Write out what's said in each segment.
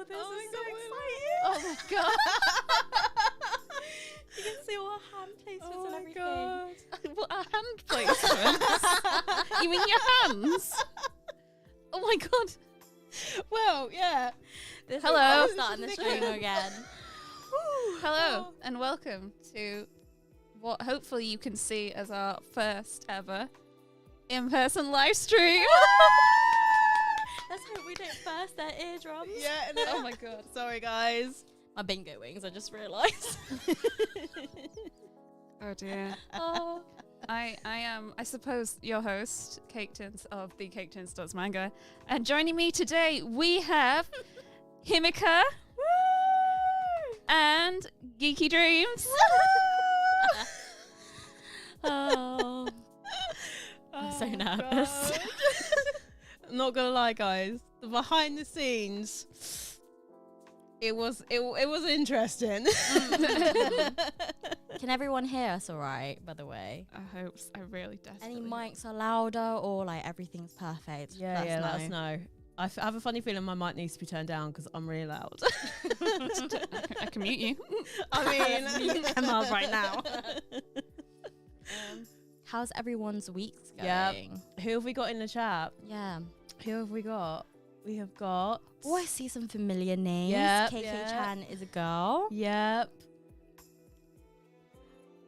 Oh, this is so exciting. Oh my god. You can see all our hand placements and everything. God. What are hand placements? You mean your hands? Oh my god. Well, yeah. Hello. We're starting the stream again. Hello and welcome to what hopefully you can see as our first ever in-person live stream. Let's hope we don't burst their eardrums. Yeah. No. Oh my god. Sorry, guys. My bingo wings, I just realised. Oh dear. Oh. I am, I suppose, your host, Cake Tins of the Cake Tins Manga. And joining me today, we have Himika and Geeky Dreams. Oh. I'm so nervous. I'm not gonna lie, guys. The behind the scenes, it was interesting. Can everyone hear us all right, by the way? I hope so. I really desperately Any mics are louder or like everything's perfect? Yeah, let us know. I have a funny feeling my mic needs to be turned down because I'm really loud. I can mute you. I mean, Emma right now. How's everyone's weeks going? Yep. Who have we got in the chat? Yeah. Who have we got? We have got. Oh, I see some familiar names. Yep, KK-chan is a girl. Yep.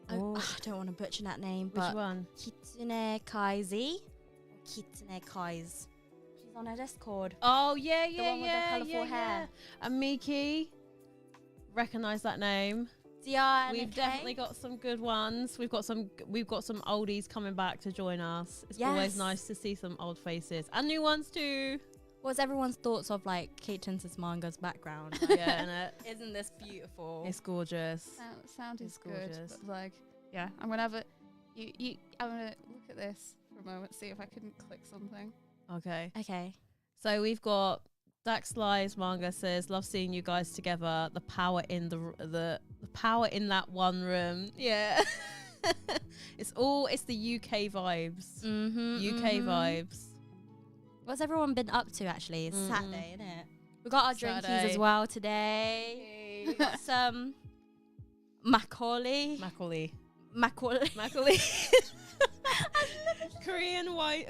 I don't want to butcher that name, Which but one? Kitsune Kaizi. Kitsune Kaiz. She's on her Discord. Oh yeah, The one with the colourful hair. And Miki. Recognise that name. Dia and We've definitely got some good ones. We've got some oldies coming back to join us. It's always nice to see some old faces and new ones too. What's everyone's thoughts of like Kate Tins' manga's background? Yeah, Isn't this beautiful? it's gorgeous. Sound is It's good, gorgeous. but like, yeah, I'm gonna have I'm gonna look at this for a moment, see if I can click something. Okay. Okay. So we've got Dax Lives Manga says, love seeing you guys together. The power in the power in that one room. Yeah. It's the UK vibes. UK vibes. What's everyone been up to actually? It's Saturday, isn't it? We got our drinkies Saturday. as well today. We got some Macaulay. Korean wine,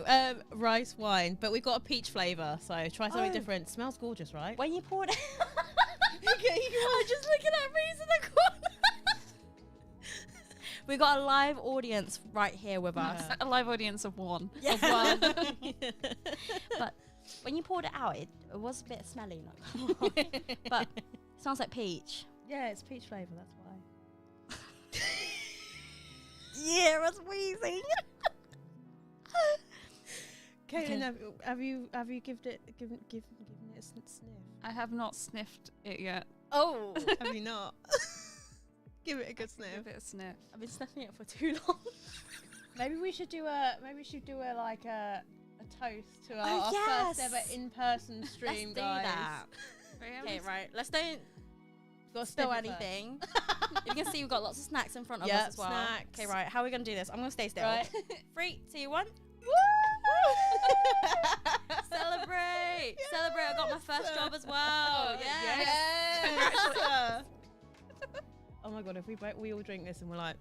rice wine, but we've got a peach flavour, so try something different. Smells gorgeous, right? When you poured it, Okay, I'm just looking at Reese in the corner. We got a live audience right here with us. A live audience of one. Yeah. Of one. But when you poured it out, it was a bit smelly, but it smells like peach. Yeah, it's peach flavour, that's why. Yeah, I was wheezing. Caitlin, have you given it a sniff? I have not sniffed it yet. Oh, Have you not? Give it a good sniff. Give it a sniff. I've been sniffing it for too long. Maybe we should do a toast to our yes. first ever in-person stream, Let's do guys. that. Okay, right. Let's don't Got spill anything. You can see we've got lots of snacks in front of us Yep, as well. snacks. Okay, right. How are we gonna do this? I'm gonna stay still. Right. 3, 2, 1. Celebrate! Yes. Celebrate! I got my first job as well. Yes. Yes. Oh my god! If we all drink this and we're like,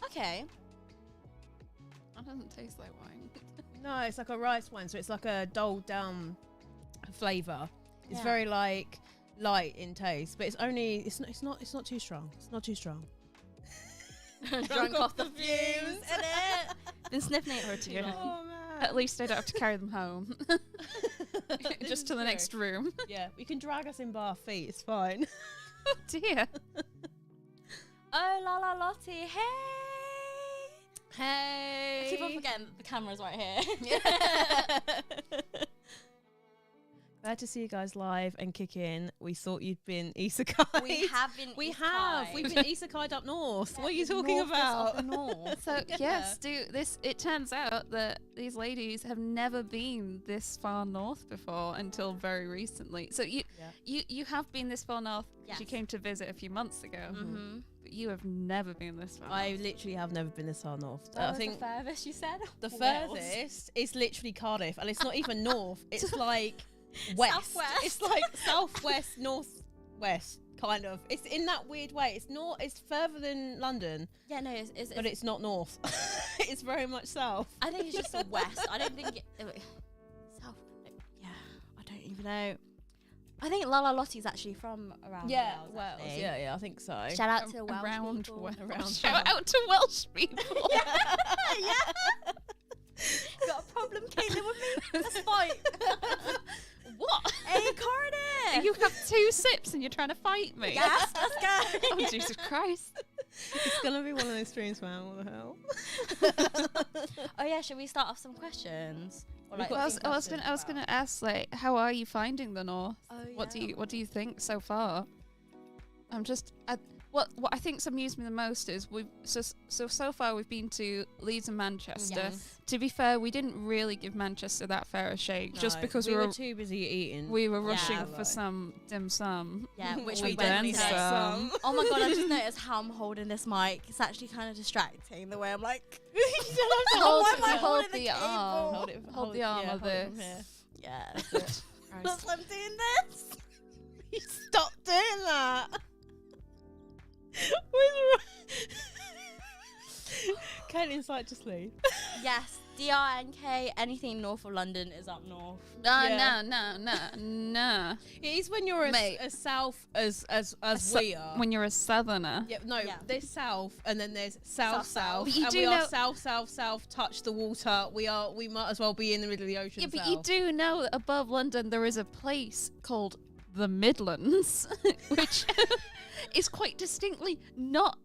Okay. That doesn't taste like wine. no, it's like a rice wine, so it's like a doled down flavour. It's Yeah. very like light in taste, but it's not too strong. It's not too strong. Drunk off the fumes. Innit? Been sniffing it for too long. Oh man! At least I don't have to carry them home. This Just is to the true. next room. Yeah, you can drag us in bar feet. It's fine. Oh dear. Oh, la la Lottie. Hey. Hey. I keep on forgetting that the camera's right here. Glad to see you guys live and kick in. We thought you'd been isekai. We have been. We have. We've been isekai'd up north. What are you talking North is about? up north. So Yeah. yes, it turns out that these ladies have never been this far north before until very recently. So you have been this far north because you Yes. came to visit a few months ago. Mm-hmm. But you have never been this far. I literally have never been this far north. That I was think the furthest you said. the Wales. furthest is literally Cardiff, and it's not even north. It's like west. Southwest. It's like southwest, northwest, kind of. It's in that weird way. It's not. It's further than London, Yeah, no, but it's not north. It's very much south. I think it's just the west. I don't think south. Yeah, I don't even know. I think Lala Lottie's actually from around Wales. actually. Yeah, I think so. Shout out to Welsh around people. Around Shout out to Welsh people. Yeah. Got a problem, Caitlin, with me? Let's fight. What? Hey, Cardiff. You have 2 sips and you're trying to fight me? Yes, let's go. Oh, Jesus Christ. It's gonna be one of those streams, man. What the hell? Oh yeah, should we start off some questions? Or, Well, I was gonna ask, like, how are you finding the North? Oh, What yeah. do you think so far? What I think's amused me the most is so far we've been to Leeds and Manchester. Yes. To be fair, we didn't really give Manchester that fair a shake, just No, because we were too busy eating. we were rushing Yeah. for some dim sum. Yeah, which We we done went some. some. Oh my god, I just noticed how I'm holding this mic. It's actually kind of distracting the way I'm like. You don't have to Hold- why am I hold holding the cable? arm. Hold the arm yeah, of hold it from this. here. Yeah, that's it. That's why I'm doing this. You stop doing that. Caitlin's like, just leave. Yes, DRNK, anything north of London is up north. Yeah. No. It is when you're Mate. as south as we are. When you're a southerner. Yeah, no, Yeah. there's south and then there's south. But you And do we are know- south, touch the water. We might as well be in the middle of the ocean. Yeah, but south. you do know that above London there is a place called the Midlands, which is quite distinctly not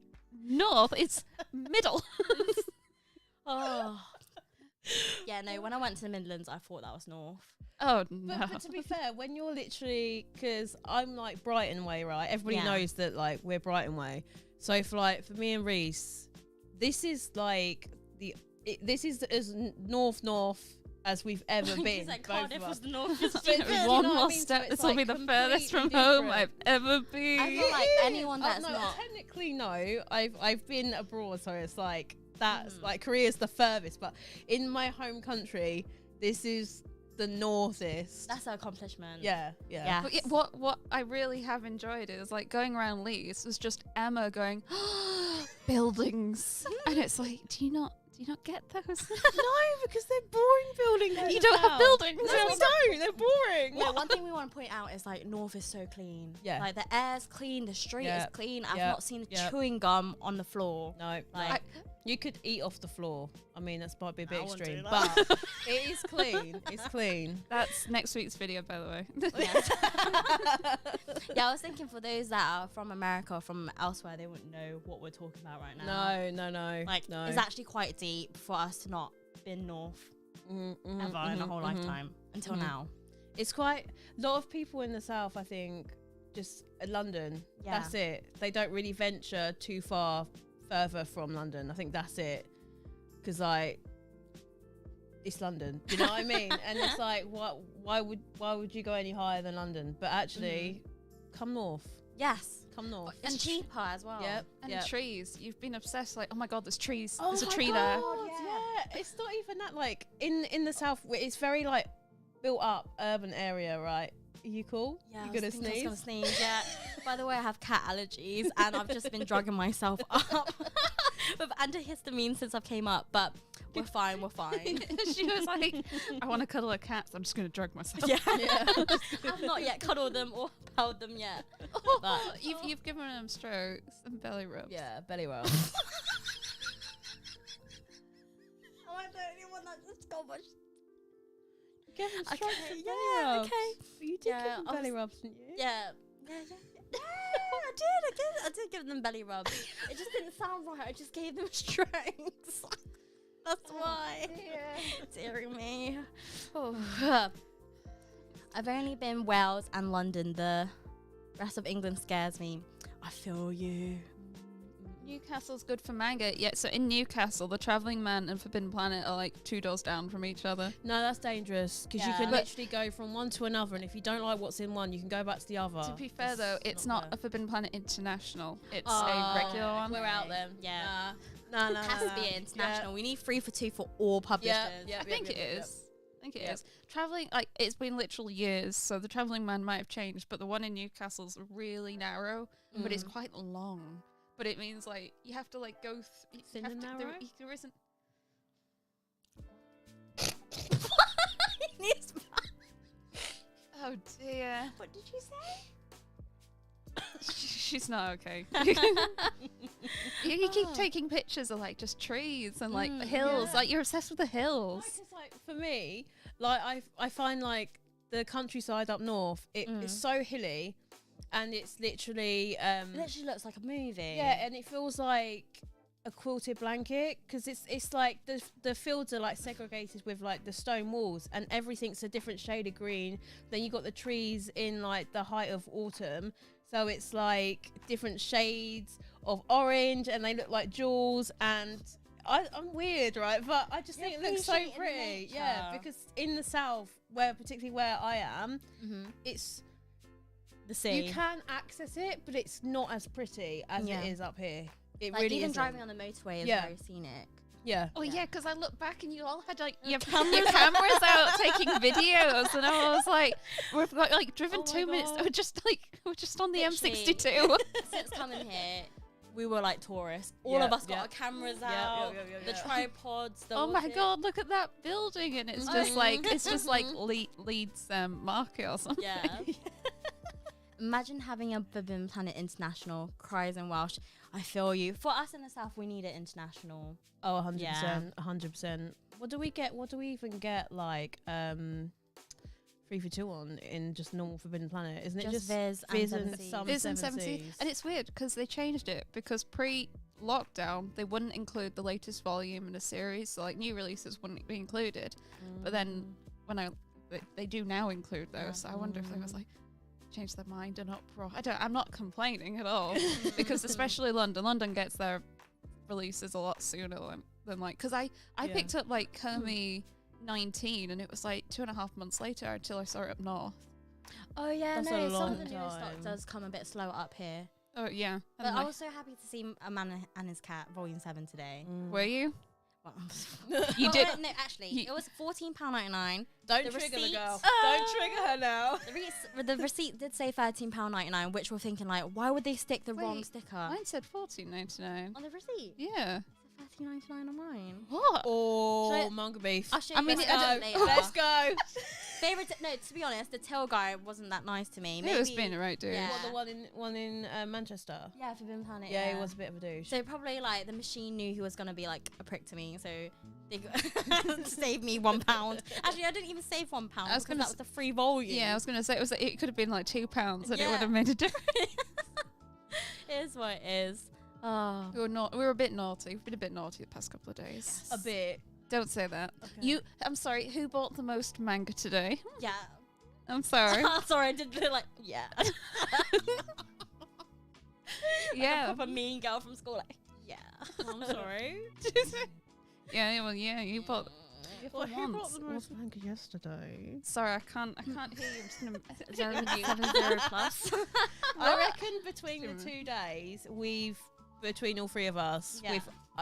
north, it's middle. Oh. Yeah, no, when I went to the Midlands, I thought that was north. Oh, no. But to be fair, when you're literally, because I'm like Brighton way, right? Everybody Yeah. knows that like we're Brighton way. So for me and Reese, this is like this is as north as we've ever been. He's like, both Cardiff of was us. the north. But do you know One what I more mean? So step, it's, this will be like, the furthest from completely home different. I've ever been. I feel like anyone that's no, not. technically no. I've been abroad, so it's like that's like Korea's the furthest, but in my home country, this is the northest. That's an accomplishment. yeah. But yeah, what I really have enjoyed is like going around Leeds was just Emma going buildings, and it's like, do you not get those? No, because they're boring buildings. You don't have buildings. No, we don't. They're boring. Yeah, one thing we want to point out is like north is so clean. Yeah. Like the air's clean, the street is clean. I've Yep. not seen Yep. chewing gum on the floor. No, Like, you could eat off the floor. I mean, that's might be a bit I wouldn't extreme, do that. but it is clean. It's clean. That's next week's video, by the way. yeah, I was thinking for those that are from America or from elsewhere, they wouldn't know what we're talking about right now. No. Like, no. it's actually quite deep for us to not been north ever in a whole lifetime until now. It's quite a lot of people in the south. I think just London. Yeah. That's it. They don't really venture too far further from London. I think that's it. Because like, it's London. Do you know what I mean? And it's like, why would you go any higher than London? But actually, come north. Yes. Come north. It's cheaper as well. Yep. And yep. trees. You've been obsessed, like, oh my god, there's trees. Oh There's a my tree God, there. Yeah. It's not even that like in the south. It's very like built up urban area, right? Are you cool? Yeah, You I was gonna thinking I was sneeze? gonna sneeze. Yeah. By the way, I have cat allergies, and I've just been drugging myself up with antihistamine since I've came up. But we're fine. We're fine. She was like, I want to cuddle a cat, so I'm just going to drug myself. Yeah. I've not yet cuddled them or held them yet. But You've given them strokes and belly rubs. Yeah, belly roll. am I the only one that just got much? Give them Okay. strokes and belly Yeah. rubs. Okay. But you did Yeah, give them I belly was- rubs, didn't you? Yeah. Yeah, I did give them belly rubs. It just didn't sound right. I just gave them strings. That's why. Dear me. Oh. I've only been Wales and London. The rest of England scares me. I feel you. Newcastle's good for manga. Yeah, so in Newcastle, the Travelling Man and Forbidden Planet are like 2 doors down from each other. No, that's dangerous because you Yeah. can But- literally go from one to another, and if you don't like what's in one, you can go back to the other. To be fair, though, it's not a Forbidden Planet International. It's a Oh, regular one. We're out then. Yeah. No, It has to be international. We need 3 for 2 for all publishers. I think it is. think it Yep. is. Traveling, like, it's been literal years, so the traveling man might have changed, but the one in Newcastle's really narrow, but it's quite long. But it means, like, you have to, like, go Thin and narrow? There isn't... Oh, dear. What did you say? She's not okay. You keep taking pictures of, like, just trees and, like, hills. Yeah. Like, you're obsessed with the hills. Like, 'cause, like, for me, like I find like the countryside up north, it's so hilly, and it's literally It literally looks like a movie. yeah, and it feels like a quilted blanket because it's like the fields are like segregated with like the stone walls, and everything's a different shade of green. Then you got the trees in like the height of autumn, so it's like different shades of orange, and they look like jewels. And I'm weird, right? But I just think it looks so appreciating the pretty. Yeah, nature. because in the south, particularly where I am, it's The sea. you can access it, but it's not as pretty as Yeah. it is up here. It like really even isn't. driving on the motorway is Yeah. very scenic. Yeah. Oh, yeah, because I look back and you all had, like, your cameras. cameras out taking videos, and I was like, we've got, like, driven Oh my 2 minutes. God. We're just on the Literally. M62. Since coming here, we were like tourists. All of us got our cameras out, the tripods. Oh my God, look at that building. And it's just like, Leeds market or something. Yeah. Imagine having a Forbidden Planet International, cries in Welsh. I feel you. For us in the south, we need it international. Oh, 100%. Yeah. 100%. What do we get? What do we even get like 3 for 2 on in just normal Forbidden Planet? Isn't it Just just Viz Viz and and Seven some Viz and Seven 70. Seas? And it's weird because they changed it because pre-lockdown, they wouldn't include the latest volume in a series. So, like, new releases wouldn't be included. But then when they do now include those. Yeah. So I wonder if they was like, change their mind and uproar. I'm not complaining at all because especially London gets their releases a lot sooner than like, because I picked up like Comey 19 and it was like 2.5 months later until I saw it up north. Oh yeah, That's no, a some long of the newer stock time. does come a bit slower up here. Oh yeah. But I was so happy to see A Man and His Cat Volume 7 today. Were you? Well, You did. No, actually, it was £14.99. Don't The trigger the receipts- girl. Don't trigger her now. The receipt did say £13.99, which we're thinking like, why would they stick the wrong Wait, sticker Mine said $14.99. on the receipt? Yeah. It's £13.99 on mine. What? Oh, I- manga beef. I'll show I you mean, the it- sticker later. Let's go. No, to be honest, the tail guy wasn't that nice to me. He was being a right dude. Yeah. What, the one in Manchester? Yeah, Forbidden Planet. Yeah, he was a bit of a douche. So probably like the machine knew he was gonna be like a prick to me, so they saved me £1. Actually, I didn't even save £1 because that was the free volume. Yeah, I was gonna say it could have been like £2 and it Yeah. would have made a difference. It is what it is. Oh, We were a bit naughty. We've been a bit naughty the past couple of days. A bit. Don't say that. Okay. I'm sorry, who bought the most manga today? yeah. I'm sorry. Sorry, I did look like yeah. Yeah. Like a proper mean girl from school. Like yeah. I'm sorry. Yeah, well, yeah, you bought. Well, who brought once. the most manga yesterday? Sorry, I can't hear you. I'm just gonna. 770 plus. I reckon between the 2 days, between all three of us, Yeah.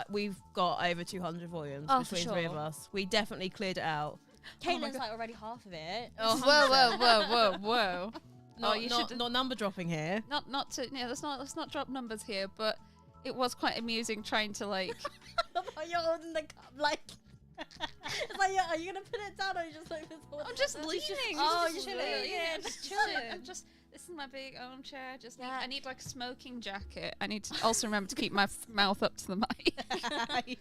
we've got over 200 volumes Oh, for between three of sure. us. We definitely cleared it out. Caitlin's like already half of it. Oh, whoa. Not, you not, should- not number dropping here. Not to. Yeah, let's not drop numbers here, but it was quite amusing trying to like. You're holding the cup like. It's like, are you gonna put it down or you just like this? I'm just leaning. Oh, just you're chilling. chilling. Yeah, just chilling. This is my big armchair. I need like a smoking jacket. I need to also remember to keep my mouth up to the mic.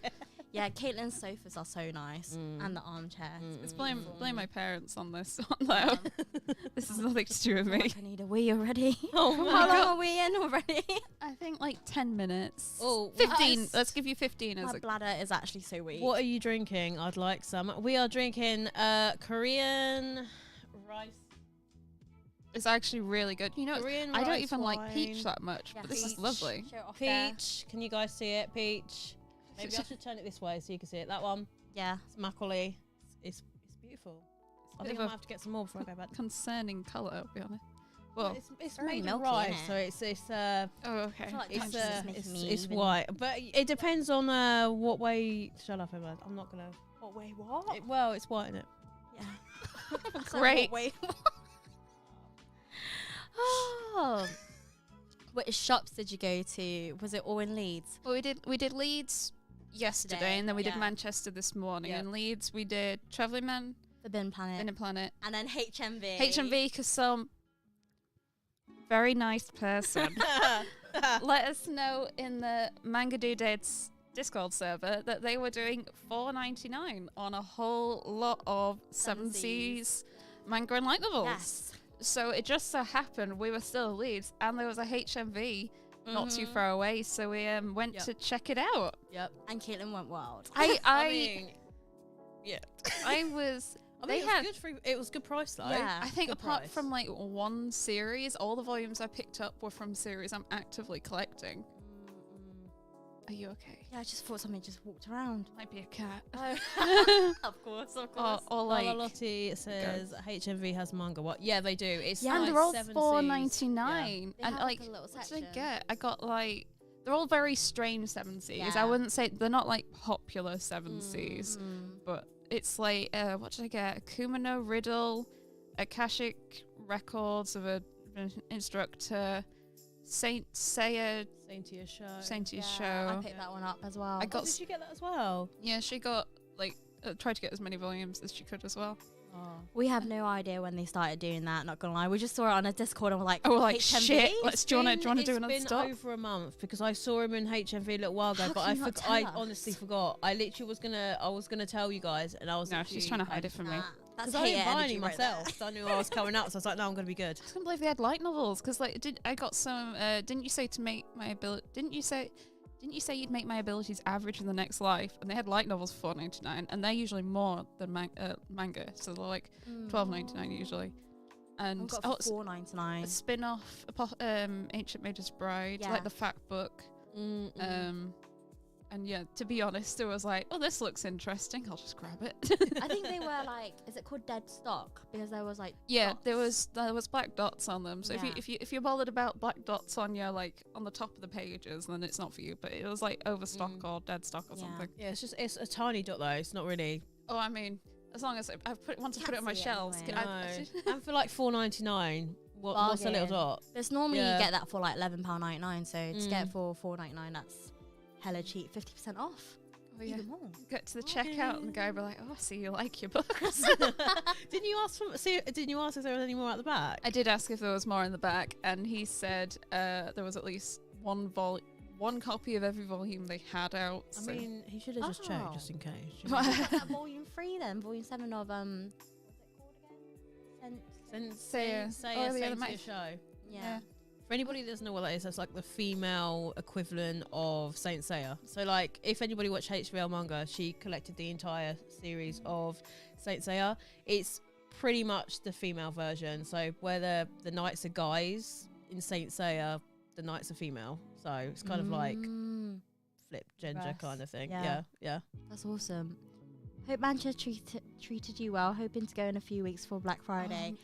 Yeah, Caitlin's sofas are so nice, and the armchairs. It's blame my parents on this one though. This has nothing to do with me. I need a wee already. Oh How my long god. are we in already? I think like 10 minutes. Oh, 15. Yes. Let's give you 15 as My a. bladder is actually so weak. What are you drinking? I'd like some. We are drinking Korean rice. It's actually really good. You know, Korean I don't rice even like peach wine. that much, Yeah, but this is peach. lovely. Show it off there. Peach. Can you guys see it? Peach. Maybe I should turn it this way so you can see it. That one. Yeah. It's Macaulay. It's beautiful. I bit think of I a- might have to get some more before I go back. Concerning colour, I'll be honest. Well, Well, it's very made of milky, rice, innit? so it's oh okay. I feel like it's Punch is just making me it's even- white, but it depends on what way. Shut up, Emma. I'm not gonna. What way? What? Well, it's white in it. Great. Wait. Oh. Which shops did you go to? Was it all in Leeds? Well, we did Leeds yesterday, Today, and then we did yeah. Manchester this morning. Yep. In Leeds, we did Travelling Man, Forbidden Planet. Inner Planet, And then HMV. HMV, because some very nice person let us know in the Manga Dudettes Discord server that they were doing $4.99 on a whole lot of 7Cs manga and light novels. Yes. So it just so happened we were still in Leeds, and there was a HMV not too far away, so we went Yep. to check it out. Yep. And Caitlin went wild. I mean, yeah. I was. I They mean, had. it was good price though. Yeah. I think Good apart price. from like one series, all the volumes I picked up were from series I'm actively collecting. Are you okay? Yeah, I just thought something just walked around. Might be a cat. Of course, of Or like, Lottie says HMV has manga. What? Yeah, they do. It's Yeah, and like they're all 7Cs. $4.99, They and have, like, like, a little what did I section. get? I got like, they're all very strange 7Cs. I Yeah. wouldn't say they're not like popular 7Cs, but it's like, what did I get? Akuma no Riddle, Akashic Records of an instructor, Saint Seiya, Saintia show. Saintia's Yeah, I show. picked that one up as well. I got Did you get that as well? Yeah, she got like tried to get as many volumes as she could as well. Oh. We have no idea when they started doing that, not gonna lie. We just saw it on a Discord and we're like, Oh, we're like, HMV? shit, let's do you want to do another It's stop? been over a month because I saw him in HMV a little while ago, How but can you not I tell us? honestly forgot. I literally was gonna tell you guys, and I was. No, she's trying to hide it from me. That's Because I didn't hater buy energy any right there. myself. So I knew I was coming up, so I was like, no, I'm gonna be good. I can't believe they had light novels because like I got some. Didn't you say to make my ability? Didn't you say you'd make my abilities average in the next life? And they had light novels for $4.99, and they're usually more than manga, so they're like $12.99 usually. And I've got oh, it's a $4.99. spin-off, Ancient Mage's Bride, Yeah. like the fact book. And yeah, to be honest, it was like, oh, this looks interesting. I'll just grab it. I think they were like, is it called Dead Stock? Because there was like Yeah, dots. there was black dots on them. So Yeah. if you're bothered about black dots on your like on the top of the pages, then it's not for you. But it was like overstock or dead stock or Yeah. something. Yeah, it's a tiny dot though. It's not really. Oh, I mean, as long as once I put it on my Can't see it shelves, anyway. No. And for like $4.99, what's a little Bargain. dot? There's normally Yeah. you get that for like £11.99, so to get it for $4.99, that's hella cheap, 50% off. oh, yeah. Even more. Get to the checkout and the guy will be like, oh, I see you like your books. Didn't you ask if there was any more at the back? I did ask if there was more in the back, and he said there was at least one copy of every volume they had out. I So. mean, he should have just Oh. checked just in case. Get that volume 3 then, volume 7 of what's it called again? Oh, yeah, the mic. Show. Yeah. For anybody that doesn't know what that is, that's like the female equivalent of Saint Seiya. So like, if anybody watched HVL manga, she collected the entire series of Saint Seiya. It's pretty much the female version. So where the knights are guys in Saint Seiya, the knights are female. So it's kind of like flipped gender Reverse. kind of thing. Yeah. Yeah. That's awesome. Hope Manchester treated you well. Hoping to go in a few weeks for Black Friday.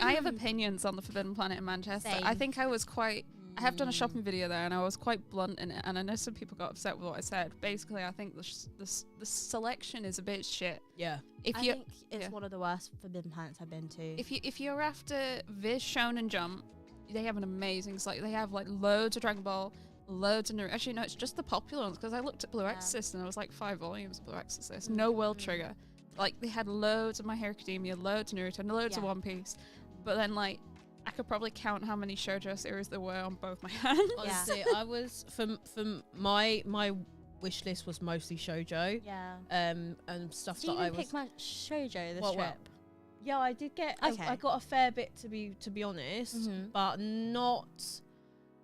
I have opinions on the Forbidden Planet in Manchester. I Same. think I have done a shopping video there, and I was quite blunt in it. And I know some people got upset with what I said. Basically, I think the selection is a bit shit. Yeah. If I you think it's one of the worst Forbidden Planets I've been to. if you're after Viz, Shonen Jump, they have an amazing select. They have like loads of Dragon Ball, loads of Naruto. Actually, no, it's just the popular ones because I looked at Blue Exorcist and there was like 5 volumes of Blue Exorcist. No World Trigger. Like they had loads of My Hero Academia, loads of Naruto, and loads of One Piece. But then like I could probably count how many shoujo series there were on both my hands. Honestly, I was from my wish list was mostly shoujo. Yeah. And stuff So you that I didn't was. pick much shoujo this Well, trip. Yeah, I did get. Okay. I got a fair bit to be honest, but not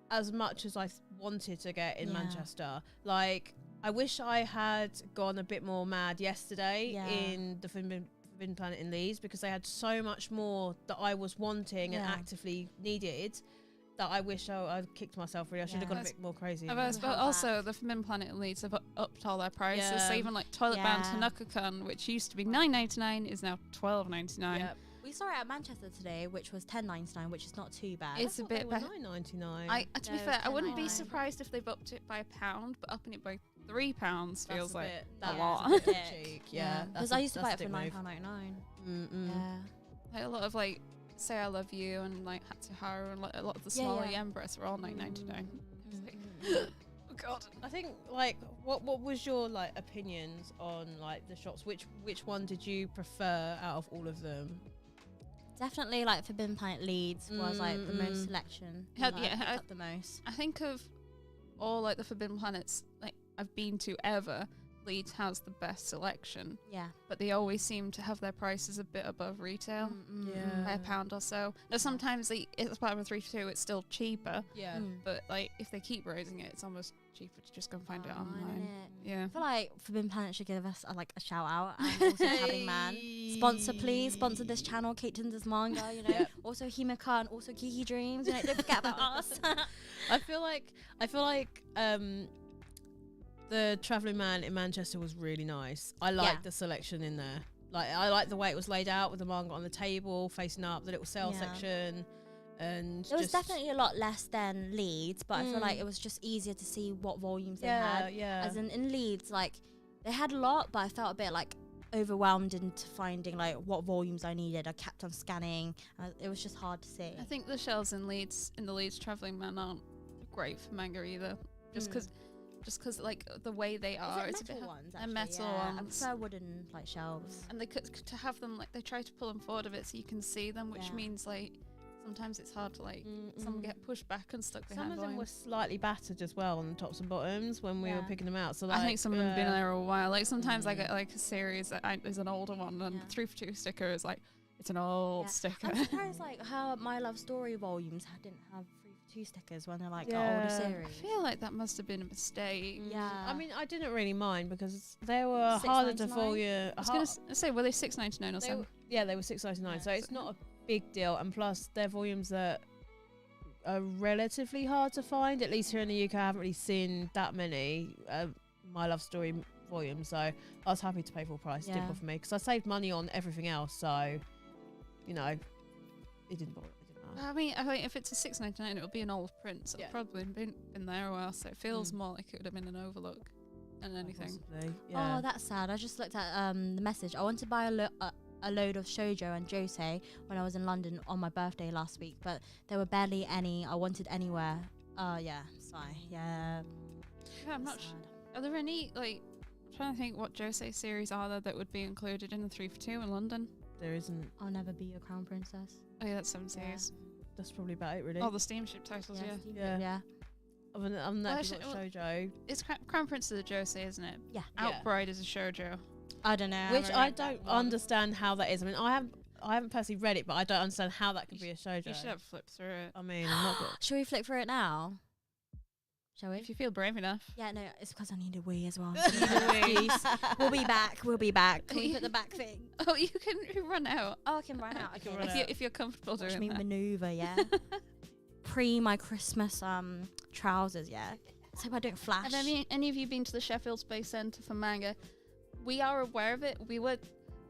as much as I wanted to get in Yeah. Manchester. Like, I wish I had gone a bit more mad yesterday Yeah. in the Forbidden Planet in Leeds because they had so much more that I was wanting and Yeah. actively needed. That I wish I kicked myself really. I should have gone a bit more crazy. But held also the Forbidden Planet in Leeds have upped all their prices. So Yeah. even like Toilet Bound Yeah. Tanaka-kun, which used to be $9.99, is now $12.99. Yep. We saw it at Manchester today, which was $10.99, which is not too bad. It's a bit better. $9.99. To be No, fair, I wouldn't be $10.99. surprised if they've upped it by £1, but upping it by £3 feels like a that's lot. a bit cheek. Yeah, because I used to buy it for £9.99. Yeah. Like a lot of like Say I Love You and like Hatsuharu and like a lot of the smaller yen breasts were all $9.99. Oh god. I think like what was your like opinions on like the shops? Which one did you prefer out of all of them? Definitely like Forbidden Planet Leeds was like the most selection. The most. I think of all like the Forbidden Planets like I've been to ever, Leeds has the best selection. Yeah. But they always seem to have their prices a bit above retail. By £1 or so. Now sometimes it's part of a 3 for 2, it's still cheaper. Yeah. But like if they keep raising it, it's almost cheaper to just go and find it online. Yeah. I feel like Forbidden Planet should give us a shout out. And also Having Man. Sponsor, please. Sponsor this channel, Kate Tinder's Manga, you know. Also Himeka and also Kiki Dreams. You know, don't forget about us. I feel like the Travelling Man in Manchester was really nice. I liked the selection in there. Like I like the way it was laid out with the manga on the table, facing up, the little sale section. And there was definitely a lot less than Leeds, but I feel like it was just easier to see what volumes they had. Yeah. As in Leeds, like they had a lot, but I felt a bit like overwhelmed into finding like what volumes I needed. I kept on scanning. It was just hard to see. I think the shelves in the Leeds Travelling Man aren't great for manga either. Just because like the way they are, it's a bit ones. They're metal ones. I prefer wooden like shelves. And they could to have them like they try to pull them forward a bit so you can see them, which means like sometimes it's hard to like some get pushed back and stuck behind. Some of them were slightly battered as well on the tops and bottoms when we were picking them out. So like, I think some of them have been there a while. Like sometimes I get like a series that there's an older one and 3 for 2 sticker is like it's an old sticker. I'm surprised like how My Love Story volumes didn't have 3 for 2 stickers when they're like an older series. I feel like that must have been a mistake. Yeah. I mean, I didn't really mind because they were harder to volume. I was going to say, were they $6.99 or something? Yeah, they were $6.99. So it's not a big deal. And plus, they're volumes that are relatively hard to find. At least here in the UK, I haven't really seen that many My Love Story volumes. So I was happy to pay full price. It didn't bother me because I saved money on everything else. So, you know, it didn't bother. I mean, if it's a $6.99, it'll be an old print. So it's probably been there a while. So it feels more like it would have been an overlook than anything. Possibly, yeah. Oh, that's sad. I just looked at the message. I wanted to buy a load of shoujo and josei when I was in London on my birthday last week, but there were barely any I wanted anywhere. Sorry. Yeah, I'm not sure. Are there any, like, I'm trying to think what josei series are there that would be included in the 3 for 2 in London? There isn't. I'll Never Be Your Crown Princess. Oh yeah, that's 7 series. That's probably about it, really. Oh, the steamship titles, Yeah. Other than that, shoujo. It's Crown Prince is a josei, isn't it? Yeah. Outbride is a shoujo. I don't know. Which I don't understand how that is. I mean, I haven't personally read it, but I don't understand how that could be a shoujo. You should have flipped through it. I mean, I'm not good. Shall we flick through it now? Shall we? If you feel brave enough. Yeah, no, it's because I need a wee as well. We'll be back. Can we put the back thing? Oh, you can run out. Oh, I can run out. Okay. If you're comfortable doing me that. maneuver, yeah. Pre my Christmas trousers, yeah. So I don't flash. Have any of you been to the Sheffield Space Centre for manga? We are aware of it. We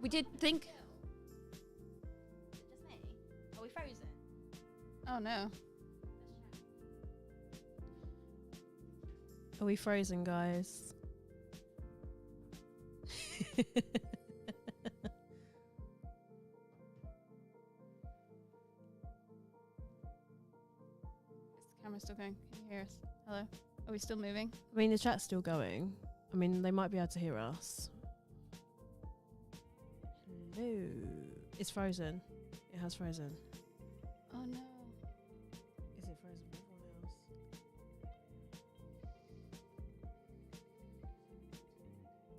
did think. Just me? Are we frozen? Oh no. Are we frozen, guys? Is the camera still going? Can you hear us? Hello? Are we still moving? I mean, the chat's still going. I mean, they might be able to hear us. Hello. It's frozen. It has frozen. Oh no. Is it frozen for everyone else?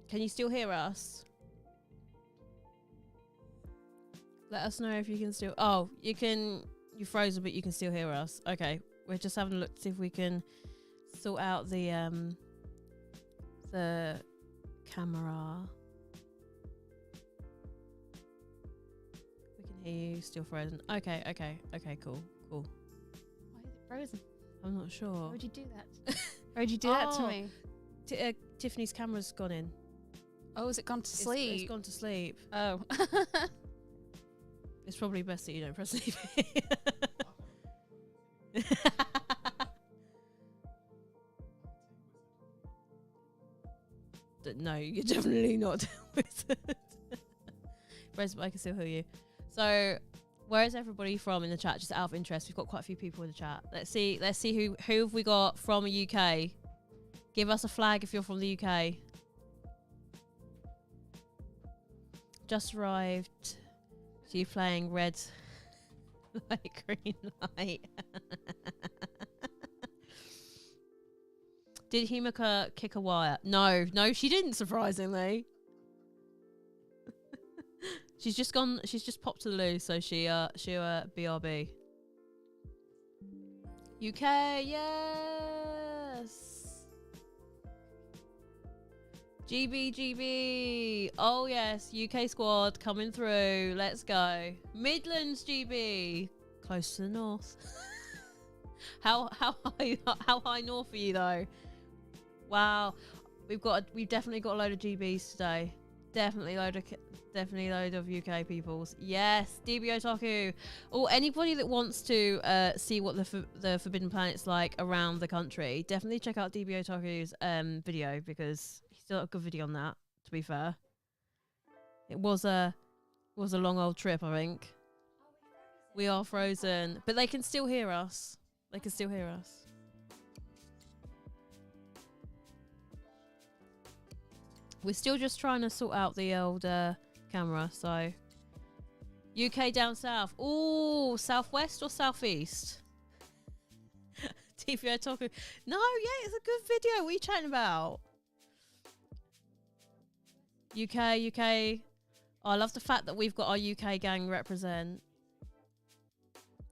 Can you still hear us? Let us know if you can still... Oh, you can... You're frozen, but you can still hear us. Okay. We're just having a look to see if we can sort out the camera. We can hear you, still frozen. Okay, cool. Why is it frozen? I'm not sure. Why would you do that? Why would you do that to me? Tiffany's camera's gone in. Oh, has it gone to sleep? It's gone to sleep. Oh. It's probably best that you don't press sleep. No, you're definitely not a wizard. Whereas I can still hear you. So, where is everybody from in the chat? Just out of interest, we've got quite a few people in the chat. Let's see who have we got from the UK. Give us a flag if you're from the UK. Just arrived. You playing red light, green light. Did Himika kick a wire? No, she didn't, surprisingly. She's just popped to the loo, so she'll BRB. UK, yes. GB. Oh yes, UK squad coming through. Let's go. Midlands GB. Close to the north. How high north are you though? Wow. We've definitely got a load of GBs today. Definitely load of UK peoples. Yes, DB Otaku. Or anybody that wants to see what the Forbidden Planet's like around the country, definitely check out DB Otaku's video, because he's got a good video on that, to be fair. It was a long old trip, I think. We are frozen, but they can still hear us. We're still just trying to sort out the old camera, so. UK down south. Ooh, southwest or southeast? TVO talking. No, yeah, it's a good video. What are you chatting about? UK. Oh, I love the fact that we've got our UK gang represent.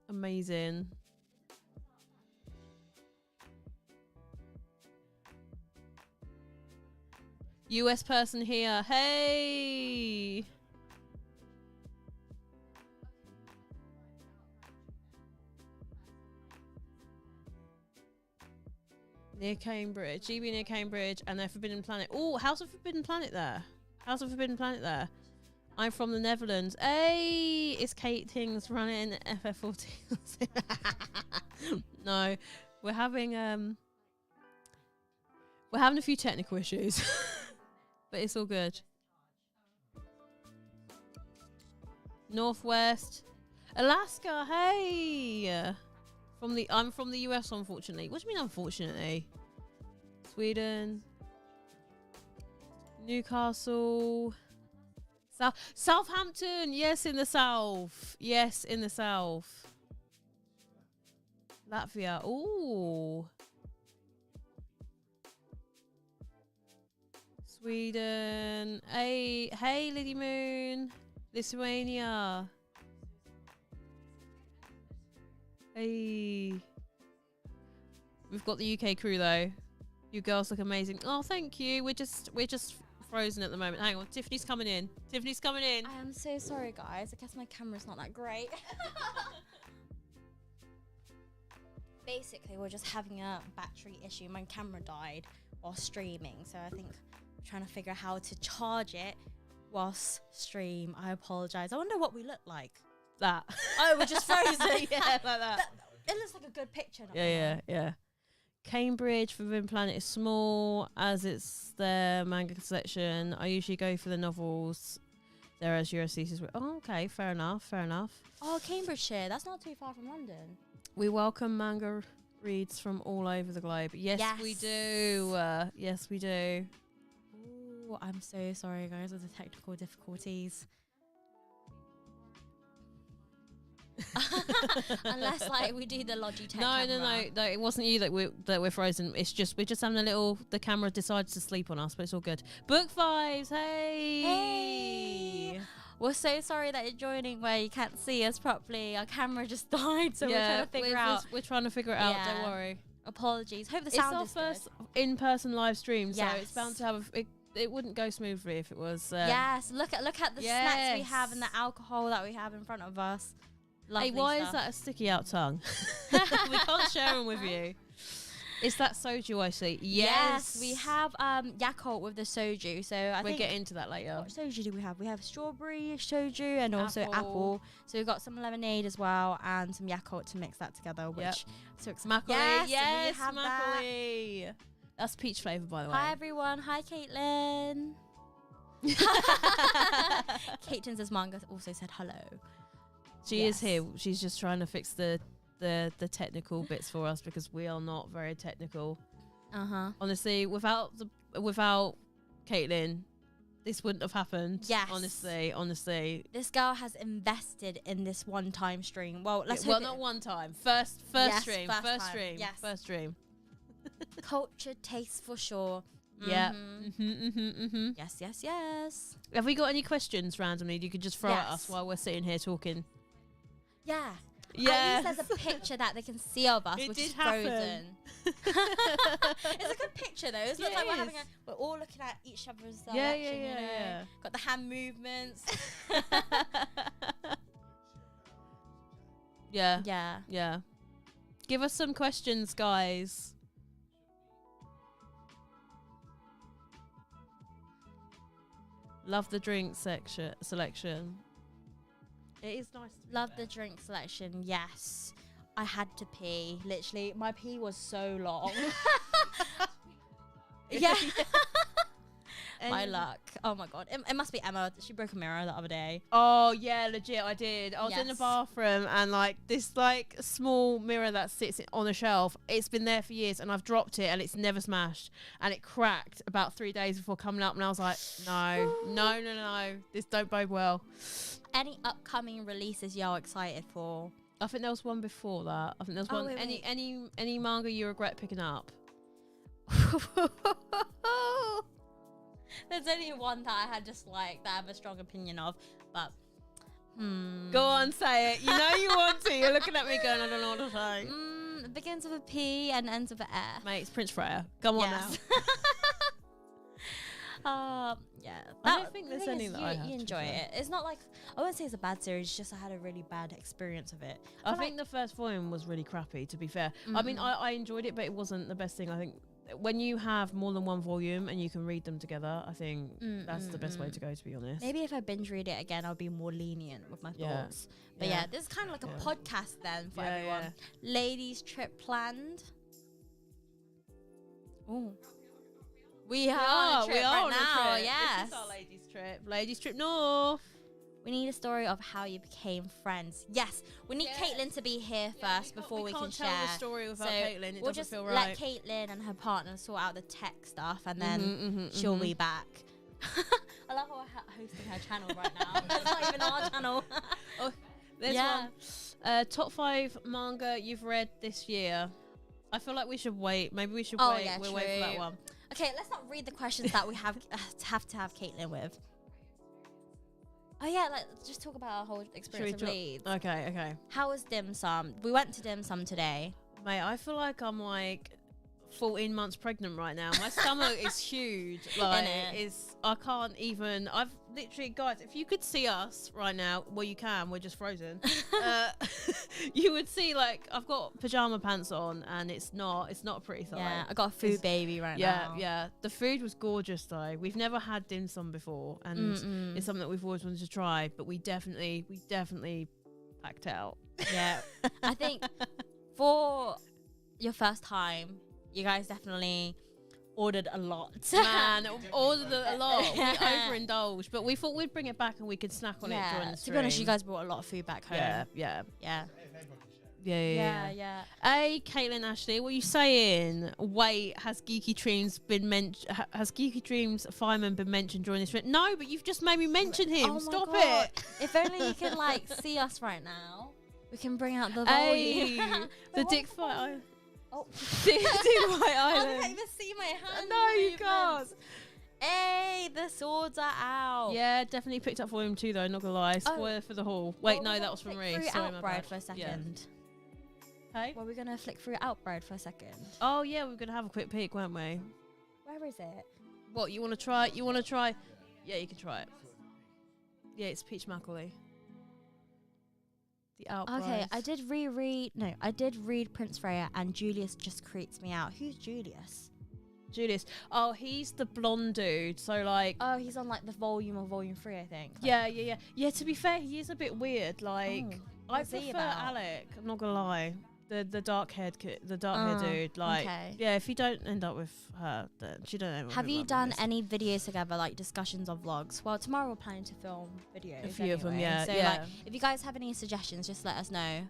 Amazing. US person here. Hey! Near Cambridge. GB near Cambridge, and they're Forbidden Planet. Oh, House of Forbidden Planet there. I'm from the Netherlands. Hey! Is Kate Tings running FF14? No. We're having a few technical issues. But it's all good. Northwest. Alaska, hey! I'm from the US, unfortunately. What do you mean, unfortunately? Sweden. Newcastle. Southampton! Yes, in the south. Latvia. Ooh. Sweden. Hey, Lady Moon. Lithuania. Hey. We've got the UK crew though. You girls look amazing. Oh, thank you. We're just frozen at the moment. Hang on, Tiffany's coming in. I am so sorry, guys. I guess my camera's not that great. Basically, we're just having a battery issue. My camera died while streaming, so I think I'm trying to figure out how to charge it whilst stream. I apologize. I wonder what we look like. That. Oh, we're just frozen. Yeah, like that. It looks like a good picture. Yeah. Cambridge Forbidden Planet is small, as it's their manga section. I usually go for the novels. There as Euroseas. Oh, okay, fair enough. Oh, Cambridgeshire. That's not too far from London. We welcome manga reads from all over the globe. Yes. We do. Yes, we do. Ooh, I'm so sorry, guys, with the technical difficulties. Unless we do the Logitech camera. No, it wasn't you that we're frozen. It's just we're just having the camera decides to sleep on us, but it's all good. Book Vibes, hey. We're so sorry that you're joining where you can't see us properly. Our camera just died, so we're trying to figure out. We're trying to figure it out. Don't worry. Apologies. Hope the sound is good. It's our first in-person live stream, so it's bound to have it wouldn't go smoothly if it was. Yes, look at the snacks we have and the alcohol that we have in front of us. Lovely why stuff. Is that a sticky out tongue? We can't share them with you. Is that soju I see? Yes, we have Yakult with the soju. So we'll get into that later. What soju do we have? We have strawberry soju and also apple. So we've got some lemonade as well and some Yakult to mix that together. Which so Macaulay, yes, we have Macaulay. That's peach flavour, by the way. Hi everyone. Hi Caitlin. Caitlin says Manga also said hello. She is here. She's just trying to fix the technical bits for us because we are not very technical. Honestly, without Caitlin, this wouldn't have happened. Yes. Honestly. This girl has invested in this one-time stream. Well, not one time. First stream. Yes. First stream. Culture taste for sure. Yeah. Yes. Have we got any questions randomly you could just throw at us while we're sitting here talking? Yeah. Yeah. At least there's a picture that they can see of us, which is frozen. It's a good picture though. It looks like we're all looking at each other's direction. Yeah. Got the hand movements. Yeah. Give us some questions, guys. Love the drink selection. It is nice. Love the drink selection. Yes. I had to pee. Literally, my pee was so long. Yeah. My luck. Oh my god. It must be Emma. She broke a mirror the other day. Oh yeah, legit. I did. I was in the bathroom and this small mirror that sits on a shelf. It's been there for years and I've dropped it and it's never smashed and it cracked about 3 days before coming up and I was like, no. This don't bode well. Any upcoming releases y'all excited for? I think there was one before that. I think there was one. Wait. Any manga you regret picking up? There's only one that I had that I have a strong opinion of, but Go on, say it. You know you want to. You're looking at me going, I don't know what to say. It begins with a P and ends with an F. Mate, it's Prince Freya. Come on now. Yeah. I don't think there's any that I have. You enjoy it. It's not like, I wouldn't say it's a bad series, just I had a really bad experience of it. I think the first volume was really crappy, to be fair. I mean, I enjoyed it, but it wasn't the best thing. I think when you have more than one volume and you can read them together, I think that's the best way to go, to be honest. Maybe if I binge read it again, I'll be more lenient with my thoughts. But yeah, this is kind of like a podcast then for everyone. Yeah. Ladies trip planned. Ooh. We are on a trip right now, yes. This is our ladies trip. Ladies trip north. We need a story of how you became friends. Yes, we need Caitlin to be here first before we can share. We can't tell the story without Caitlin. It we'll doesn't just feel right. let Caitlin and her partner sort out the tech stuff, and then she'll be back. I love how we're hosting her channel right now. It's not even our channel. There's one. Top 5 manga you've read this year. I feel like we should wait. Maybe we should wait. Yeah, we'll wait for that one. Okay, let's not read the questions that we have to have Caitlin with. Oh yeah, let's just talk about our whole experience of Leeds. Okay. How was dim sum? We went to dim sum today. Mate, I feel like I'm 14 months pregnant right now. My stomach is huge. I can't even. I've literally, guys, if you could see us right now, well, you can. We're just frozen. You would see I've got pajama pants on, and it's not a pretty sight. Yeah, I got a food baby right now. Yeah. The food was gorgeous though. We've never had dim sum before, and it's something that we've always wanted to try. But we definitely packed out. Yeah, I think for your first time, you guys definitely ordered a lot. Man, ordered a lot. We overindulged, but we thought we'd bring it back and we could snack on it during the stream. To be honest, you guys brought a lot of food back home. Yeah. Hey, Caitlin, Ashley, what are you saying? Wait, has Geeky Dreams Fireman been mentioned during this trip? No, but you've just made me mention him. Oh Stop God. it. If only you can see us right now. We can bring out the volume. The Dick Fight. Oh, Dick White Island. I can't even see my hand. No, you can't. Hey, the swords are out. Yeah, definitely picked up volume 2 though, not gonna lie. Spoiler for the haul. Wait, no, that was from Reese. Sorry, my bad. For a second. Hey? Well, we're gonna flick through Outbride for a second. Oh yeah, we're gonna have a quick peek, weren't we? Where is it? What, you wanna try? Yeah, you can try it. Yeah, it's Peach Macaulay. The Outbride. Okay, I did read Prince Freya, and Julius just creeps me out. Who's Julius? Oh, he's the blonde dude. So oh, he's on the volume 3, I think. Yeah. To be fair, he is a bit weird. I what's he prefer about? Alec. I'm not gonna lie. The dark haired dude. Like, okay. yeah, if you don't end up with her, then she don't end up Have with you love done interest. any videos together, like discussions of vlogs? Well, tomorrow we're planning to film videos. A few of them, anyway. yeah. So, yeah. like, if you guys have any suggestions, just let us know.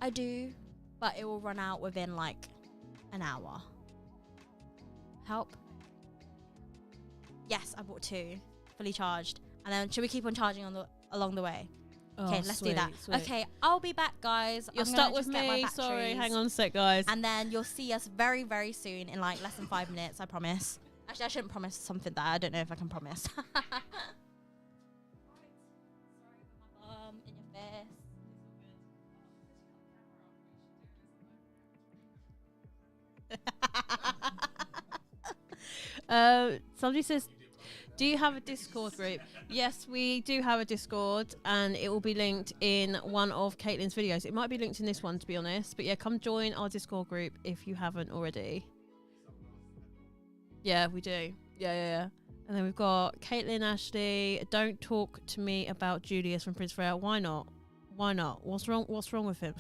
I do, but it will run out within like an hour. Help? Yes, I bought 2, fully charged. And then should we keep on charging along the way? Okay, let's do that. Sweet. Okay, I'll be back, guys. You're I'm stuck gonna with just get my me. Sorry, batteries. hang on a sec, guys. And then you'll see us very, very soon in like less than 5 minutes, I promise. Actually, I shouldn't promise something that I don't know if I can promise. In your face. Somebody says, do you have a Discord group? Yes, we do have a Discord, and it will be linked in one of Caitlin's videos. It might be linked in this one, to be honest. But yeah, come join our Discord group if you haven't already. Yeah, we do. Yeah. And then we've got Caitlin, Ashley. Don't talk to me about Julius from Prince Freya. Why not? What's wrong with him?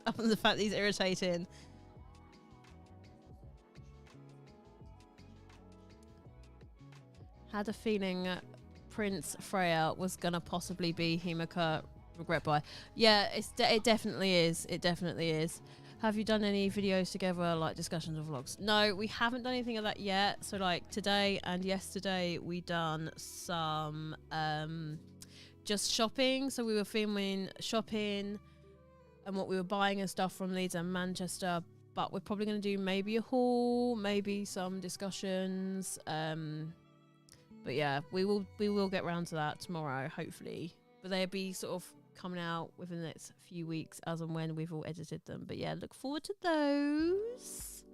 Other than the fact that he's irritating. Had a feeling Prince Freya was gonna possibly be Himika regret by. Yeah, it definitely is. It definitely is. Have you done any videos together, like discussions or vlogs? No, we haven't done anything of that yet. So like today and yesterday we done some just shopping. So we were filming shopping and what we were buying and stuff from Leeds and Manchester. But we're probably going to do maybe a haul, maybe some discussions. But yeah, we will get round to that tomorrow, hopefully. But they'll be sort of coming out within the next few weeks as and when we've all edited them. But yeah, look forward to those.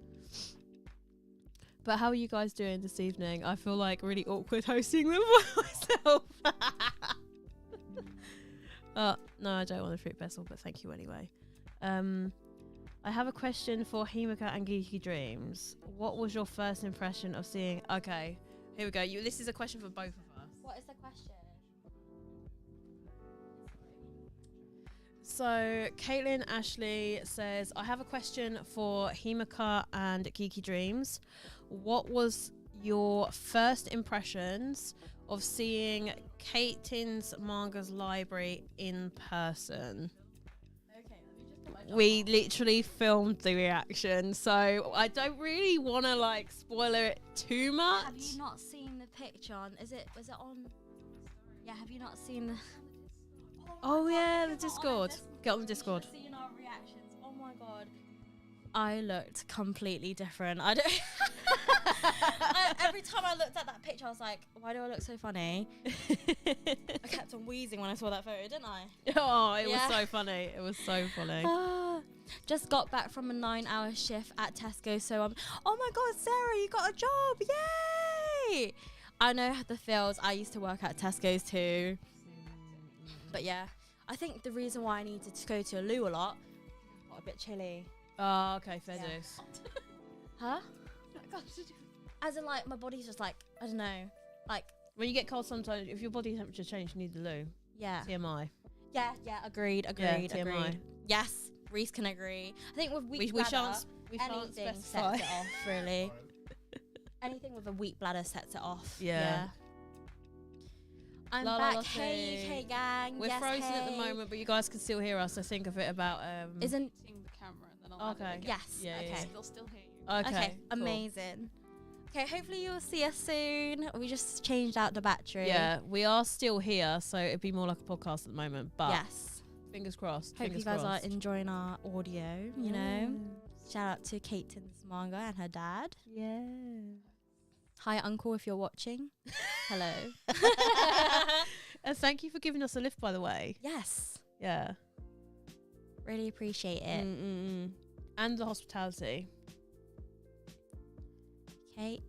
But how are you guys doing this evening? I feel like really awkward hosting them by myself. No, I don't want a fruit vessel, but thank you anyway. I have a question for Himika and Geeky Dreams. What was your first impression of seeing... Okay, here we go. This is a question for both of us. What is the question? So, Caitlin Ashley says, I have a question for Himika and Geeky Dreams. What was your first impressions of seeing Caitlin's Manga's library in person? We literally filmed the reaction, so I don't really want to like spoiler it too much. Have you not seen the picture on? Was it on? Yeah, have you not seen the? Oh yeah, the Discord. Get on the Discord. Seen our reactions. Oh my god, I looked completely different. I don't. Every time I looked at that picture, I was like, "Why do I look so funny?" I kept on wheezing when I saw that photo, didn't I? Oh, it was so funny. It was so funny. Just got back from a 9-hour shift at Tesco, so oh my god, Sarah, you got a job! Yay! I know the feels. I used to work at Tesco's too. But yeah, I think the reason why I needed to go to a loo a lot got a bit chilly. Oh, okay, fair dues. Huh? As in, like, my body's just like, I don't know, like... When you get cold sometimes, if your body temperature changes, you need the loo. Yeah. TMI. Yeah, agreed. TMI. Yes, Reese can agree. I think with weak We bladder, shan't anything specify. sets it off, really. Anything with a weak bladder sets it off. Yeah. I'm La, la, back. la, Hey, hey. UK gang. We're yes, frozen at the hey. moment, but you guys can still hear us. So think of it about Isn't... Seeing the camera and then I'll Okay. edit again. Yes, Yeah, okay. They'll still hear you. Okay, cool. amazing. Okay, hopefully you'll see us soon. We just changed out the battery. Yeah, we are still here, so it'd be more like a podcast at the moment. But yes. fingers crossed. Hope fingers you guys crossed. are enjoying our audio, you know. Shout out to Caitlin's Manga and her dad. Yeah. Hi, uncle, if you're watching. Hello. And thank you for giving us a lift, by the way. Yes. Yeah. Really appreciate it. And the hospitality. Okay.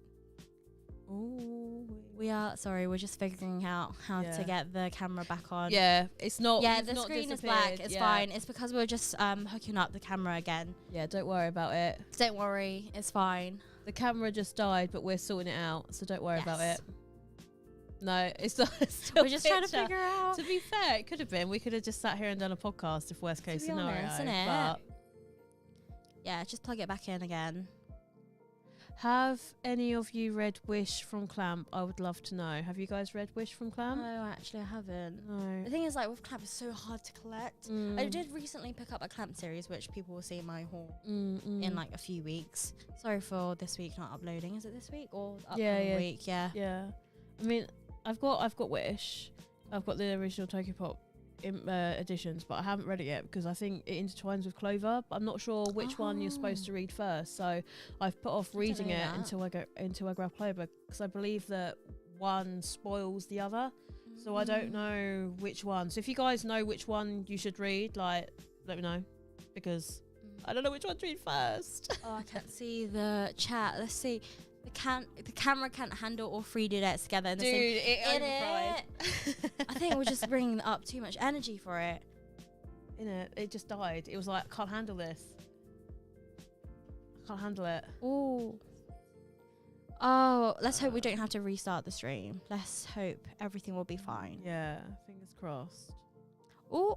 Ooh. We're just figuring out how to get the camera back on. Yeah, it's not. Yeah, you've the not screen is black. disappeared. It's fine. It's because we're just hooking up the camera again. Yeah, don't worry about it. Don't worry, it's fine. The camera just died, but we're sorting it out, so don't worry about it. No, it's not. It's still We're just trying to picture. figure out. To be fair, it could have been. We could have just sat here and done a podcast if worst case be scenario. honest, innit? But Yeah, just plug it back in again. have any of you read Wish from Clamp? I would love to know. Have you guys read Wish from Clamp? No, actually, I haven't. No. The thing is, like, with Clamp, it's so hard to collect. I did recently pick up a Clamp series, which people will see in my haul in, like, a few weeks. Sorry for this week not uploading. Is it this week or the upcoming week? Yeah. Yeah. I mean, I've got Wish. I've got the original Tokyo Pop editions, but I haven't read it yet because I think it intertwines with Clover. But I'm not sure which one you're supposed to read first, so I've put off reading it until I grab Clover, because I believe that one spoils the other. So I don't know which one. So if you guys know which one you should read, like, let me know, because I don't know which one to read first. Oh, I can't see the chat. Let's see. The camera can't handle all 3 dudettes together in the Dude, same. it overpriced. I think we're just bringing up too much energy for it. Innit? It just died. It was like, I can't handle this. I can't handle it. Ooh. Oh, let's hope we don't have to restart the stream. Let's hope everything will be fine. Yeah, fingers crossed. Ooh.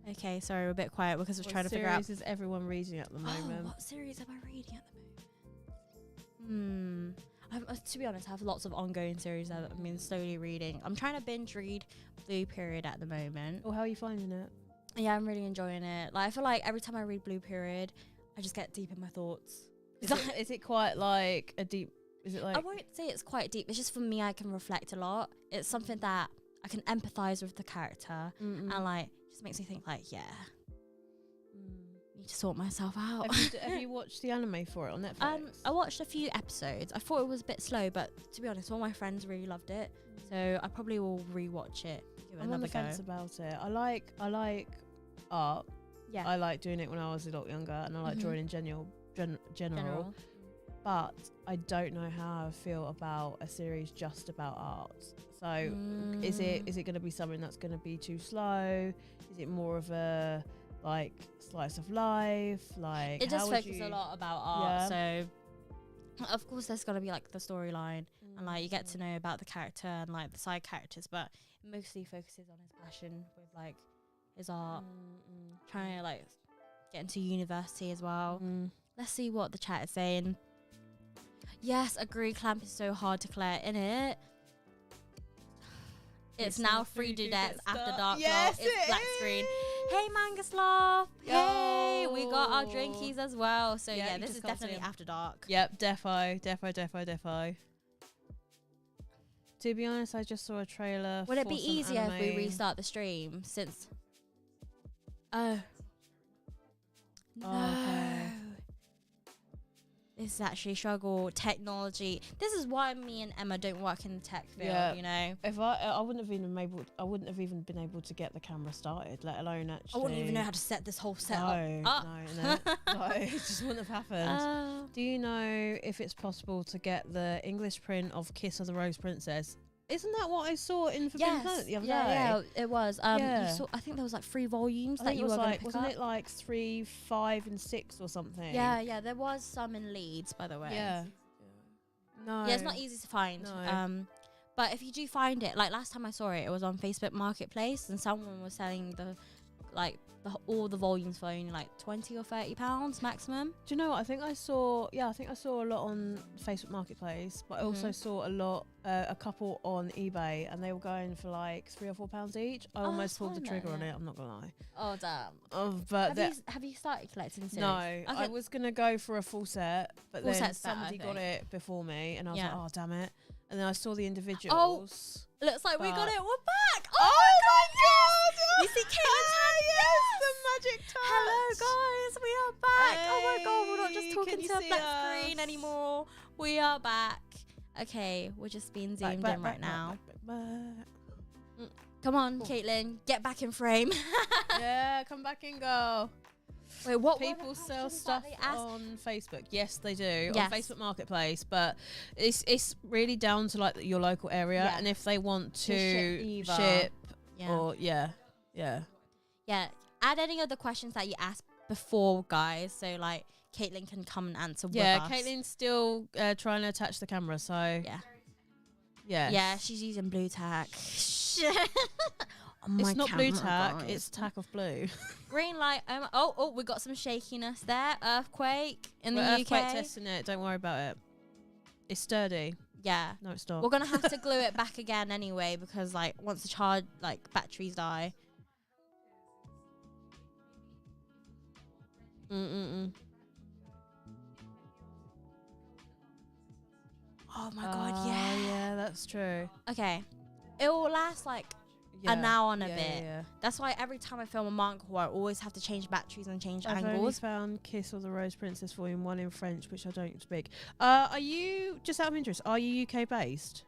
Okay, sorry, we're a bit quiet because we're trying to figure out. What series is everyone reading at the moment? What series am I reading at the moment? To be honest, I have lots of ongoing series that I've been slowly reading. I'm trying to binge read Blue Period at the moment. Or how are you finding it? Yeah, I'm really enjoying it. Like, I feel like every time I read Blue Period, I just get deep in my thoughts. Is it quite like a deep? Is it like? I won't say it's quite deep. It's just for me, I can reflect a lot. It's something that I can empathize with the character, and like just makes me think like, yeah, need to sort myself out. Have you watched the anime for it on Netflix? I watched a few episodes. I thought it was a bit slow, but to be honest, all my friends really loved it, so I probably will rewatch it. Give it I'm on another the fence go. about it. I like art. Yeah, I like doing it when I was a lot younger, and I like drawing in general. But I don't know how I feel about a series just about art. So is it going to be something that's going to be too slow? Is it more of a like slice of life? Like, it does focus a lot about art. So of course there's got to be like the storyline and like you get to know about the character and like the side characters, but it mostly focuses on his passion with like his art, trying to like get into university as well. Let's see what the chat is saying. Yes, agree. Clamp is so hard to clear, innit? It's now 3 dudettes after dark. Yes, it's black screen. Hey, Manga Sloth. Hey, we got our drinkies as well. So yeah, this is definitely after dark. Yep, defo. To be honest, I just saw a trailer. Would it be easier if we restart the stream since? Oh. No. Okay. This is actually a struggle. Technology. This is why me and Emma don't work in the tech field, you know. If I wouldn't have even been able to get the camera started, let alone actually. I wouldn't even know how to set this whole setup up. No, it just wouldn't have happened. Do you know if it's possible to get the English print of Kiss of the Rose Princess? Isn't that what I saw in Forbidden Planet the other day? Yeah, it was. You saw, I think there was like 3 volumes that you were going to pick wasn't up. it like 3, 5, and 6 or something? Yeah, there was some in Leeds, by the way. Yeah. No. Yeah, it's not easy to find. No. But if you do find it, like last time I saw it, it was on Facebook Marketplace, and someone was selling all the volumes for only like £20 or £30 maximum. Do you know what? I think I saw a lot on Facebook Marketplace, but I also saw a couple on eBay, and they were going for like £3 or £4 each. I almost pulled the trigger on it. I'm not gonna lie. Oh damn! But have you started collecting series? No, okay. I was gonna go for a full set, but Full then set's better, somebody I got think. it before me, and I was Yeah. like, oh damn it! And then I saw the individuals. Looks like we got But- it. We're back! Oh my god! You see Caitlin's hand? Yes, the magic touch. Hello guys, we are back. Oh my god, we're not Hey, just talking can you to a see black us? screen anymore. We are back. Okay, we're just being zoomed in right now. Come on, Caitlin, get back in frame. Yeah, come back and go. Wait, what? People sell stuff on Facebook. Yes, they do on Yes. Facebook Marketplace, but it's really down to like your local area, Yeah. and if they want To to ship ship Yeah. or yeah. Yeah. Add any other questions that you asked before, guys. So like, Caitlin can come and answer Yeah, with us. Caitlin's still trying to attach the camera, so Yeah, she's using blue tack. On my it's not blue camera, tack, guys. it's tack of blue. Green light. Oh, we got some shakiness there. Earthquake in the We're UK. earthquake testing it, don't worry about it. It's sturdy. Yeah. No, it's not. We're gonna have to glue it back again anyway because like once the charge batteries die. Oh my god, yeah. Yeah, that's true. Okay. It will last like an hour and a bit. Yeah. That's why every time I film a manga horror, I always have to change batteries and change I've only angles. found Kiss of the Rose Princess Volume 1 in French, which I don't speak. Are you, just out of interest, are you UK based?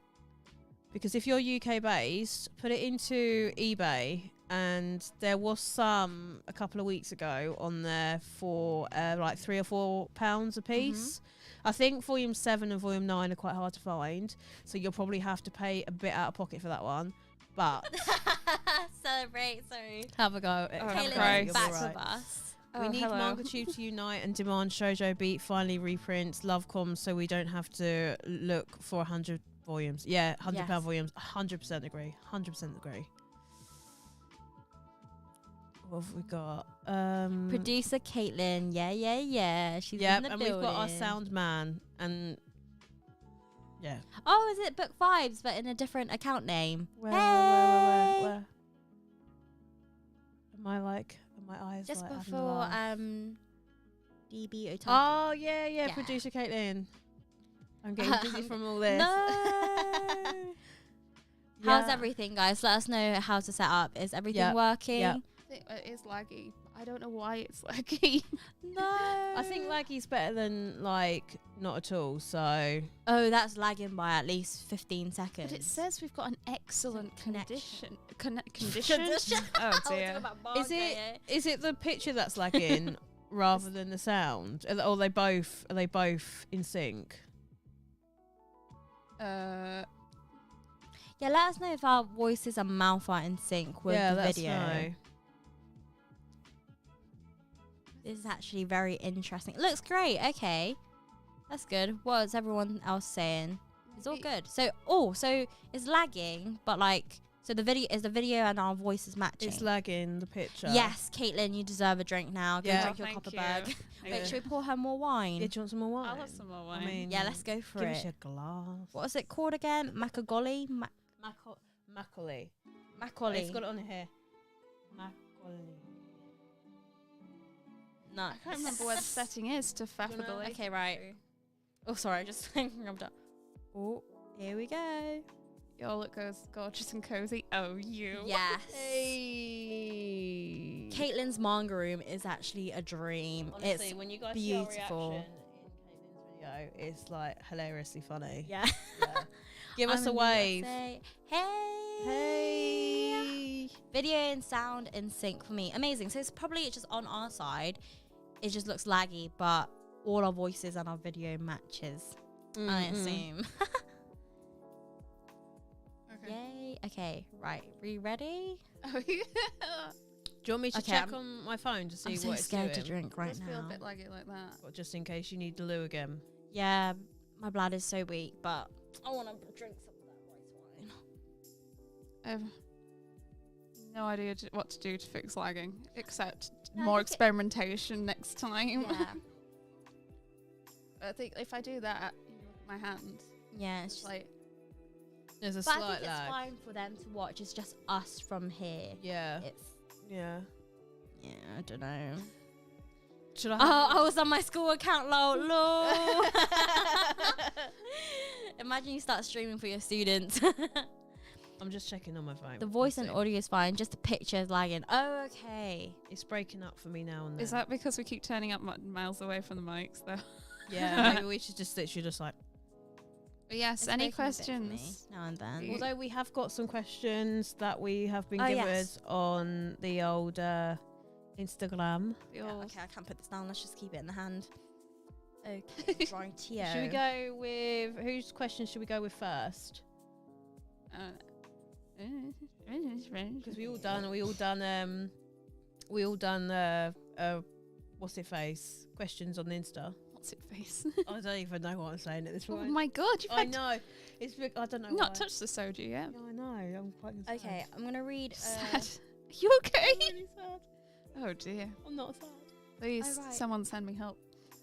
Because if you're UK based, put it into eBay, and there was some a couple of weeks ago on there for like £3 or £4 a piece. I think Volume 7 and Volume 9 are quite hard to find, so you'll probably have to pay a bit out of pocket for that one. But Celebrate, sorry. have a go. Caitlin's back with us. We need Manga Tube to unite and demand Shoujo Beat finally reprints Lovecom so we don't have to look for 100 volumes. Yeah, £100 Yes. volumes. 100% agree. 100% agree. What have we got? Producer Caitlin, yeah. She's in the and building. we've got our sound man and yeah. Oh, is it Book Vibes but in a different account name? Where? Am my eyes Just like having a before laugh? DB Otaku. Oh yeah, Yeah. producer Caitlin. I'm getting dizzy from all this. No. How's everything, guys? Let us know how to set up. Is everything working? Yep. It is laggy. I don't know why it's laggy. No. I think laggy's better than like not at all. So Oh, that's lagging by at least 15 seconds. But it says we've got an excellent Connection. condition. Oh dear. is it the picture that's lagging rather than the sound? Are they both in sync? Yeah, let us know if our voices and mouth are in sync with the video. Know. This is actually very interesting. It looks great. Okay, that's good. What is everyone else saying? It's all good. So it's lagging, but like, so the video and our voices matching. It's lagging the picture. Yes, Caitlin, you deserve a drink now. Go drink your Thank Copperberg. you. Wait, should we pour her more wine? Yeah, do you want some more wine? I'll have some more wine. I mean, Yeah, let's go for give it. us a glass. What was it called again? Macagolly? Macaulay. Macaulay. It's got it on here. Macaulay. No. I can't remember where the setting is to faffably. Okay, right. Oh, sorry, I just rubbed up. Oh, here we go. Y'all look gorgeous and cozy. Oh, you. Yes. Hey. Caitlin's manga room is actually a dream. Honestly, It's when you guys beautiful. see our reaction in Caitlin's video, it's like hilariously funny. yeah. Give us a I'm wave. gonna say, hey. Hey. Video and sound in sync for me. Amazing. So it's probably just on our side. It just looks laggy, but all our voices and our video matches. I assume. Okay. Yay. Okay, right. We ready? Oh, yeah. Do you want me to Okay, check on my phone to see I'm so what it's scared doing? to drink right Does feel a now. bit laggy like that. Or just in case you need the loo again. Yeah, my bladder's so weak, but I want to drink some of that rice wine. I have no idea what to do to fix lagging, except No, I more think it- experimentation next time. Yeah. I think if I do that, my hand, Yeah, it's it's just like, There's a but I slight think lag. it's fine for them to watch. It's just us from here. Yeah. It's Yeah. I don't know. Should I? Oh, I was on my school account, lol. Imagine you start streaming for your students. I'm just checking on my phone. The voice Let's and see. audio is fine, just the picture is lagging. Oh, okay. It's breaking up for me now and then. is that because we keep turning up miles away from the mics, though? Yeah, maybe we should just literally just like. But yes, It's any breaking a bit for me questions? now and then? You- Although we have got some questions that we have been Oh, given yes. on the old Instagram. Yeah, Yours. okay, I can't put this down. Let's just keep it in the hand. Okay, right here. Should we go with whose question should we go with first? Because Because we all done what's it face questions on Insta. What's it face? I don't even know what I'm saying at this Oh point. my god, you've I know. It's I don't know. not why. touched the soju yet. No, I know. I'm quite concerned. Okay, I'm gonna read. Sad. Are you okay? I'm really sad. Oh dear. I'm not sad. Please, Oh, right. someone send me help.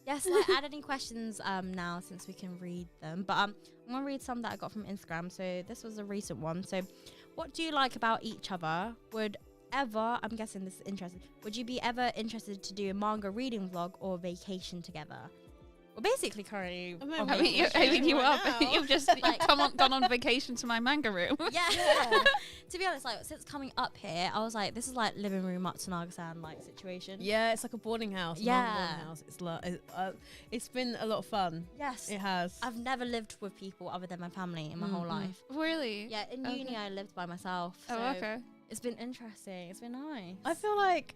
Yes, add any questions now since we can read them. But I'm gonna read some that I got from Instagram. So this was a recent one. So, what do you like about each other? I'm guessing this is interesting. Would you be ever interested to do a manga reading vlog or vacation together? Well, basically, currently. I mean, on I mean, you, vacation. I mean, you right are. now. You've just gone on vacation to my manga room. Yeah. Yeah. To be honest, like since coming up here, I was like, this is like living room Matsunaga-san like situation. Yeah, it's like a boarding house. Yeah. A boarding house. It's like it's been a lot of fun. Yes. It has. I've never lived with people other than my family in my whole Mm-mm. life. Really? Yeah, in Okay. uni I lived by myself. Oh, so okay. It's been interesting. It's been nice. I feel like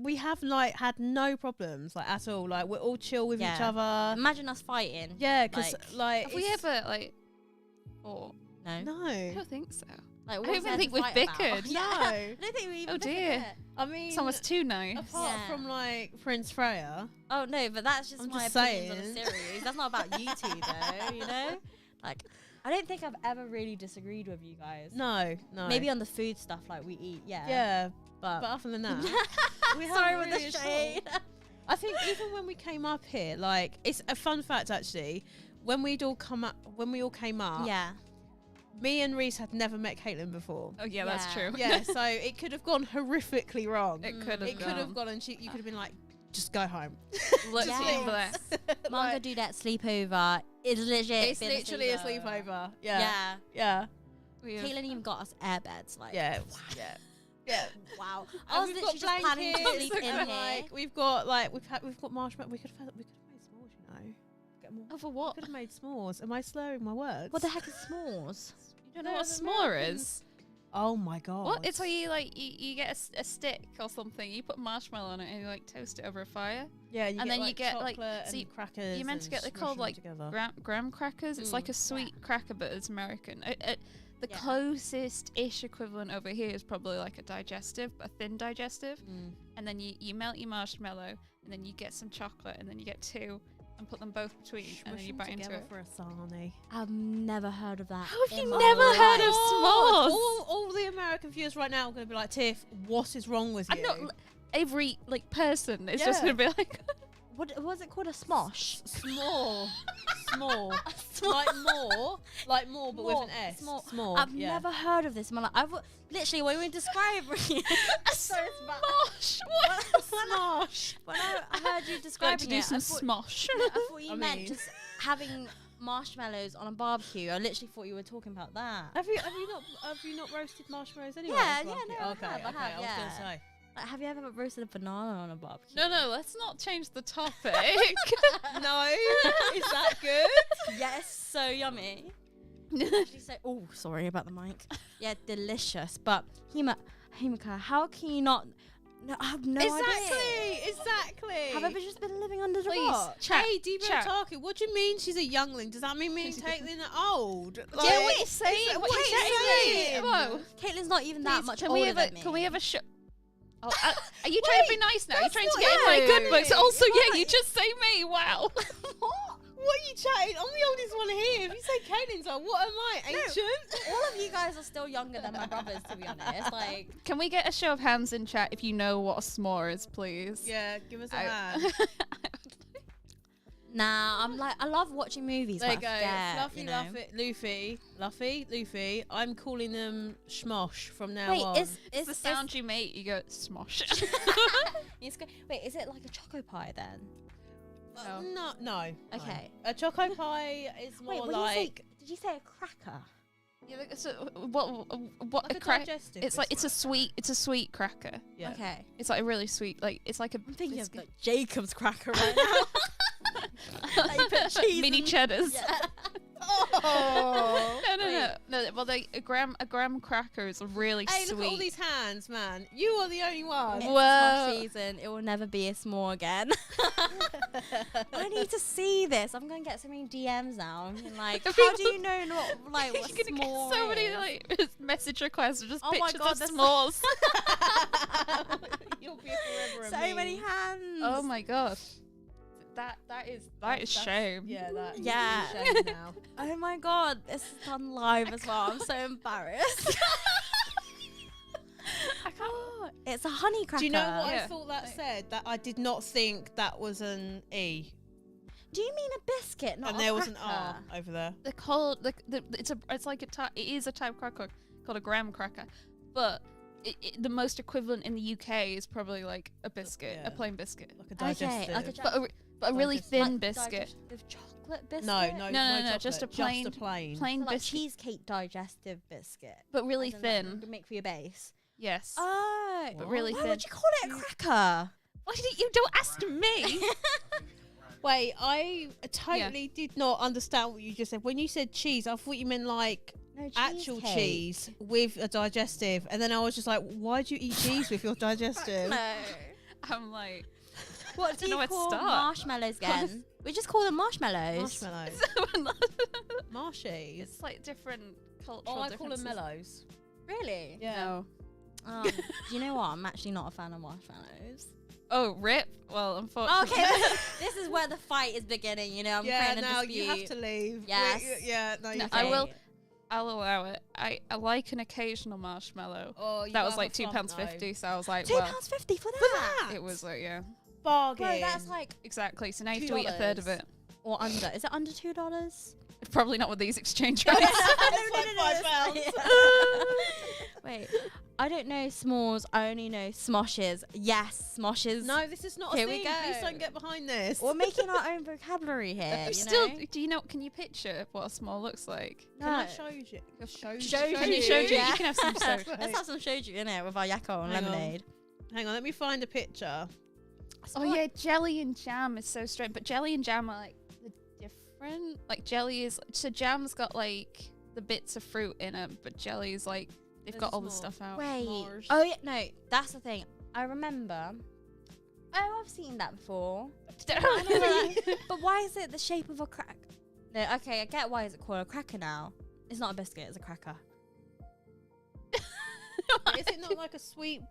we have like had no problems like at all. Like we're all chill with each Yeah. other. Imagine us fighting. Yeah, because like Have we it's- ever like? Or No. No. I don't think so. Like, I what's don't even there think to we've fight about? bickered. Yeah. No. I don't think we even Oh, bickered dear. it. I mean, Someone's too nice. apart Yeah. from like Prince Freya. Oh no, but that's just I'm my just opinions on saying. a series. That's not about you two though, you know? Like, I don't think I've ever really disagreed with you guys. No. Maybe on the food stuff like we eat, yeah. Yeah, But, but other than that, we sorry haven't with really the at all. shade. I think even when we came up here, like it's a fun fact actually. When we all came up, Yeah. me and Reese had never met Caitlin before. Oh yeah, that's Yeah. true. Yeah, so it could have gone horrifically wrong. It could have. It could have gone, and you could have been like, just go home. Let's Yes. leave that. Manga Like, Dudette sleepover is legit. it's been literally a sleepover. Yeah, Yeah. yeah, Caitlin even got us air beds. Like, yeah, yeah. Yeah. wow. And I was we've literally got just planning to blankets, sleep in and, here. like we've got marshmallow. We could have made s'mores, you know. Get more. Oh, for We what? could have made s'mores. Am I slurring my words? What the heck is s'mores? You You know what a s'more is? Oh my god. What? It's where you like you get a stick or something. You put marshmallow on it and you like toast it over a fire. Yeah, you and get, then you like, get, like, chocolate so and you- crackers. you're meant to and get they're smash called them like together. graham crackers. It's like a sweet cracker, but it's American. The Yeah. closest-ish equivalent over here is probably like a digestive, a thin digestive. Mm. And then you melt your marshmallow, and then you get some chocolate, and then you get two, and put them both between, and then Smush you them bite into together it. for a sarnie. I've never heard of that. How have in you my never heard life. of s'mores? All the American viewers right now are going to be like, Tiff, what is wrong with you? I'm not every like person is just Yeah. gonna be like, What was it called? A smosh? Small. Small. like more, but with an S. Small. Small. I've yeah. never heard of this in my life. I've literally when we describe a smosh. What? Smosh. when I heard you Like describing to do it, some I thought, smosh. I thought you I meant mean- just having marshmallows on a barbecue. I literally thought you were talking about that. Have you not roasted marshmallows anyway? Yeah, as well? yeah, no, I okay, have, I okay, have, I was yeah. going to say. Like, have you ever roasted a banana on a barbecue? No, let's not change the topic. No, is that good? Yes, so yummy. Actually, so sorry about the mic. Yeah, delicious. But Himika, how can you not? No, I have no idea. Exactly. Have I ever just been living under the Please. rock? Chat, Hey, Deepa chat. Otake, what do you mean she's a youngling? Does that mean me and Caitlin are old? Yeah, what you saying? What What are you you saying? saying? Whoa. Caitlin's not even that Please, much can older we have than a me. can we have a show? Oh, are you trying to be nice now? You're that's trying to not get in my it. good books. Also, yeah, What? you just say me. Wow. What are you chatting? I'm the oldest one here. If you say Caitlin's old, what am I? Ancient? All of you guys are still younger than my brothers, to be honest. Like, Can we get a show of hands in chat if you know what a s'more is, please? Yeah, give us a I- hand. nah, I'm like, I love watching movies. There you but go. I forget, Fluffy, you know. Luffy. I'm calling them Schmosh from now Wait, on. It's the sound you make. You go smosh. Wait, is it like a choco pie then? No. Okay. A choco pie is more Wait, when like did you say a cracker? Yeah, like, so what like a a crack? digestive. It's like it's a sweet cracker. Yeah. Okay. It's like a really sweet, like it's like a I'm thinking biscuit. of like Jacob's cracker right now. Like you put cheese mini in- cheddars. Yeah. Oh. No. Well, a gram cracker is really Hey, sweet. look at all these hands, man. You are the only one. It's Whoa. Smosh season. It will never be a s'more again. I need to see this. I'm gonna get so many DMs now. I'm like, how do you know not like what You're gonna s'more get so many is? like message requests of just Oh my pictures God, of that's- s'mores. You'll be forever a So meme. many hands. Oh my god. That is shame. Yeah, that. Yeah. is shame now. Oh my god, this is done live as well. I'm so embarrassed. Oh, it's a honey cracker. Do you know what I Yeah. thought that said? That I did not think that was an E. Do you mean a biscuit, not And a there was an cracker? R over there. They're called it is a type of cracker called a graham cracker, but the most equivalent in the UK is probably like a biscuit, Yeah. a plain biscuit, Like a digestive. like a but a really Digestive. thin Like biscuit. digestive chocolate biscuit? no, No, just a chocolate, plain- plain. Plain So like biscuit, cheesecake digestive biscuit. but really As in, like, thin. you make for your base. Yes. Oh, But really why thin. would you call it a cracker? Why did you don't ask me? Wait, I totally did not understand what you just said. When you said cheese, I thought you meant like No, actual cheesecake. cheese with a digestive. And then I was just like, why do you eat cheese with your digestive? No. I'm like, What I do don't know you where to call start. marshmallows again? We just call them marshmallows. Marshmallows. Marshies. it's like different cultural Oh, I call them differences. mellows. Really? Yeah. No. Do you know what? I'm actually not a fan of marshmallows. Oh, rip. Well, unfortunately. Okay, this is where the fight is beginning. You know, I'm Yeah, creating a now dispute. you have to leave. Yes. Yeah, no, you No, can't. I will. I'll allow it. I like an occasional marshmallow. Oh, you That was have like a flump, £2.50, so I was like, £2.50 well, for that. it was like, yeah, bargain. Bro, that's like exactly. So now you have to eat a third of $2. it. or under. Is it under $2? Probably not with these exchange No, rates. like £5. Wait, I don't know s'mores. I only know smoshes. Yes, smoshes. No, this is not a Here thing. we go. Please don't get behind this. We're making our own vocabulary here. You You still, know? do you know? Can you picture what a small looks like? Can I show you? Show Show Can you show you? yeah. You can have some soda. Let's have some shoju in it with our yakko and Hang on. lemonade. Hang on, let me find a picture. Oh yeah, jelly and jam is so strange. But jelly and jam are like the different. Like jelly is so jam's got like the bits of fruit in it, but jelly is like they've There's got all the more. stuff out. Wait. S'mores. Oh yeah, no, that's the thing. I remember. Oh, I've seen that before. I know that. But why is it the shape of a crack? No, okay, I get why is it called a cracker now. It's not a biscuit, it's a cracker. Is it not like a sweet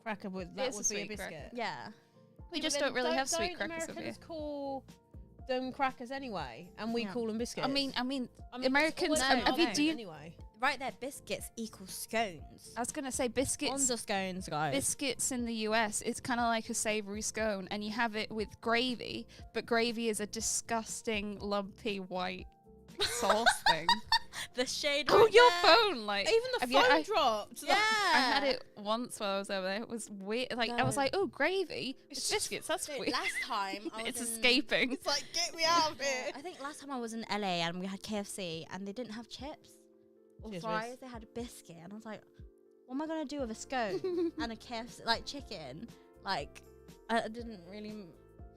cracker? Would that It's a would be a sweet biscuit? cracker. Yeah. We Yeah, just but then don't really have sweet don't crackers over here. Americans call them crackers anyway, and we Yeah. call them biscuits. I mean, I mean, Americans. it's No, always have you, been do you, anyway? Right there, biscuits equals scones. I was gonna say biscuits. Under scones, guys. Biscuits in the US, it's kind of like a savory scone, and you have it with gravy, but gravy is a disgusting, lumpy white sauce thing. The shade. Oh, right your there. phone! Like Even the have you- phone I- dropped. Yeah. I had it once while I was over there. It was weird. Like I was No. like, "Oh, gravy! It's biscuits. That's No, weird." last time I was It's in- escaping. It's like, get me out of here. I think last time I was in LA and we had KFC and they didn't have chips or Cheers, fries. Riz. They had a biscuit, and I was like, "What am I gonna do with a scone and a KFC like chicken?" Like, I didn't really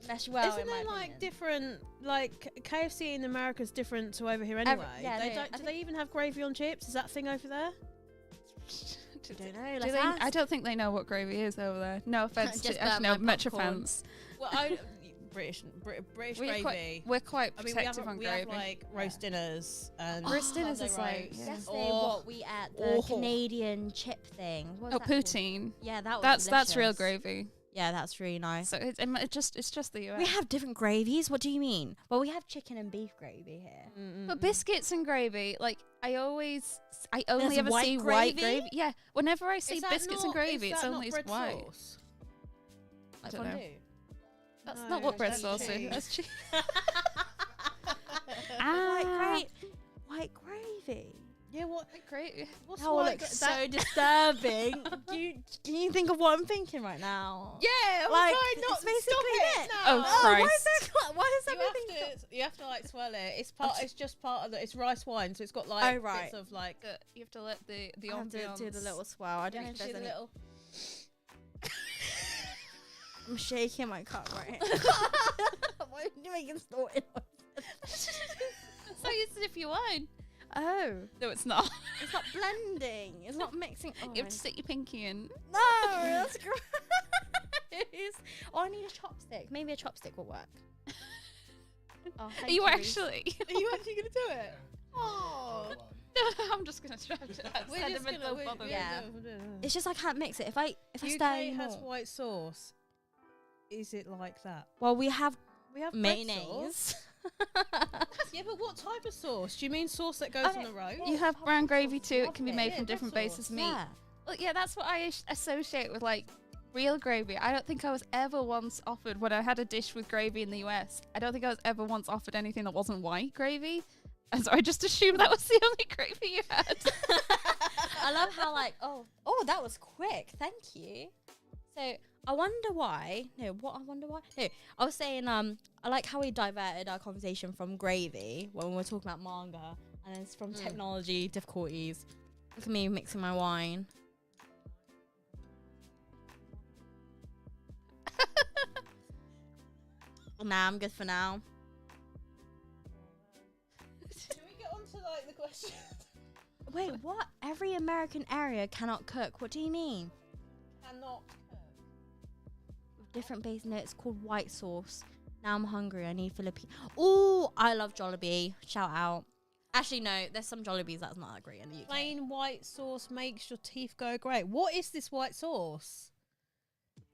mesh well. Isn't in my there like opinion. different, like KFC in America is different to over here anyway? yeah, they no, don't. I Do they even have gravy on chips? Is that a thing over there? I don't know. Do Let's they, ask. I don't think they know what gravy is over there. No offense Just to actually, no, my much popcorn. offense. Well, British We're gravy. We're quite I mean, protective on we gravy. have like roast dinners and Roast dinners Sunday is like, roast. yeah. Yesterday, Oh. what we ate the Oh. Canadian chip thing. What was Oh, that called? poutine. Yeah, that was That's real delicious. gravy. Yeah, that's really nice. So it's just the US. We have different gravies. What do you mean? Well, we have chicken and beef gravy here. But biscuits and gravy, like I only There's ever white see white gravy? gravy. Yeah, whenever I see Is that biscuits and not- gravy, is it's that only not bread white. sauce? I Like don't know. fondue. That's No, not what bread that's sauce is. cheese. That's cheese. White gravy. Yeah, what? Great. What's That will white look gra- so that- disturbing. Can you think of what I'm thinking right now? Yeah, I'm Like, trying not it's basically stop it. it. Oh, No. Why is Christ. that? Why is You everything? you have to like swirl it. It's part. It's just part of the. It's rice wine, so it's got like Oh, right. bits of like. You have to let the I have to do the ambiance. little swell. I don't Yeah, know if do there's the any. little. I'm shaking my cup right. Why are you making snorting? So you sip your wine. Oh, No, it's not. it's not blending. It's not mixing. Oh, You have to stick your pinky in. no, that's gross. Oh, I need a chopstick. Maybe a chopstick will work. Oh, Are thank you Reece. actually? Are you actually gonna do it? Oh, I'm just gonna try to. we're just gonna. Yeah. It's just I can't mix it. If I stir UK any has more. white sauce. is it like that? Well, we have Bread mayonnaise. sauce. Yeah, but what type of sauce? Do you mean sauce that goes on the road? You have brown gravy too. It can be made Yeah, from bread different sauce. bases of meat. Yeah. Well, yeah, that's what I associate with like real gravy. I don't think I was ever once offered when I had a dish with gravy in the US. I don't think I was ever once offered anything that wasn't white gravy, and so I just assumed that was the only gravy you had. I love how like oh that was quick. Thank you. So I wonder why. No, what I wonder why. No, I was saying I like how we diverted our conversation from gravy when we were talking about manga, and it's from technology difficulties. Look at me mixing my wine. Nah, I'm good for now. Can we get on to like the question? Wait, what? Every American area cannot cook. What do you mean? Cannot cook. With different base. No, it's called white sauce. Now I'm hungry. I need Philippine. Oh, I love Jollibee. Shout out. Actually, no. There's some Jollibees that's not that great in the UK. Plain white sauce makes your teeth go grey. What is this white sauce?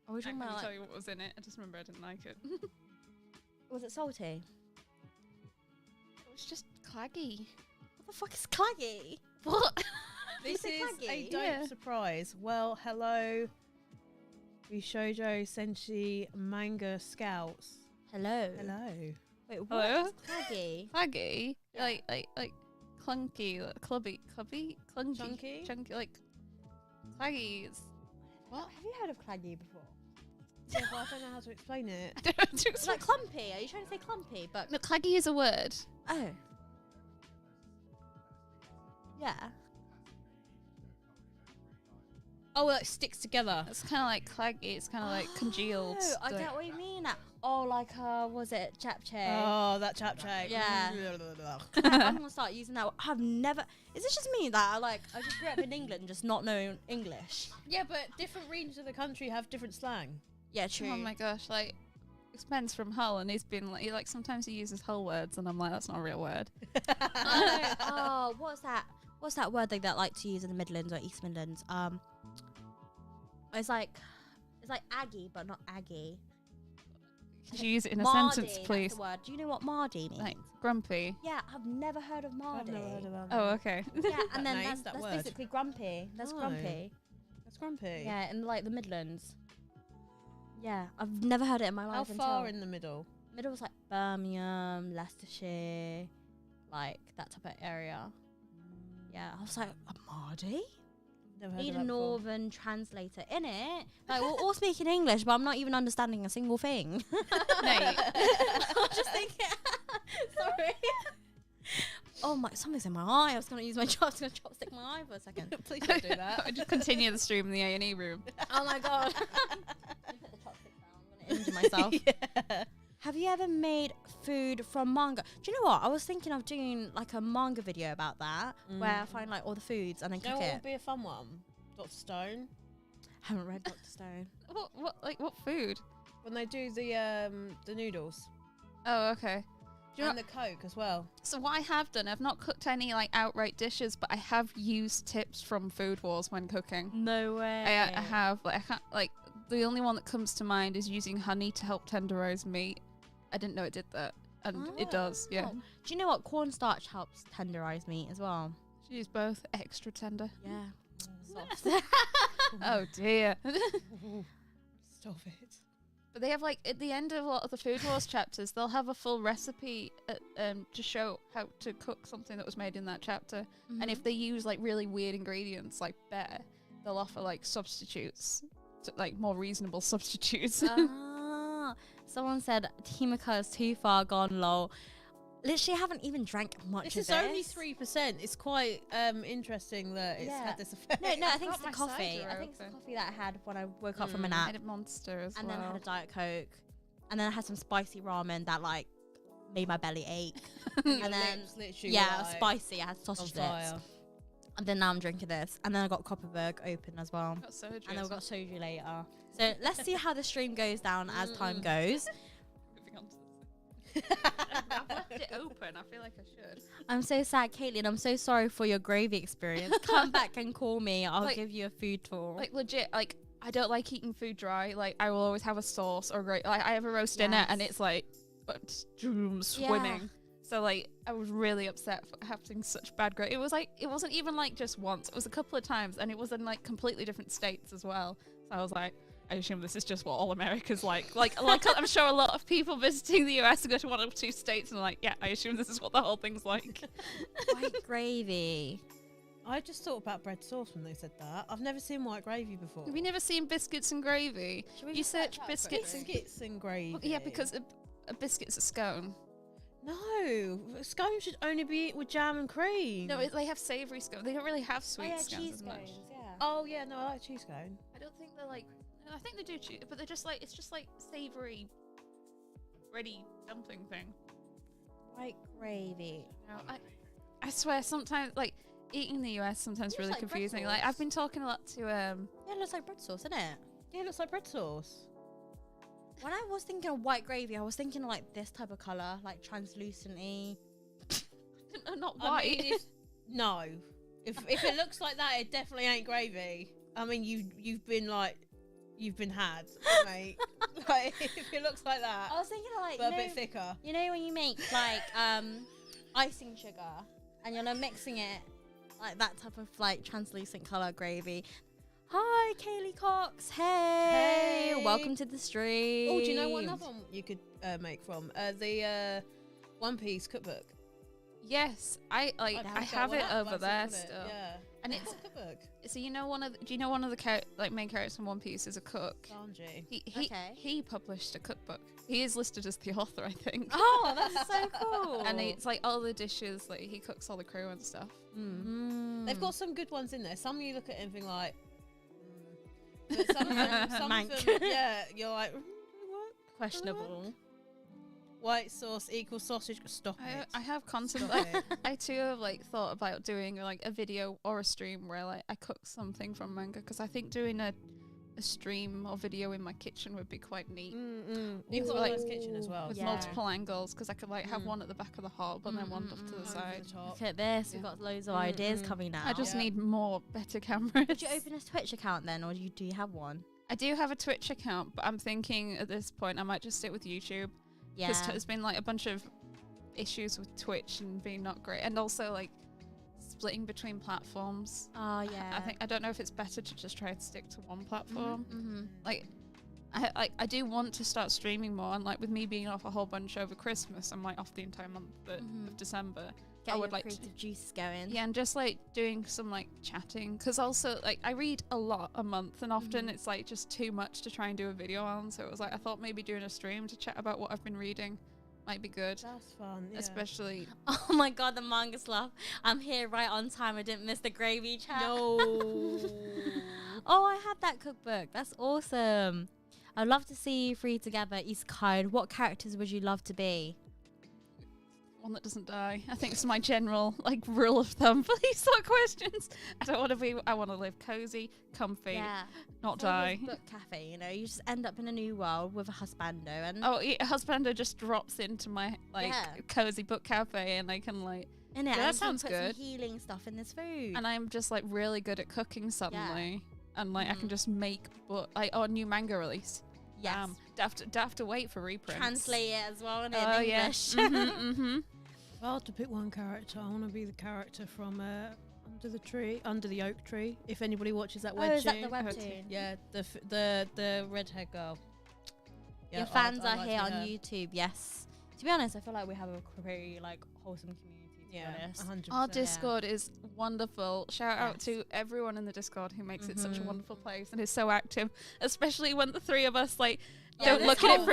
Are we I talking couldn't about tell like, you what was in it. I just remember I didn't like it. was it salty? It was just claggy. What the fuck is claggy? What? This it is a claggy? dope Yeah. surprise. Well, hello. We shoujo senshi manga scouts. Hello. Hello. Wait, what Hello? is claggy? Claggy? Yeah. Like clunky, like clunky, Chunky? chunky, like claggy. Is What? Have you heard of claggy before? Yeah, but I don't know how to explain it. I don't know. It's like clumpy. Are you trying to say clumpy? But No, claggy is a word. oh, yeah. Oh, well, it sticks together. It's kind of like claggy. It's kind of like congealed. Oh, I like- get what you mean. Oh, like was it japchae? Oh, that chapchae. Yeah. I'm gonna start using that. I've never. Is it just me that I just grew up in England and just not knowing English? Yeah, but different regions of the country have different slang. Yeah, true. Oh my gosh, like Spence from Hull, and he's been like sometimes he uses Hull words, and I'm like, that's not a real word. Oh, what's that? What's that word they that like to use in the Midlands or East Midlands? It's like Aggie, but not Aggie. Could you use it in a Mardy, sentence, that's please? the word. Do you know what Mardy means? Like grumpy. Yeah, I've never heard of Mardy. I've never heard of that. Oh, okay. Yeah, and then name, that's that that's word. basically grumpy. That's No. grumpy. That's grumpy. Yeah, in like the Midlands. Yeah, I've never heard it in my How life. far until in the middle? middle was like Birmingham, Leicestershire, like that type of area. Yeah, I was like, a Mardy? Never heard Need of a that before. northern translator in it. Like we're all speaking English, but I'm not even understanding a single thing. Mate. I'm just thinking. Sorry. Oh my! Something's in my eye. I was gonna use my chopstick my eye for a second. Please don't do that. I just continue the stream in the A&E room. Oh my god! Let me put the chopstick down. I'm gonna injure myself. Yeah. Have you ever made food from manga? Do you know what? I was thinking of doing like a manga video about that, where I find like all the foods and then Do you know cook what it. would be a fun one? Dr. Stone. Haven't read Dr. Stone. What food? When they do the noodles. Oh, okay. Do you And know, the Coke as well. so what I have done, I've not cooked any like outright dishes, but I have used tips from Food Wars when cooking. No way. I have like I can't like the only one that comes to mind is using honey to help tenderize meat. I didn't know it did that, and it does. Yeah, Oh. Do you know what cornstarch helps tenderize meat as well? she used both extra tender. Yeah. Oh dear. Stop it. But they have like at the end of a lot of the Food Wars chapters, they'll have a full recipe to show how to cook something that was made in that chapter. And if they use like really weird ingredients like bear, they'll offer like substitutes, like more reasonable substitutes. Someone said Timika is too far gone, lol. Literally haven't even drank much This of is only this. 3%. It's quite interesting that it's Yeah. had this effect. No, I think got it's the my coffee. cider I think it's the open. coffee that I had when I woke up from a I nap. had a Monster as And well. then I had a Diet Coke. And then I had some spicy ramen that like made my belly ache. Your and then lips literally yeah, were, it was like, spicy. I had on sausage fire. lips. And then now I'm drinking this. And then I got Kopperberg open as well. Got soju And then as we got soju later. So let's see how the stream goes down as time goes. Moving on to I've left it open. I feel like I should. I'm so sad, Caitlin. I'm so sorry for your gravy experience. Come back and call me. I'll Like- give you a food tour. Like legit, like I don't like eating food dry. Like, I will always have a sauce or like I have a roast dinner and it's like swimming. So like I was really upset for having such bad gravy. It was like it wasn't even like just once. It was a couple of times, and it was in like completely different states as well. So I was like, I assume this is just what all America's like. Like I'm sure a lot of people visiting the US go to one or two states and like, yeah, I assume this is what the whole thing's like. White gravy. I just thought about bread sauce when they said that. I've never seen white gravy before. Have you never seen biscuits and gravy? You search biscuits. Biscuits and gravy. Well, yeah, because a biscuit's a scone. No, scones should only be eaten with jam and cream. No, they have savoury scones. They don't really have sweet scones as much. Yeah. Oh yeah, no, I like cheese scone. I don't think they're like. No, I think they do cheese, but they're just like it's just like savoury, ready dumpling thing. White gravy. No, I swear sometimes like eating in the US sometimes really like bread confusing. Like sauce. I've been talking a lot to Yeah, it looks like bread sauce, isn't it? Yeah, it looks like bread sauce. When I was thinking of white gravy, I was thinking of like this type of colour, like translucent-y. Not I white. mean, no, if it looks like that, it definitely ain't gravy. I mean, you've been had, mate. Like, if it looks like that, I was thinking of like, but a bit thicker. You know when you make like icing sugar and you're like mixing it like that type of like translucent colour gravy. Hi, Kaylee Cox. Hey, welcome to the stream. Oh, do you know what another one you could make from the One Piece cookbook? Yes, I have it over there still. Yeah, and it's a cookbook. So you know do you know one of the main characters in One Piece is a cook? Sanji. He published a cookbook. He is listed as the author, I think. Oh, that's so cool. And it's like all the dishes, like he cooks all the crew and stuff. They've got some good ones in there. Some you look at and think like, but some of them, yeah, you're like, what? Questionable. White sauce equals sausage. Stop it. I have content. I too have like thought about doing like a video or a stream where like I cook something from manga, because I think doing a stream or video in my kitchen would be quite neat. You've got like, a nice kitchen as well. With multiple angles, because I could like have one at the back of the hob and then one off to the side. Look at this, we've got loads of ideas coming out. I just need better cameras. Did you open a Twitch account then, or do you have one? I do have a Twitch account, but I'm thinking at this point I might just stick with YouTube. Yeah, because there's been like a bunch of issues with Twitch and being not great, and also like splitting between platforms. Oh yeah. I don't know if it's better to just try and stick to one platform. Like I do want to start streaming more, and like with me being off a whole bunch over Christmas, I'm like off the entire month of December. Get I your would like creative juice going. Yeah, and just like doing some like chatting, because also like I read a lot a month, and often it's like just too much to try and do a video on. So it was like I thought maybe doing a stream to chat about what I've been reading might be good. That's fun, yeah. Especially. Oh my god, the manga stuff. I'm here right on time. I didn't miss the gravy chat. No. Oh, I have that cookbook. That's awesome. I'd love to see you three together, Isekai. What characters would you love to be? One that doesn't die. I think it's my general like rule of thumb for these sort of questions. I want to live cozy, comfy, not die. Book cafe, you know, you just end up in a new world with a husbando, and a husbando just drops into my like cozy book cafe, and I can like. That sounds good. Some healing stuff in this food, and I'm just like really good at cooking suddenly, and like I can just make new manga release. Yes. Do have to wait for reprints. Translate it as well in English. Yeah. If I had to pick one character, I want to be the character from Under the Oak Tree. If anybody watches that webtoon. Is that the webtoon? Yeah, the redhead girl. Yeah, your fans are here on YouTube. Yes. To be honest, I feel like we have a very like wholesome community. Yeah, 100%. Our Discord is wonderful. Shout out to everyone in the Discord who makes it such a wonderful place and is so active, especially when the three of us like don't look at it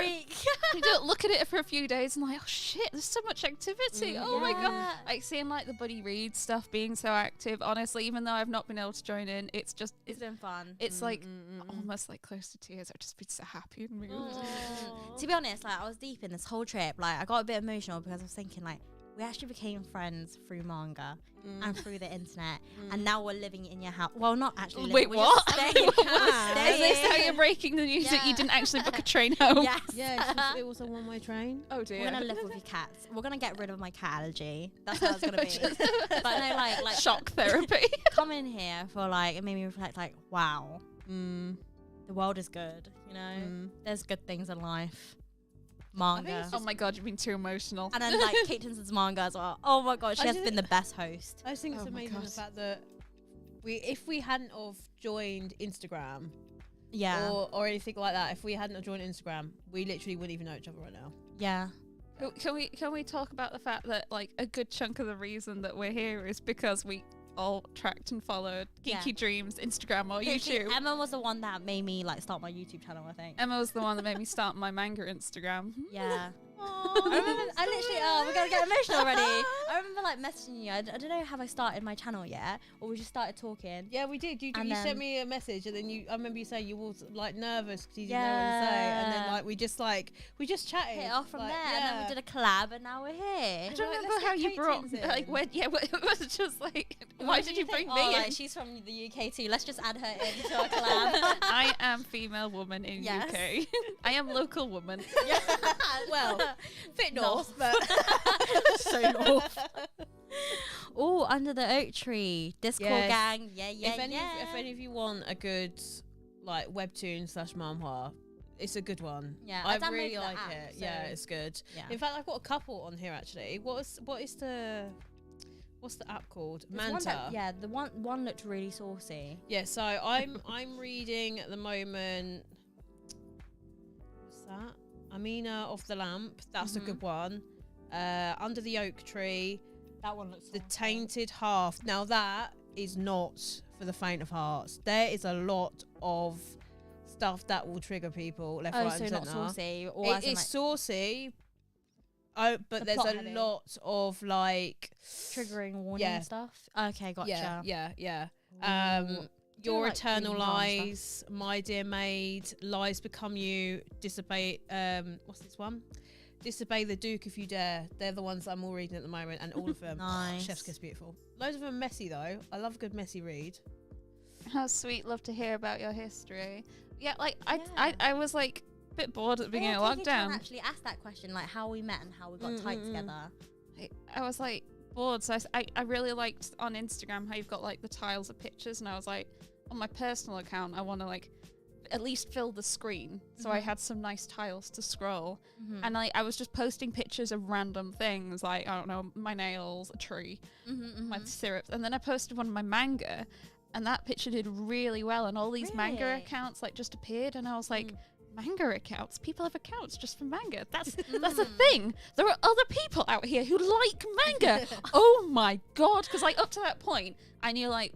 we don't look at it for a few days and like, oh shit, there's so much activity. Oh my god, like seeing like the Buddy Read stuff being so active. Honestly, even though I've not been able to join in, it's been fun. It's like almost like close to tears. I've just been so happy and moved. To be honest, like I was deep in this whole trip. Like I got a bit emotional because I was thinking like, we actually became friends through manga and through the internet, and now we're living in your house. Well, not actually. Wait, what? Is staying. this how you're breaking the news that you didn't actually book a train home? Yes. Yeah, it was a one-way train. Oh dear. We're gonna live with your cats. We're gonna get rid of my cat allergy. That's how it's gonna be. But no, like shock therapy. Come in here for like, it made me reflect. Like, wow, the the world is good. You know, there's good things in life. I think Manga. it's Oh my god, you've been too emotional. And then like Kate Tinson's manga as well. Oh my god, she has been the best host. I just think it's Oh my amazing the God. fact that if we hadn't have joined Instagram Yeah. or anything like that, if we hadn't have joined Instagram, we literally wouldn't even know each other right now. Yeah. Can we talk about the fact that like a good chunk of the reason that we're here is because we all tracked and followed Geeky Yeah. Dreams Instagram or Literally, YouTube. Emma was the one that made me like start my YouTube channel, I think. Emma was the one that made me start my manga Instagram. Yeah. I remember, I literally, we're gonna get emotional already. I remember like messaging you. I don't know, have I started my channel yet? Or we just started talking. Yeah, we did. You And sent then- me a message, and then I remember you saying you were like nervous because you didn't know what to say, and then Yeah. like we just chatted. Hit it off from like, there, and then we did a collab, and now we're here. I Like, don't remember let's how get you Kate brought Tins in. like when it was just like why What did do you bring think? me Oh, in? like, she's from the UK too. Let's just add her into our collab. I am female woman in Yes. UK. I am local woman. Yeah. Well, fit north, but so north. Oh, under the oak tree, Discord Yes. gang. Yeah, yeah, if any yeah. if any of you want a good like webtoon / manhwa, it's a good one. Yeah, I I downloaded really the like app, it. Yeah, so- it's good. Yeah. In fact, I've got a couple on here actually. What's the app called? There's one Manta. that- yeah, the one looked really saucy. Yeah, so I'm reading at the moment. What's that? Amina of the Lamp. That's a Mhm. good one. Under the Oak Tree. That one looks. The Tainted Half. Now that is not for the faint of hearts. There is a lot of stuff that will trigger people left, Oh, right, so and not centre. saucy, or as in, It's like, saucy. Oh, but The there's plot a heavy. lot of like triggering warning Yeah. stuff. Okay, gotcha. yeah. Ooh. Do Your like eternal reading harm lies, my dear maid, lies become you, disobey. What's this one? Disobey the Duke if you dare. They're the ones I'm all reading at the moment, and all of them. Nice. Chef's kiss, beautiful. Loads of them are messy though. I love a good messy read. How sweet, love to hear about your history. Yeah, like Yeah. I was like a bit bored at the beginning of Kiki can lockdown. actually ask that question, like how we met and how we got tight together. I was like bored, so I really liked on Instagram how you've got like the tiles of pictures, and I was like, on my personal account, I want to like at least fill the screen, so I Mhm. had some nice tiles to scroll, Mhm. and I was just posting pictures of random things, like I don't know, my nails, a tree, my Mhm. syrups, and then I posted one of my manga, and that picture did really well, and all these manga Really? accounts like just appeared, and I was like. Mm. Manga accounts. People have accounts just for manga. That's a Mm. thing. There are other people out here who like manga. Oh my god! Because like up to that point, I knew like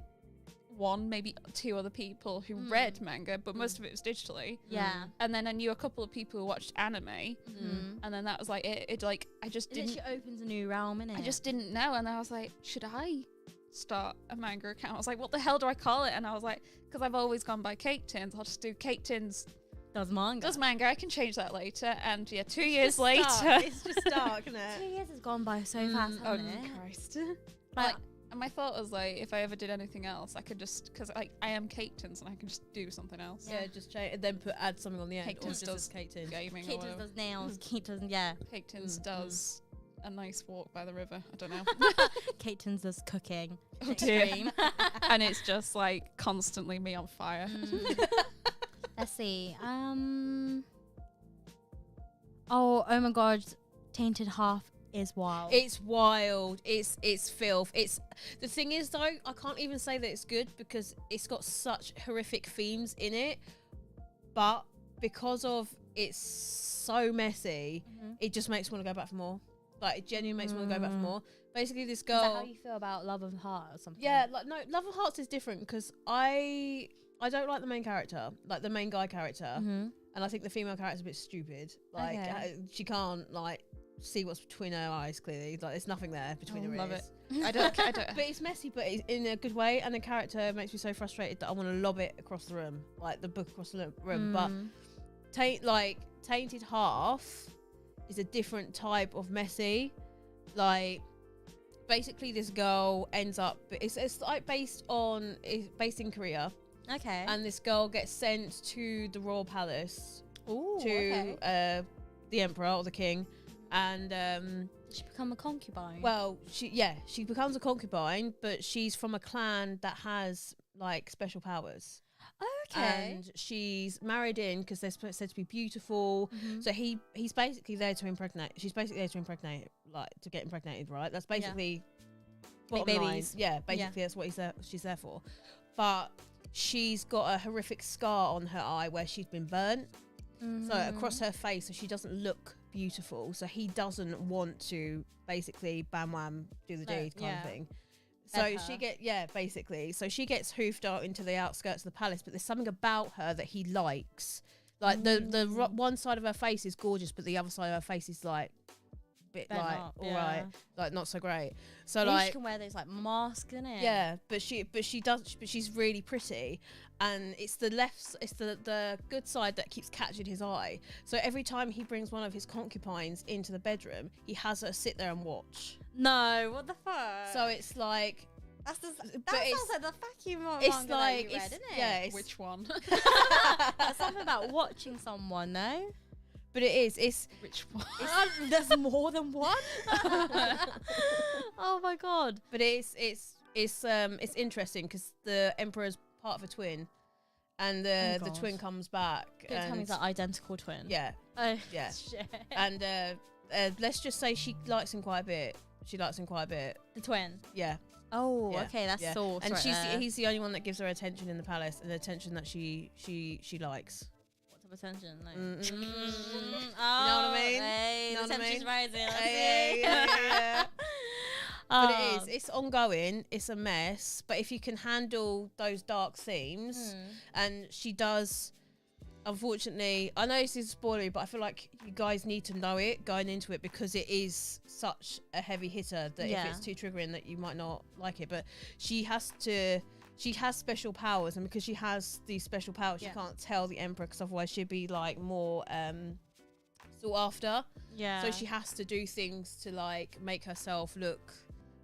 one, maybe two other people who Mm. read manga, but most of it was digitally. Yeah. And then I knew a couple of people who watched anime, Mhm. and then that was like it. It like I just It didn't. literally opens a new realm, innit? I just didn't know, and I was like, should I start a manga account? I was like, what the hell do I call it? And I was like, because I've always gone by Cake Tins, I'll just do Cake Tins does manga. does manga. I can change that later. And yeah, 2 years Just later. dark. It's just dark, isn't 2 it? years has gone by so fast, Oh hasn't it? Christ. Like, Like, and my thought was like, if I ever did anything else, I could just, because like I am Cake Tins and I can just do something else. Yeah, just change and then add something on the end. Kate or Tins just does as Kate Tins. Gaming or Kate whatever. does nails. Kate does, yeah. Cake Tins Mm, does a nice walk by the river. I don't know. Kate does cooking. Oh dear. Extreme. And it's just like constantly me on fire. Mm. Let's see. Oh my god, Tainted Half is wild. It's wild. It's filth. It's the thing is though, I can't even say that it's good because it's got such horrific themes in it. But because of it's so messy, Mhm. it just makes me want to go back for more. Like it genuinely makes me want to go back for Mm. more. Basically, this Is that how girl. you feel about Love of Heart or something? Yeah, like no, Love of Hearts is different because I don't like the main character, like the main guy character, Mm-hmm. and I think the female character is a bit stupid. Like Okay. she can't like see what's between her eyes clearly. Like there's nothing there between Oh, her love ears. I don't. But it's messy, but it's in a good way, and the character makes me so frustrated that I want to lob it across the room, like the book across the room. But Tainted Half is a different type of messy. Like basically, this girl ends up. It's like based in Korea, Okay. and this girl gets sent to the royal palace Ooh, to the emperor or the king, and Did she become a concubine? well, she becomes a concubine, but she's from a clan that has like special powers. Okay. And she's married in because they're said to be beautiful. So he's basically there to impregnate. She's basically there to impregnate, like to get impregnated, right? That's basically bottom line. babies. Yeah, basically that's what she's there for. But she's got a horrific scar on her eye where she's been burnt. So across her face, so she doesn't look beautiful. So he doesn't want to basically bam wham do the deed kind of thing. So basically. So she gets hoofed out into the outskirts of the palace, but there's something about her that he likes. Like the one side of her face is gorgeous, but the other side of her face is like a bit Bent like up, alright, like not so great. So Maybe like she can wear those like masks, innit? yeah, but she's really pretty, and it's the good side that keeps catching his eye. So every time he brings one of his concubines into the bedroom, he has her sit there and watch. No, what the fuck? So it's like that sounds like the vacuum it's manga like that you read, it's, isn't it? yeah, it's, Which one? There's something about watching someone, no? but it's Which one? There's more than one. Oh my god! but it's interesting because the emperor's part of a twin, and the God. twin comes back. Don't tell me it's an identical twin. Yeah, Oh yeah. shit. And let's just say she likes him quite a bit. The twin. Yeah. Oh, Yeah, okay, that's yeah. sauce. And right he's the only one that gives her attention in the palace, and attention that she likes. what type of attention? Like, Mm. oh, You know what I mean? Hey, You know the what I tension's mean? rising. Let's Yeah, see. yeah. But Oh. it's ongoing. It's a mess. But if you can handle those dark themes, and she does. Unfortunately, I know this is spoilery, but I feel like you guys need to know it going into it because it is such a heavy hitter that if it's too triggering that you might not like it. But she has special powers, and because she has these special powers, she can't tell the emperor because otherwise she'd be like more sought after. Yeah. So she has to do things to like make herself look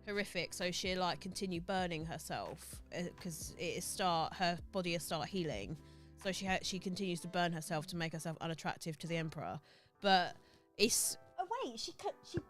horrific. So she'll like continue burning herself because her body will start healing. So she continues to burn herself to make herself unattractive to the emperor, but it's Oh wait, she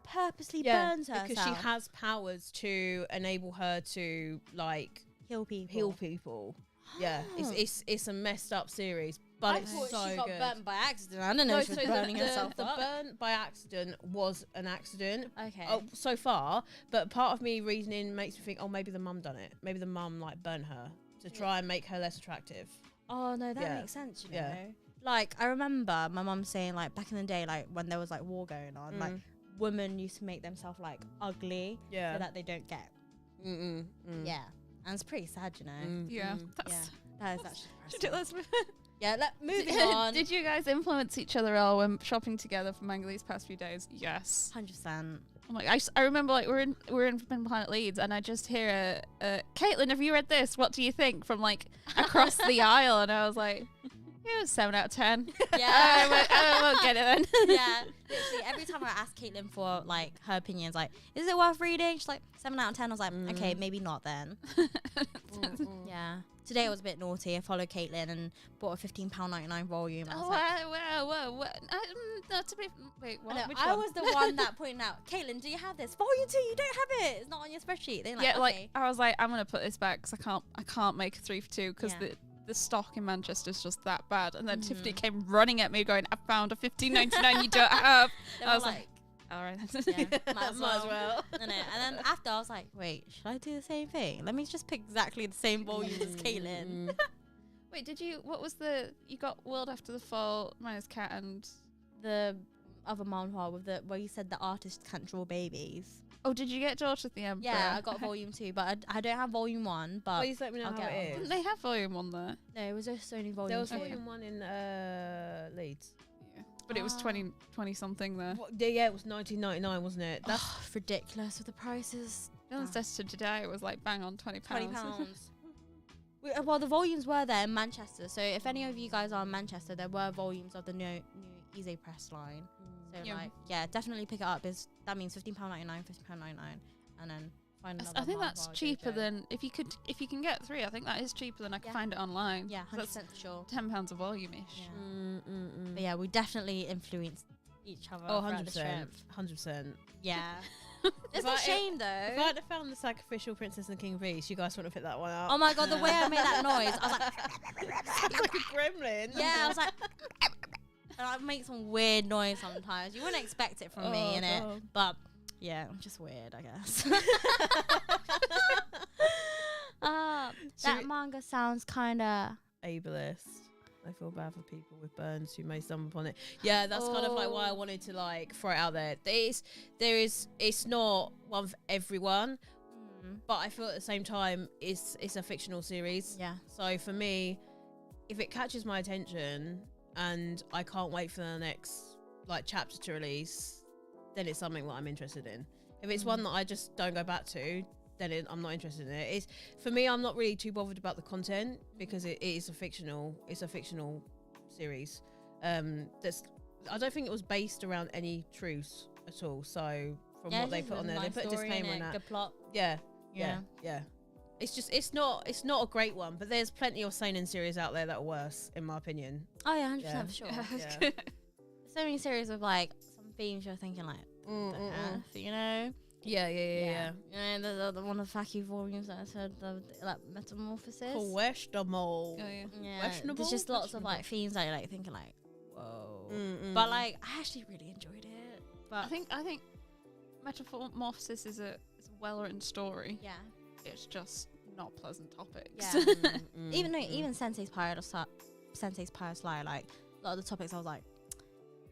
purposely burns herself because she has powers to enable her to like heal people. heal people. Yeah, it's a messed up series, but I it's thought so she got good. burnt by accident. I don't know. She was burning herself the up. burn by accident was an accident. Okay. Oh, so far, but part of me reasoning makes me think, oh, maybe the mum done it. Maybe the mum like burned her to try and make her less attractive. Oh no, that Yeah. makes sense. You know, Yeah. like I remember my mum saying like back in the day, like when there was like war going on, like women used to make themselves like ugly so that they don't get. Yeah, and it's pretty sad, you know. Yeah. Yeah, that is actually Should depressing. let's Yeah, moving on. Did you guys influence each other all when shopping together for Manga these past few days? Yes. 100%. I'm like, I remember like we're in Planet Leeds and I just hear Caitlin, have you read this? What do you think? From like across the aisle, and I was like, yeah, 7 out of 10. Yeah. I won't get it then. Yeah, literally every time I ask Caitlin for like her opinions, like, is it worth reading? She's like 7 out of 10. I was like, okay, maybe not then. Yeah. Today I was a bit naughty. I followed Caitlin and bought a £15.99 volume. I was like, no, to be wait, what? no, Which I one? was the one that pointed out, Caitlin, do you have this? Volume 2, you don't have it. It's not on your spreadsheet. They're like, Yeah, okay. like I was like, I'm gonna put this back because I can't make a 3 for 2 because Yeah. the stock in Manchester is just that bad. And then Tiffany came running at me going, I found a £15.99 you don't have. They I were was like, all right. yeah, might as Might as well. well. And then after I was like, wait, should I do the same thing? Let me just pick exactly the same volume as Caitlin. Wait, you got World After the Fall, minus Cat and... The other manhwa with where you said the artist can't draw babies. Oh, did you get George of the Emperor? Yeah, I got volume 2, but I don't have volume 1. But Please let me know I'll how get it on. is. Didn't they have volume 1 there? no, it was just only volume There was 2. volume 1 in Leeds. Yeah. But it was 20 something there. Yeah, it was 1999, wasn't it? That's ridiculous with the prices. Villain's Destined to Die, it was like bang on £20. £20. Well, the volumes were there in Manchester. So if any of you guys are in Manchester, there were volumes of the new Easy Press line. So Yeah. definitely pick it up. That means £15.99, £15.99, and then find another. I think that's manhwa cheaper dojo. than if you can get 3. I think that is cheaper than I can Yeah. find it online. Yeah, 100% That's for sure. £10 a volume ish. Yeah. But yeah, we definitely influenced each other. Oh, throughout the 100%. trip. 100%. Yeah. It's a shame though. If I had found the sacrificial Princess and King Beast, you guys wouldn't have picked that one up. Oh my god, the way I made that noise, I was like, like a gremlin. yeah, I was like, and I make some weird noise sometimes. You wouldn't expect it from me, innit? But yeah, I'm just weird, I guess. That manga sounds kind of ableist. I feel bad for people with burns who may stumble upon it. Yeah, that's kind of like why I wanted to like throw it out there. It's not one for everyone, but I feel at the same time it's a fictional series. Yeah. So for me, if it catches my attention and I can't wait for the next like chapter to release, then it's something that I'm interested in. If it's one that I just don't go back to, then I'm not interested in it. For me, I'm not really too bothered about the content because it is a fictional series. I don't think it was based around any truths at all. So from what they put on there, they put a disclaimer on that. Good plot. Yeah. It's not a great one, but there's plenty of seinen series out there that are worse, in my opinion. Oh yeah, 100% for sure. Yeah. So many series with like some themes you're thinking like, you know. Yeah. You know, the one of the Faki volumes that I said, the like metamorphosis. Questionable. Oh, yeah. Yeah, Questionable? there's just lots of like themes that you're like thinking like, whoa. But like, I actually really enjoyed it. But I think Metamorphosis is a well-written story. yeah, It's just not pleasant topics. yeah. Even Sensei's Pyro's Lie, like a lot of the topics I was like,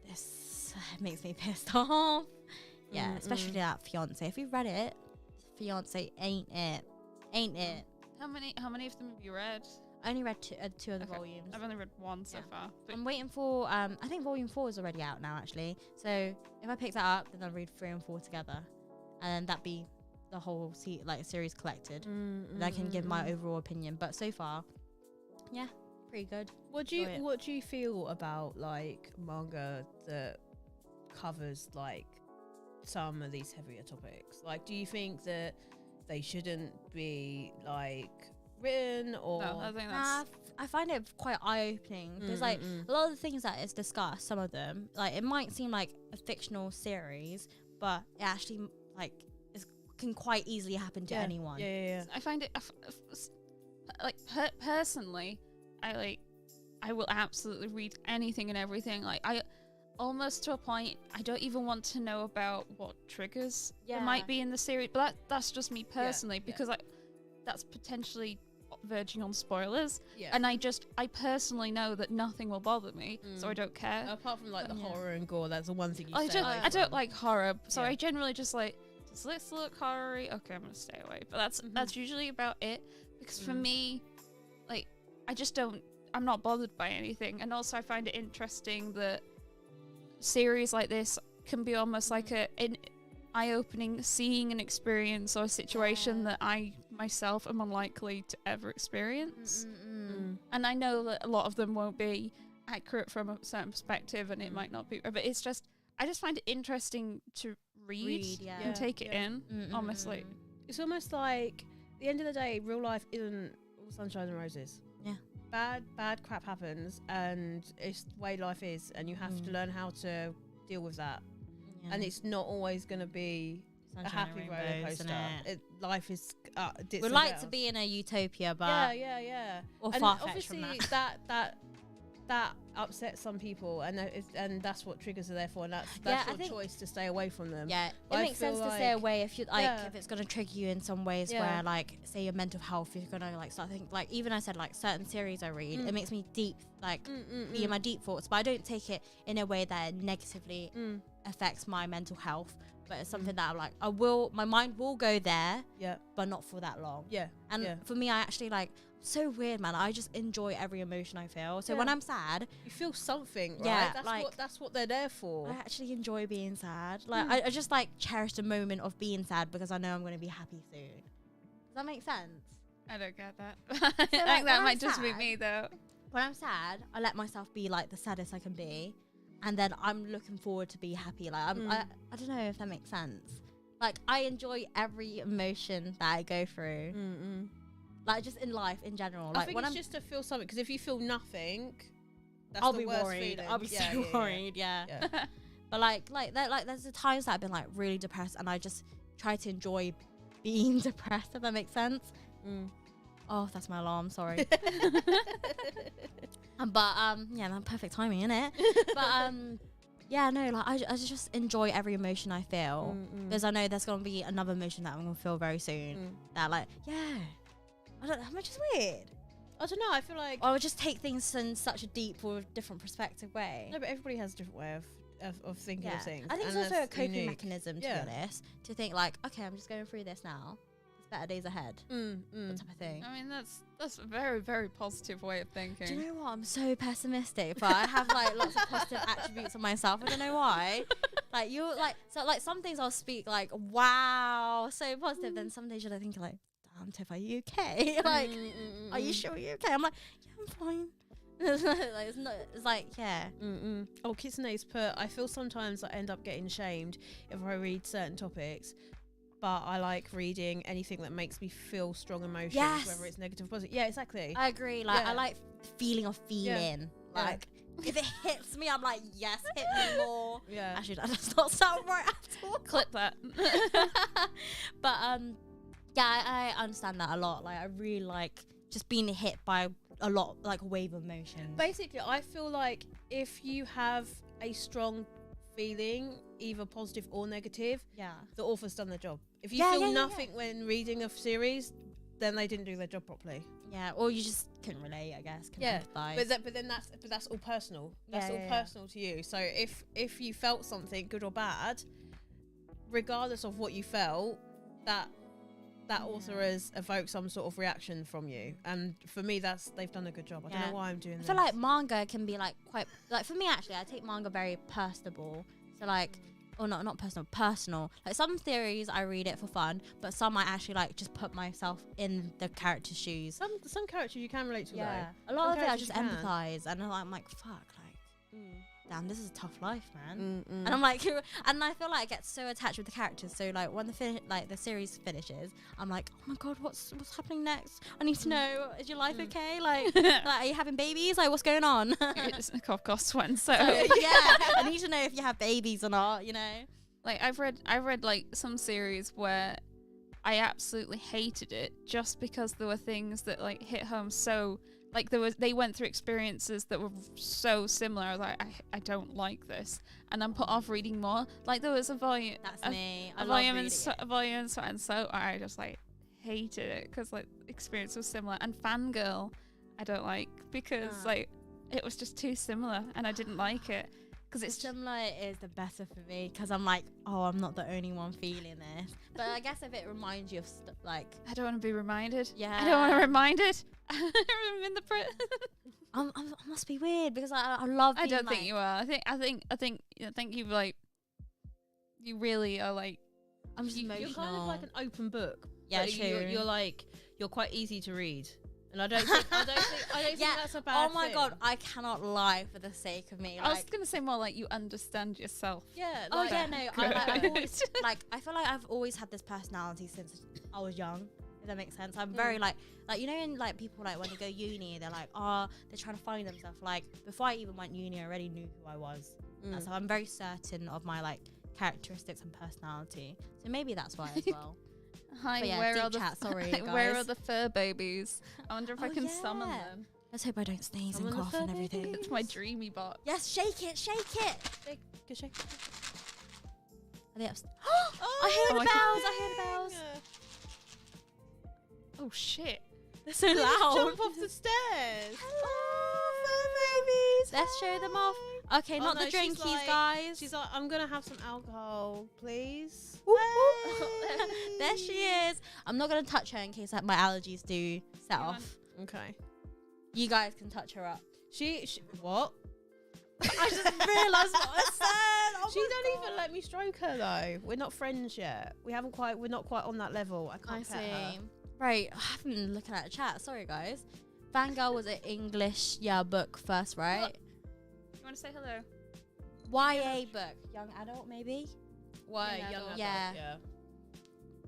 this makes me pissed off. Yeah, especially that fiance. If you've read it, fiance ain't it. How many of them have you read? I only read two of the volumes. I've only read one so far. But I'm waiting for I think volume 4 is already out now actually. So if I pick that up, then I'll read 3 and 4 together, and then that be the whole series collected. And I can give my overall opinion. But so far, yeah, pretty good. What do you feel about like manga that covers like some of these heavier topics? Like, do you think that they shouldn't be like written, or no, I think that's I find it quite eye-opening because like a lot of the things that is discussed, some of them like it might seem like a fictional series, but it actually like can quite easily happen to anyone. Yeah. I find it personally, I will absolutely read anything and everything. Like I almost to a point, I don't even want to know about what triggers there might be in the series. But that's just me personally, because that's potentially verging on spoilers. Yeah. And I personally know that nothing will bother me, so I don't care. Apart from like the horror and gore, that's the one thing I don't like horror, so I generally just like, does this look horror-y? Okay, I'm gonna stay away. But that's usually about it, because for me, like, I'm not bothered by anything. And also I find it interesting that series like this can be almost like an eye-opening, seeing an experience or a situation that I myself am unlikely to ever experience. And I know that a lot of them won't be accurate from a certain perspective, and it might not be, but I just find it interesting to read and take it in. Honestly, it's almost like at the end of the day, real life isn't all sunshine and roses. Bad crap happens, and it's the way life is, and you have to learn how to deal with that. And it's not always going to be sunshine, a happy roller coaster. Life is we'd like to be in a utopia, but or far-fetched from that upsets some people, and that's what triggers are there for, and that's your choice to stay away from them. It makes sense to stay away if you if it's going to trigger you in some ways where like say your mental health, you're going to like start thinking, like even I said like certain series I read, it makes me deep be in my deep thoughts, but I don't take it in a way that negatively affects my mental health, but it's something that I'm like, my mind will go there, but not for that long. For me, I actually like, so weird, man, I just enjoy every emotion I feel. So when I'm sad, you feel something, right? That's what they're there for. I actually enjoy being sad. Like I just like cherish the moment of being sad because I know I'm going to be happy soon. Does that make sense? I don't get that. I think that might just be me though. When I'm sad, I let myself be like the saddest I can be, and then I'm looking forward to be happy. Like I don't know if that makes sense. Like I enjoy every emotion that I go through. Like just in life in general. Like I think when it's just to feel something, because if you feel nothing, I'll be worried. I'll be so worried. Yeah. But like there's the times that I've been like really depressed, and I just try to enjoy being depressed, if that makes sense. Oh, that's my alarm, sorry. Yeah, that's perfect timing, innit? But yeah, no, like I just enjoy every emotion I feel, because I know there's gonna be another emotion that I'm gonna feel very soon. That like, yeah, I don't know, am I just weird? I don't know. I feel like I would just take things in such a deep or different perspective way. no, but everybody has a different way of thinking of things. I think it's and also a that's coping unique. mechanism, to be honest, to think like, okay, I'm just going through this now. There's better days ahead. That type of thing. I mean, that's a very, very positive way of thinking. Do you know what? I'm so pessimistic, but I have like lots of positive attributes of myself. I don't know why. Like you're like, so like some things I'll speak like, wow, so positive. Then some days you're like thinking like, damn, Tiff, are you okay? Like, are you sure you're okay? I'm like, yeah, I'm fine. It's like, yeah. Oh, Kitsune's put, I feel sometimes I end up getting shamed if I read certain topics, but I like reading anything that makes me feel strong emotions, whether it's negative or positive. Yeah, exactly. I agree. Like, I like the feeling of feeling. Yeah. Like, if it hits me, I'm like, yes, hit me more. Yeah. Actually, that does not sound right at all. Clip that. But yeah, I understand that a lot. Like, I really like just being hit by a lot, like a wave of emotion. Basically, I feel like if you have a strong feeling, either positive or negative, yeah, the author's done their job. If you feel nothing when reading a series, then they didn't do their job properly. Yeah, or you just couldn't relate, I guess. Empathize. But then that's all personal. That's all personal to you. So if you felt something good or bad, regardless of what you felt, that author has evoked some sort of reaction from you, and for me they've done a good job. I don't know why I'm doing this. I feel like manga can be like quite, like for me actually, I take manga very personable. So like, or not personal. Like some theories I read it for fun, but some I actually like just put myself in the character's shoes. Some characters you can relate to. Yeah, though. a lot Some of it I characters just you can. empathize, and I'm like, fuck, like. Damn, this is a tough life, man. Mm-mm. And I'm like, and I feel like I get so attached with the characters. So like when the series finishes, I'm like, oh my god, what's happening next? I need to know. Is your life okay? Like, are you having babies? Like, what's going on? It's a cough sweat, so yeah, I need to know if you have babies or not. You know, like I've read like some series where I absolutely hated it just because there were things that like hit home so. Like they went through experiences that were so similar. I was like, I don't like this, and I'm put off reading more. Like there was a volume. That's me. A volume and so I just like hated it because like the experience was similar. And Fangirl, I don't like because like it was just too similar, and I didn't like it because it's similar is the better for me because I'm like, oh, I'm not the only one feeling this. But I guess if it reminds you of like, I don't want to be reminded. Yeah, I don't want to be reminded. I'm in the I must be weird because I love. I don't like, think you are. I think you like. You really are like. I'm just emotional. You're kind of like an open book. Yeah, true. You're like you're quite easy to read, and I don't think that's a bad. Oh my thing. god, I cannot lie for the sake of me. I was gonna say more like you understand yourself. Yeah. Oh Like, yeah, no. I've always, like I feel like I've always had this personality since I was young. If that makes sense. I'm very like you know, in like people like when they go uni, they're like, they're trying to find themselves. Like before I even went uni, I already knew who I was. And so I'm very certain of my like characteristics and personality. So maybe that's why as well. Hi, But yeah, where deep are the chat, sorry, where are guys. the fur babies? I wonder if I can summon them. Let's hope I don't sneeze I'm and on the cough and fur everything. It's my dreamy box. Yes, shake it, shake it. Good shake. Are they upstairs? I heard the bells. I heard the bells. Oh shit! They're so They just loud. jump off the stairs. Hello, babies. Let's show them off. Okay, Oh not no, the she's drinkies, like- guys. She's like, I'm gonna have some alcohol, please. There she is. I'm not gonna touch her in case like, my allergies do set Come on. off. Okay. You guys can touch her up. She what? I just realised what I said. Oh She my don't God. even let me stroke her though. We're not friends yet. We're not quite on that level. I I can't pet her. see. Right, I haven't been looking at the chat. Sorry, guys. Fangirl was an English book first, right? You want to say hello? YA book, young adult maybe. Why? Young Young adult. Yeah. yeah.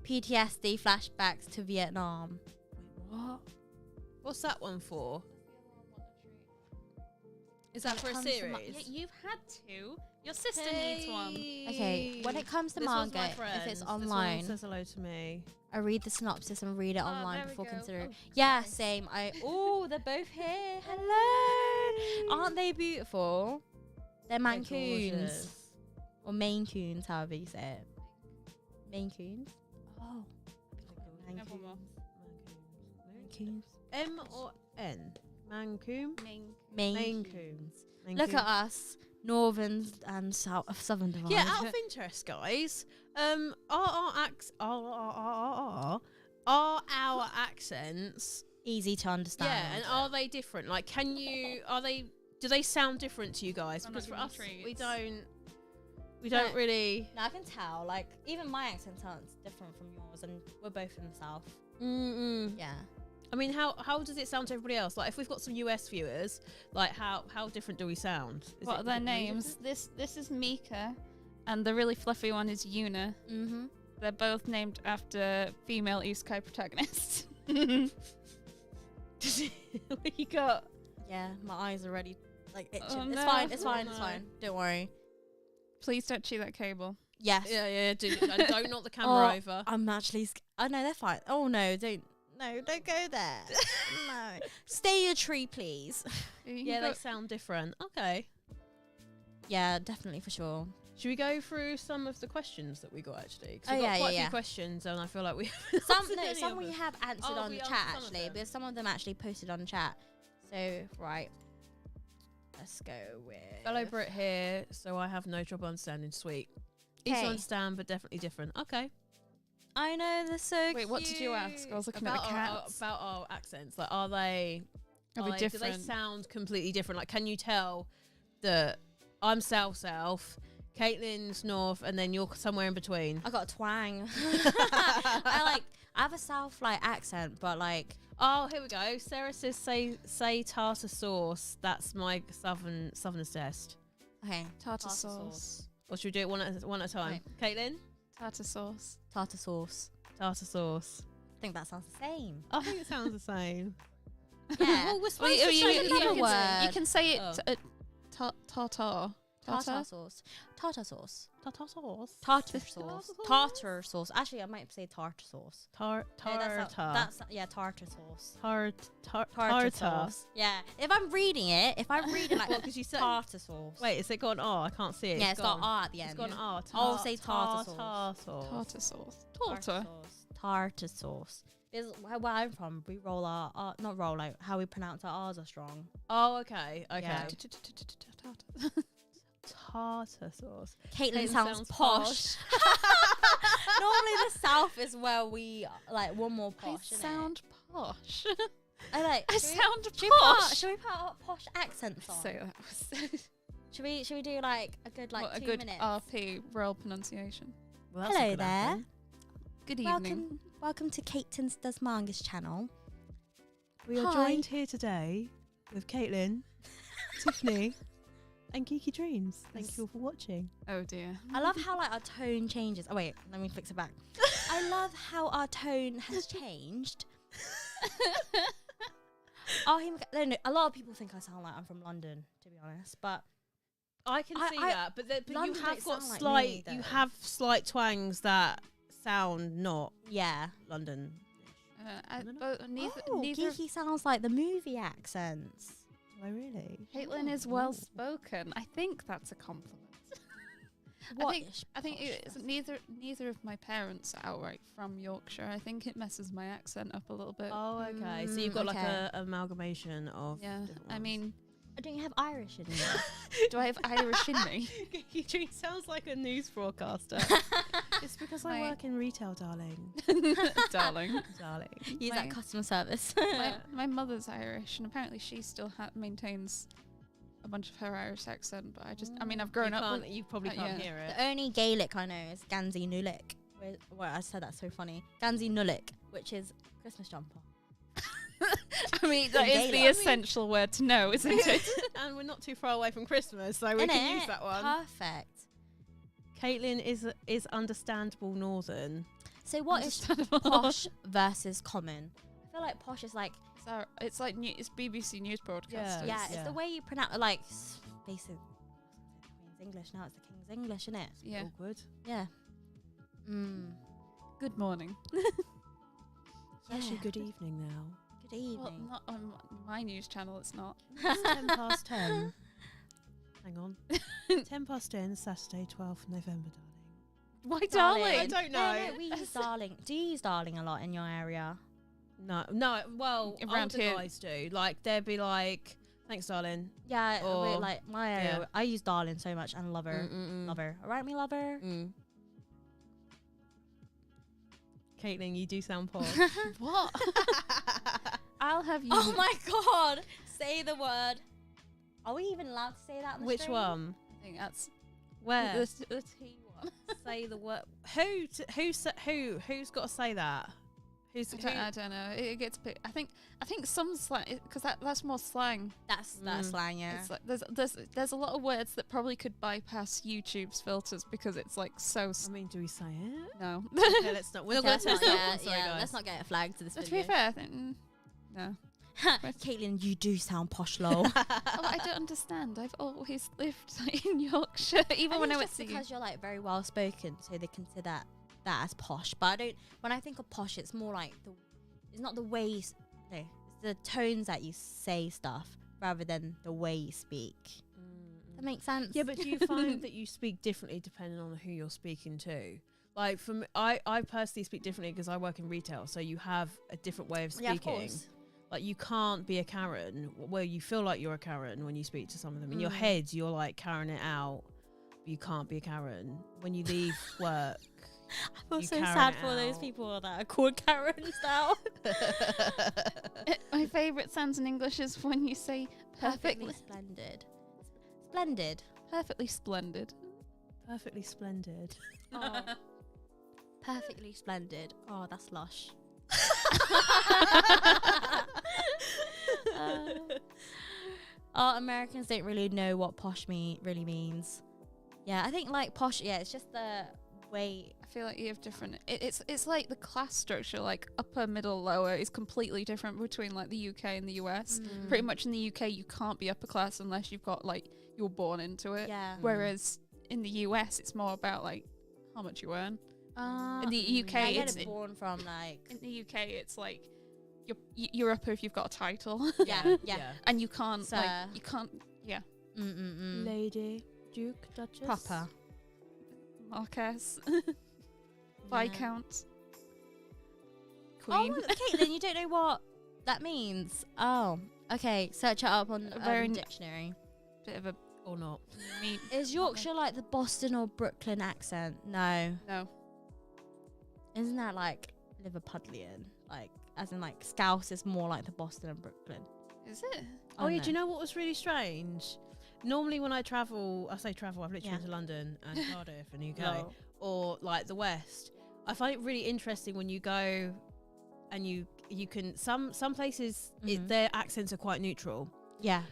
PTSD flashbacks to Vietnam. Wait, what? What's that one for? Is that for a comes to series? You've had two. Your sister needs one. Okay, when it comes to This one's manga, my friend. if it's This online, one says hello to me. I read the synopsis and read it online there we before go. considering. Oh, Yeah, sorry. same. They're both here. Hello. Aren't they beautiful? They're They're Mancoons. gorgeous. Or Maine Coons, however you say it. Maine Coons? Oh. Never more. Coons. M or N? Mancoon? Maine Maine Coons. Coons. Look at us, Northern and Southern Divide. Yeah, out of interest, guys, are our accents Easy to understand. yeah, and are they different? Like, do they sound different to you guys? Sound Because like for us, treats. we don't No. really. No, I can tell. Like, even my accent sounds different from yours, and we're both in the South. Yeah. I mean, how does it sound to everybody else? Like, if we've got some US viewers, like, how different do we sound? What are their names? This is Mika, and the really fluffy one is Yuna. Mm-hmm. They're both named after female isekai protagonists. What you got? Yeah, my eyes are already like itching. Oh, It's no. fine. It's Oh, fine. no. It's fine. Don't worry. Please don't chew that cable. Yes. Yeah, and don't knock the camera Oh, over. I'm actually. Oh no, they're fine. Oh no, don't. No, don't go there. No. Stay a tree, please. Yeah, they sound different. Okay. Yeah, definitely for sure. Should we go through some of the questions that we got actually? 'Cause Oh, we got yeah, quite a yeah. few questions, and I feel like we Some we have answered Oh, on we the answered chat some of actually, them. because some of them actually posted on chat. So right, let's go with fellow Brit here, so I have no trouble understanding. Sweet. Easy to Okay. understand, but definitely different. Okay. I know they're so. Wait, what did you ask? I was looking About at the our, cats. about our accents, like, are they Are we do they different? sound completely different? Like, can you tell that I'm south, Caitlin's north, and then you're somewhere in between? I got a twang. I have a South accent, but like Oh, here we go. Sarah says, say tartar sauce. That's my southerners test. okay, Tartar Tartar sauce. Or should we do it one at a time? Caitlin? Tartar sauce. tartar sauce. Tartar sauce. I think that sounds the same. I think it sounds the same. Yeah. Well, we're supposed Well, to say another it. word. You can say it. Oh. Tartar. Tartar sauce. Tartar sauce. Tartar sauce. Tartar sauce. Tartar sauce. Actually, I might say tartar sauce. Tartar. Yeah, that's tartar sauce. Tartar Tartar sauce. Yeah. If I'm reading it like What, 'cause you said- tartar sauce. Wait, is it got an R? I can't see it. Yeah, it's got R at the end. It's got an R. I'll say tartar sauce. Tartar sauce. Tartar Tartar. sauce. Tartar sauce. Because where I'm from, we roll our R, not roll out. How we pronounce our R's are strong. Oh, okay. Okay. Yeah. Tartar sauce. Caitlin Caitlin sounds sounds posh. Normally the South is where we one more I posh. sound posh. I like. I should we- sound Should we put our- posh. should we put our posh accents on? So that was Should we do like a good what, a 2 good minutes? RP royal pronunciation. Well, that's a Hello good there. anthem. Good evening. Welcome to Caitlin's Does Mangas channel. We are Hi. joined here today with Caitlin, Tiffany, and Geeky Dreams. Thank you all for watching. Oh dear. I love how our tone changes. Oh wait, let me fix it back. I love how our tone has changed. A lot of people think I sound like I'm from London, to be honest, but I can see that, but you London have don't got sound like slight, me, you though. have slight twangs that sound not yeah. London. Neither Geeky sounds like the movie accents. Do I really? Caitlin is well spoken. I think that's a compliment. I think it's neither of my parents are outright from Yorkshire. I think it messes my accent up a little bit. Oh, okay. So you've got like okay. a amalgamation of. Yeah, different I ones. mean, Don't you have Irish in you? do I have Irish in me? Geeky Dreams sounds like a news broadcaster. It's because I My- work in retail, darling. Darling. Darling. Use My- that customer service. My mother's Irish, and apparently she still maintains a bunch of her Irish accent. But I've grown up with. You probably can't yeah. hear it. The only Gaelic I know is Ganzi Nulik. Well, I said that's so funny. Ganzi Nulik, which is Christmas jumper. I mean, that is the Gaelic. essential word to know, isn't it? And we're not too far away from Christmas, so we can use that one. Perfect. Caitlin is understandable northern. So what is Understandable. posh versus common? I feel like posh is like It's like it's BBC News broadcasters. yeah, it's the way you pronounce like basically Queen's English. Now it's the King's English, isn't it? Yeah. Awkward. Yeah. Good morning. Actually, good evening now. Good evening. Well, not on my news channel. It's not. It's 10 past 10. Hang on. 10 past 10, Saturday, 12th November, darling. Why, Darling. darling? I don't know. No, we use darling. Do you use darling a lot in your area? No, well, Around older here. guys do. Like, they'd be like, thanks, darling. Yeah, Or- like my area. yeah. I use darling so much and lover. Lover. All right, me lover. Caitlin, you do sound posh. What? I'll have you. Oh my god! Say the word. Are we even allowed to say that? On the Which stream? one? I think that's Where? the T one. Say the word. Who's got to say that? I don't know. It gets a bit. I think some slang, because that's more slang. That's Mm. slang, yeah. It's like there's a lot of words that probably could bypass YouTube's filters because it's like so. I mean, do we say it? No. Okay, let's not. We're not Okay, going let's to not test that get, one. Sorry, yeah, guys. let's not get a flag to this But to video. be fair, I think no. Caitlin, you do sound posh, lol. Oh, I don't understand. I've always lived in Yorkshire, even when I went just to because you're like very well spoken, so they consider that as posh. But I don't. When I think of posh, it's more like it's not the way you, no, it's the tones that you say stuff rather than the way you speak. That makes sense. Yeah, but do you find that you speak differently depending on who you're speaking to? Like, from I personally speak differently because I work in retail, so you have a different way of speaking. Yeah, of course. Like, you can't be a Karen where you feel like you're a Karen when you speak to some of them. In your head, you're like Karen it out. But you can't be a Karen when you leave work. I feel you so Karen sad it for those out. people that are called Karens now. My favourite sounds in English is when you say perfectly splendid. Splendid. perfectly splendid. Perfectly splendid. Oh. Perfectly splendid. Oh, that's lush. Americans don't really know what posh really means. Yeah, I think like posh. Yeah, it's just the way. I feel like you have different. It's like the class structure, like upper, middle, lower, is completely different between like the UK and the US. Pretty much in the UK, you can't be upper class unless you've got like you're born into it. Yeah. Whereas in the US, it's more about like how much you earn. In the UK, yeah, it's you're born from like. in the UK, it's like you're upper if you've got a title, Yeah, yeah. and you can't Sir. like you can't Lady, Duke, Duchess. Proper. Marquess, Yeah. Viscount, Oh, Queen. Caitlin, you don't know what that means. Oh, okay. Search it up on Very Urban Dictionary. Bit of a Or not. me. Is Yorkshire like the Boston or Brooklyn accent? No. No. Isn't that like Liverpudlian? Like, as in like Scouse is more like the Boston and Brooklyn. Is it? Oh, yeah, do you know what was really strange? Normally when I travel, I've literally Yeah. been to London and Cardiff in the UK, No. or like the West. I find it really interesting when you go and you can, some places, their accents are quite neutral. Yeah.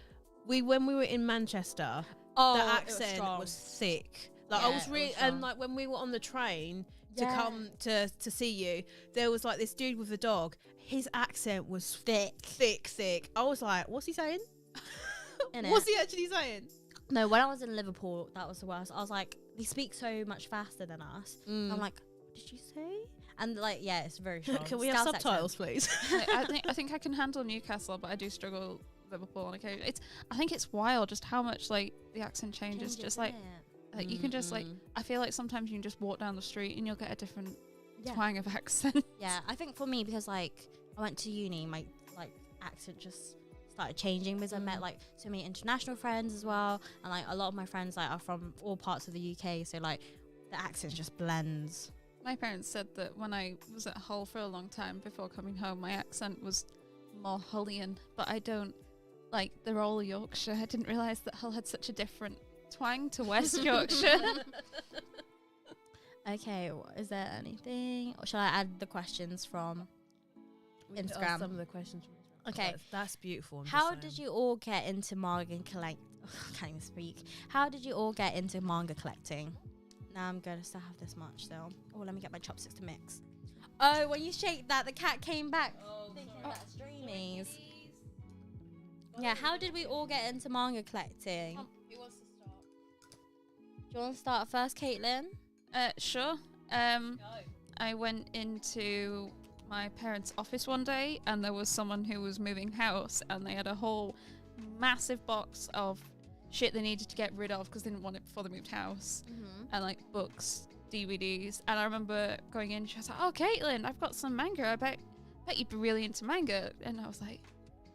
When we were in Manchester, Oh, the accent was thick. Like, I Yeah, was it really, was and strong. like when we were on the train to Yeah. come to see you, there was like this dude with a dog. His accent was Thick. thick. I was like, what's he saying? Innit? What's he actually saying? No, when I was in Liverpool, that was the worst. I was like, they speak so much faster than us. I'm like, what did you say? And like, yeah, it's very strong. Can we have Scouse subtitles, please? I think I can handle Newcastle, but I do struggle Liverpool on occasion. I think it's wild just how much like the accent changes. Just like you can just like I feel like sometimes you can just walk down the street and you'll get a different twang of accent. Yeah, I think for me, because like I went to uni, my like accent just started changing because I met like so many international friends as well, and like a lot of my friends like are from all parts of the UK, so like the accent just blends. My parents said that when I was at Hull for a long time before coming home, my accent was more Hullian, but I don't like they're all Yorkshire. I didn't realise that Hull had such a different twang to West Yorkshire. Okay, is there anything, or shall I add the questions from Instagram? Some of the questions from Instagram. Okay. That's beautiful. I'm just How saying. did you all get into manga collect? Can't even speak. How did you all get into manga collecting? Now I'm gonna still have this much, so. Oh, let me get my chopsticks to mix. Oh, when you shake that, the cat came back. Oh thinking about streamies. Yeah, how did we all get into manga collecting? Who wants to start? Do you want to start first, Caitlin? Sure. I went into my parents' office one day, and there was someone who was moving house, and they had a whole massive box of shit they needed to get rid of because they didn't want it before they moved house, and like books, DVDs. And I remember going in, she was like, "Oh, Caitlin, I've got some manga. I bet you'd be really into manga." And I was like,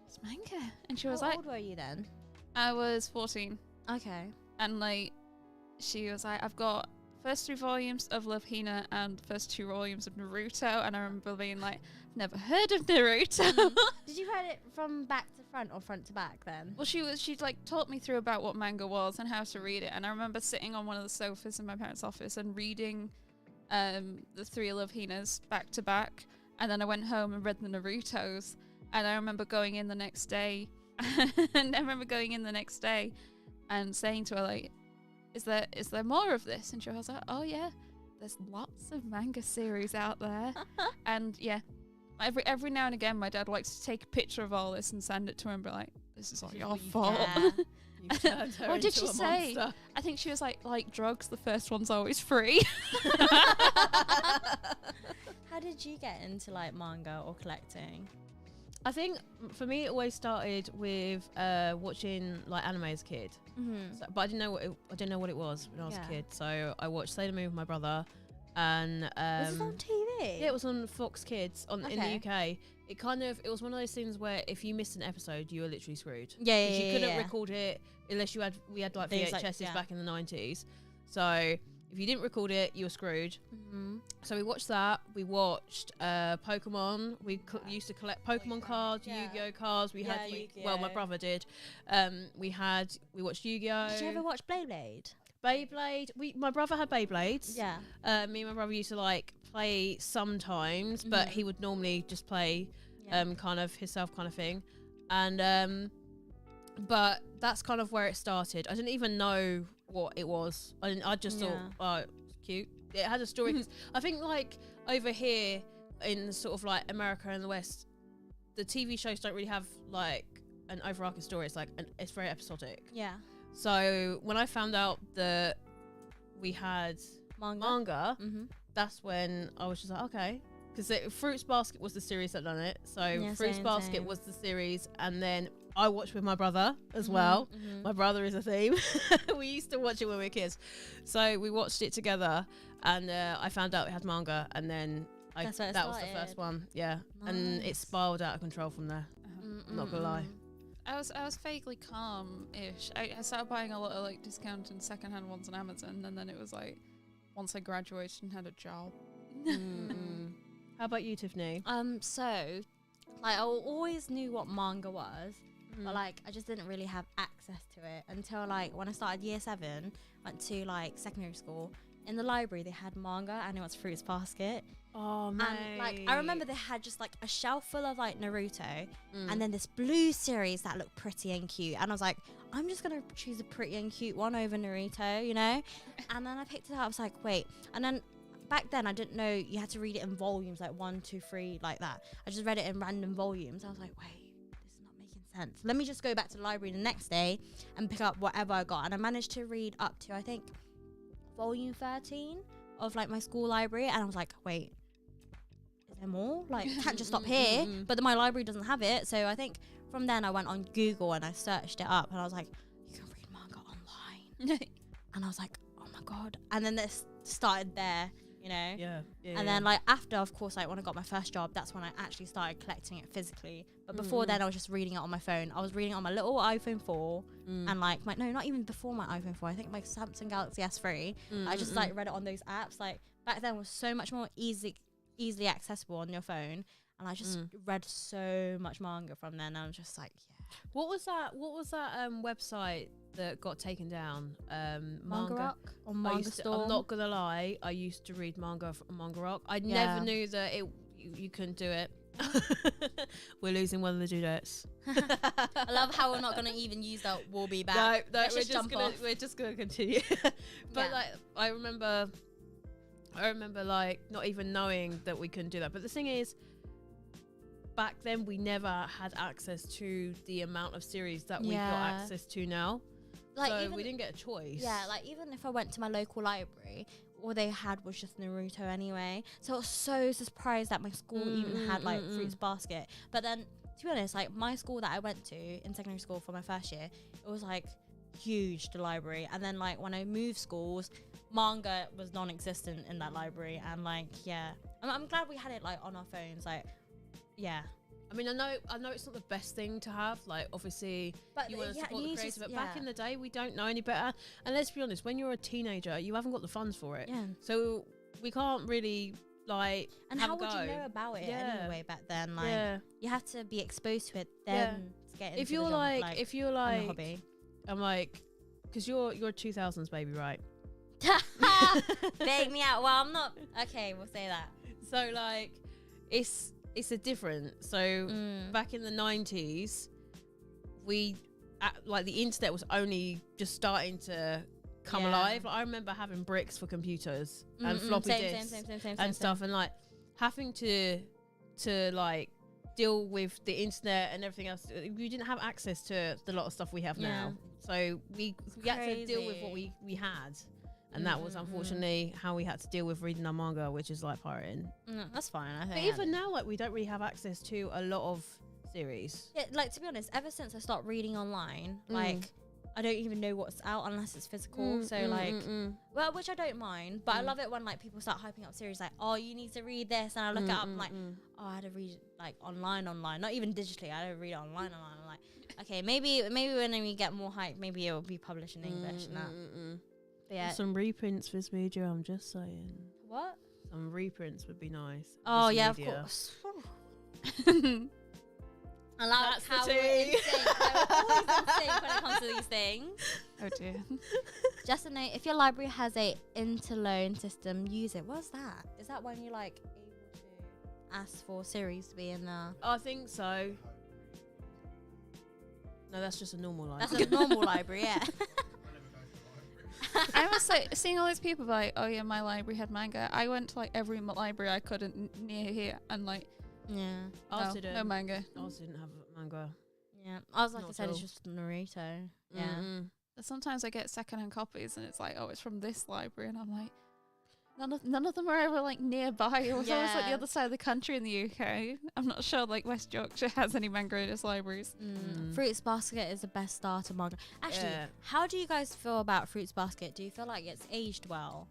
"What's manga?" And she was How like, old were you then? I was 14. Okay. And like, she was like, "I've got first 3 volumes of Love Hina and the first 2 volumes of Naruto." And I remember being like, "I've never heard of Naruto." Did you read it from back to front or front to back then? Well, she'd like taught me through about what manga was and how to read it. And I remember sitting on one of the sofas in my parents' office and reading the 3 Love Hinas back to back. And then I went home and read the Narutos. And I remember going in the next day and saying to her, like, is there more of this? And she was like, "Oh yeah, there's lots of manga series out there." And yeah, every now and again my dad likes to take a picture of all this and send it to her and be like, "This is all your fault." Yeah. What did she say? Monster. I think she was like drugs, the first one's always free. How did you get into like manga or collecting? I think for me it always started with watching like anime as a kid. So, but I didn't know what it was when I was a kid. So I watched Sailor Moon with my brother, and was it on TV? yeah, it was on Fox Kids in the UK. It was one of those things where if you missed an episode, you were literally screwed. Yeah, you couldn't record it unless we had like Things VHSs like, back in the 90s. So if you didn't record it, you were screwed. So we watched that. We watched Pokemon. We used to collect Pokemon cards, Yu-Gi-Oh cards. We had, well, my brother did. We watched Yu-Gi-Oh. Did you ever watch Beyblade? Beyblade. My brother had Beyblades. Yeah. Me and my brother used to like play sometimes, but he would normally just play kind of himself kind of thing. And but that's kind of where it started. I didn't even know what it was. I just thought, oh, it's cute. It had a story. 'Cause I think like over here in sort of like America and the West, the TV shows don't really have like an overarching story. It's like it's very episodic. Yeah. So when I found out that we had manga, that's when I was just like, okay. Because Fruits Basket was the series that done it. So Fruits Basket was the series, and then I watched with my brother as well. My brother is a theme. We used to watch it when we were kids. So we watched it together, and I found out it had manga, and then that was the first one. Yeah. Nice. And it spiraled out of control from there. Not gonna lie. I was vaguely calm-ish. I started buying a lot of like discount and secondhand ones on Amazon, and then it was like once I graduated and had a job. How about you, Tiffany? So like I always knew what manga was, but like I just didn't really have access to it until like when I started year 7, went to like secondary school. In the library they had manga, and it was Fruits Basket. Oh man! And like I remember they had just like a shelf full of like Naruto, and then this blue series that looked pretty and cute. And I was like, I'm just gonna choose a pretty and cute one over Naruto, you know. And then I picked it up. I was like, wait. And then back then I didn't know you had to read it in volumes, like 1, 2, 3, like that. I just read it in random volumes. I was like, wait, this is not making sense. Let me just go back to the library the next day and pick up whatever I got. And I managed to read up to I think volume 13 of like my school library, and I was like, wait, is there more? Like, can't just stop here. But my library doesn't have it. So I think from then I went on Google and I searched it up, and I was like, you can read manga online. And I was like, oh my god. And then this started there, you know. And then like after, of course, like when I got my first job, that's when I actually started collecting it physically. But before then I was just reading it on my phone. I was reading it on my little iPhone 4 and like not even before my iPhone 4, I think my Samsung Galaxy S3. I just like read it on those apps. Like back then was so much more easily accessible on your phone, and I just read so much manga from then. And I was just like, yeah. What was that website that got taken down? Manga Rock or Manga Store? I'm not gonna lie, I used to read manga from Manga Rock. I never knew that you couldn't do it. We're losing one of the Dudettes. I love how we're not going to even use that "we'll be back." No, we're just gonna continue. But like I remember like not even knowing that we couldn't do that. But the thing is, back then we never had access to the amount of series that we've got access to now. Like, so even, we didn't get a choice. Yeah, like even if I went to my local library, all they had was just Naruto anyway. So I was so surprised that my school even had like Fruits Basket. But then, to be honest, like my school that I went to in secondary school for my first year, it was like huge, the library. And then like when I moved schools, manga was non-existent in that library. And like, yeah, I'm glad we had it like on our phones. Like, yeah. I mean, I know it's not the best thing to have. Like, obviously, but you want to support the creator, but back in the the day, we don't know any better. And let's be honest, when you're a teenager, you haven't got the funds for it. Yeah. So we can't really like. And have how a would go. you know about it anyway back then? Like, Yeah. you have to be exposed to it then to get into If you're the like, genre, if you're and like, the hobby. I'm like, because you're a 2000s baby, right? Beg me out. Well, I'm not. Okay, we'll say that. So like, it's a different. So back in the 90s, like the internet was only just starting to come alive. Like, I remember having bricks for computers and floppy disks and stuff, and like having to like deal with the internet and everything else. We didn't have access to the lot of stuff we have now, so we had to deal with what we had. And that was unfortunately how we had to deal with reading our manga, which is like pirating. That's fine, I think. But even now, like, we don't really have access to a lot of series. Yeah, like, to be honest, ever since I started reading online, like, I don't even know what's out unless it's physical. Well, which I don't mind, but I love it when like people start hyping up series like, oh, you need to read this, and I look it up and like, oh, I had to read like online, not even digitally. I had to read it online. I'm like, okay, maybe when we get more hype, maybe it will be published in English and that. But yeah. Some reprints for this video, I'm just saying. What? Some reprints would be nice. Oh yeah, of course. I like how we're in sync. We're always in sync when it comes to these things. Oh dear. Just a note, if your library has a interloan system, use it. What's that? Is that when you're like able to ask for series to be in the... I think so. No, that's just a normal library. That's a normal library, yeah. I was like seeing all these people like, oh yeah, my library had manga. I went to like every library I could near here, and like, no manga. I also didn't have manga. Yeah, I was like, Not I said, at it's all. just Naruto. Yeah. But sometimes I get secondhand copies, and it's like, oh, it's from this library, and I'm like, none of them are ever like nearby. It was always like the other side of the country in the UK. I'm not sure like West Yorkshire has any manga in its libraries. Fruits Basket is the best starter manga. Actually, how do you guys feel about Fruits Basket? Do you feel like it's aged well,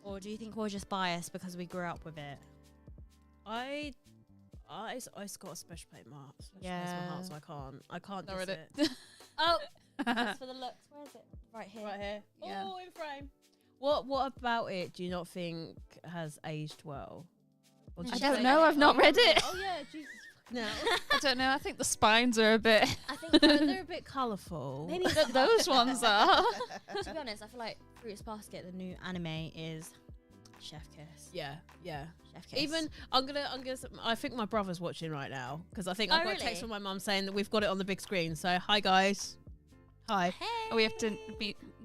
or do you think we're just biased because we grew up with it? It's got a special place in my heart, so I can't Not diss read it. Oh, that's for the looks. Where is it? Right here. Right here. Yeah. Oh, in frame. What about it do you not think has aged well? Or I don't know. I've not read it. Oh yeah, Jesus. No. I don't know. I think the spines are a bit. I think They're a bit colourful. maybe Those ones are. to be honest, I feel like Fruits Basket, the new anime, is Chef Kiss. Yeah. Chef Kiss. Even I think my brother's watching right now because I think I've got a text from my mum saying that we've got it on the big screen. So hi guys. Hi. Hey. We have to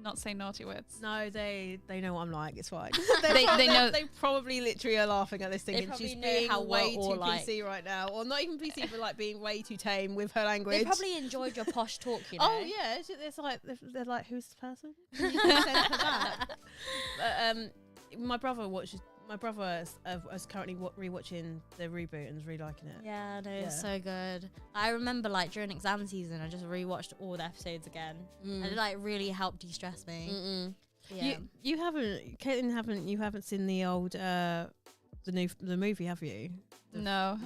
not say naughty words. No, they know what I'm like. It's fine. They know. They probably literally are laughing at this thing, and probably she's know being how way we're all too like. PC right now, or not even PC, but like being way too tame with her language. They probably enjoyed your posh talk, you know. Oh yeah, it's like they're like, who's this person? You can send her back. But, my brother is currently rewatching the reboot and is really liking it. Yeah, no, it's so good. I remember like during exam season, I just rewatched all the episodes again, and it like really helped de-stress me. Yeah. You haven't seen the old the movie, have you? No.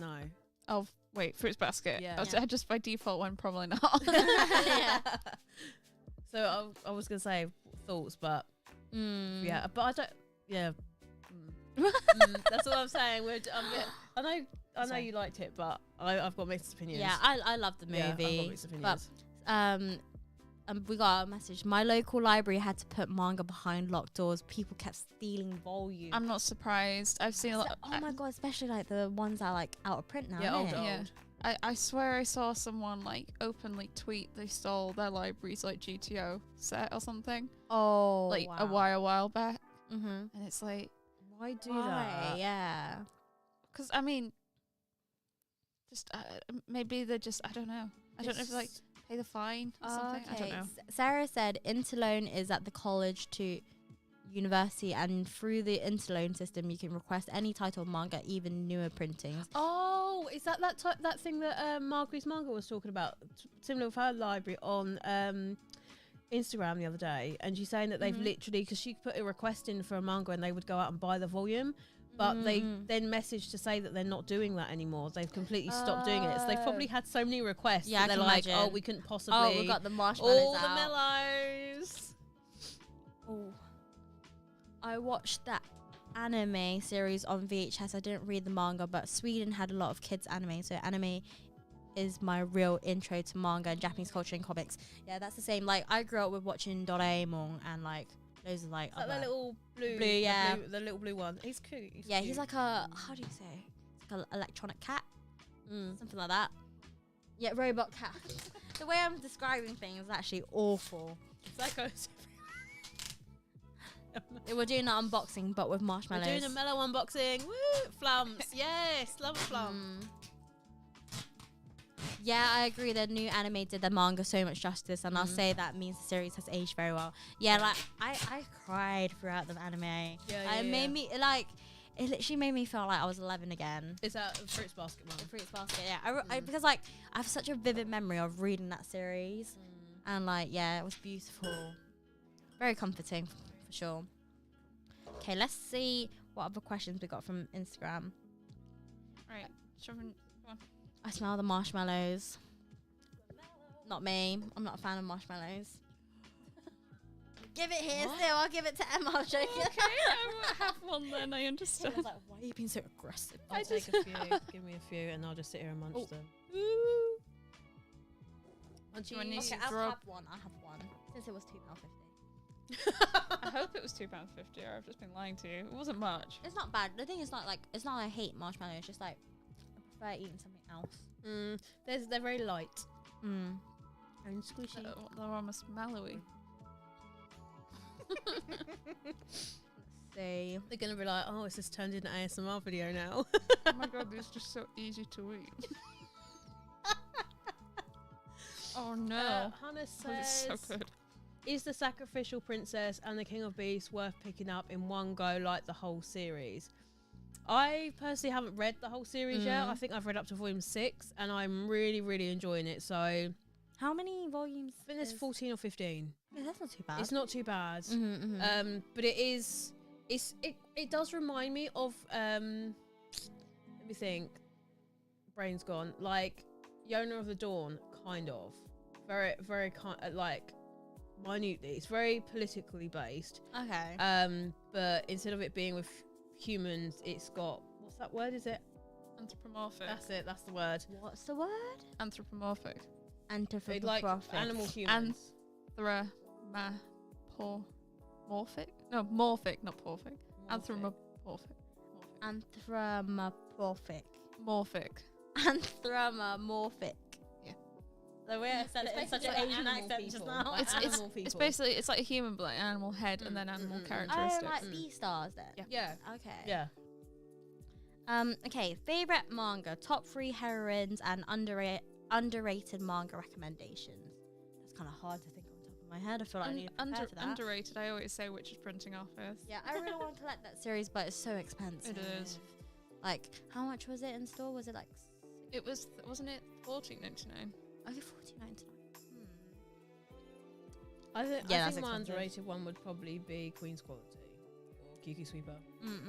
Oh wait, Fruits Basket. Yeah. I just by default went probably not. Yeah. So I was gonna say thoughts, but yeah, but I don't. Yeah. That's what I'm saying. I know you liked it, but I've got mixed opinions. Yeah, I love the movie. Yeah, I've got mixed opinions. But we got a message. My local library had to put manga behind locked doors. People kept stealing volumes. I'm not surprised. I've seen a lot. Oh my god, especially like the ones that are like out of print now. Yeah, old. I swear I saw someone like openly tweet they stole their library's like GTO set or something. Oh, like wow. a while back. And it's like, why do that? Yeah. because I mean, Just maybe they're just, I don't know. I don't know if like pay the fine or something. I don't know. Sarah said Interloan is at the college to university, and through the Interloan system you can request any title of manga, even newer printings. Oh, is that that thing that Marguerite's Manga was talking about, similar with her library on Instagram the other day, and she's saying that they've literally, because she put a request in for a manga and they would go out and buy the volume, but they then messaged to say that they're not doing that anymore. They've completely stopped doing it. So they've probably had so many requests that they're like, oh, we couldn't possibly. Oh, we got the marshmallows all out. the mellows. Oh, I watched that anime series on VHS. I didn't read the manga, but Sweden had a lot of kids anime, so anime is my real intro to manga and Japanese culture and comics. Yeah, that's the same. Like, I grew up with watching Doraemon and like those are like Is that the little blue, the little blue one. He's cute. He's cute. He's like a, how do you say, it's like an electronic cat, something like that. Yeah, robot cat. The way I'm describing things is actually awful. Psychos. We're doing an unboxing, but with marshmallows. We're doing a mellow unboxing. Woo! Flumps. Yes, love flump. Yeah, I agree. The new anime did the manga so much justice, and I'll say that means the series has aged very well. Yeah, like I cried throughout the anime. It made me like, it literally made me feel like I was 11 again. Is that Fruits Basket one? Fruits Basket, yeah. Because like I have such a vivid memory of reading that series, and like it was beautiful, very comforting for sure. Okay, let's see what other questions we got from Instagram. Right, come on. I smell the marshmallows. Not me. I'm not a fan of marshmallows. Give it here still. I'll give it to Emma. I'll joke. Okay, I won't have one then. I understand. I was like, why are you being so aggressive? I'll take a few. Give me a few, and I'll just sit here and munch them. Do you need Okay, to I'll drop? have one. Since it was £2.50. I hope it was £2.50, or I've just been lying to you. It wasn't much. It's not bad. The thing is not like, it's not like I hate marshmallows. It's just like I prefer eating something else. They're very light. And squishy. They're almost mellowy. Let's see. They're gonna be like, oh, it's just turned into an ASMR video now. Oh my god, these are just so easy to eat. Oh no. Hannah This says, is so good. is the Sacrificial Princess and the King of Beasts worth picking up in one go like the whole series? I personally haven't read the whole series yet. I think I've read up to volume 6 and I'm really, really enjoying it. So I How many volumes? think there's 14 or 15. Yeah, that's not too bad. It's not too bad. But it does remind me of let me think. Brain's gone. Like Yona of the Dawn, kind of. Very, very kind like minutely. It's very politically based. Okay. But instead of it being with humans, it's got, what's that word? Is it Anthropomorphic. That's it. That's the word. What's the word? Anthropomorphic. It's like animal humans. Morphic. No, morphic, not porphic. Anthropomorphic. Anthropomorphic. Morphic. Anthropomorphic. Yeah. The way I said it in such an Asian accent just now. Like animal It's people. basically, it's like a human, but like animal head and then animal characteristics. Oh, like B-stars then. Yeah. Okay. Yeah. Okay, favorite manga, top 3 heroines and underrated manga recommendations. That's kind of hard to think on top of my head. I feel like I need to prepare for that. Underrated. I always say which is printing office. Yeah, I really want to collect that series, but it's so expensive. It is. Like, how much was it in store? Was it like? It was, wasn't it $14.99? Okay, $14.99. I think Yeah, that's my expensive. underrated one would probably be Queen's Quality or Kiki Sweeper.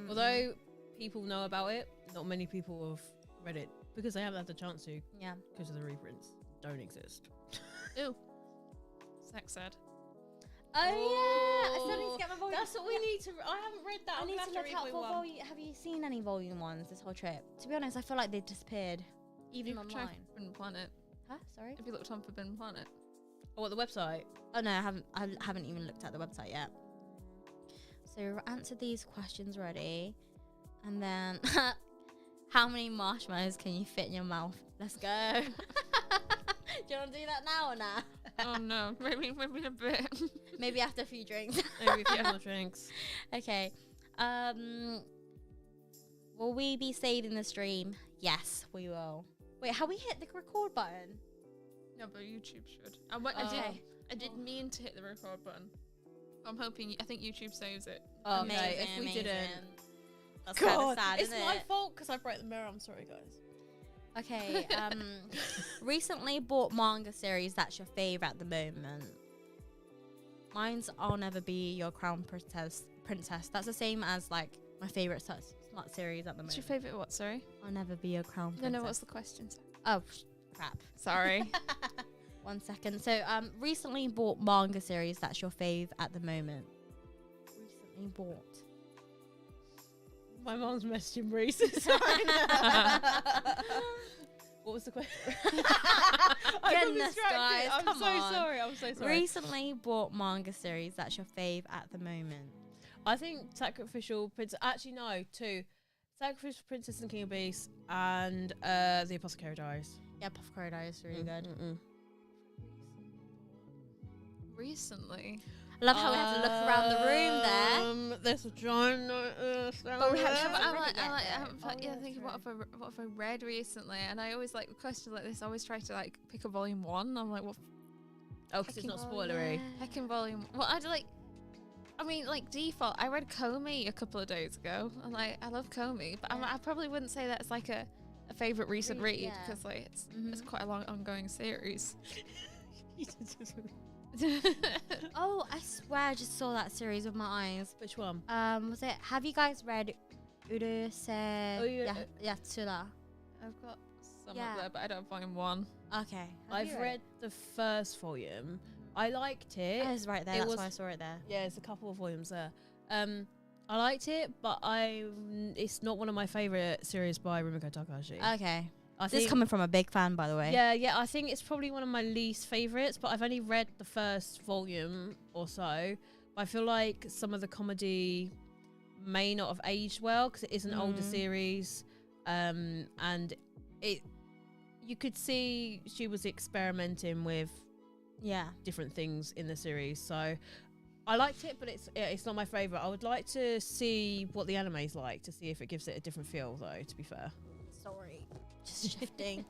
Although people know about it, not many people have read it because they haven't had the chance to. Yeah. Because of the reprints don't exist. Ew. Sex ed. Oh yeah, I still need to get my volume. That's what we need to. I haven't read that. I need to look out for volume. Have you seen any volume ones this whole trip? To be honest, I feel like they disappeared, even You could try online. Forbidden Planet. Huh? Sorry. Have you looked on Forbidden Planet? Oh, what, the website? Oh no, I haven't even looked at the website yet. So we've answered these questions already, and then how many marshmallows can you fit in your mouth? Let's go. Do you want to do that now or nah? Oh no, maybe a bit. Maybe after a few drinks. Maybe a few more drinks. Okay. Will we be saving the stream? Yes, we will. Wait, have we hit the record button? No, but YouTube should. I did mean to hit the record button. I'm hoping. I think YouTube saves it. Oh, Amazing, okay. If we amazing. didn't, that's God, kind of sad. it's Isn't my it? fault because I broke the mirror. I'm sorry, guys. Okay. Recently bought manga series that's your fave at the moment. Mine's I'll Never Be Your Crown Princess. That's the same as like my favorite smart series at the What's moment. your favourite? What? Sorry. I'll Never Be Your Crown Princess. No. What's the question? Oh, crap. Sorry. 1 second. So, recently bought manga series that's your fave at the moment. Recently bought. My mom's messaging Reese. What was the question? Goodness, guys, I'm come so on. sorry. I'm so sorry. Recently bought manga series that's your fave at the moment. I think Sacrificial Princess. Actually, no, two. Sacrificial Princess and King of Beasts and The Apothecary Diaries. Yeah, Apothecary Diaries is really good. Recently. I love how we have to look around the room there. There's a giant But we haven't Thinking what have I read recently, and I always like questions like this. I always try to like pick a volume 1. I'm like, what? Oh, because it's not spoilery. Picking volume. Well, I'd like. I mean, like default. I read Comey a couple of days ago. I'm like, I love Comey, but I probably wouldn't say that's like a favorite recent read because like it's quite a long ongoing series. Oh, I swear I just saw that series with my eyes. Which one? Was it? Have you guys read Uruse Yatsura? I've got some Yeah. up there, but I don't have volume 1. Okay. I've read the first volume. I liked it. Oh, it's right there. That's why I saw it there. Yeah, there's a couple of volumes there. I liked it, but it's not one of my favourite series by Rumiko Takahashi. Okay. I This is coming from a big fan, by the way. Yeah, I think it's probably one of my least favourites, but I've only read the first volume or so. I feel like some of the comedy may not have aged well because it is an older series, and you could see she was experimenting with different things in the series. So I liked it, but it's not my favourite. I would like to see what the anime's like to see if it gives it a different feel, though. To be fair. Sorry, just shifting.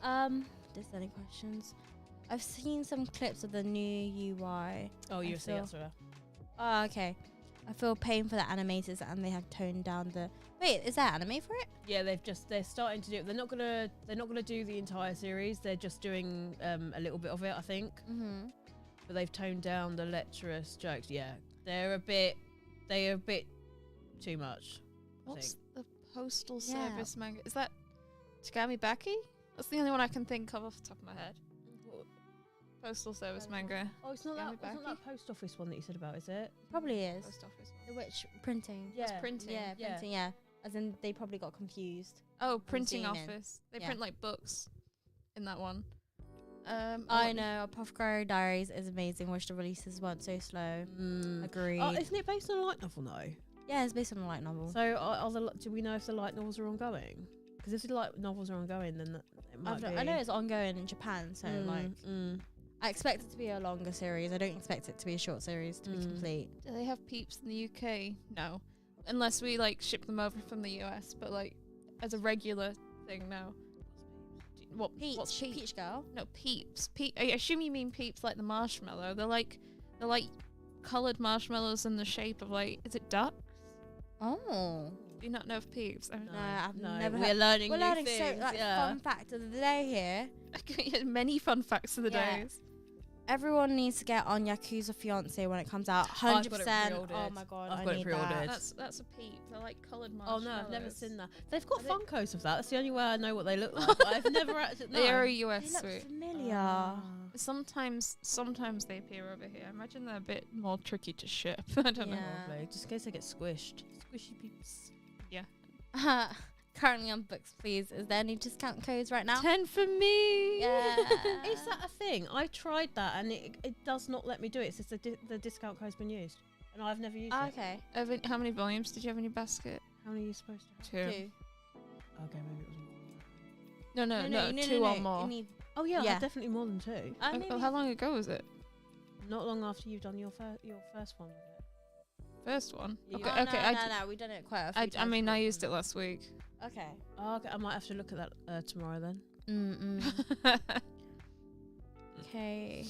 There's any questions? I've seen some clips of the new UI. Oh, you see, that's right. Oh, okay. I feel pain for the animators and they have toned down the. Wait, is there anime for it? Yeah, they're starting to do it. They're not gonna do the entire series. They're just doing a little bit of it, I think. Mm-hmm. But they've toned down the lecherous jokes. Yeah, they're a bit too much. What's the postal service manga? Is that Tagami Baki? That's the only one I can think of off the top of my head. Postal service manga. Oh, it's not that post office one that you said about, is it? Probably is. Post office The which printing? Yeah. That's printing. Yeah, printing. Yeah. As in, they probably got confused. Oh, printing seeing it. office. They Yeah. print like books in that one. I know. Apothecary Diaries is amazing. Wish the releases weren't so slow. Agreed. Oh, isn't it based on a light novel? No. Yeah, it's based on a light novel. So, do we know if the light novels are ongoing? Because if the light novels are ongoing, then it might be. I know it's ongoing in Japan, so I expect it to be a longer series. I don't expect it to be a short series to be complete. Do they have Peeps in the UK? No. Unless we like ship them over from the US, but like as a regular thing, no. What's Peeps? Peach Girl? No, Peeps. I assume you mean Peeps like the marshmallow. They're like coloured marshmallows in the shape of like, is it ducks? Oh. Do you not know of Peeps? No, I've never We're heard. learning We're new learning things. so fun fact of the day here. Many fun facts of the Yeah. days. Everyone needs to get on Yakuza Fiance when it comes out. 100%. pre-ordered. Oh my god, I've I got it need pre-ordered. that. That's a Peep. They're like coloured Oh marshmallows. no, I've never seen that. They've got Funkos of that. That's the only way I know what they look like. But I've never actually. They are a They US look suit. familiar. Sometimes they appear over here. I imagine they're a bit more tricky to ship. I don't know. Yeah. Probably. Just in case they get squished. Squishy peeps. Currently on books, please. Is there any discount codes right now? 10 for me. Yeah. Is that a thing? I tried that and it does not let me do it. It says the discount code's been used. And I've never used it. Okay. How many volumes did you have in your basket? How many are you supposed to have? 2. Two. Okay, maybe it was more. No, 2 or more. You need, Oh yeah, Yeah. definitely more than 2. How long ago was it? Not long after you've done your first one. First one. Yeah. Okay, oh, okay. no, we've done it quite a few times. I mean, I used it last week. Okay. Oh, okay. I might have to look at that tomorrow then. Okay.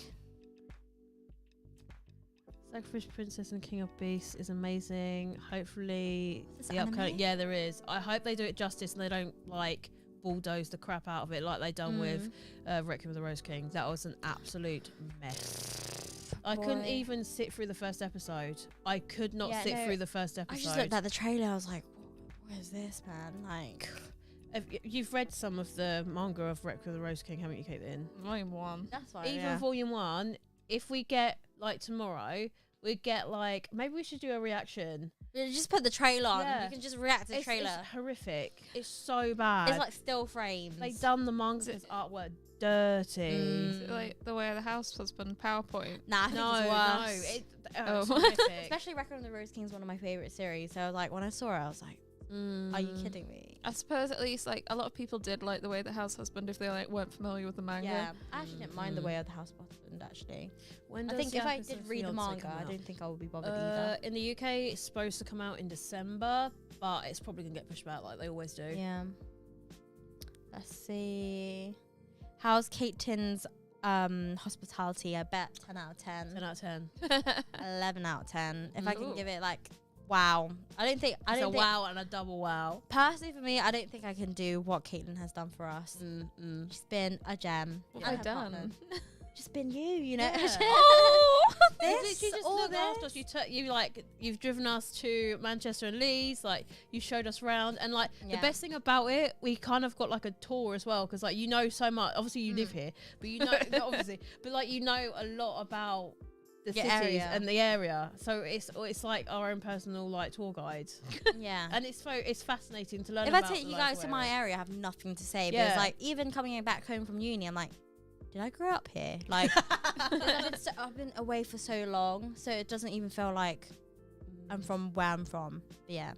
Sacrifice Princess and King of Beasts is amazing. Hopefully, Is this the upcoming. anime? Yeah, there is. I hope they do it justice and they don't like bulldoze the crap out of it like they done with Requiem of the Rose King. That was an absolute mess. I couldn't even sit through the first episode. I could not sit through the first episode. I just looked at the trailer. I was like, "What is this, man?" Like, You've read some of the manga of Requiem of the Rose King, haven't you, Caitlin? Volume 1. that's fine. Even volume 1. If we get like tomorrow, we'd get like maybe we should do a reaction. Just put the trailer on. Yeah. You can just react to the trailer. It's horrific. It's so bad. It's like still frames. They done the manga's artwork dirty. Is it like the way of the house husband PowerPoint? Nah, I think No, it's worse. it's horrific. Especially Requiem of the Rose King is one of my favorite series. So like when I saw it, I was like, "Are you kidding me?" I suppose at least like a lot of people did like the way of the house husband if they like weren't familiar with the manga. Yeah, I actually didn't mind the way of the house husband. Actually, When I does think if I Yakuza did read the Fiancé manga, come I out? don't think I would be bothered either. In the UK, it's supposed to come out in December, but it's probably gonna get pushed back like they always do. Yeah. Let's see. How's Kate Tin's hospitality? I bet 10 out of 10. 10 out of 10. 11 out of 10. If I can Ooh. give it like, wow. I don't think. It's a wow and a double wow. Personally, for me, I don't think I can do what Caitlin has done for us. She's been a gem. What And have I her partner. done? Just been you know. Yeah. Oh! This, You just all looked after this. us. You've driven us to Manchester and Leeds. Like you showed us around, and like the best thing about it, we kind of got like a tour as well because like you know so much. Obviously, you live here, but you know not obviously, but like you know a lot about the Your cities area. and the area. So it's like our own personal like tour guide, Yeah. and it's fascinating to learn. If I about take the you guys local to my area. area, I have nothing to say. Yeah. Because like even coming back home from uni, I'm like, did I grow up here? Like, I've been away for so long, so it doesn't even feel like I'm from where I'm from. But yeah.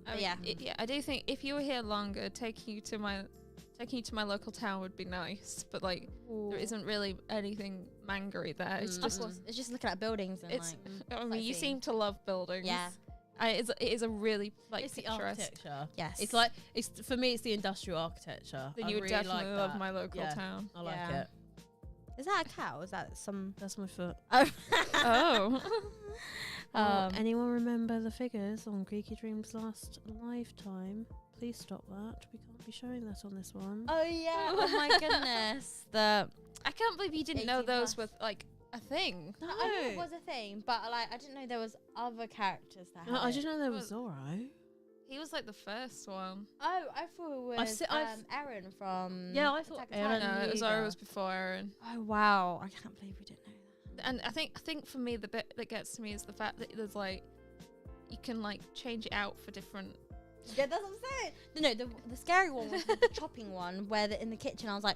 I mean, yeah. I do think if you were here longer, taking you to my local town would be nice. But like, there isn't really anything manga-y there. It's Of just, course, it's just looking at buildings and it's. like, I mean, you sightseeing. seem to love buildings. yeah, It is a really like It's the picturesque. architecture. yes. It's like for me, it's the industrial architecture. Then I you would really definitely like love that. my local Yeah. town. I like Yeah. it. Is that a cow? Is that some? That's my foot. Oh. Anyone remember the figures on Greeky Dream's last lifetime? Please stop that. We can't be showing that on this one. Oh yeah! Oh my goodness! I I can't believe you didn't know 18 those plus. with like a thing. No, knew it was a thing, but like I didn't know there was other characters that had No, I it. just know there was Well- Zorro. He was like the first one. Oh, I thought it was I've- Aaron from. Yeah, I thought Attack of Aaron. Titan. No, it was either. Zara was before Aaron. Oh wow! I can't believe we didn't know that. And I think for me the bit that gets to me is the fact that there's like you can like change it out for different. Yeah, that's what I'm saying. No, the scary one was the chopping one, where in the kitchen I was like,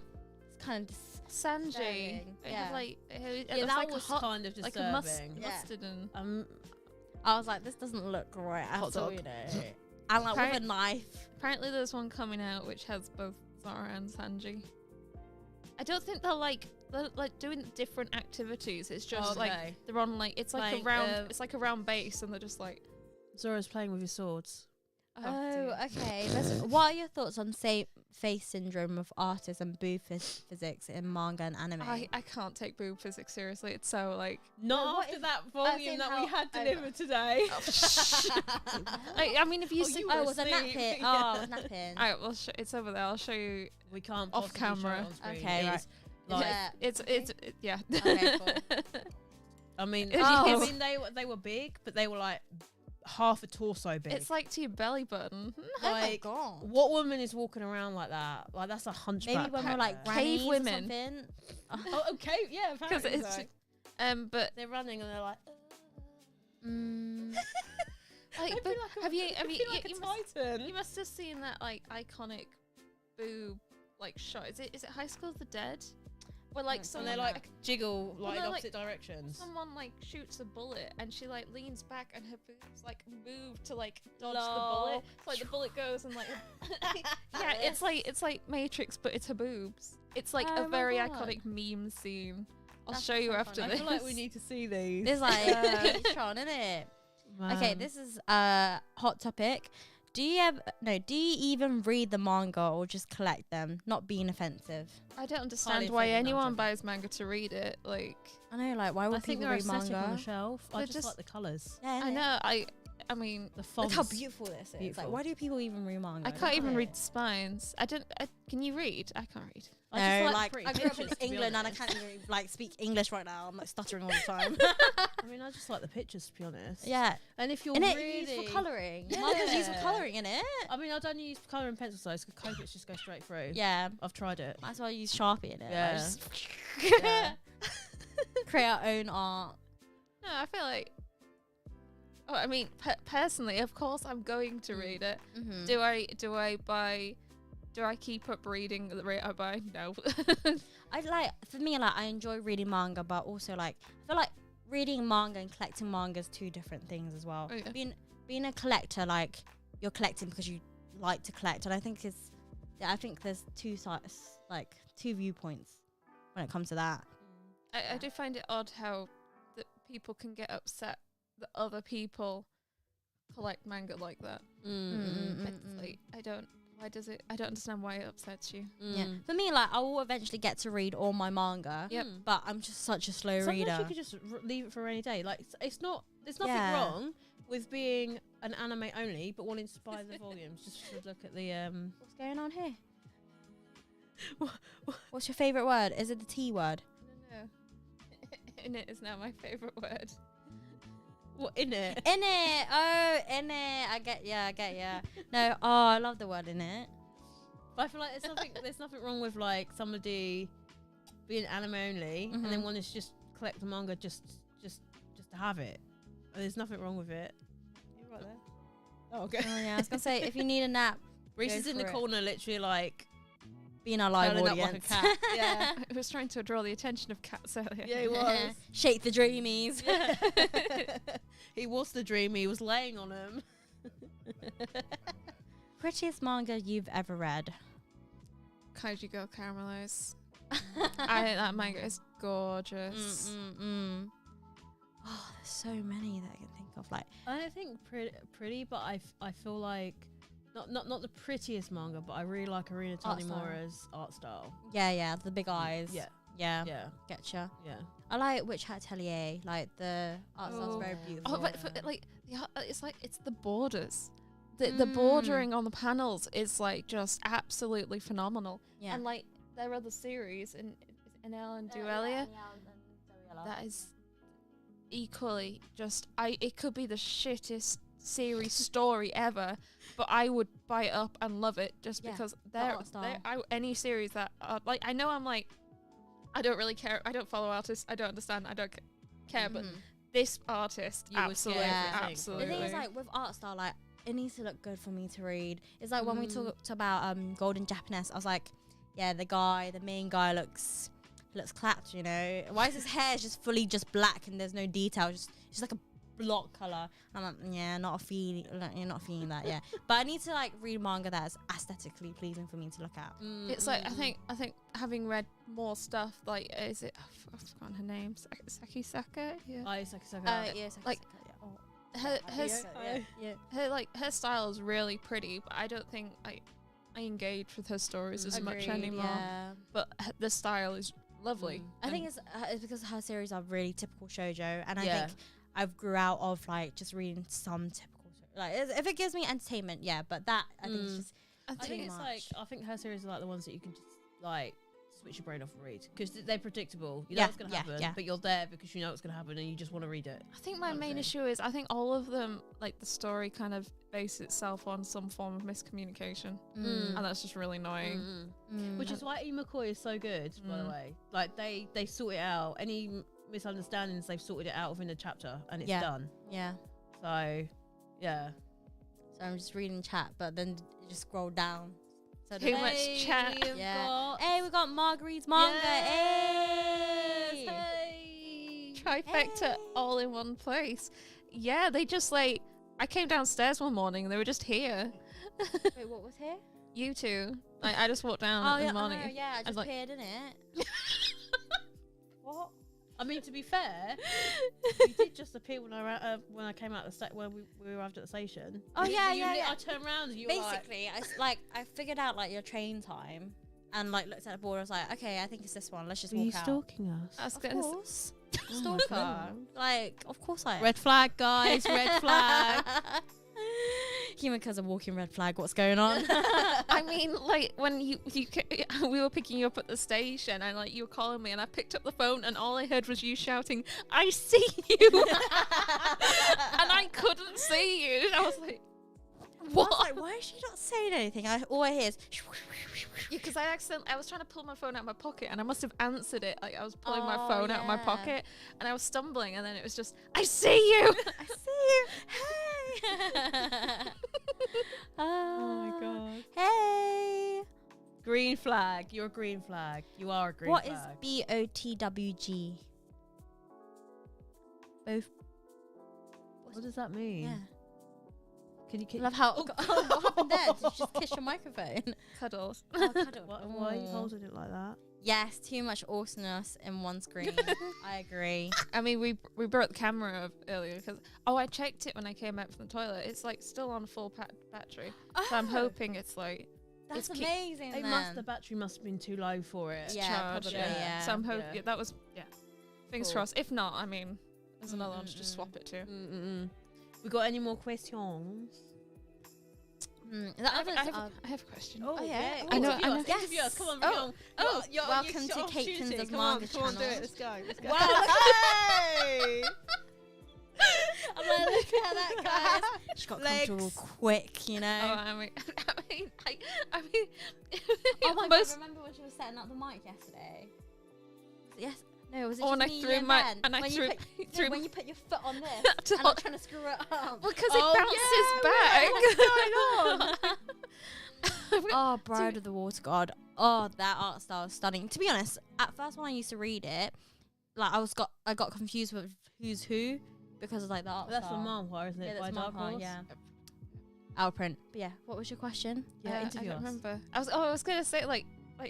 it's kind of Sanji. Disturbing, It yeah. had like it Yeah, looks that like was a hot, kind of like disturbing. a Yeah. mustard and I was like, this doesn't look right at Hot all, dog. you know. And like with a knife. apparently there's one coming out which has both Zara and Sanji. I don't think they're like doing different activities. It's just like they're on like it's like Playing, a round it's like a round base and they're just like Zora's playing with his swords. Oh, dear. okay. What are your thoughts on face syndrome of artists and booth physics in manga and anime? I can't take boob physics seriously. It's so like Not what after if- that as volume in that how- we had oh, delivered today. I mean if you Oh, see you Oh, were it was a asleep. napping. Yeah. Oh, it was napping. Alright, well it's over there. I'll show you. We can't Off possibly show it camera. on screen. Okay, It right. is, like, Yeah. It's yeah. Okay, cool. I mean, Oh. I mean they were big, but they were like half a torso big. It's like to your belly button. Oh my like, god. what woman is walking around like that? Like that's a hunchback. Maybe when we're like there. Cave grannies or women. something. Oh, okay, yeah, Because apparently it's so. but They're running and they're like. Mm. like, I'd but be like a- have you I'd be like you a must, titan? you must have seen that like iconic boob like shot. Is it High School of the Dead? Where like Mm, and someone they like jiggle like in they're, opposite directions. someone like shoots a bullet and she like leans back and her boobs like move to like dodge the Lol. bullet. So, like the bullet goes and like yeah, it's like Matrix, but it's her boobs. It's like Oh a my very God. iconic meme scene. I'll That's show you so after funny. I this. feel like we need to see these. It's like Tron, isn't it? Okay, Man. this is a hot topic. Do you even read the manga or just collect them? Not being offensive. I don't understand Highly why offended, no, anyone I'm buys manga to read it. Like, I know, like, why I would think people they're read aesthetic manga? on the shelf. I They're just just- like the colours. Yeah, I know. I mean, The Look fonts. how beautiful this is. Like, Beautiful. why do people even read manga? I can't even get read it. spines. Can you read? I can't read. I just No, like like pretty I grew up in pictures, to be England and I honest. can't even like speak English right now. I'm like stuttering all the time. I mean, I just like the pictures, to be honest. Yeah, And if you're and it really... used for colouring. Yeah. Manga's used for colouring in it. I mean, I don't use colour and pencil size because Copics just go straight through. Yeah, I've tried it. that's why I use Sharpie in it. Yeah. I just Yeah. create our own art. No, I feel like. Oh, I mean, personally, of course, I'm going to read it. Mm-hmm. Do I keep up reading at the rate I buy? No. For me, like, I enjoy reading manga, but also, like, I feel like reading manga and collecting manga is two different things as well. Oh, yeah. Being a collector, like, you're collecting because you like to collect, and I think there's two sides, like, two viewpoints when it comes to that. I do find it odd how that people can get upset that other people collect manga like that. It's like, I don't understand why it upsets you. Yeah, for me, like, I will eventually get to read all my manga. Yep. But I'm just such a slow Sometimes reader. you could just leave it for any day. Like, there's nothing Yeah. wrong with being an anime only, but wanting to buy the volumes just to look at the What's going on here? What's your favorite word? Is it the T word? No. In it is now my favorite word. what in it. In it. Oh, in it. I get ya. No, oh, I love the word in it. But I feel like there's nothing wrong with like somebody being anime only and then Mhm. wanting to just collect the manga just to have it. There's nothing wrong with it. You're right there. Oh, okay. Oh yeah, I was gonna say if you need a nap, Reese Go is in the for it. corner, literally like be in our live curling up like a audience. cat. Yeah. I was trying to draw the attention of cats earlier. Yeah, he was. Shake the dreamies. He was the dream. He was laying on him. Prettiest manga you've ever read? Kaiju Girl Caramelize. I think that manga is gorgeous. Oh, there's so many that I can think of. Like, I don't think pretty, but I feel like not the prettiest manga, but I really like Arina Art style. Tanimura's art style. yeah, the big eyes. Yeah, yeah, yeah, getcha. yeah. I like Witch Hat Atelier. Like the art style's Oh. very beautiful. Oh, but like it's the borders. The bordering on the panels is like just absolutely phenomenal. yeah. And like their other series in El and Duelia, that is equally just it could be the shittest series story ever, but I would buy it up and love it just Yeah, because the art style. any series that like I know I'm like I don't really care, I don't follow artists, I don't understand, I don't care, but this artist You would absolutely get everything absolutely The thing is, like, with art style, like, it needs to look good for me to read. It's like when we talked about Golden Japanese, I was like, yeah, the main guy looks clapped, you know. Why is his hair just fully just black and there's no detail, just like a block color? I'm like, yeah, not feeling that, yeah. But I need to like read manga that's aesthetically pleasing for me to look at. it's like I think having read more stuff, like is it I've forgotten her name, Saki Saka, yeah. Yes, like, her style is really pretty, but I don't think I engage with her stories as much anymore. Yeah. But the style is lovely. I think and it's because her series are really typical shoujo, and I Yeah. think I've grew out of like just reading some typical like if it gives me entertainment, yeah. But that I think it's just I I think think too it's much. like I think her series are like the ones that you can just like switch your brain off and read because they're predictable. You Yeah, know what's gonna yeah, happen, yeah. but you're there because you know what's gonna happen and you just want to read it. I think my Not main true. issue is I think all of them, like the story kind of base itself on some form of miscommunication, and that's just really annoying. Which is why Imakoi is so good, by the way. Like they sort it out. Any misunderstandings, they've sorted it out within a chapter and it's Yeah. done. yeah. So yeah. So I'm just reading chat, but then you just scroll down. So Too much chat. we've Yeah. got- Hey, we got Marguerite's manga. Yes, Hey. hey. Trifecta Hey. all in one place. Yeah, they just like I came downstairs one morning and they were just here. Wait, what was here? You two. Like I just walked down in the morning. yeah, I was just like- appeared in it. What? I mean, to be fair, you did just appear when I came out when we arrived at the station. Oh yeah. I turned around and you were basically, I figured out like your train time and like looked at the board. I was like, okay, I think it's this one. Let's just walk out. stalking us? I was Of gonna course. Oh my Stalker. God. Like, of course I am. Red flag, guys. Red flag. Human cause a walking red flag. What's going on? I mean, like when we were picking you up at the station, and like you were calling me, and I picked up the phone, and all I heard was you shouting, "I see you," and I couldn't see you. And I was like, "What?" I was like, why is she not saying anything? All I hear is. Because I was trying to pull my phone out of my pocket, and I must have answered it. Like I was pulling my Oh, phone out of my yeah. pocket, and I was stumbling, and then it was just, "I see you." I see you. Hey. Oh my God. Hey. Green flag. You're a green flag. You are a green What is flag. BOTWG? Both. What does that mean? Yeah. Can you? Love how. Oh, what happened there? Did you just kiss your microphone? Cuddles. Oh, cuddle. Why are you Oh. holding it like that? Yes, too much awesomeness in one screen. I agree. I mean, we brought the camera up earlier because I checked it when I came out from the toilet. It's like still on full battery, so I'm hoping it's like That's it's amazing. The battery must have been too low for it. Yeah, charged. probably, yeah. So I'm hoping Yeah. that was Fingers Cool. crossed. If not, I mean, there's another one to just swap it to. We got any more questions? I have a question. Oh, yeah. I know- Interview I us, know- interview us. Come on, Oh, bring on. oh, welcome to Kate Tins' manga Come on, do channel. it. Let's go. Let's go. Wow, Hey! I'm like, look at that, guys. She got comfortable Legs. quick, you know. Oh, I mean, I mean, Oh my most- god! Remember when she was setting up the mic yesterday? Yes. No, was it Oh, just and I me, threw you and my- Ben? and I when threw- you put, threw- when you put your foot on this To and I'm hold- trying to screw it up. because Oh, it bounces back. What's going on? Oh, Bride of the Water God. Oh, that art style is stunning. To be honest, at first when I used to read it, like I got confused with who's who because of like the art That's style. the manhwa, isn't it? Yeah, By that's Dark manhwa, Horse? yeah. Outprint. But yeah, what was your question? Yeah, I interview don't us. remember. I was gonna say like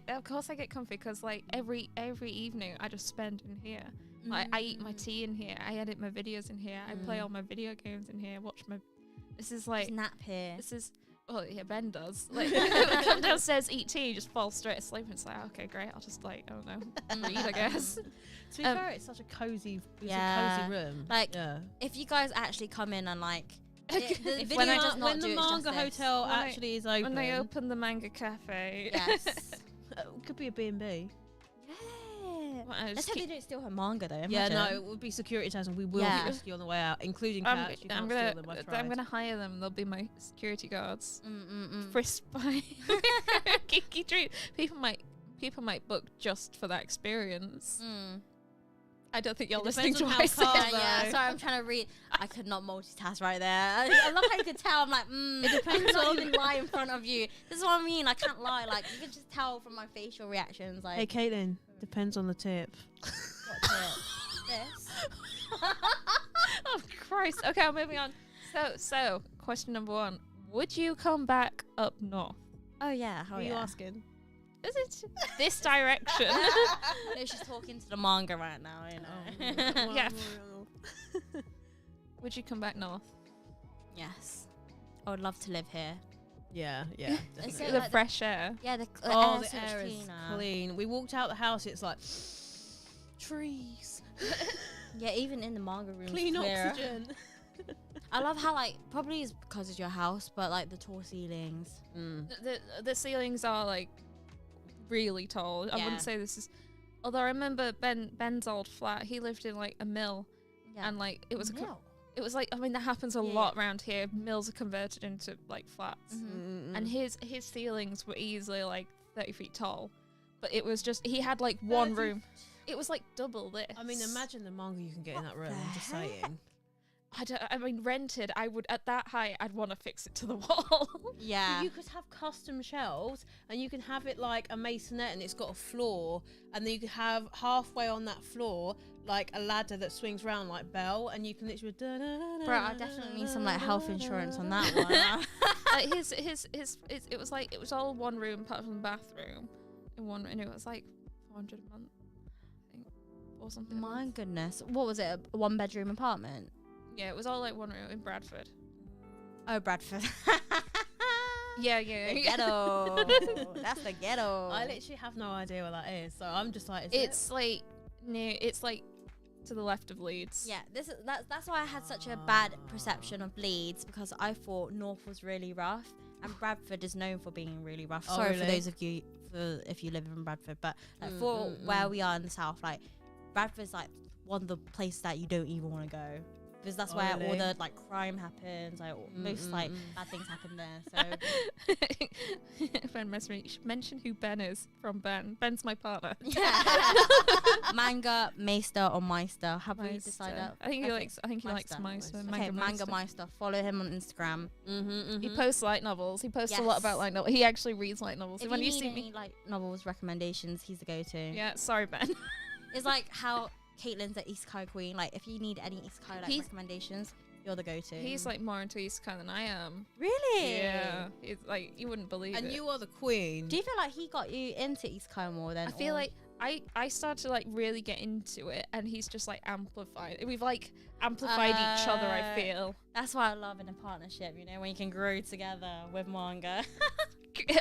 of course I get comfy because like every evening I just spend in here. Like I eat my tea in here. I edit my videos in here. I play all my video games in here. Watch my. This is like. Just nap here. This is. Well, yeah, Ben does. Like, come downstairs, eat tea, just fall straight asleep, and it's like, okay, great. I'll just like, I don't know, read, I guess. To be fair, it's such a cozy, Yeah. cozy room. Like, yeah. if you guys actually come in and like, the video When I- does not when do the its manga justice. hotel When I- actually is open, When they open the manga cafe, Yes. could be a B&B. Yeah. Well, I Let's just hope they keep- don't steal her manga though. Yeah, imagine. no, it would be security tags, and we will Yeah. risk you on the way out, including I'm, cats. You I'm can't gonna, steal them. I tried. I'm gonna hire them. They'll be my security guards. Mm. Frisked by Kiki Dream. People might book just for that experience. Mm. I don't think you're It listening depends to on what I how said. calm Yeah, though. sorry, I'm trying to read. I could not multitask right there. I love how you could tell. I'm like, it depends. I cannot even lie in front of you. This is what I mean. I can't lie. Like you can just tell from my facial reactions. Like, Hey, Caitlin, depends on the tip. what's it? This. Oh Christ. Okay, I'm moving on. So question number 1: would you come back up north? Oh yeah. How Who are you yeah. asking? Is it this direction? No, she's talking to the manga right now. You know. Yeah. Would you come back north? Yes. I would love to live here. Yeah, yeah. It's definitely. so The like fresh air. Yeah, the Oh, air's the so much air is cleaner. clean. We walked out the house. It's like trees, Yeah, even in the manga room. clean oxygen. I love how like probably it's because it's your house, but like the tall ceilings. The ceilings are like really tall. I Yeah. wouldn't say this is. Although I remember Ben's old flat. He lived in like a mill, Yeah. and like it was a Milk. it was like, I mean, that happens a Yeah. lot around here. Mills are converted into like flats, Mhm. and his ceilings were easily like 30 feet tall, but it was just he had like one room. It was like double this. I mean, imagine the manga you can get in that room. I'm just the heck? saying. I mean, rented. I would at that height. I'd want to fix it to the wall. Yeah. You could have custom shelves, and you can have it like a masonette, and it's got a floor, and then you could have halfway on that floor like a ladder that swings round like Belle, and you can literally. Bro, I definitely need some like health insurance on that one. Like it was like it was all one room apart from the bathroom in one, and it was like 400 a month. I think or something. My goodness. What was it? A 1-bedroom apartment? Yeah, it was all like one room in Bradford. Oh, Bradford. Yeah. The ghetto. That's the ghetto. I literally have no idea what that is, so I'm just like, It's like near. It's like to the left of Leeds. Yeah, that's why I had such a bad perception of Leeds, because I thought North was really rough, and Bradford is known for being really rough. Oh, Sorry for really? those of you if you live in Bradford, but like for where we are in the south, like Bradford's like one of the places that you don't even want to go, because that's where all really? the like crime happens, like most like bad things happen there. So Ben Mesri, you should mention who Ben is from Ben. Ben's my partner. yeah. Manga Meister or Meister, have we Meister. decided? I think he Okay. likes. I think he likes Meister. Meister. Okay, Manga Meister. Follow him on Instagram. He posts light novels. He posts a lot Yes. about light novels. He actually reads light novels. If When you you need see any me, like novels recommendations, he's the go-to. yeah. Sorry, Ben. It's like how Caitlin's the Isekai queen. Like if you need any Isekai like recommendations, you're the go-to. He's like more into isekai than I am. really? Yeah. It's like you wouldn't believe and it. you are the queen. Do you feel like he got you into Isekai more than? I feel like I started to like really get into it, and he's just like amplified. We've like amplified each other. I feel. that's why I love in a partnership. You know, when you can grow together with manga.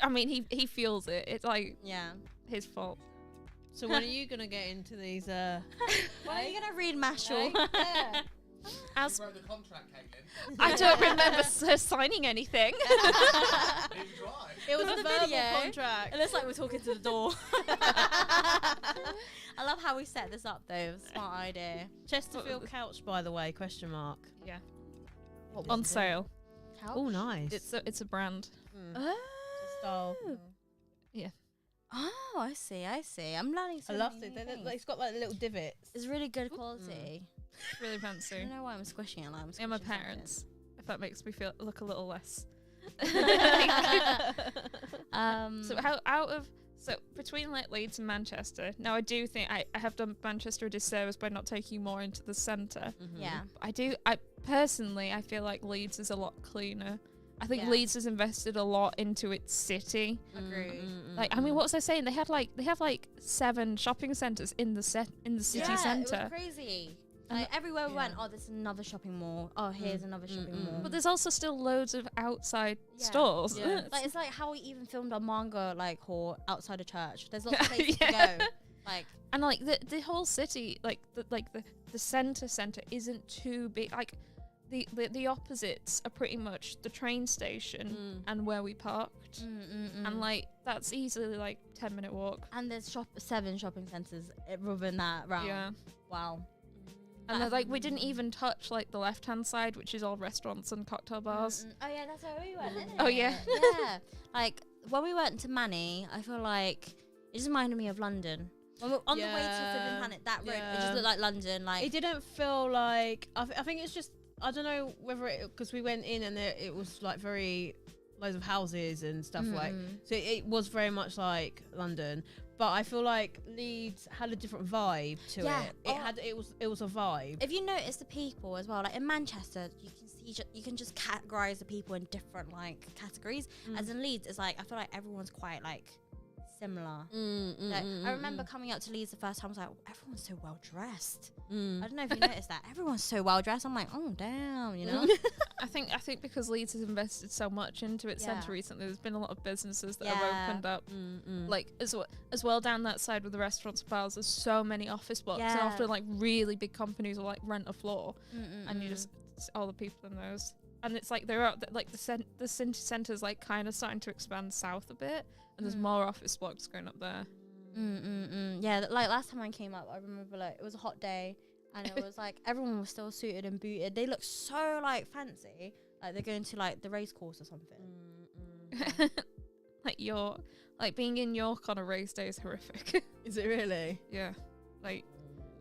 I mean, he feels it. It's like Yeah. his fault. So when are you gonna get into these? When are you gonna read Mashal? As You wrote the contract, Caitlin. I don't remember her signing anything. Neither do I. It was From a the verbal video. contract. It looks like we're talking to the door. I love how we set this up though. Smart idea. Chesterfield couch, by the way? Question mark. Yeah. What On was it? sale. Couch? Oh, nice. It's a brand. Oh. style. Yeah. Oh, I see. I'm learning so I love many it. new things. It's got like little divots. It's really good quality. Really I fancy. don't know why I'm squishing it like I'm Yeah, my squishing parents. If that makes me feel look a little less. something. So so between like Leeds and Manchester, now I do think I have done Manchester a disservice by not taking you more into the centre. Yeah. I personally I feel like Leeds is a lot cleaner. I think Yeah. Leeds has invested a lot into its city. Agreed. Like I mean, what was I saying? They have like 7 shopping centres in the city It centre. was crazy. Like everywhere we went, there's another shopping mall. Oh, here's another shopping mall. But there's also still loads of outside Yeah. stores. Yeah. Like it's like how we even filmed our manga like haul outside a church. There's lots of places Yeah. to go. Like And like the whole city, like the centre isn't too big. Like the opposites are pretty much the train station and where we parked. And like that's easily like 10-minute walk. and there's 7 shopping centres within that round. Yeah. Wow. And then, like we didn't even touch like the left hand side, which is all restaurants and cocktail bars. Oh yeah, that's where we went. Isn't Oh, it? yeah. Yeah. Like when we went to Manny, I feel like it just reminded me of London. When we're on the way to Forbidden Planet, that road, it just looked like London. Like It didn't feel like. I think it's just. I don't know whether because we went in and it was like very loads of houses and stuff like. So it was very much like London, but I feel like Leeds had a different vibe to Yeah. it. It was a vibe. if you notice the people as well, like in Manchester, you can see you can just categorize the people in different like categories. As in Leeds, it's like I feel like everyone's quite like similar. Like, I remember coming out to Leeds the first time. I was like, everyone's so well dressed. I don't know if you noticed that. Everyone's so well dressed. I'm like, oh damn, you know. I think because Leeds has invested so much into its Yeah. centre recently, there's been a lot of businesses that Yeah. have opened up. Like as well down that side with the restaurants and bars, there's so many office blocks, and Yeah. often like really big companies will like rent a floor, and you just all the people in those. And it's like they're out like the city centre's like kind of starting to expand south a bit, and there's more office blocks going up there. Yeah, like last time I came up, I remember like it was a hot day, and it was like everyone was still suited and booted. They look so like fancy, like they're going to like the race course or something. Like being in York on a race day is horrific. Is it really? Yeah, like,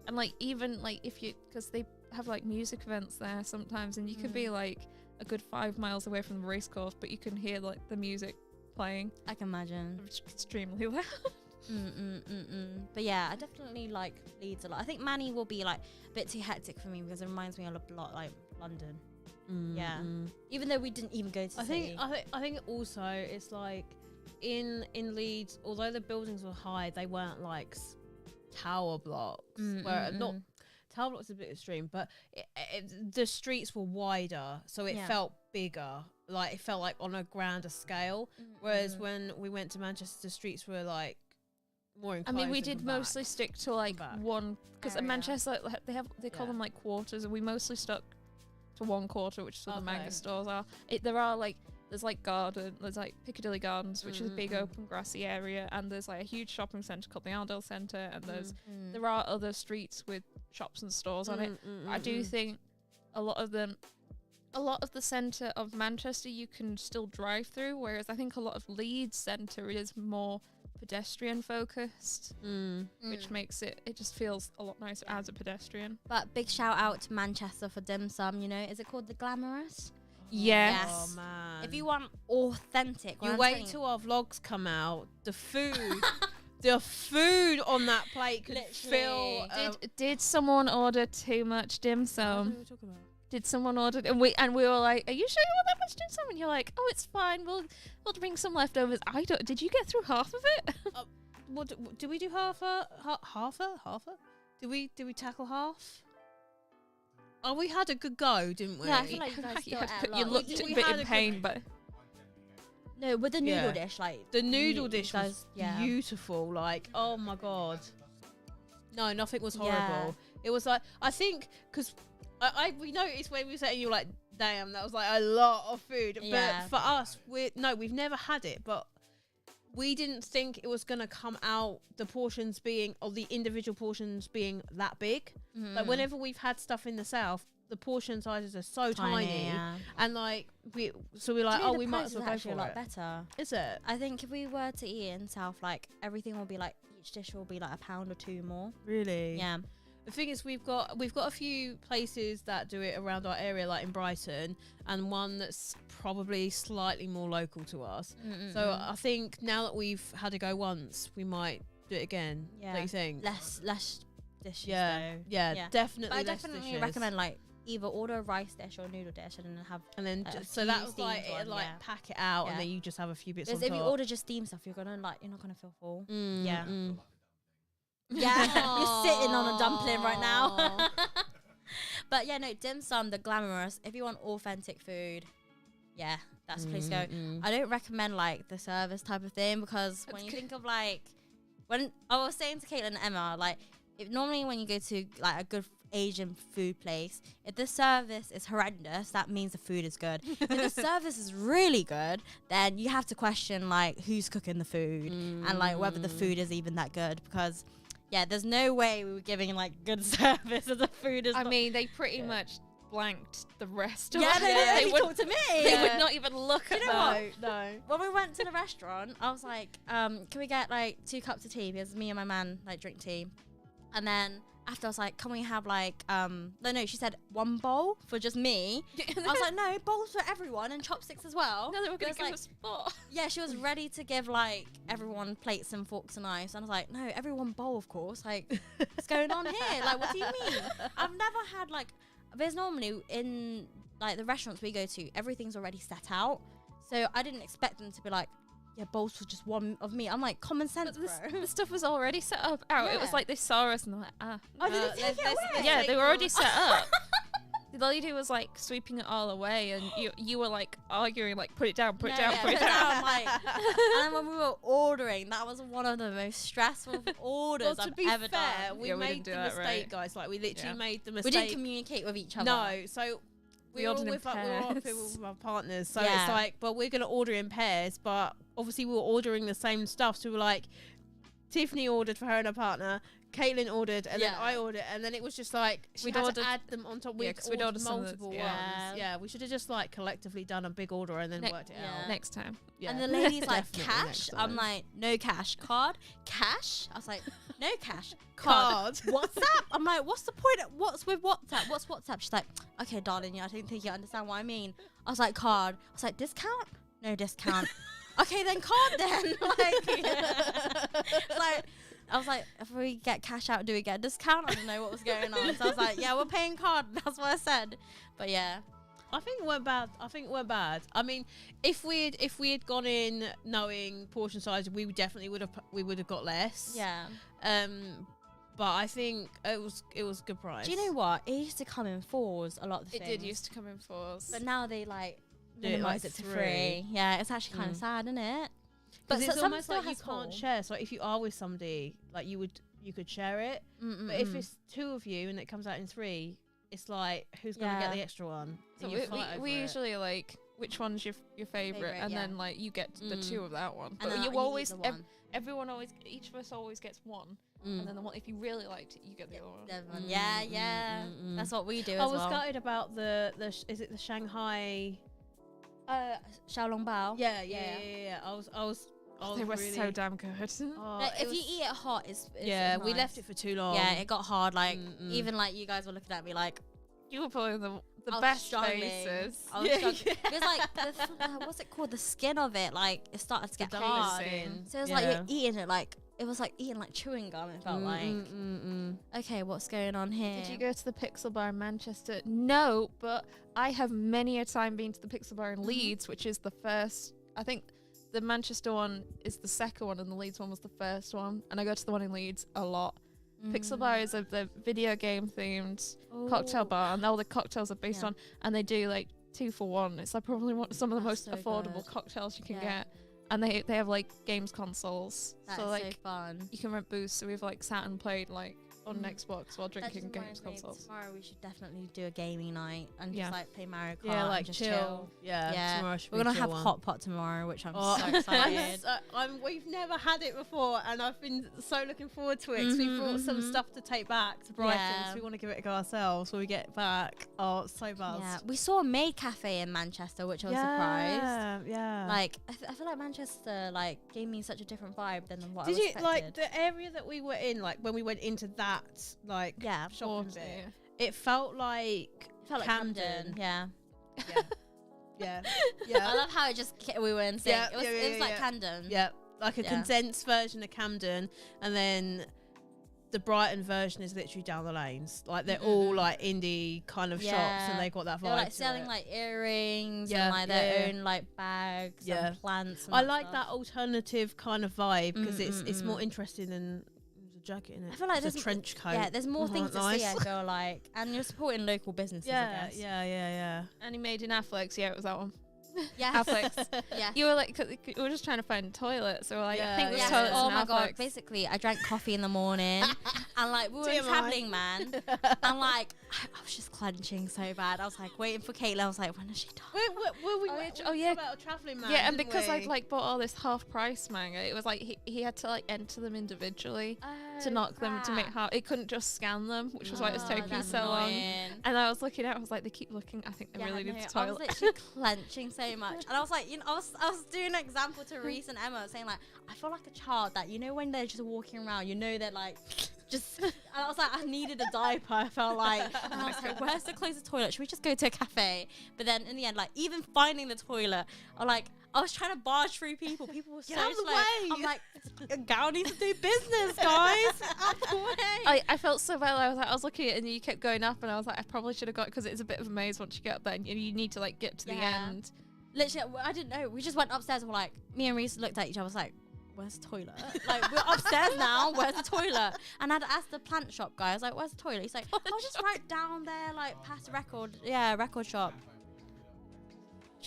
and like even like if you, because they have like music events there sometimes, and you could be like a good 5 miles away from the race course, but you can hear like the music playing. I can imagine. It's extremely loud. But yeah, I definitely like Leeds a lot. I think Manny will be like a bit too hectic for me because it reminds me a lot like London. Yeah, even though we didn't even go to the city. I think also it's like in Leeds, although the buildings were high, they weren't like tower blocks, where not tower blocks is a bit extreme, but the streets were wider, so it felt bigger. Like it felt like on a grander scale. Whereas when we went to Manchester, the streets were like more enclosed. I mean, we did mostly stick to like one, because in Manchester like, they call them like quarters, and we mostly stuck to one quarter, which is where the manga stores are. There's like Piccadilly Gardens, which is a big open grassy area, and there's like a huge shopping centre called the Ardell Centre, and there are other streets with shops and stores on it. I do think a lot of the centre of Manchester you can still drive through, whereas I think a lot of Leeds centre is more pedestrian focused, which makes it just feels a lot nicer as a pedestrian. But big shout out to Manchester for dim sum, you know. Is it called the Glamorous? Yes. Oh man. If you want authentic, you wait till our vlogs come out. The food, the food on that plate could fill. Did someone order too much dim sum? What are we talking about? Did someone order? And we were like, "Are you sure you want that much dim sum?" And you're like, "Oh, it's fine. We'll bring some leftovers." I don't. Did you get through half of it? What do we do? Half a? Did we tackle half? Oh, we had a good go, didn't we? Yeah, I feel like you guys still ate a lot. You looked a bit in pain, but no, with the noodle dish, like the noodle dish guys, was beautiful. Like, oh my god, no, nothing was horrible. Yeah. It was like, I think because we noticed when we were saying, you were like, damn, that was like a lot of food. Yeah. But for us, we've never had it, but we didn't think it was gonna come out the portions being, or the individual portions being that big. Like whenever we've had stuff in the south, the portion sizes are so tiny, and like we're like, oh, we might as well go for a lot better. Is it? I think if we were to eat in south, like everything will be like, each dish will be like £1 or £2 more. Really? Yeah. The thing is, we've got a few places that do it around our area, like in Brighton, and one that's probably slightly more local to us. So I think now that we've had to go once, we might do it again. Yeah. Don't you think? Less dishes. Yeah, though. yeah, definitely. But I less definitely dishes. recommend like either order a rice dish or a noodle dish, and then have. And then so few that was steamed like one, it, like pack it out, and then you just have a few bits on Because if top. you order just steamed stuff, you're not gonna feel full. Yeah. Yeah, you're sitting on a dumpling right now. But yeah, no, dim sum, the Glamorous. If you want authentic food, yeah, that's the place to go. I don't recommend like the service type of thing, because when you think of like, when I was saying to Caitlin and Emma, like, normally when you go to like a good Asian food place, if the service is horrendous, that means the food is good. If the service is really good, then you have to question like who's cooking the food and like whether the food is even that good, because yeah, there's no way we were giving like good service if the food is. I mean, they pretty much blanked the rest of Yeah, us. they talked to me. They would not even look at that. No. When we went to the restaurant, I was like, can we get like 2 cups of tea, because me and my man like drink tea. And then after I was like, can we have like no, she said 1 bowl for just me. I was like, no, bowls for everyone and chopsticks as well. No, they were gonna give like, us spot. Yeah, she was ready to give like everyone plates and forks and knives, and I was like, no, everyone bowl, of course. Like, what's going on here? Like, what do you mean? I've never had like, there's normally in like the restaurants we go to, everything's already set out, so I didn't expect them to be like, yeah, bowls for just one of me. I'm like, common sense, bro. The stuff was already set up out. Yeah. It was like they saw us and they're like, Oh, did they take it away? Yeah, they were already set up. The lady was like sweeping it all away, and you were like arguing, like, put it down, put it down, put it down. Like, and then when we were ordering, that was one of the most stressful orders Well, to I've be ever fair, done. we made the mistake, guys. Like, we literally made the We mistake. didn't communicate with each other. No, so we were ordered in with pairs. our partners. So Yeah. it's like, but we're going to order in pairs. But obviously we were ordering the same stuff. So we were like, Tiffany ordered for her and her partner. Caitlin ordered, and then I ordered, and then it was just like We'd had ordered- to add them on top. Yeah, We'd 'cause we'd ordered some of multiple the- ones. yeah. Yeah, we should have just like collectively done a big order and then worked it out. Next time. Yeah. And the lady's like, Definitely cash? next I'm time. like, no cash. Card? Cash? I was like, no cash. Card. WhatsApp? I'm like, what's the point? What's with WhatsApp? What's WhatsApp? She's like, okay, darling, I don't think you understand what I mean. I was like, card. I was like, discount? No discount. Okay, then card then. Like, I was like, if we get cash out, do we get a discount? I don't know what was going on. So I was like, yeah, we're paying card. That's what I said. But yeah. I think it weren't bad. I mean, if we had gone in knowing portion size, we definitely would have got less. Yeah. But I think it was a good price. Do you know what? It used to come in 4s a lot of the It things. did used to come in 4s. But now they like Do it, minimize like, it to 3. 3. Yeah, it's actually kind of sad, isn't it? But it's some almost still like you has can't 4. share. So if you are with somebody, like you could share it. But if it's 2 of you and it comes out in 3, it's like who's gonna get Yeah. the extra one? So And you fight over we it. usually like which one's your favorite, Favourite, and yeah. then like you get the 2 of that one. And But then you eat always the one. everyone always each of us always gets one, and then the one if you really liked it, you get the other one. The other one. Yeah. That's what we do I as was well. gutted about the is it the Shanghai? Xiaolong Bao. Yeah. I was They were really, so damn good. Like, if you eat it hot, it's yeah, we nice. left it for too long. Yeah, it got hard. Like Even even like you guys were looking at me like You were pulling the I was best struggling. faces. I was Yeah, struggling. It was like what's it called? The skin of it, like it started to get hard. skin. So it was like you're eating it like it was like eating like chewing gum. It felt like okay, what's going on here? Did you go to the Pixel Bar in Manchester? No, but I have many a time been to the Pixel Bar in Leeds, which is the first. I think the Manchester one is the second one, and the Leeds one was the first one. And I go to the one in Leeds a lot. Pixel Bar is the video game themed cocktail bar, and all the cocktails are based on, and they do like 2 for 1. It's like probably some of the most so affordable good. cocktails you can Yeah. get. And they have like games consoles, That's so like so fun. you can rent booths. So we've like sat and played like on Xbox while That drinking just games reminds me, consoles. tomorrow we should definitely do a gaming night and Yeah. just like play Mario Kart. Yeah, like and just chill. Yeah, Yeah. tomorrow should We're be gonna a have chill one. hot pot tomorrow, which I'm Oh, so excited. we've never had it before, and I've been so looking forward to it. 'Cause we brought some stuff to take back to Brighton, Yeah. so we want to give it a go ourselves when we get back. Oh, it's so buzzed. Yeah, we saw a maid cafe in Manchester, which I was surprised. Yeah. Like, I feel like Manchester like gave me such a different vibe than what I Did was you like expected. the area that we were in? Like when we went into that, like Yeah, shopping Water, bit, it felt like it felt like Camden. Yeah. Yeah, I yeah, love how it just we were in sync. Yeah, it was, yeah, it was yeah, like yeah. Camden. yeah. Like a Yeah. condensed version of Camden, and then the Brighton version is literally down the lanes. Like they're all like indie kind of shops, Yeah. and they got that vibe. They were like to selling it. like earrings Yeah, and like their yeah. own like bags Yeah. and plants. And I that like stuff. that alternative kind of vibe because it's more interesting than there's a jacket in it. I feel like It's a there's trench coat. Yeah, there's more Oh, things to nice. see. I feel like, and you're supporting local businesses. I Yeah, guess. yeah. And he made in Afflex. Yeah, it was that one. Yeah. Afflex. Yeah. You were like, 'cause we were just trying to find toilets. So we're like, Yeah, I think this Yes. toilet's Oh in my god! Afflex. Basically, I drank coffee in the morning, and like we were TMI. traveling, man, and like I was just clenching so bad. I was like waiting for Caitlin. I was like, when is she done? Oh, yeah. about a travelling man. Yeah, and didn't because we? I'd like bought all this half price manga, it was like he had to like enter them individually to knock them to make half. It couldn't just scan them, which was why it was taking that's so long. annoying. And I was looking at, it, I was like, they keep looking. I think they really need the I was toilet. literally clenching so much, and I was like, I was doing an example to Reese and Emma, saying like, I feel like a child that when they're just walking around, they're like, just. And I was like, I needed a diaper. I felt like, and I was like, where's the closest toilet? Should we just go to a cafe? But then in the end, like even finding the toilet, I was trying to barge through people. People were so Get out of the slow. way. I'm like, a gal needs to do business, guys. Out the way. I felt so bad. I was looking at it and you kept going up, and I was like, I probably should have got, because it's a bit of a maze once you get up there, and you need to like get to the Yeah. end. Literally, I didn't know. We just went upstairs and we're like, me and Reese looked at each other. I was like, where's the toilet? Like, we're upstairs now. Where's the toilet? And I'd asked the plant shop guy. I was like, where's the toilet? He's like, oh, just right down there, like past the record shop.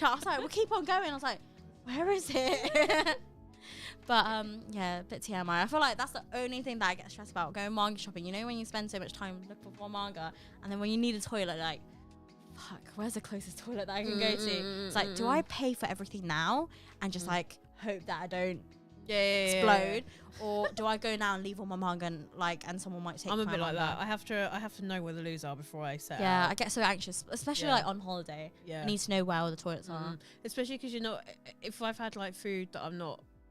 I was like, we'll keep on going. I was like, where is it? But yeah, a bit TMI. I feel like that's the only thing that I get stressed about going manga shopping. When you spend so much time looking for manga, and then when you need a toilet, like, fuck, where's the closest toilet that I can go to? It's like, do I pay for everything now and just like hope that I don't explode, or do I go now and leave all my manga and someone might take? I'm a my bit like manga? that. I have to know where the loos are before I set Yeah, out. I get so anxious, especially Yeah. like on holiday. Yeah. I need to know where all the toilets are. Especially because if I've had like food that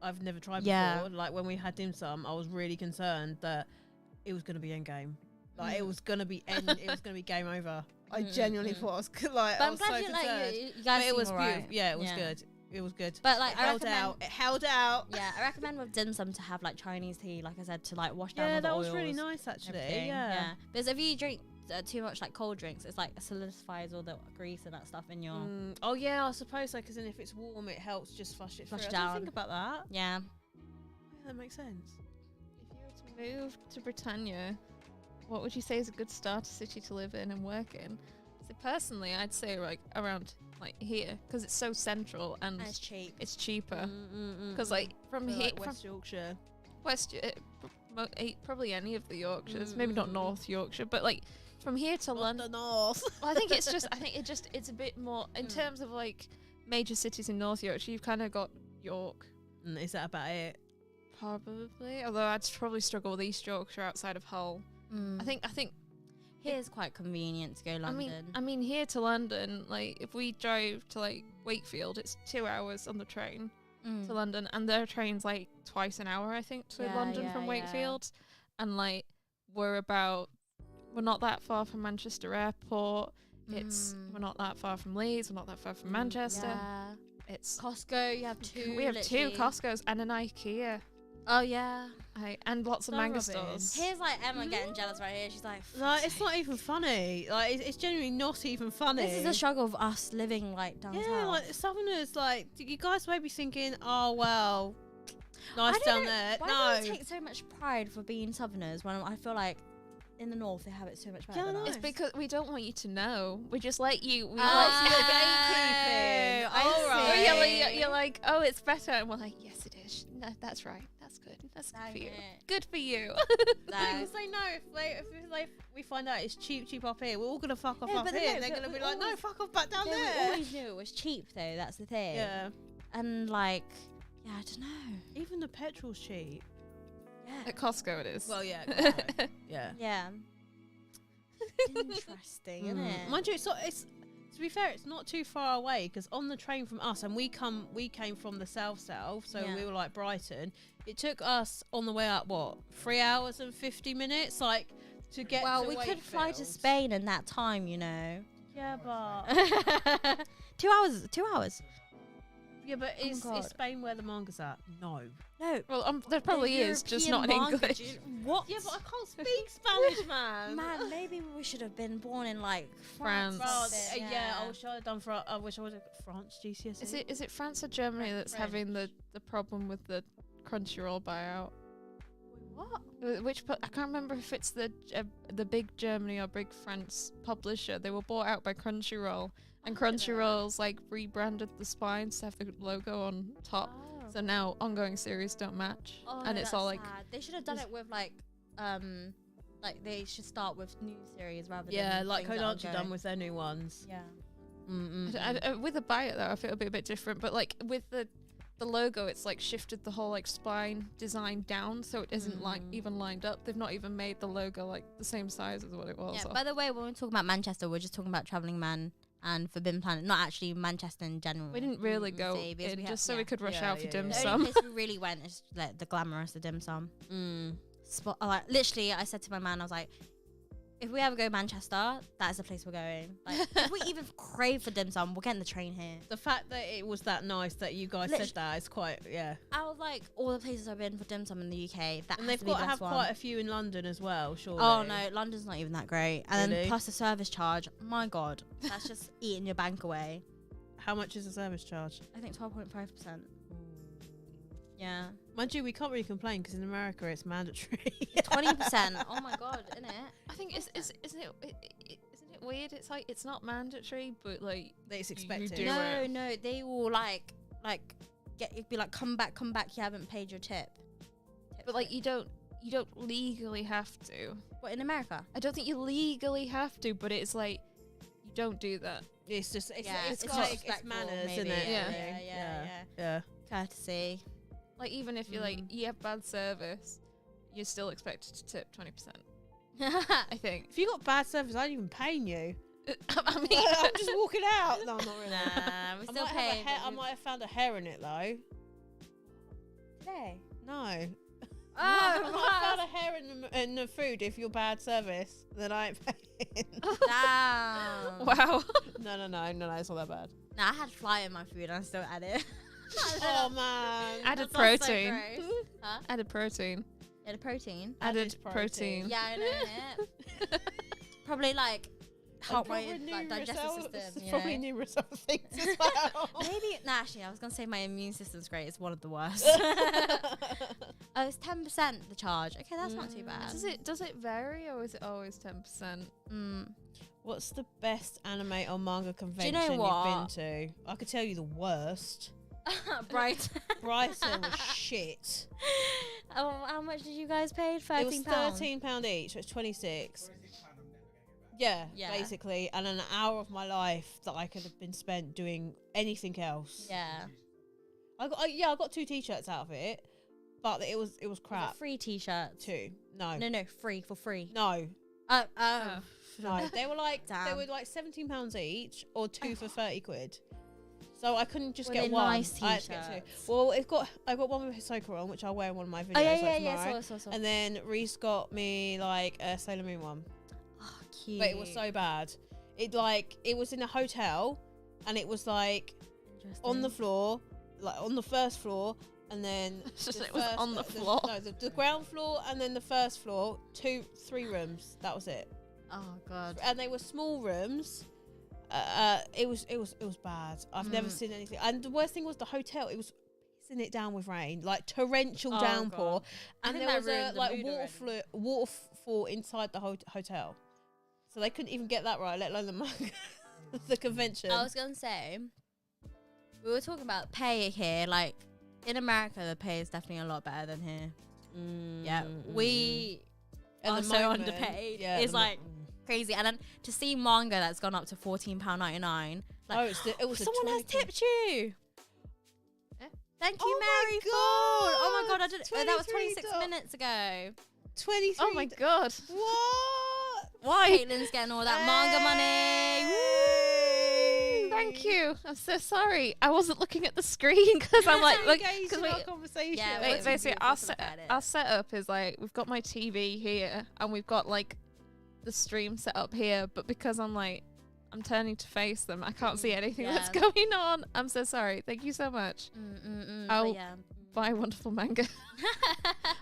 I've never tried Yeah. before, like when we had dim sum, I was really concerned that it was going to be end game. Like it was going to be it was going to be game over. I genuinely thought I was like, But I I'm was glad so you concerned. you But guys it was seem beautiful. alright. Yeah, it was good. It was good. But like, It I held recommend. out. It held out. Yeah, I recommend with dim sum to have like Chinese tea, like I said, to like wash down Yeah, all the that was oils, really nice actually. everything. Yeah. Because if you drink too much like cold drinks, it's like it solidifies all the grease and that stuff in your. Oh yeah, I suppose so. Because then if it's warm, it helps just flush it Flush through. it I didn't down. think about that. Yeah. Yeah, that makes sense. If you were to move to Britannia, what would you say is a good starter city to live in and work in? So personally, I'd say like around like here, because it's so central and And it's cheap. it's cheaper. Because like from here, like from West Yorkshire. Probably any of the Yorkshires, maybe not North Yorkshire, but like from here to London. The North. Well, I think it's a bit more in terms of like major cities in North Yorkshire. You've kind of got York, Is that about it? probably. Although I'd probably struggle with East Yorkshire outside of Hull. I think Here's quite convenient to go London. I mean here to London, like if we drove to like Wakefield, it's 2 hours on the train to London, and their train's like twice an hour, I think, to Yeah, London yeah, from yeah. Wakefield. And like we're not that far from Manchester Airport. We're not that far from Leeds. We're not that far from Manchester. Yeah. It's Costco, you have two. we have two literally. Costco's and an IKEA. Oh yeah. And lots of So manga rubbish. stores. Here's like Emma getting jealous right here. She's like, Like, it's not even funny. Like, it's genuinely not even funny. this is the struggle of us living like down Yeah, south. like Southerners, like you guys may be thinking, oh well, nice I don't down know, there. Why do No, they take so much pride for being Southerners when I feel like in the north they have it so much better Yeah, I than know. us? It's because we don't want you to know. We just let you. We Oh, let so you. gatekeeping. I All see. right. You're like, oh, it's better, and we're like, yes, it is. No, that's right. That's good. That's good Dang for you. it. Good for you. Because they know if we find out it's cheap up here, we're all gonna fuck off Yeah, up but here. no, They're but gonna be we like, no, always- fuck off back down Yeah, we there. always knew it was cheap though. That's the thing. Yeah, And like, yeah, I don't know. even the petrol's cheap. Yeah. At Costco, it is. Well, yeah, yeah. Yeah. Interesting, isn't it? Mind you, it's to be fair, it's not too far away because on the train from us, and we came from the south, so Yeah. we were like Brighton. It took us on the way up 3 hours and 50 minutes, like to get. Well, to we could fly to Wakefield. Spain in that time, you know. Yeah, but 2 hours. 2 hours. yeah, but Oh, is God. Spain where the manga's at? No. No. Well, there probably is, just not in European manga, English. dude. What? Yeah, but I can't speak Spanish, man. Man, maybe we should have been born in like France. France. or something, Yeah, I wish I had done. I wish I would have France GCSE. Is it France or Germany that's having the problem with the Crunchyroll buyout? What? I can't remember if it's the big Germany or big France publisher. They were bought out by Crunchyroll, and Crunchyroll's like rebranded the spines to have the logo on top. So now ongoing series don't match, Oh, and no, it's all like that's sad. They should have done it with like they should start with new series rather Yeah, than like things that are Kodansha done going. with their new ones. Yeah. with a buyout though. I feel it'll be a bit different, but like with the logo, it's like shifted the whole like spine design down, so it isn't like even lined up. They've not even made the logo like the same size as what it was. Yeah. By the way, when we're talking about Manchester, we're just talking about Travelling Man and Forbidden Planet, not actually Manchester in general. We didn't really go see, because in we just have- so we could rush Yeah, out for yeah, dim yeah. The only sum. place we really went is like the glamorous, the dim sum spot. Like literally, I said to my man, I was like, if we ever go Manchester, that is the place we're going. Like, if we even crave for dim sum, we're getting the train here. The fact that it was that nice that you guys said that is quite, yeah. Out of like all the places I've been for dim sum in the UK, that And has they've to be got the to have best one. quite a few in London as well, surely. Oh no, London's not even that great. And Really? then plus the service charge, my god, that's just eating your bank away. How much is the service charge? I think 12.5%. Yeah. Mind you, we can't really complain because in America it's mandatory. 20%. Oh my god, isn't it? I think isn't it weird? It's like it's not mandatory, but like It's You expected. do No, it. no, they will like it'd be like come back, you haven't paid your tip. but like you don't legally have to. What, in America? I don't think you legally have to, but it's like you don't do that. It's just, it's it's like, it's respectful, manners, maybe. isn't it? Yeah. Yeah. Yeah. Courtesy. Like even if you're like you have bad service, you're still expected to tip 20%. I think. If you got bad service, I ain't even paying you. I mean, I'm just walking out. No, I'm not really. Nah, we I still might, have a pay. hair, I might have found a hair in it though. today. No. Oh, I might have found a hair in the food if you're bad service, then I ain't paying. damn. wow. No, it's not that bad. Nah, I had fly in my food and I still had it. Oh man. Added That sounds so protein. gross. Huh? Added protein. Yeah, the protein. Added protein. protein. Yeah, I know it. Probably like help my And like, digestive system. There's You probably know? numerous other things as well. Maybe nah, actually, I was gonna say my immune system's great. It's one of the worst. Oh, it's 10% the charge. Okay, that's not too bad. Does it vary or is it always 10%? What's the best anime or manga convention what? you've been to? I could tell you the worst. Brighton. Brighton was shit. How much did you guys pay? £13. It was £13 each. So it's 26. Yeah, Yeah. basically, and an hour of my life that I could have been spent doing anything else. Yeah. I got 2 t-shirts out of it, but it was crap. Free t-shirts. 2. No. No, free for free. No. Oh. No. They were like Damn. £17 each, or 2 for 30 quid. So I couldn't just Were get they one. nice I had to get 2. t-shirts? Well, I got one with Hisoka on, which I'll wear in one of my videos. Oh like yeah. tomorrow. So. And then Reese got me like a Sailor Moon one. Oh, cute. But it was so bad. It was in a hotel, and it was like on the floor, like on the first floor, and then It was on the floor. The ground floor, and then the first floor. 3 rooms. That was it. Oh god. And they were small rooms. It was bad. I've never seen anything. And the worst thing was the hotel. It was pissing it down with rain, like torrential downpour, God. I and think there that was a ruined the like mood waterfall inside the hotel. So they couldn't even get that right, let alone the manga, the convention. I was gonna say, we were talking about pay here. Like in America, the pay is definitely a lot better than here. Yeah, we At are the so moment, underpaid. yeah, It's like crazy. And then to see manga that's gone up to £14.99. Like, it was someone has tipped you. Thank you, Oh Mary my Ford. Oh my God, god, I did. That was 26 $23. minutes ago. 23. Oh my god. What? Why? Caitlin's getting all that manga money. Hey. Thank you. I'm so sorry. I wasn't looking at the screen because I'm like, look, Engaged because in our conversation. Yeah, Wait, basically, we our, were talking about it. our setup is like we've got my TV here and we've got like the stream set up here, but because I'm turning to face them, I can't see anything that's Yeah. going on. I'm so sorry. Thank you so much. But I'll yeah. buy wonderful manga.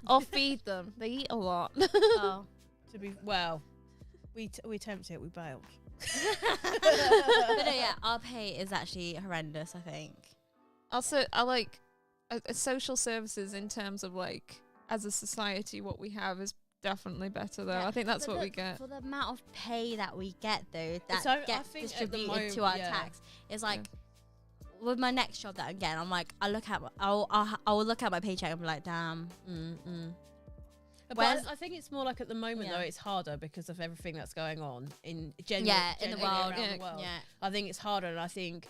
I'll feed them. They eat a lot. Oh. To be we attempted it, we bailed. But no, yeah, our pay is actually horrendous, I think. Also, I like social services in terms of like as a society, what we have is definitely better though. Yeah, I think that's but what we get. For the amount of pay that we get though, that So, I gets think at the distributed to moment, our yeah. tax, it's like with my next job that I'm getting, I'm like, I'll look at my paycheck and be like, damn. But I think it's more like at the moment Yeah. though, it's harder because of everything that's going on in general. Yeah, in the generally world. around Yeah. the world. Yeah. I think it's harder, and I think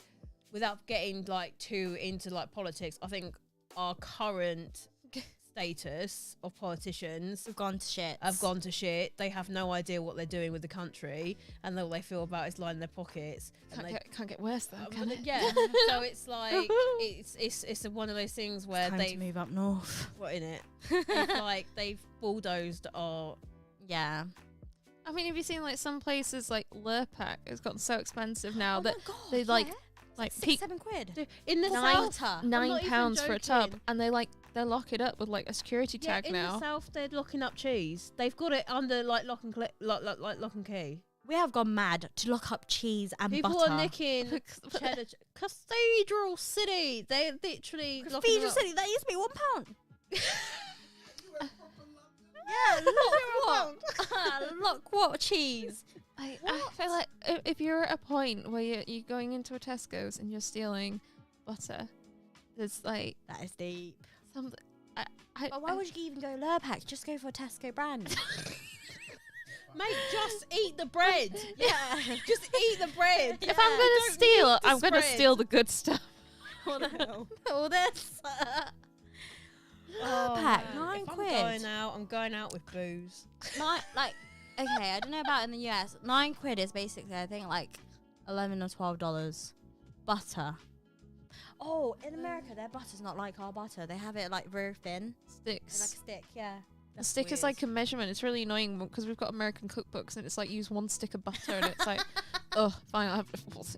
without getting like too into like politics, I think our current status of politicians We've gone to shit. have gone to shit. They have no idea what they're doing with the country, and all they feel about is lining their pockets. And Can't get worse though, can it? yeah. So it's like it's one of those things where Time they to move up north. what in it. It's like they've bulldozed our. Yeah. I mean, have you seen like some places like Lurpak has gotten so expensive now Oh that my God, they like yeah. like Six, peak £7 In the Nine- south, Nine not even £9 for a tub, joking. and they lock it up with like a security tag in now. the south they're locking up cheese. They've got it under like lock and lock and key. We have gone mad to lock up cheese and People butter. are nicking cheddar. Cathedral City. They're literally locking Cathedral up. City, that used to be £1. Yeah, Lock what? Lock what cheese? I feel like if you're at a point where you're going into a Tesco's and you're stealing butter, there's like That is deep. something. But why would you even go Lurpak? Just go for a Tesco brand. Mate, just eat the bread. Yeah. Just eat the bread. If I'm gonna Don't steal, need the I'm gonna spread. steal the good stuff. All this. Lurpak, man. £9. If I'm going out with booze. Okay, I don't know about in the US. £9 is basically, I think, like $11 or $12. Butter. Oh, in America, their butter's not like our butter. They have it like very thin. It's like a Sticks. stick, yeah. The stick is like a measurement. It's really annoying because we've got American cookbooks and it's like use 1 stick of butter and it's like, oh, fine, I'll have What's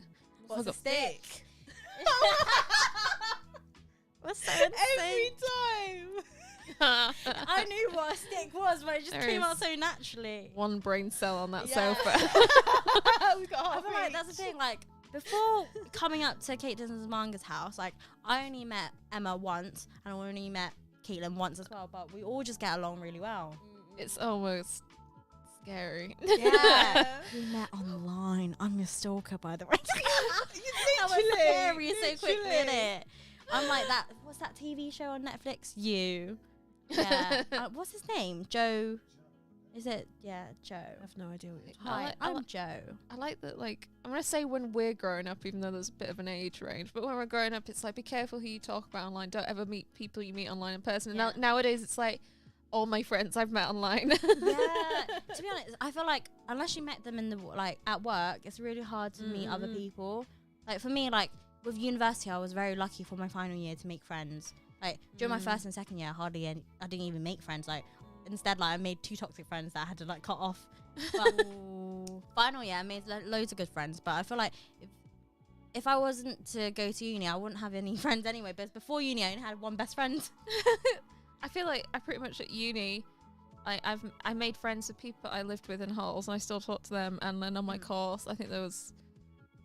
I've a got- stick? What's so Every insane? time. I knew what a stick was, but it just There came out is so naturally. one brain cell on that Yeah. sofa. We've got I half feel like each. that's the thing. Like before coming up to Caitlin's Manga's house, like I only met Emma once, and I only met Caitlin once as well. But we all just get along really well. It's almost scary. Yeah, we met online. I'm your stalker, by the way. That was scary so quickly, isn't it? I'm like that. What's that TV show on Netflix? You. Yeah. What's his name? Joe. Is it? Yeah, Joe. I have no idea what you're talking Hi, I'm Joe. I like that, like, I'm going to say when we're growing up, even though there's a bit of an age range, but when we're growing up, it's like, be careful who you talk about online. Don't ever meet people you meet online in person. Yeah. And nowadays, it's like, all my friends I've met online. Yeah. To be honest, I feel like unless you met them in the like at work, it's really hard to meet other people. Like for me, like with university, I was very lucky for my final year to make friends. Like during my first and second year, I didn't even make friends. Like instead, like I made 2 toxic friends that I had to like cut off. But final year, I made loads of good friends. But I feel like if I wasn't to go to uni, I wouldn't have any friends anyway. But before uni, I only had one best friend. I feel like I pretty much at uni, I made friends with people I lived with in halls, and I still talk to them. And then on my course, I think there was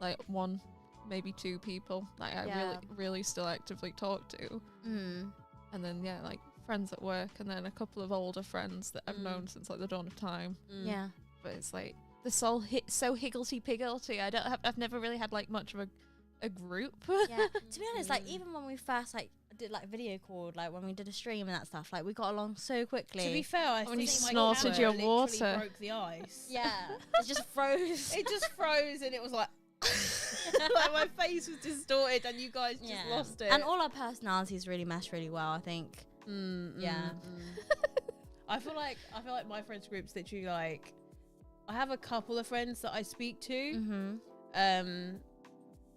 like 1, maybe 2 people that I really still actively talk to. And then like friends at work, and then a couple of older friends that I've known since like the dawn of time. Yeah. But it's like the soul so higgledy-piggledy. I've never really had like much of a group. Yeah. To be honest, like even when we first like did like video call, like when we did a stream and that stuff, like we got along so quickly. To be fair, I When you think my snorted camera your literally water. broke the ice. Yeah. It just froze. It just froze, and it was like, like my face was distorted, and you guys just lost it. And all our personalities really mesh really well, I think. Yeah. I feel like my friends group's literally like, I have a couple of friends that I speak to,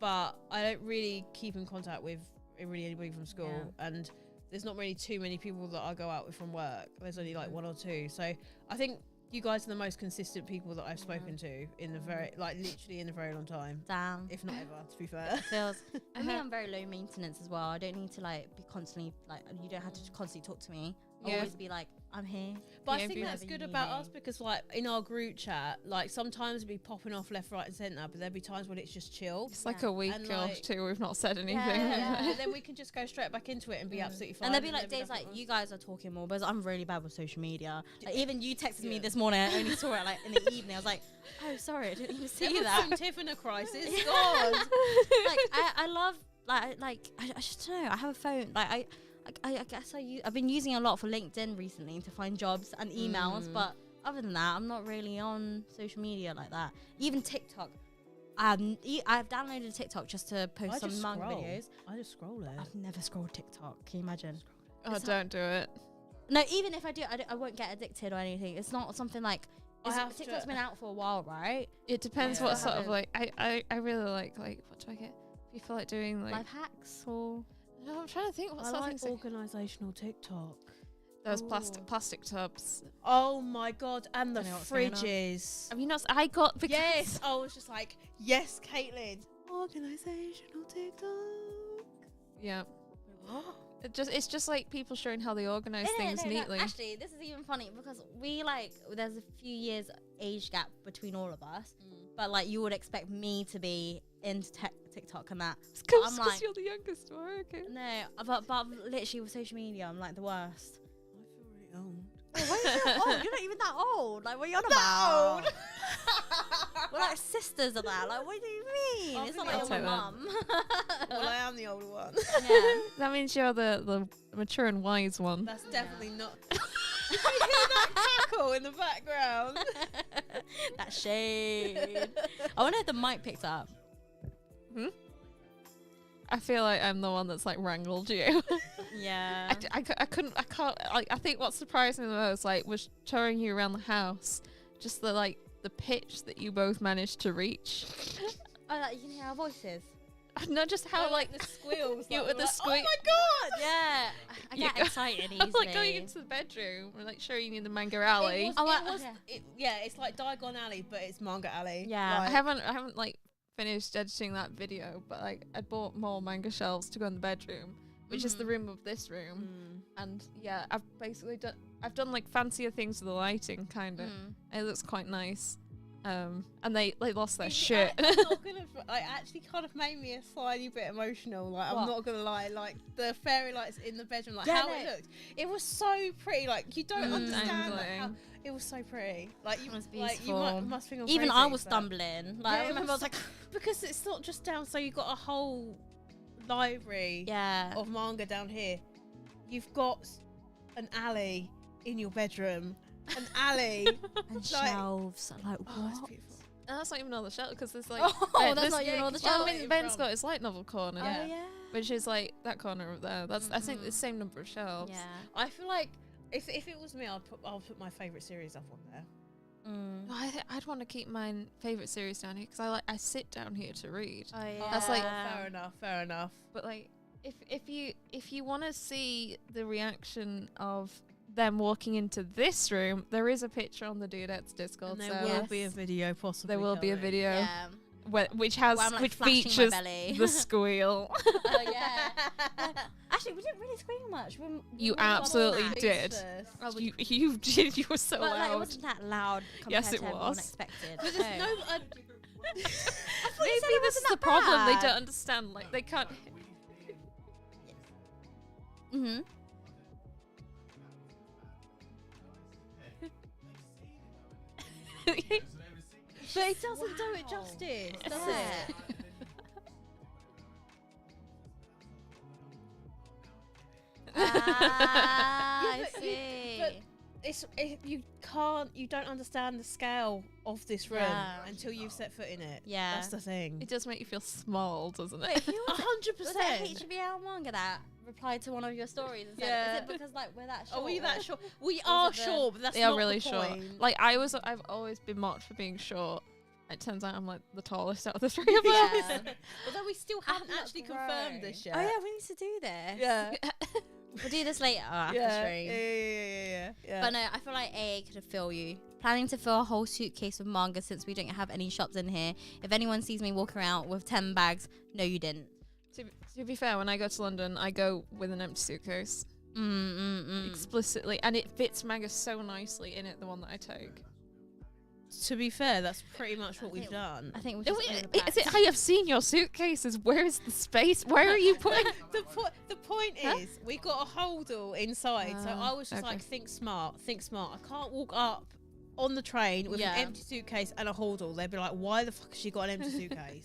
but I don't really keep in contact with really anybody from school, and there's not really too many people that I go out with from work. There's only like 1 or 2, so I think you guys are the most consistent people that I've spoken to in the literally in a very long time. Damn. If not ever, to be fair. Feels. I mean, I'm very low maintenance as well. I don't need to like be constantly like. You don't have to constantly talk to me. I'll always be like, I'm here. But Yeah, I think that's good about us, because like in our group chat, like sometimes we'd be popping off left, right and centre, but there'd be times when it's just chill. It's like a week And, or like, 2 we've not said anything. And then we can just go straight back into it and be absolutely fine. And there'll be like there'll days like nothing you guys are talking more, but I'm really bad with social media. Like, even you texted me this morning. I only saw it like in the evening. I was like, oh sorry, I didn't even see that. Tiff in a crisis. God. Like I love I just don't know. I have a phone. Like I guess I've been using it a lot for LinkedIn recently to find jobs and emails, but other than that, I'm not really on social media like that. Even TikTok. I've downloaded TikTok just to post some manga videos. I just scroll it. I've never scrolled TikTok. Can you imagine? Oh, don't do it. No, even if I do, I won't get addicted or anything. It's not something like. TikTok's been out for a while, right? It depends what sort of like. I really like what do I get? Do you feel like doing like Life hacks or? No, I'm trying to think what I sort of like things. organisational TikTok. Those plastic tubs. Oh my god, and the Don't know what's going on. fridges. Have you not? I got because Yes, I was just like, yes, Caitlin. Organisational TikTok. yeah. It's just like people showing how they organize things neatly. Actually, this is even funny because there's a few years age gap between all of us, but like you would expect me to be into TikTok and that. Because I'm like, you're the youngest one. Okay. no, but literally with social media, I'm like the worst. I feel really old. Why are you so old? You're not even that old. Like, what are you on about? We're like sisters of that. Like, what do you mean? I'll It's be not like the you're my older mum. Well, I am the older one. Yeah. That means you're the mature and wise one. That's definitely not. You hear that cackle in the background? That shade. I wonder if the mic picked up. I feel like I'm the one that's like wrangled you. Yeah. I can't. Like, I think what surprised me the most was touring you around the house. Just the pitch that you both managed to reach. Oh, like, you can hear our voices. Not just how the squeals. you were the squeak. Oh my god! Yeah. I You get go- excited I easily. was like going into the bedroom and like showing you the manga alley. It's like Diagon Alley, but it's Manga Alley. Yeah. I haven't like finished editing that video, but like I bought more manga shelves to go in the bedroom, which is the room of this room. And yeah, I've done like fancier things with the lighting, kind of. And it looks quite nice. and they lost their shit. I'm not gonna. It actually kind of made me a slightly bit emotional. Like I'm not gonna lie. Like the fairy lights in the bedroom, like how it looked. It was so pretty. Like you don't understand like, how it was so pretty. Like you was like beautiful. you must think I'm Even crazy, I was but- stumbling. Like I remember I was like, because it's not just down. So you've got a whole library yeah. of manga down here. You've got an alley in your bedroom. An alley. And shelves. Like Oh, it's what? beautiful. And that's not even all the shelter because there's like Oh, that's not even all the well, shelves. Ben's got his light novel corner, Yeah. Oh yeah. which is like that corner over there. That's I think the same number of shelves. Yeah. I feel like if it was me, I'll put my favourite series up on there. No, I'd want to keep my favourite series down here because I sit down here to read. Oh yeah. That's like- fair enough. But like if you want to see the reaction of them walking into this room, there is a picture on the Dudettes Discord. And there so will be a video possibly. there will be a coming. video Yeah. which Where I'm, like, which flashing my features belly. the squeal. Oh yeah. Actually, we didn't really scream much. You we absolutely got that. did. Oh, we- You did. You were so but like, it loud. wasn't that loud compared Yes, it to everyone was. expected. But there's no. Maybe said it this wasn't is the that problem. They bad. don't understand. Like they can't. Mm-hmm. But it doesn't do it justice, does it? Ah, Yeah, I see. But you don't understand the scale of this room Yeah. until you've set foot in it. Yeah. That's the thing. It does make you feel small, doesn't it? Wait, who was it? 100%. Was it HBL manga that replied to one of your stories and said, Yeah. is it because like we're that short? Are we that or- short? We Was are it the- short, but that's They are not really the short. point. Like I've always been mocked for being short. It turns out I'm like the tallest out of the three of us. Yeah. Although we still I haven't look actually great. confirmed this yet. Oh yeah, we need to do this. Yeah. We'll do this later after Yeah. stream. Yeah. But no, I feel like AA could fill you. Planning to fill a whole suitcase with manga since we don't have any shops in here. If anyone sees me walking around with 10 bags, no, you didn't. To be fair, when I go to London, I go with an empty suitcase Mm. explicitly, and it fits manga so nicely in it. The one that I take. To be fair, that's pretty much what we've think- done. I think we No, just is it? I have seen your suitcases. Where is the space? Where are you putting? The point is, we got a holdall inside, so I was just okay. like, think smart. I can't walk up on the train with Yeah. an empty suitcase and a holdall. They'd be like, why the fuck has she got an empty suitcase?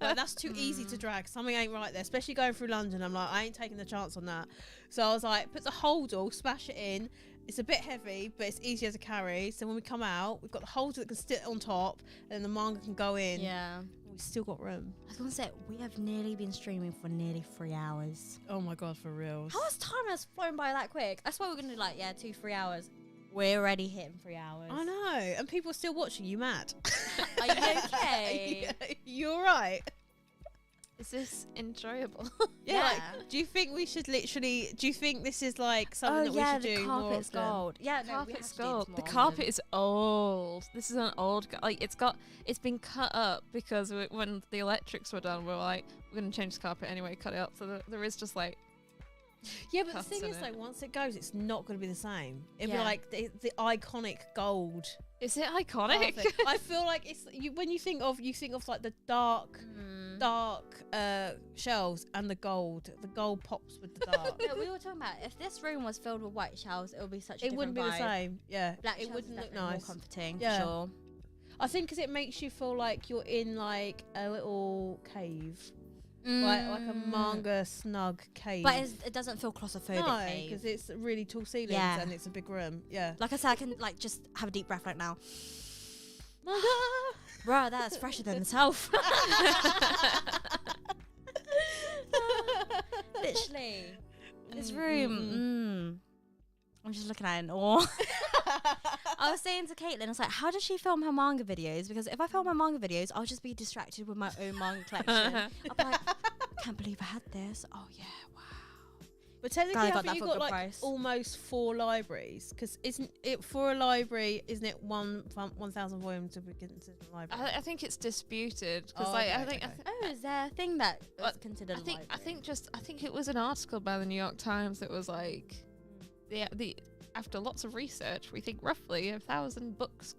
Like, that's too easy to drag. Something ain't right there, especially going through London. I'm like, I ain't taking the chance on that. So I was like, put the holdall, smash it in. It's a bit heavy, but it's easier to carry. So when we come out, we've got the holder that can sit on top, and then the manga can go in. Yeah. We've still got room. I was going to say, we have nearly been streaming for nearly 3 hours. Oh my god, for real. How has time has flown by that quick? That's why we're going to do like, 2-3 hours. We're already hitting 3 hours. I know, and people are still watching. You mad? Are you okay? You're right. Is this enjoyable? Yeah. Like, Yeah. do you think we should literally? Do you think this is like something that we should do the more carpet's often? gold. Yeah, no, we have Carpet's to do this gold. more The often. carpet is old. This is an old. Like it's been cut up because when the electrics were done, we were like, we're gonna change the carpet anyway, cut it up. So there is just like. Yeah, but the Cuts thing in is, it. like, once it goes, it's not going to be the same. It'll Yeah. be like the iconic gold. Is it iconic? carpet. I feel like it's when you think of like the dark shelves and the gold. The gold pops with the dark. No, we were talking about if this room was filled with white shelves, it would be such a It wouldn't be the vibe. same. Yeah, Black it shelves wouldn't is look definitely nice. more comforting, Yeah. for sure. I think because it makes you feel like you're in like a little cave, like a manga snug cave. But it doesn't feel claustrophobic. no, cave. because it's really tall ceilings Yeah. and it's a big room. Yeah. Like I said, I can like just have a deep breath right now. Manga. Bruh, that's fresher than self. Literally. This room. I'm just looking at it in awe. I was saying to Caitlin, I was like, how does she film her manga videos? Because if I film my manga videos, I'll just be distracted with my own manga collection. I'll be like, I can't believe I had this. Oh, yeah, wow. But technically, God, I I got think that you've for got good like price. almost 4 libraries. Because isn't it for a library? Isn't it 1,000 volumes to be considered a library? I think it's disputed because Oh, like okay, I think. okay. Oh, is there a thing that was Well, considered I think it was an article by the New York Times that was like, the after lots of research, we think roughly 1,000 books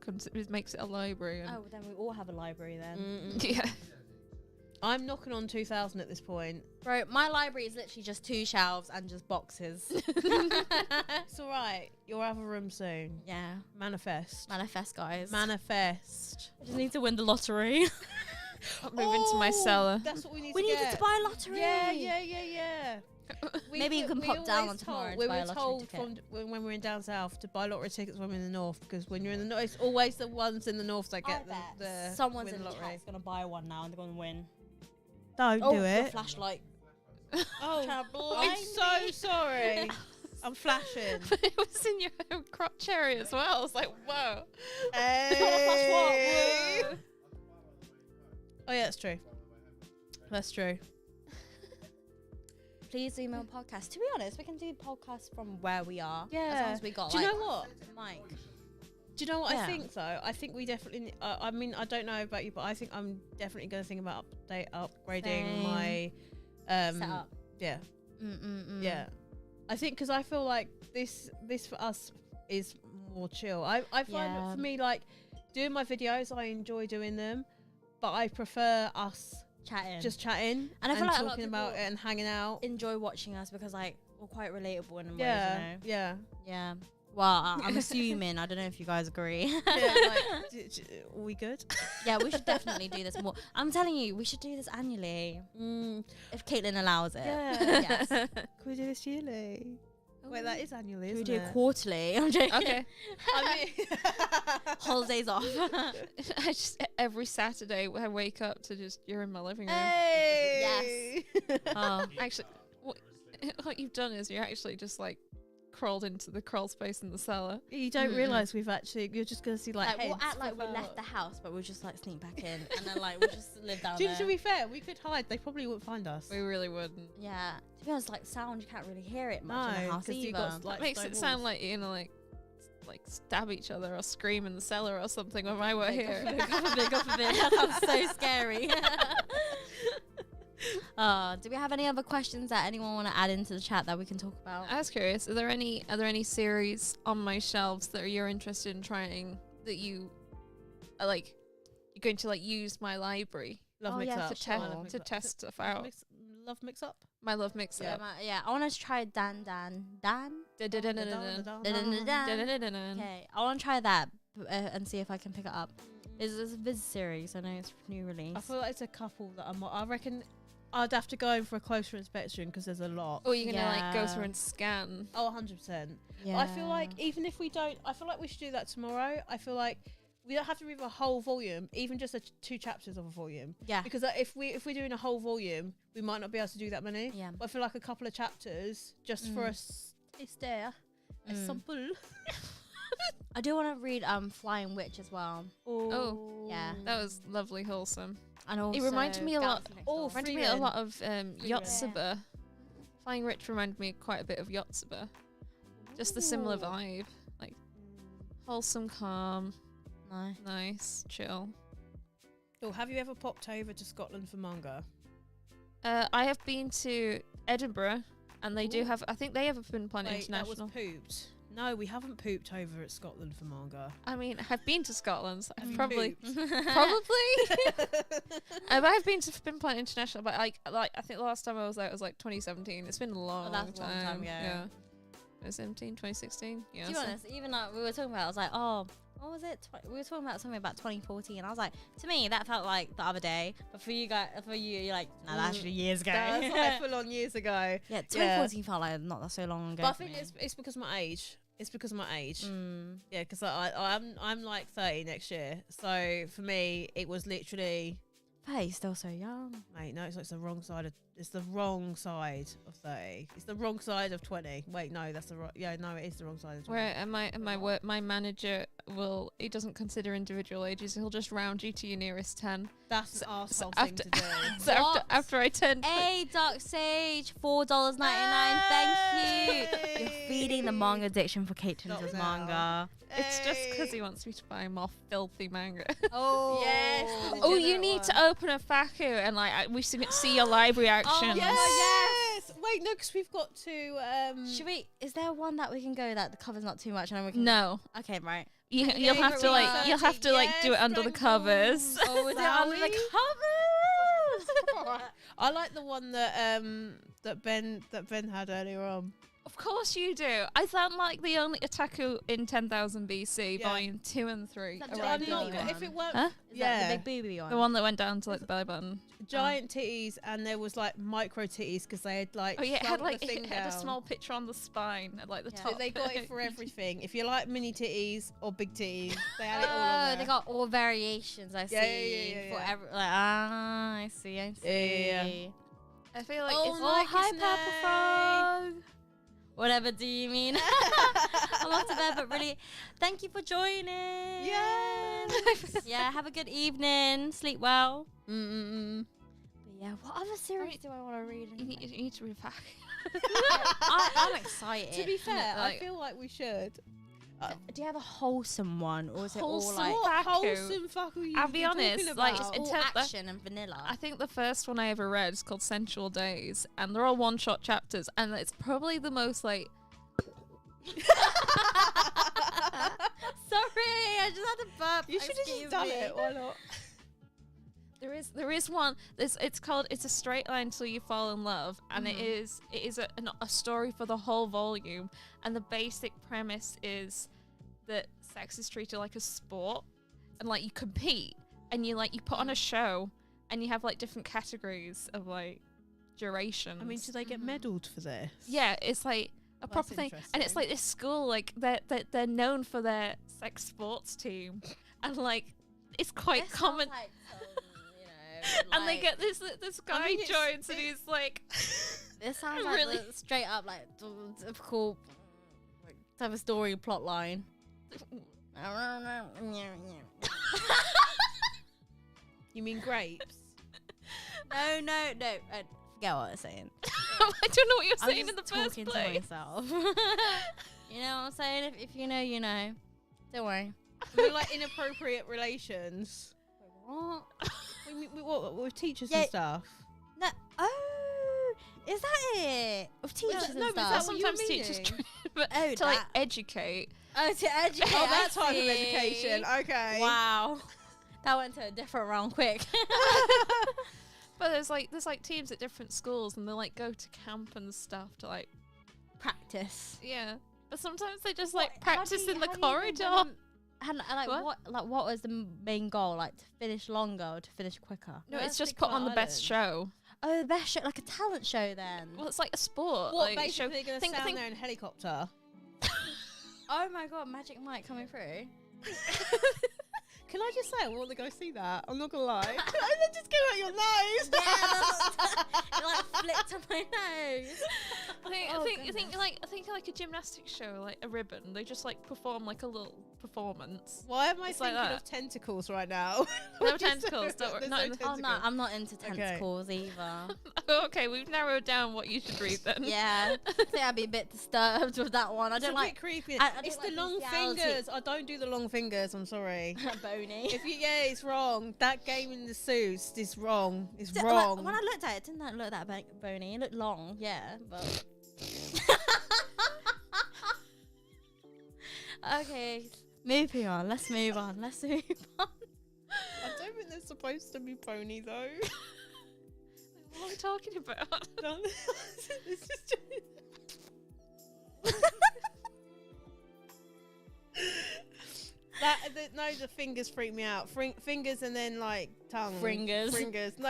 makes it a library. And Oh, then we all have a library then. yeah. I'm knocking on 2,000 at this point. Bro, my library is literally just 2 shelves and just boxes. It's all right. You'll have a room soon. Yeah. Manifest. Manifest, guys. Manifest. I just need to win the lottery. I'll move into my cellar. That's what we need We to needed get. to buy a lottery. Yeah. Maybe you can pop down on tomorrow and We buy a were lottery told ticket. when we're in down south to buy lottery tickets when we're in the north, because when you're in the north, it's always the ones in the north that get the someone's win in the lottery. chat's gonna buy one now and they're gonna win. Don't do The it. flashlight. Oh, Trying to I'm blind so me. sorry. I'm flashing. But it was in your own crotch area as well. I was like, whoa. Hey. Whoa. Oh yeah, that's true. That's true. Please email podcast. To be honest, we can do podcasts from where we are. As long Yeah. as we got Do you like know what? Mike. Do you know what Yeah. I think though? I think we definitely. I mean, I don't know about you, but I think I'm definitely going to think about upgrading Same. my Setup. Yeah, yeah. I think because I feel like this for us is more chill. I find Yeah. it for me like doing my videos. I enjoy doing them, but I prefer us Chatting. just chatting And I feel like a lot of talking about it people and hanging out. enjoy watching us because like we're quite relatable in a way, Yeah, you know? yeah. Yeah. Well, I'm assuming. I don't know if you guys agree. Yeah, like, are we good? Yeah, we should definitely do this more. I'm telling you, we should do this annually if Caitlin allows it. Yeah. Yes. Can we do this yearly? Wait, that is annually, Should we isn't do it? quarterly? I'm joking. Okay. I mean, Holidays off. I just every Saturday I wake up to just you're in my living room. Hey. Oh. Actually, what you've done is you're actually just like crawled into the crawl space in the cellar. You don't realise we've actually. You're just gonna see like. Like, we'll heads act like we pop left out. the house, but we'll just like sneak back in, and then like we'll just live down To there. be fair, we could hide. They probably wouldn't find us. We really wouldn't. Yeah. To be honest, like sound, you can't really hear it much in the No, house because you either. got like That makes stone it sound walls. like you're gonna like stab each other or scream in the cellar or something when I were God here. forbid, God forbid, God forbid. That sounds so scary. Do we have any other questions that anyone want to add into the chat that we can talk about? I was curious, are there any series on my shelves that you're interested in trying that you are like you're going to like use my library Love Oh, mix yeah, up. for My love sure. mix to up. test stuff out? Love mix up. My love mix Yeah. up. Yeah, I want to try Dan. Okay, I want to try that and see if I can pick it up. It's a visit series. I know it's new release. I feel like it's a couple that I reckon I'd have to go in for a closer inspection because there's a lot. Or you're gonna like go Yeah. through and scan. Oh, 100%. Yeah. I feel like even if we don't, I feel like we should do that tomorrow. I feel like we don't have to read a whole volume, even just 2 chapters of a volume. Yeah. Because if we're doing a whole volume, we might not be able to do that many. Yeah. But I feel like a couple of chapters just for us. It's there. A sample. I do want to read Flying Witch as well. Oh. Yeah. That was lovely, wholesome. And also It reminded me a lot. Galaxy Next Oh, Door. Reminded me a Freeman. lot of Yotsuba. Yeah. Flying Rich reminded me quite a bit of Yotsuba. Just the similar Ooh. vibe, like wholesome, calm, No. nice, chill. Oh, have you ever popped over to Scotland for manga? I have been to Edinburgh, and they do Ooh. have. I think they have a Fin Planet Wait, that was International. pooped. No, we haven't pooped over at Scotland for manga. I mean, I've been to Scotland. So I've you probably, pooped? probably. I've been to Fin Planet International, but like I think the last time I was there was like 2017. It's been a long, that's a long time ago. Yeah. 2017, 2016. Yeah. To be so- honest, even like we were talking about, I was like, oh, what was it? We were talking about something about 2014. I was like, to me, that felt like the other day. But for you guys, you're like, no, that's actually years ago. That's like full on years ago. Yeah, 2014 felt like not that so long ago. But I for think me. it's because of my age. It's because of my age. Mm. Yeah, because I'm like 30 next year. So for me, it was literally, Hey, you're still so young. mate. No, it's the wrong side of. It's the wrong side of 30. It's the wrong side of 20. Wait, no, that's the right. Yeah, no, it is the wrong side of 20. Where my manager he doesn't consider individual ages. He'll just round you to your nearest 10. That's an arsehole so thing to do. So What? after I turned, Hey, Dark Sage, $4.99. Thank you. You're feeding the manga addiction for Caitlin Stop does now. manga. it's just because he wants me to buy more filthy manga. Oh Yes, the Oh, you degenerate need one. to open a FAQ and like we see your library actions. Yes. wait, no, because we've got to. Should we? Is there one that we can go that the cover's not too much and then we can? No. Okay, right. You'll have to like do it under the covers. Oh, is it under the covers? I like the one that Ben had earlier on. Of course you do. I sound like the only otaku in 10,000 BC, Yeah. volume 2 and 3. Is that arrived Giant earlier. Baby If it weren't, Huh? Is yeah, that the big booby one? The one that went down to like the belly button. giant titties, and there was like micro titties because they had like. Oh yeah, it had shrunk like the thing it had a down. small picture on the spine at like the Yeah. top. So they got it for everything. If you like mini titties or big titties, they had it all on Oh, there. they got all variations. I see. Yeah. For every I see. I see. Yeah. I feel like Oh, it's Oh, hi, Like Purple Frog. Whatever do you mean? I'm off to bed, but really, thank you for joining. Yeah. Yeah, have a good evening. Sleep well. Mm-mm. But yeah, what other series do I want to read? you need to repack. I'm excited. To be fair, I like- feel like we should. Do you have a wholesome one, or is it all Wholesome like What Faku. wholesome fuck are you I'll be talking honest, like, about? in all terms of- action and vanilla? I think the first one I ever read is called Sensual Days, and they're all one-shot chapters, and it's probably the most like. Sorry, I just had to burp. You should have Excuse just done me. it. Why not? There is one. It's a straight line till you fall in love, and it is a story for the whole volume, and the basic premise is that sex is treated like a sport, and like you compete, and you put on a show, and you have like different categories of like duration. I mean, do they get medalled for this? Yeah, it's like a That's proper thing, and it's interesting. like this school, like they're known for their sex sports team, and like it's quite This sounds common. like some, And they like- get this guy mean, it's- joins, and he's like, This sounds like really- the straight up like typical like, type of story plot line. You mean grapes? No. Forget what I was saying. I don't know what you're I'm saying in the just first talking place. to myself. You know what I'm saying? If you know, you know. Don't worry. We're like inappropriate relations. What? What with teachers Yeah. and stuff? No. Oh, is that it? With teachers and no, but is stuff. that what you Sometimes teachers, meaning? but Oh, to like that. educate. Oh, to educate. Oh, I that type of see. education. Okay. Wow. That went to a different realm quick. But there's like teams at different schools, and they like go to camp and stuff to like Practice. yeah. But sometimes they just like What- how practice do in you- the how do you think corridor. them- And like What? what was the main goal? Like to finish longer or to finish quicker? No, Where's it's just Big put Fat on the best show. Oh, the best show, like a talent show then. Well, it's like a sport. What, like, show. basically going to think- stand think- there in a helicopter? Oh my god, Magic Mike coming through. Can I just say I want to go see that? I'm not gonna lie. That just came out your nose. Yeah, it like flicked on my nose. I think like a gymnastics show, like a ribbon. They just like perform like a little performance. Why am I It's like thinking that. of tentacles right now? No tentacles, don't worry. There's Not no in the- Oh no, tentacles. I'm not into Okay. tentacles either. Okay, we've narrowed down what you should read then. Yeah, I think I'd be a bit disturbed with that one. I It's don't a like bit creepy. I don't It's like the long bestiality. fingers. I don't do the long fingers. I'm sorry. bony. If you, yeah, it's wrong. That game in the suits is wrong. It's Like, wrong. when I looked at it, it didn't like, look that bony. It looked long, yeah, but. Okay, moving on. Let's move on. Let's move on. I don't think they're supposed to be pony though. What are we talking about? No, it's just. No, the fingers freak me out. Fingers and then like tongue. Fringers. Fringers. No.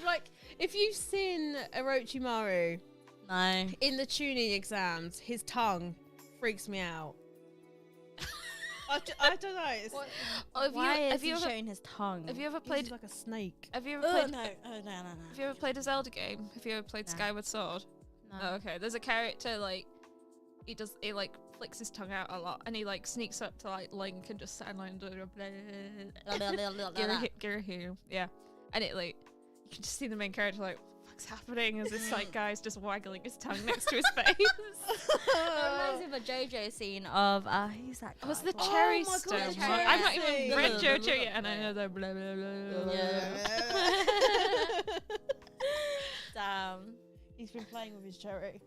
Like if you've seen Orochimaru No. in the tuning exams, his tongue freaks me out. I don't know. It's, Oh, Why is have he you ever showing his tongue? have you ever he's played like a snake. have you ever Oh played no! Oh no! have you ever played a Zelda game? Have you ever played No. Skyward Sword? No. Oh, okay. There's a character like he like flicks his tongue out a lot, and he like sneaks up to like Link and just stand there and do Girahoo. Yeah, and it like you can just see the main character like what's happening as this like guy's just waggling his tongue next to his face. That reminds me of a JoJo scene of who's that guy? What's the called? cherry my God, stone? the one? cherry I've not stone. even read JoJo yet, and I know they're blah blah blah. Yeah. Damn. He's been playing with his cherry.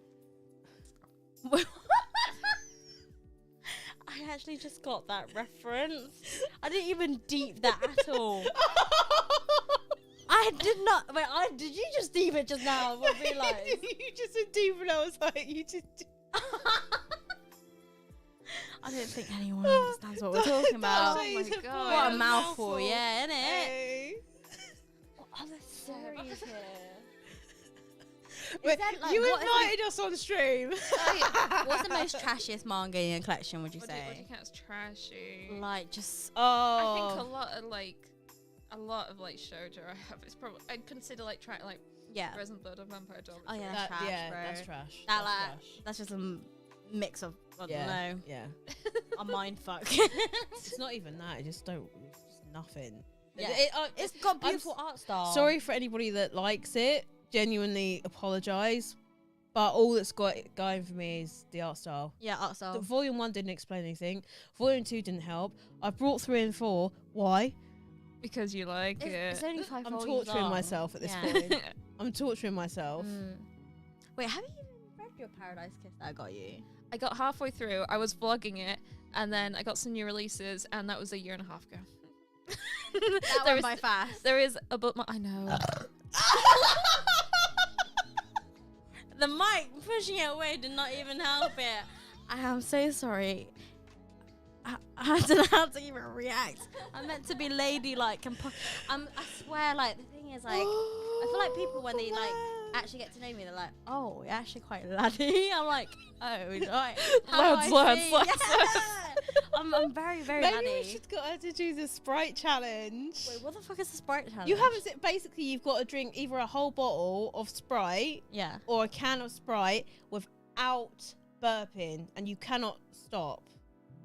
I actually just got that reference. I didn't even deep that at all. I did not. Wait, did you just deep it just now? I realised. You just did deep, and I was like, you just. I don't think anyone understands what we're talking about. Oh my God. What a mouthful, yeah, innit? Hey. What other series here? Wait, that, like, you what is invited us on stream. What's the most trashiest manga in your collection, would you What do you say? count as trashy? Like, just... I think Oh. a lot of like shoujo I have. It's probably I'd consider like like Yeah. Resin Blood or Vampire Dog. Oh, yeah. That, trash, yeah, bro. that's trash. That, That's like, trash. that's just a mix of, I Yeah, don't know, yeah. a mindfuck. It's not even that. It just don't. It's just nothing. Yeah. It's Got I'm beautiful art style. sorry for anybody that likes it. Genuinely apologise. But all that's got it going for me is the art style. Yeah, art style. The volume 1 didn't explain anything. Volume 2 didn't help. I brought 3 and 4. Why? Because you like It's it. only 5 I'm volumes torturing long. myself at this Yeah. point. I'm torturing myself. Wait, have you even read your Paradise Kiss that I got you? I got halfway through. I was vlogging it, and then I got some new releases, and that was 1.5 years ago. That There went is- by fast. There is a book. I know. The mic pushing it away did not even help it. I am so sorry. I don't know how to even react. I'm meant to be ladylike and I swear, like, the thing is, like, I feel like people when they like actually get to know me, they're like, "Oh, you're actually quite laddie." I'm like, "Oh, right." Lads. I'm very, very Maybe laddie. we should get her to do the Sprite challenge. Wait, what the fuck is the Sprite challenge? You haven't seen, basically you've got to drink either a whole bottle of Sprite Yeah. or a can of Sprite without burping, and you cannot stop.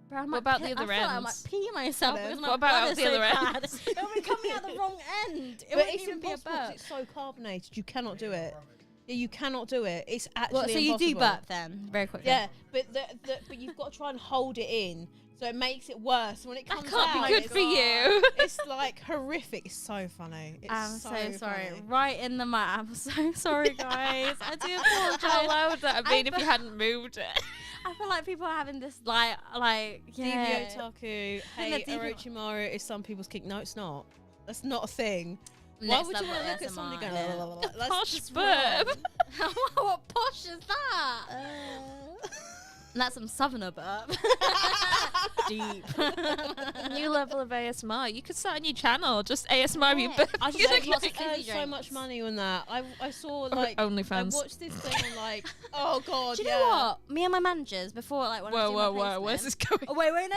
Bro, I What might about the I other feel like I might ends? pee myself Hello? because my What about blood is the so other bad. ends? It'll be coming out the wrong end. It But wouldn't it's even be a impossible 'cause burp. it's so carbonated. You cannot do it. Yeah, you cannot do it. It's actually Well, so you do impossible. burp then, very quickly. Yeah, but but you've got to try and hold it in, so it makes it worse. When it That comes can't out, be good it's for you. It's like horrific. It's so funny. It's I'm so sorry. funny. Right in the mat. I'm so sorry, guys. I do apologize. How loud would that have been if I you hadn't moved it? I feel like people are having this like Deviant Otaku, hey, Deviant- Orochimaru is some people's king. No, it's not. That's not a thing. Why Next would you level want to look at somebody ASMR, going, yeah. la, la, la, la, la? Posh just burp. wrong. What posh is that? And that's some southerner burp. Deep. New level of ASMR. You could start a new channel, just ASMR you burp. I You just know, make you lots of could earn fizzy so drinks. much money on that. I saw like I OnlyFans. watched this thing on like oh god. Do you yeah. know what? Me and my managers before, like when I was doing my Where's placement- this going? Oh wait, no!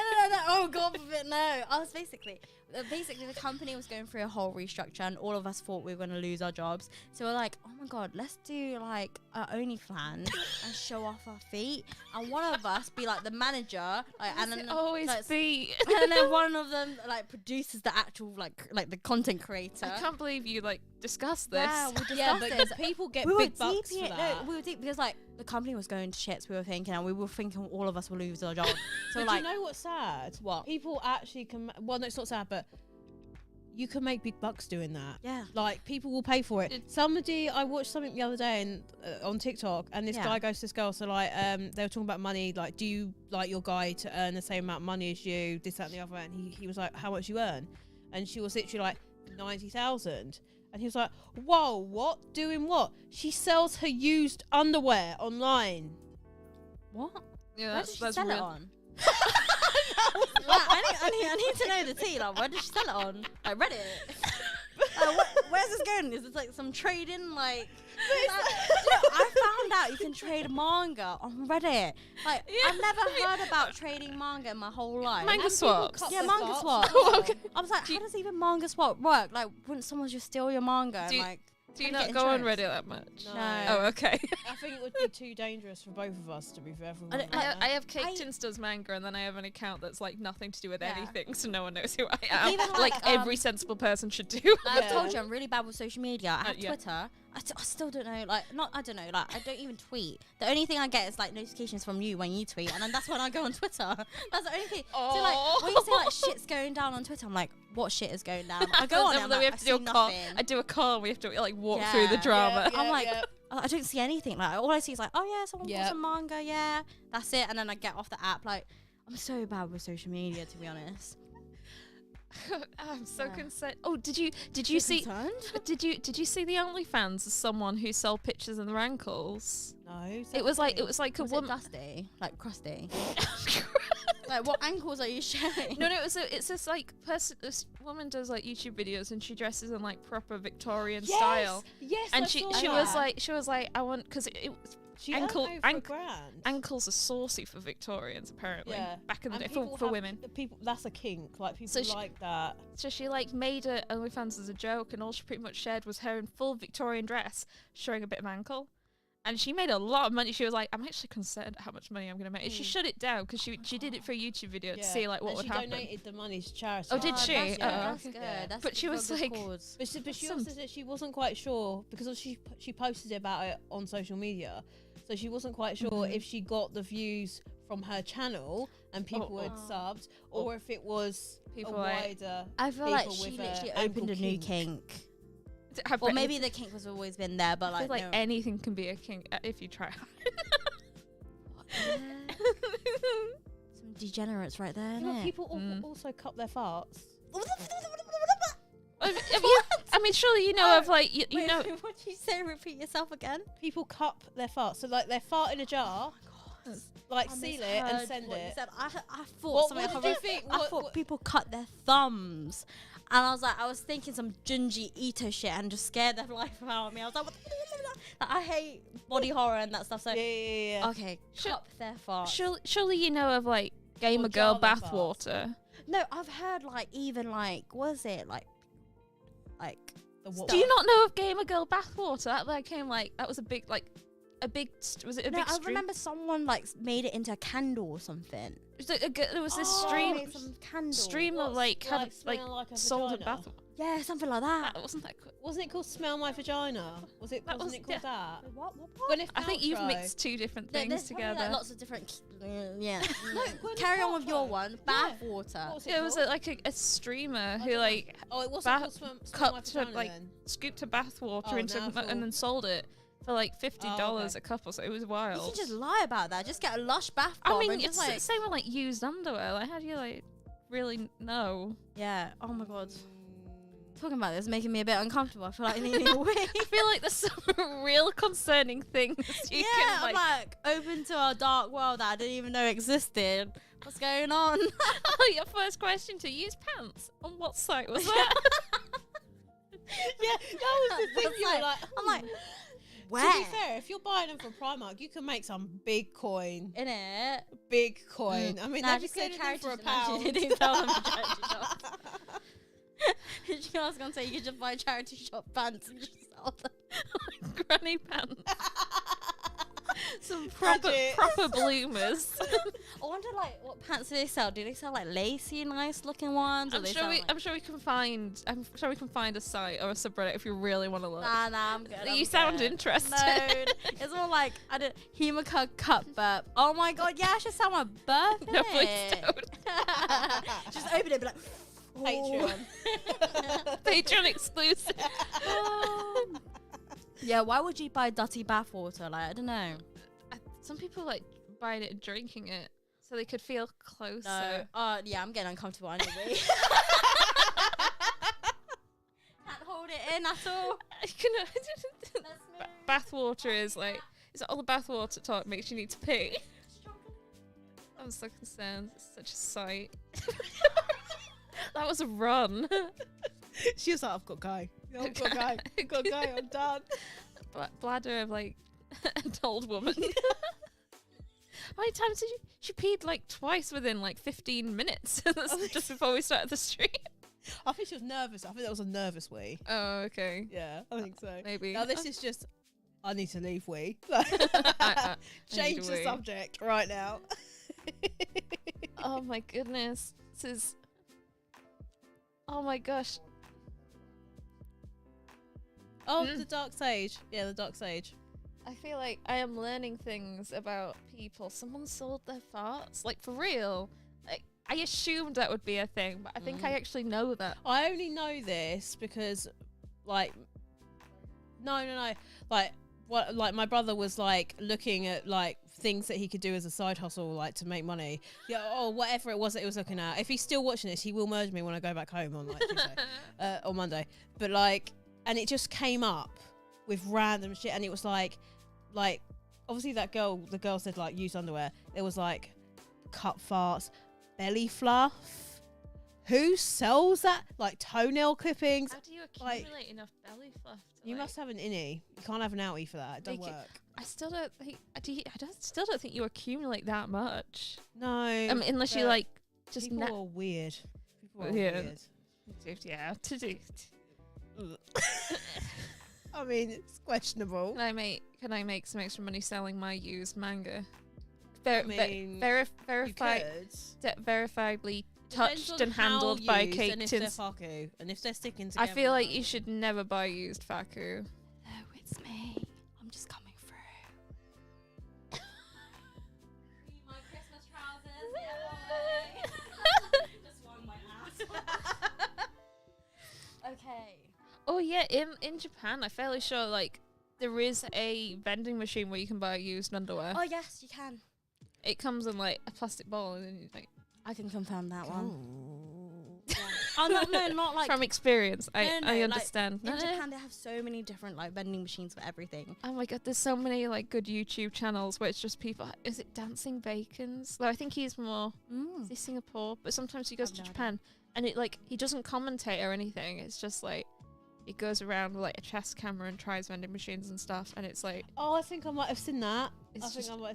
Oh god, forbid, no! I was basically the company was going through a whole restructure, and all of us thought we were going to lose our jobs. So we're like, oh my god, let's do like our OnlyFans and show off our feet, and one of us be like the manager, like, and then Always like, be. and then one of them like produces the actual like the content creator. I can't believe you like discussed this. Yeah, we discussed Yeah, but this. people get We were big bucks deep for in it. that. No, we were deep because like the company was going to shits. We were thinking, and we were thinking all of us will lose our job. So But like, do you know what's sad? What? People actually can. Well, no, it's not sad, but you can make big bucks doing that. yeah. Like people will pay for it. Somebody, I watched something the other day on TikTok, and this Yeah. guy goes to this girl. So like, they were talking about money. Like, do you like your guy to earn the same amount of money as you? This, that, and the other. And he was like, how much you earn? And she was literally like 90,000. And he was like, whoa, what? Doing what? She sells her used underwear online. What? Yeah, Where did she that's sell it real. on? Like, I need to know the tea. Like, where did she sell it on? Like Reddit. Where's this going? Is this like some trading? Like, I found out you can trade manga on Reddit. Like, Yeah. I've never heard about trading manga in my whole life. Manga And people swaps. cut Yeah, their manga socks. swap. Oh, okay. I was like, Do how you- does even manga swap work? Like, wouldn't someone just steal your manga? And Do you- like, Do you How do not you go get on insurance? Reddit that much? No. Oh, okay. I think it would be too dangerous for both of us, to be fair. From I don't- one I another. have Cake I- Tins does manga, and then I have an account that's like nothing to do with Yeah. anything, so no one knows who I am. Even, like like, every sensible person should do. I've Yeah. told you I'm really bad with social media. I have yeah. Twitter. I still don't know. Like, I don't know. Like, I don't even tweet. The only thing I get is like notifications from you when you tweet, and then that's when I go on Twitter. That's the only thing. So like, when you say like shit's going down on Twitter, I'm like, what shit is going down? I go on it. I'm Then like, we have I to do a see call. nothing. I do a call. And we have to like walk through the Yeah. drama. Yeah, I'm like, yeah. I don't see anything. Like all I see is like, oh yeah, someone bought some manga, yeah, that's it. And then I get off the app. Like I'm so bad with social media, to be honest. I'm so concerned. Oh, did you see? Did you see the OnlyFans of someone who sold pictures of their ankles? No. It was like a Was woman. it dusty, like crusty? Like what ankles are you showing? No, it's this like person. This woman does like YouTube videos and she dresses in like proper Victorian style. Yes, And I she saw she was like I want because it she ankle- earned over ank- $1,000. ankles are saucy for Victorians apparently. Yeah. Back in the And day people for have- women. the people, that's a kink. Like people So she- like that. So she like made a OnlyFans as a joke, and all she pretty much shared was her in full Victorian dress, showing a bit of ankle, and she made a lot of money. She was like, "I'm actually concerned at how much money I'm gonna make." And she shut it down because she did it for a YouTube video to see like what and would she happen. donated the money to charity. Oh, did she? That's good. Oh, That's okay. good. Yeah. That's But she for a was good like- cause. But she Some- also said she wasn't quite sure because she posted about it on social media, so she wasn't quite sure if she got the views from her channel and people had subbed, or if it was People a like- wider. I feel like people she with literally a opened a ankle new kink. kink. I've Or read- maybe the kink has always been there, but I feel like, like no. anything can be a kink if you try. Some degenerates right there, Yeah, but innit? people also cup their farts. Have you? I mean, surely you know of like you Wait, know. what did you say? Repeat yourself again. People cup their farts, so like they fart in a jar, like I seal it and misheard send what you it. said. I thought What something did you horrific. think? I What- thought what- people cut their thumbs, and I was thinking some Junji Ito shit and just scared the life out of me. I was like, what the like, I hate body horror and that stuff. So Yeah. okay, cup their farts. Surely you know of like gamer Or girl jar their bathwater. No, I've heard like even like what is it like The what? Do you not know of gamer girl bathwater? That came like that was a big like was it a no, big I stream? remember someone like made it into a candle or something. There was this Oh, stream Made some candle. stream that like had like smelling like a sold a vagina? bath. Yeah, something like that. That wasn't that good. Wasn't it called Smell My Vagina? That Wasn't was- it called that? What? Gwyneth I think you've Paltrow. mixed two different There's things probably, together. like, lots of different. Yeah. Gwyneth Carry on with your Paltrow. one. Yeah. Bathwater. What was Yeah, it was called? like a streamer I who don't know. like Oh, it wasn't bath- called Smell My cupped her, Vagina like, then. scooped a bathwater Oh, into now and then sold it for like $50 okay. a couple. So it was You wild. can just lie about that. Just get a lush bath I bomb mean, and it's just like. the same with like used underwear. Like, how do you like really know? Yeah. Oh my god. Talking about this is making me a bit uncomfortable. I feel like I need a wee. I feel like there's some real concerning things you Yeah, can I'm like. open to a dark world that I didn't even know existed. What's going on? Oh, your first question to use pants on what site was that? Yeah, that was the thing. That's You were like- like, I'm like, To where? be fair, if you're buying them from Primark, you can make some big coin. In it. Big coin. I mean, Nah, they'd be just get selling them for charity £1. shop. They didn't sell them for charity shops. You know, I was gonna say you could just buy charity shop pants and just sell them. Granny pants. Some proper Budget. proper bloomers. I wonder, like, what pants do they sell? Do they sell like lacy, nice looking ones? Or I'm they sure sell, we like, I'm sure we can find a site or a subreddit if you really want to look. Nah, I'm good. You I'm sound good. interested. No, it's more like I don't. Hemaka cup burp. Oh my god, yeah, I should sell my burp. No, innit? please don't. Just open it, and be like. Patreon. Patreon exclusive. Yeah, why would you buy dirty bathwater? Like, I don't know. Some people like buying it and drinking it so they could feel closer. No. Yeah, I'm getting uncomfortable anyway. Can't hold it in at all. Bath water is like, is that all the bath water talk makes you need to pee? I'm so concerned. It's such a sight. That was a run. She was like, I've got to go. I've got to go. I've got to go. I'm done. Bladder of like an old woman. How many times did she peed like twice within like 15 minutes just before we started the stream? I think she was nervous. I think that was a nervous wee. Oh, okay. Yeah, I think so. Maybe. Now this is just, I need to leave wee. I Change need to the wee. subject right now. Oh my goodness. This is. Oh my gosh. Oh, the Dark Sage. Yeah, the Dark Sage. I feel like I am learning things about people. Someone sold their farts, like for real. Like I assumed that would be a thing, but I think I actually know that. I only know this because, like, no. Like, what, like my brother was like looking at like things that he could do as a side hustle, like to make money. Yeah, or whatever it was that he was looking at. If he's still watching this, he will merge me when I go back home on like Tuesday or Monday. But like, and it just came up with random shit, and it was like obviously the girl said like use underwear. There was like cut farts, belly fluff. Who sells that? Like toenail clippings. How do you accumulate enough belly fluff? You must have an innie. You can't have an outie for that. It don't work. I still don't think. Still don't think you accumulate that much. No. Unless you like just. People are weird. People are Yeah. weird. Yeah. To do. I mean, it's questionable. Can I make some extra money selling my used manga? Verifiably touched and handled by Kate. And if they're faku, and if they're sticking together. I feel like you should never buy used faku. No, it's me. I'm just coming through. My Christmas trousers. Just won my ass. Okay. Oh yeah, in Japan, I'm fairly sure like there is a vending machine where you can buy used underwear. Oh yes, you can. It comes in like a plastic bottle, and then you like. I can confirm that one. Oh no, not like From experience, No, I understand. in Japan, they have so many different like vending machines for everything. Oh my god, there's so many like good YouTube channels where it's just people. Is it Dancing Bacons? Though I think he's more. Is he Singapore? But sometimes he goes to no Japan, and it like he doesn't commentate or anything. It's just like he goes around with like a chest camera and tries vending machines and stuff, and it's like. Oh, I think I might have seen that.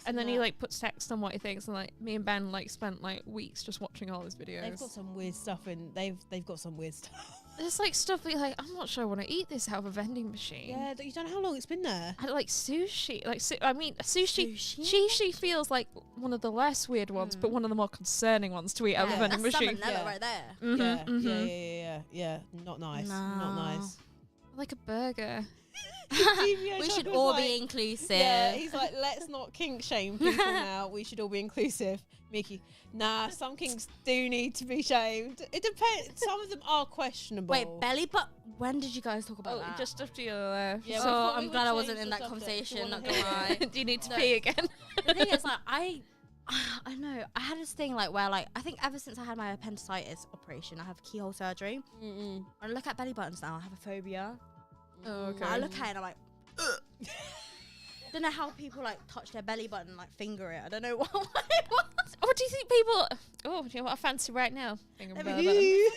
And then he like puts text on what he thinks, and like me and Ben like spent like weeks just watching all his videos. They've got some weird stuff in. They've got some weird stuff. There's like stuff where you're like, I'm not sure I want to eat this out of a vending machine. Yeah, you don't know how long it's been there. And like sushi, like sushi feels like one of the less weird ones, but one of the more concerning ones to eat out of a vending that's machine. Salmon right there. Yeah. Not nice. Not nice. Like a burger. We should all be inclusive. Yeah, he's like, let's not kink shame people now. We should all be inclusive. Mickey, nah, some kinks do need to be shamed. It depends. Some of them are questionable. Wait, belly butt. When did you guys talk about that? Just after you left. Yeah, so we thought we I'm would glad I change wasn't in the that subject. conversation. Not Do gonna you lie. Do you need to pee again? The thing is, like, I know I had this thing like where like I think ever since I had my appendicitis operation, I have keyhole surgery. When I look at belly buttons now, I have a phobia. Oh, okay. I look at it and I'm like, ugh. Don't know how people like touch their belly button, like finger it. I don't know what. What do you think people? Oh, you know what I fancy right now? People do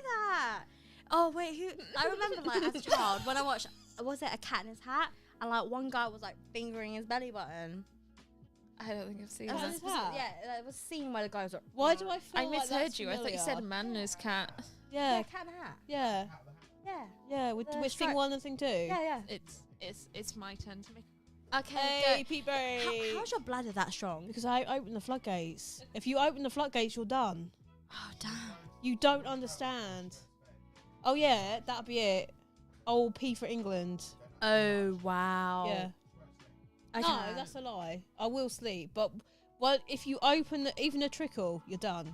that. Oh wait, who? I remember like as a child when I watched, was it A Cat in His Hat? And like one guy was like fingering his belly button. I don't think I've seen And that. it was there was a scene where the guy was like, Why do I feel I like misheard that's you. I thought you said a familiar? man and his cat. Yeah, Cat in a Hat. yeah, Yeah. yeah. With The thing stripe. 1 and thing 2. Yeah. It's my turn to make. Okay. Hey, Pete Berry. How's your bladder that strong? Because I open the floodgates. If you open the floodgates, you're done. Oh damn. You don't understand. Oh yeah, that'll be it. Old P for England. Oh wow. Yeah. Okay. No, that's a lie. I will sleep, but if you open even a trickle, you're done.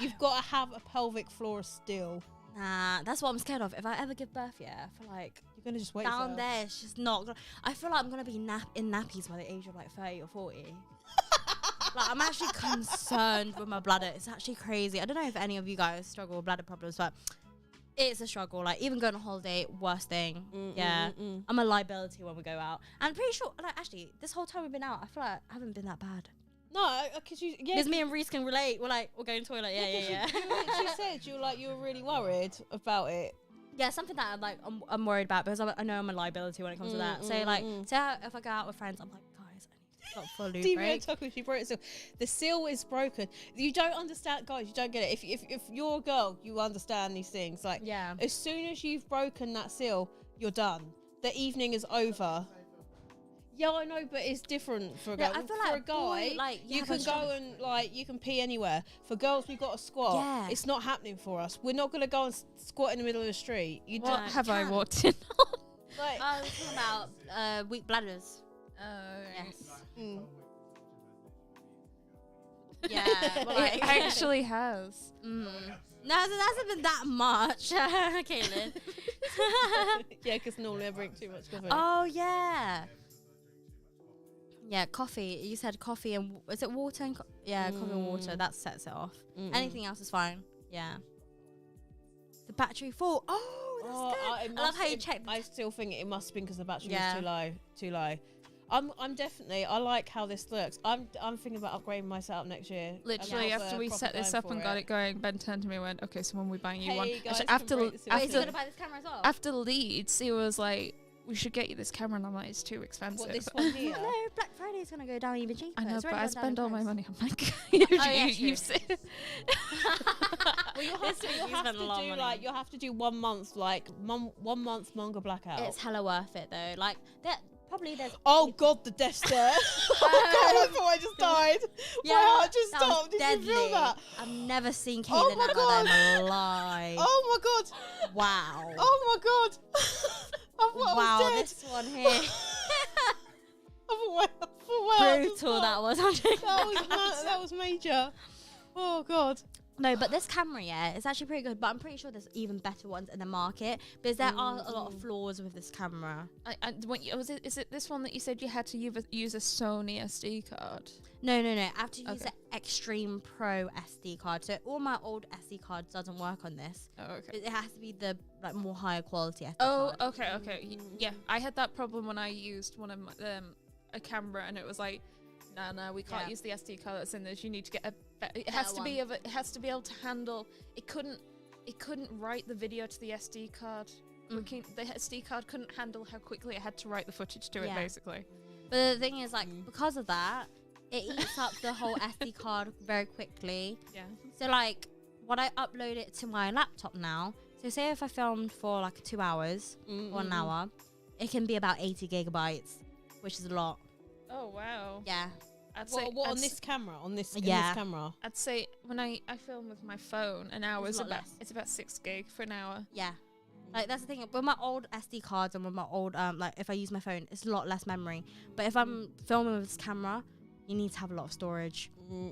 You've got to have a pelvic floor still. Nah, that's what I'm scared of. If I ever give birth, I feel like You're gonna just wait. down there, it's just not gonna. I feel like I'm gonna be in nappies by the age of like 30 or 40. Like I'm actually concerned with my bladder. It's actually crazy. I don't know if any of you guys struggle with bladder problems, but it's a struggle. Like even going on holiday, worst thing. I'm a liability when we go out. I'm pretty sure. Like actually, this whole time we've been out, I feel like I haven't been that bad. No, because you. Yeah, Because me and Reese can relate. We're going to the toilet. Yeah. You literally said you were really worried about it. Yeah, something that I'm worried about because I know I'm a liability when it comes to that. So like, if I go out with friends, I'm like, guys, I need to stop for a loo break. She broke it. So the seal is broken. You don't understand, guys. You don't get it. If you're a girl, you understand these things. Like, Yeah. as soon as you've broken that seal, you're done. The evening is over. Yeah, I know, but it's different for a girl. I feel for like a guy, boy, like, you have can a struggle- go and like you can pee anywhere. For girls, we've got to squat. Yeah. It's not happening for us. We're not gonna go and squat in the middle of the street. You What don't have I can. walked in on? like. I was talking about weak bladders. Yes. Yeah. Well, like, It actually has. No, that hasn't been that much, Caitlin. Yeah, because normally I drink too much coffee. Oh yeah. Yeah, coffee. You said coffee and is it water and coffee and water. That sets it off. Anything else is fine. Yeah. The battery full. Oh, that's good. I love how you checked. I still think it must have been because the battery was too low. I'm definitely. I like how this looks. I'm thinking about upgrading my setup next year. Literally, after we set this up and got it going, Ben turned to me and went, "Okay, so when we buying you one?" Guys, Wait, so you're gonna buy this camera as well? After Leeds, he was like, "We should get you this camera," and I'm like, "It's too expensive." What, this one here? No, Black Friday's gonna go down even cheaper. I know, It's but already I gone down spend in all my price. money on Manga. True. Seen. Well, you'll have to do 1 month, like 1 month manga blackout. It's hella worth it though. Like probably there's. Oh God, the death stare! Oh God, I thought I just died. Yeah, My heart just that was stopped. Did deadly. you feel that? I've never seen Oh Caitlin my act like that in my life. Oh my God! Wow. Oh my God! I thought Wow, I was dead. this one here. Brutal that was. That was major. Oh God. No, but this camera, yeah, it's actually pretty good. But I'm pretty sure there's even better ones in the market because there are a lot of flaws with this camera. Is it this one that you said you had to use a Sony SD card? No. I have to use an Extreme Pro SD card. So all my old SD cards doesn't work on this. Oh, okay. It has to be the more higher quality SD Oh, card. okay. Yeah, I had that problem when I used one of my, a camera, and it was like, no, we can't use the SD card that's in this. You need to get it has to be it has to be able to handle. It couldn't write the video to the SD card. The SD card couldn't handle how quickly it had to write the footage to it, basically. But the thing is, like, because of that, it eats up the whole SD card very quickly. Yeah. So, like, when I upload it to my laptop now, so say if I filmed for like 2 hours or an hour, it can be about 80 gigabytes, which is a lot. Oh wow. Yeah. What on this camera? On this camera? I'd say when I film with my phone, an hour is about 6 gig for an hour. Yeah. Like, that's the thing. With my old SD cards and with my old, like, if I use my phone, it's a lot less memory. But if I'm filming with this camera, you need to have a lot of storage.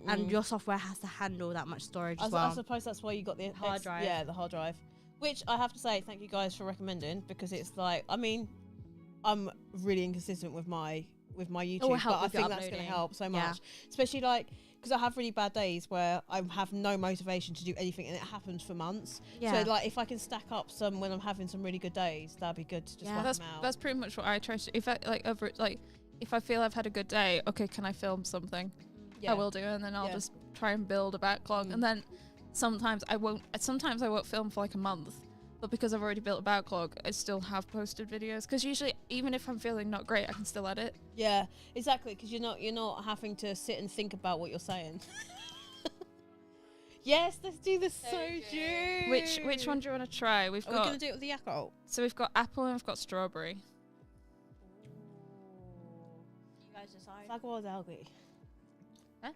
And your software has to handle that much storage as well. I suppose that's why you got the hard drive. Yeah, the hard drive. Which I have to say, thank you guys for recommending, because it's like, I mean, I'm really inconsistent with my YouTube, but I think that's going to help so much. Especially like, because I have really bad days where I have no motivation to do anything, and it happens for months. So like, if I can stack up some when I'm having some really good days, that'd be good to just work them out. That's pretty much what I try to. If I feel I've had a good day, okay, can I film something? I will do, and then I'll just try and build a backlog, and then sometimes I won't film for like a month. But because I've already built a backlog, I still have posted videos. Because usually, even if I'm feeling not great, I can still edit. Yeah, exactly. Because you're not having to sit and think about what you're saying. Yes, let's do the soju. Which one do you want to try? We're gonna do it with the Yakult. So we've got apple and we've got strawberry. You guys decide. Sagwa or dalgi? Huh?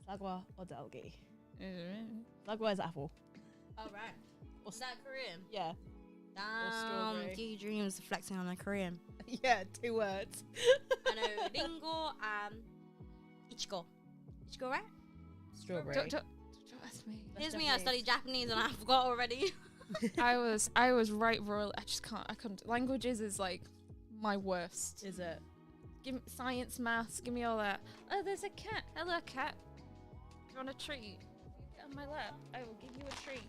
Sagwa or dalgi? Sagwa is apple. Oh, right. Is that Korean? Yeah. Damn, Gee Dreams flexing on a Korean. Yeah, 2 words. I know, Ringo and Ichigo. Ichigo, right? Strawberry. Don't ask me. Here's me, I studied Japanese and I forgot already. I was right royal. I couldn't. Languages is like my worst. Is it? Give me science, maths, give me all that. Oh, there's a cat. Hello, cat. Do you want a treat? Get on my lap. I will give you a treat.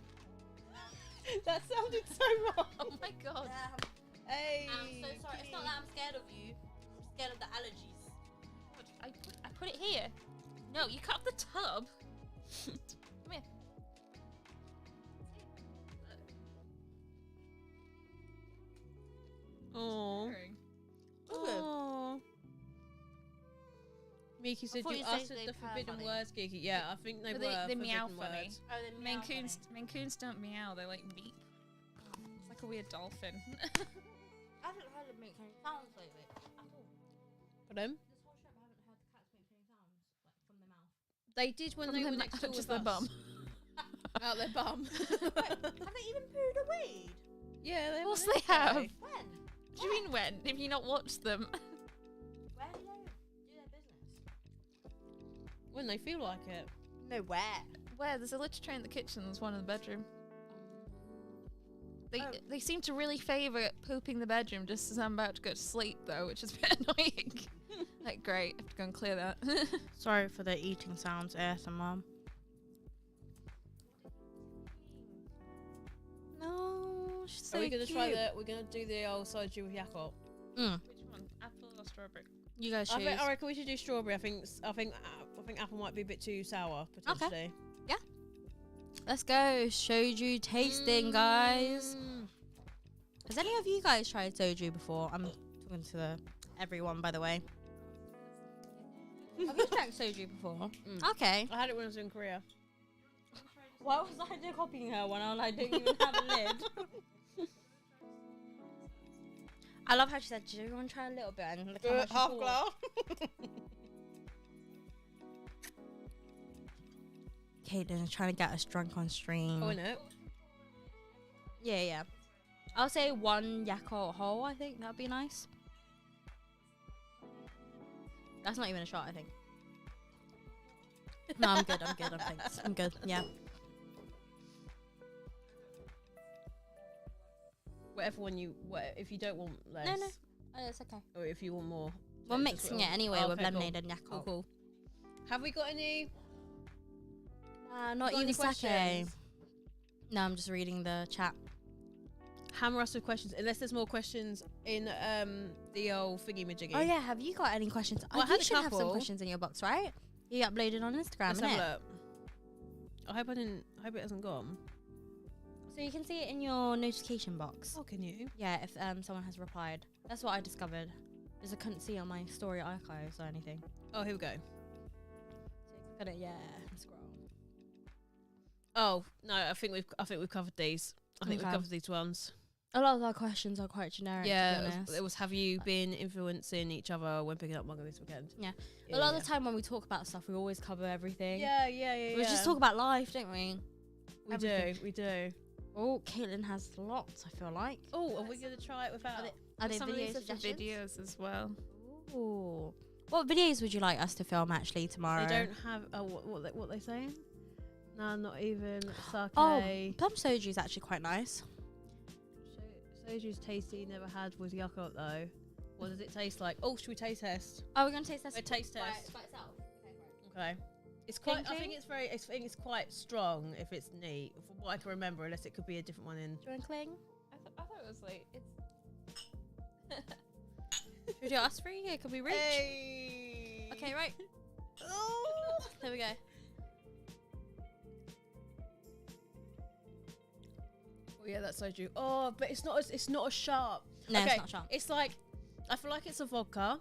That sounded so wrong. Oh my god. Hey. I'm so sorry. It's not that I'm scared of you. I'm scared of the allergies. I put it here. No, you cut the tub. Come here. Oh. Oh. Miki said you uttered the forbidden words, Kiki. Yeah, I think they were They meow forbidden funny. words. Oh, the Maine Coons don't meow, they like beep. It's like a weird dolphin. I haven't heard them make any sounds lately. Pardon? This whole trip, I haven't heard the cats make any sounds like from their mouth. They did when they were next door just with their us. bum. Out their bum. Have they even pooed a weed? Yeah, they Of course were they have. yesterday. When? What do you mean when? Have you not watched them? Where do they do their business? When they feel like it. No, where? Where? There's a litter tray in the kitchen, there's one in the bedroom. They seem to really favour pooping the bedroom just as I'm about to go to sleep, though, which is a bit annoying. Like, great, I have to go and clear that. Sorry for the eating sounds, ASMR. No, she's so Are we gonna cute. try the? We're gonna do the old soju with Yakult. Which one? Apple or strawberry? You guys choose. I reckon we should do strawberry. I think apple might be a bit too sour potentially. Let's go. Soju tasting, guys. Has any of you guys tried soju before? I'm talking to everyone, by the way. Have you drank soju before? Okay. I had it when I was in Korea. Why was I copying her when I don't even have a lid? I love how she said, "Do you want to try a little bit?" And look how much Half you glass. Caitlin is trying to get us drunk on stream. Oh, no. Yeah. I'll say 1 Yakult whole. I think that'd be nice. That's not even a shot, I think. No, I'm good. Thanks. I'm good. Yeah. Whatever one if you don't want less. No. It's okay. Or if you want more. We're just mixing it anyway with lemonade and Yakult. Cool. Have we got any? Not got any even sake. questions? No, I'm just reading the chat. Hammer us with questions, unless there's more questions in the old thingy majiggy. Oh yeah, have you got any questions? Well, I You had a should have some couple. questions in your box, right? You uploaded on Instagram, Let's have innit? a look. I hope it hasn't gone. So you can see it in your notification box. Oh, can you? Yeah, if someone has replied. That's what I discovered. Because I couldn't see on my story archives or anything. Oh, here we go. So you click on it, yeah, and scroll. Oh no, I think we've covered these. I think we've Okay. covered these ones. A lot of our questions are quite generic. Yeah, to be honest. it was. Have you been influencing each other when picking up manga this weekend? Yeah. A lot of the time when we talk about stuff, we always cover everything. Yeah. We just talk about life, don't we? We do. Oh, Caitlin has lots, I feel like. Oh, are we gonna try it without? Are they Some of video these are suggestions? videos as well. Ooh. What videos would you like us to film actually tomorrow? They don't have. What they saying? No, not even sake. Oh, plum soju is actually quite nice. Soju's tasty. Never had with Yakult though. What does it taste like? Oh, should we taste test? Oh, we're gonna taste this. A taste by test. itself. Okay. It's quite. I Thinking? think it's very. I think it's quite strong if it's neat. From what I can remember, unless it could be a different one in. Do you want cling? I thought it was like Should we do us three? Yeah, could we reach? Hey. Okay, right. Oh. There we go. Oh yeah, that's soju. Oh, but it's not as sharp. No, okay, it's not sharp. It's like I feel like it's a vodka,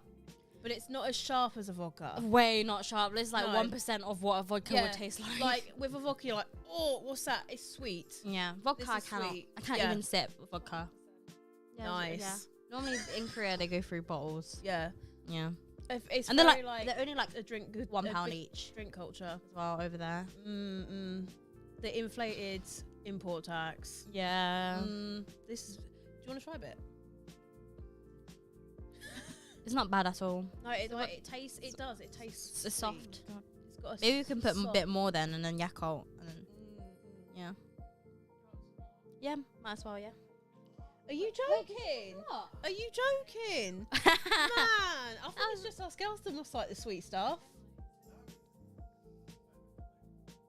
but it's not as sharp as a vodka. Way not sharp. It's like No. 1% of what a vodka would taste like. Like with a vodka, you're like, oh, what's that? It's sweet. yeah, vodka This I is cannot. sweet. I can't Yeah. even sip vodka. Nice. Yeah. Normally in Korea they go through bottles. Yeah. Yeah. If it's And they're very like they're only like a drink good £1 big each drink culture. as well over there. The inflated import tax. Yeah. This is. Do you want to try a bit? It's not bad at all. No, it tastes. It does. It tastes. It's sweet. soft. It's got a Maybe we can put a soft- bit more then, and then Yakult, and then yeah. Yeah, might as well. Yeah. Are you joking? What? Are you joking? Man, I thought it's just us girls that must like the sweet stuff.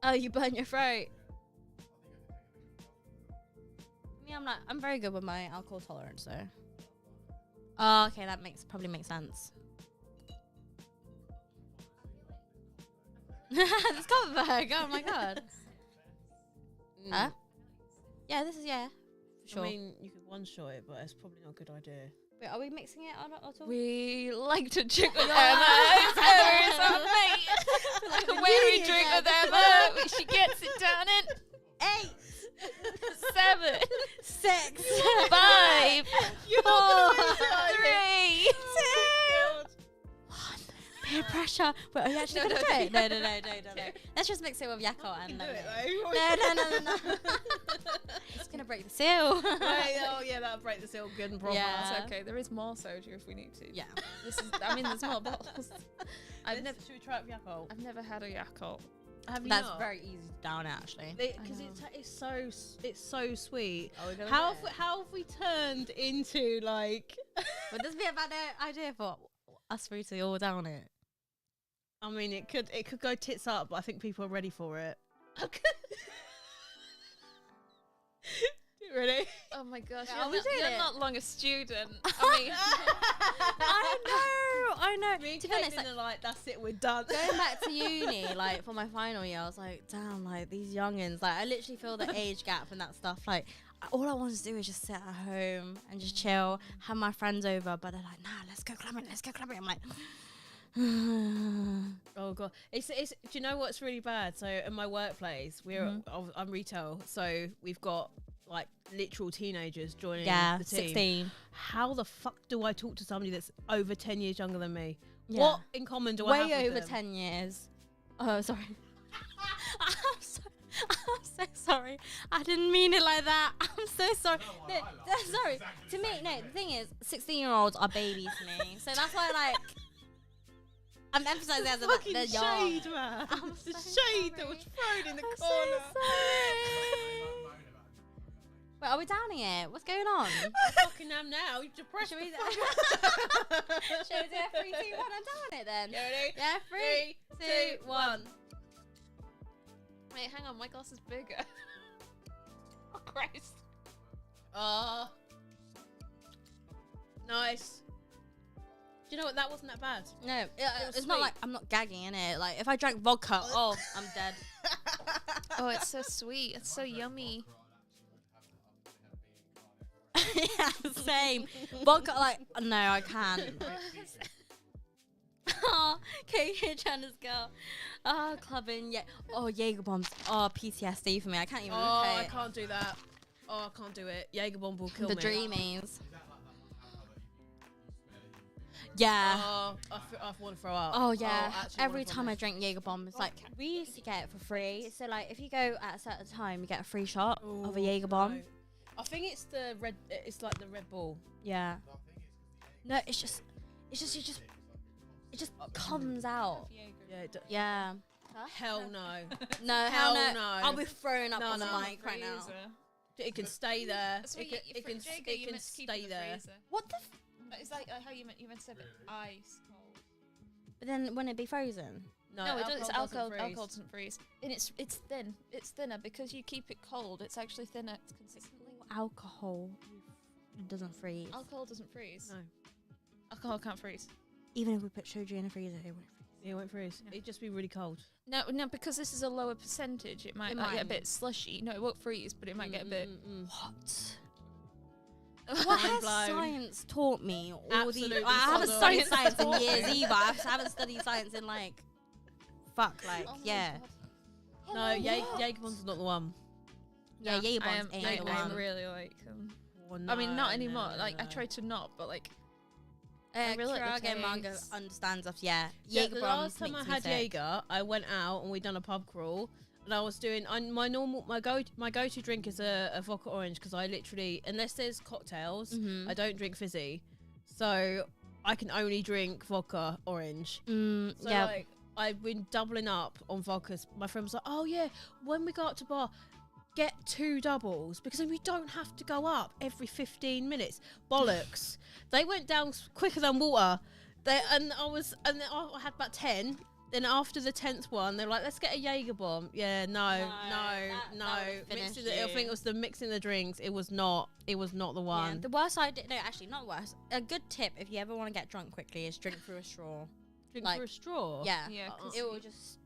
Oh, you burn your throat. Me, I'm very good with my alcohol tolerance, though. Oh, okay, that probably makes sense. This Coverberg, oh my god. Huh? Yeah, this is, yeah, for sure. I mean, you could one-shot it, but it's probably not a good idea. Wait, are we mixing it at all? we like to drink with Emma. It's Emma, it's our mate. When we drink with Emma, she gets it done in 8, 7, 6, 5, You're 4, not gonna make 3, 1. Peer pressure. Wait, are you actually No, gonna no, do it? yeah. No. Let's just mix it with Yakult and do it lemon. though. No. It's gonna break the seal. Wait, oh yeah, that'll break the seal good and proper. Yeah. It's okay. There is more soju if we need to. Yeah. There's more bottles. I've never Should we try it with Yakult? had a Yakult. Have you That's not? very easy to down actually. Because it's so sweet. Oh, we're gonna How do it. how have we turned into like? Would this be a bad idea for us three to all down it? I mean, it could go tits up, but I think people are ready for it. Ready? Oh my gosh, Are we you're, doing you're it? not long a student. I mean, I know. Me and To be honest, Caitlin are like, that's it, we're done. going back to uni, like for my final year, I was like, damn, like these youngins, like I literally feel the age gap and that stuff. Like all I want to do is just sit at home and just chill, have my friends over. But they're like, nah, let's go clubbing. I'm like, Oh god, it's. Do you know what's really bad? So in my workplace, I'm retail, so we've got like literal teenagers joining yeah, the team. 16. How the fuck do I talk to somebody that's over 10 years younger than me? Yeah. What in common do I have Way with over them? 10 years. Oh, sorry. I'm so sorry. I didn't mean it like that. I'm so sorry. No, No, I laughed. sorry. Exactly To the me, same no, thing. the thing is, 16-year-olds are babies to me. So that's why, like, I'm emphasizing as a Fucking they're young. shade, man. I'm the so shade that was sorry. thrown in the I'm corner. so sorry. Wait, are we downing it? What's going on? I fucking am now. You've depressed Should we me. do Shall we do a 3, 2, 1 and down it then? Ready? Yeah, 3, 2, 1. wait, hang on, my glass is bigger. Oh Christ! Oh. Nice. Do you know what? That wasn't that bad. No, was it's not sweet. like I'm not gagging in it. Like if I drank vodka, oh, I'm dead. Oh, it's so sweet. It's so yummy. Yeah, same. Vodka, like no, I can't. Oh, KK China's girl. Oh, clubbing, yeah. Oh, Jaeger bombs. Oh, PTSD for me. I can't even Oh, look at I it. can't do that. Oh, I can't do it. Jaeger bomb will kill The me. dreamies. Yeah. Oh, I want to throw up. Oh yeah. actually Every wanna throw time I up. drink Jaeger bomb, it's like we used to get it for free. So like if you go at a certain time, you get a free shot of a Ooh, Jaeger bomb. no. I think it's the red. It's like the Red Bull. Yeah. No, it just comes out. Yeah. Yeah. Hell no. No, Hell hell no. no. I'll be throwing up No, on the no. mic right now. It can stay there. So It can stay there. What the? Is that how you meant to say it? Ice cold. But then wouldn't it be frozen? No, it does. It's alcohol. doesn't freeze. Alcohol doesn't freeze, and it's thin. It's thinner because you keep it cold. It's actually thinner consistently. Alcohol doesn't freeze. Alcohol doesn't freeze. No. Alcohol can't freeze. Even if we put soju in a freezer, it won't freeze. It won't freeze. Yeah. It'd just be really cold. No, because this is a lower percentage. It might, It get a might. bit slushy. No, it won't freeze, but it might get a bit. What? Mind What has blown. science taught me? Absolutely I haven't not. studied science in years either. I haven't studied science in like, Oh my yeah. God. No, Jaeger bomb's not the one. Yeah, No, Jaeger I bombs am, ain't the I am one. really like. Oh, I mean, not no, anymore. no, Like I no. try to not, but like I really like the Kiraga manga taste. understands us. Yeah, Yeah, Jaeger the bombs last time I makes me had sick. Jaeger, I went out and we done a pub crawl, and I was doing my go-to drink is a vodka orange because I literally, unless there's cocktails, Mhm. I don't drink fizzy, so I can only drink vodka orange. So Yeah, like I've been doubling up on vodkas. My friend was like, "Oh yeah, when we go out to bar, get 2 doubles because then we don't have to go up every 15 minutes." Bollocks! They went down quicker than water. I had about 10. Then after the 10th one, they're like, "Let's get a Jaeger bomb." Yeah, no. that would finish Mixing I you. think it was the mixing the drinks. It was not the yeah. one. The worst I did, no, actually not worse. A good tip if you ever want to get drunk quickly is drink through a straw. Drink like- through a straw. Yeah, Yeah, 'cause it will just.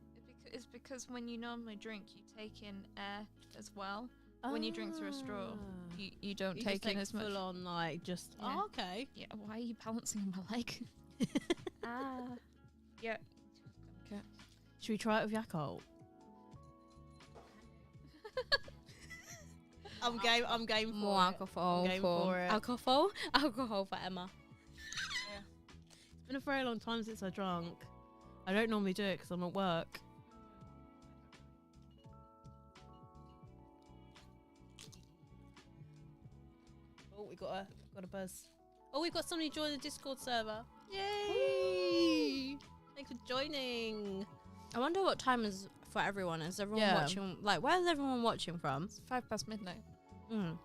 it's because when you normally drink, you take in air as well. When you drink through a straw, you don't You take just in as much. full on like just. Yeah. Oh, okay. Yeah, why are you balancing on my leg? Yeah. Should we try it with Yakult? I'm game. I'm game for More it. alcohol I'm game for for it. alcohol for Emma. It's been a very long time since I drank. I don't normally do it because I'm at work. Oh, we got a buzz. Oh, we've got somebody join the Discord server. Yay! Thanks for joining. I wonder what time is for everyone? Is everyone Yeah. watching? Like, where's everyone watching from? It's 5 past midnight. Mm.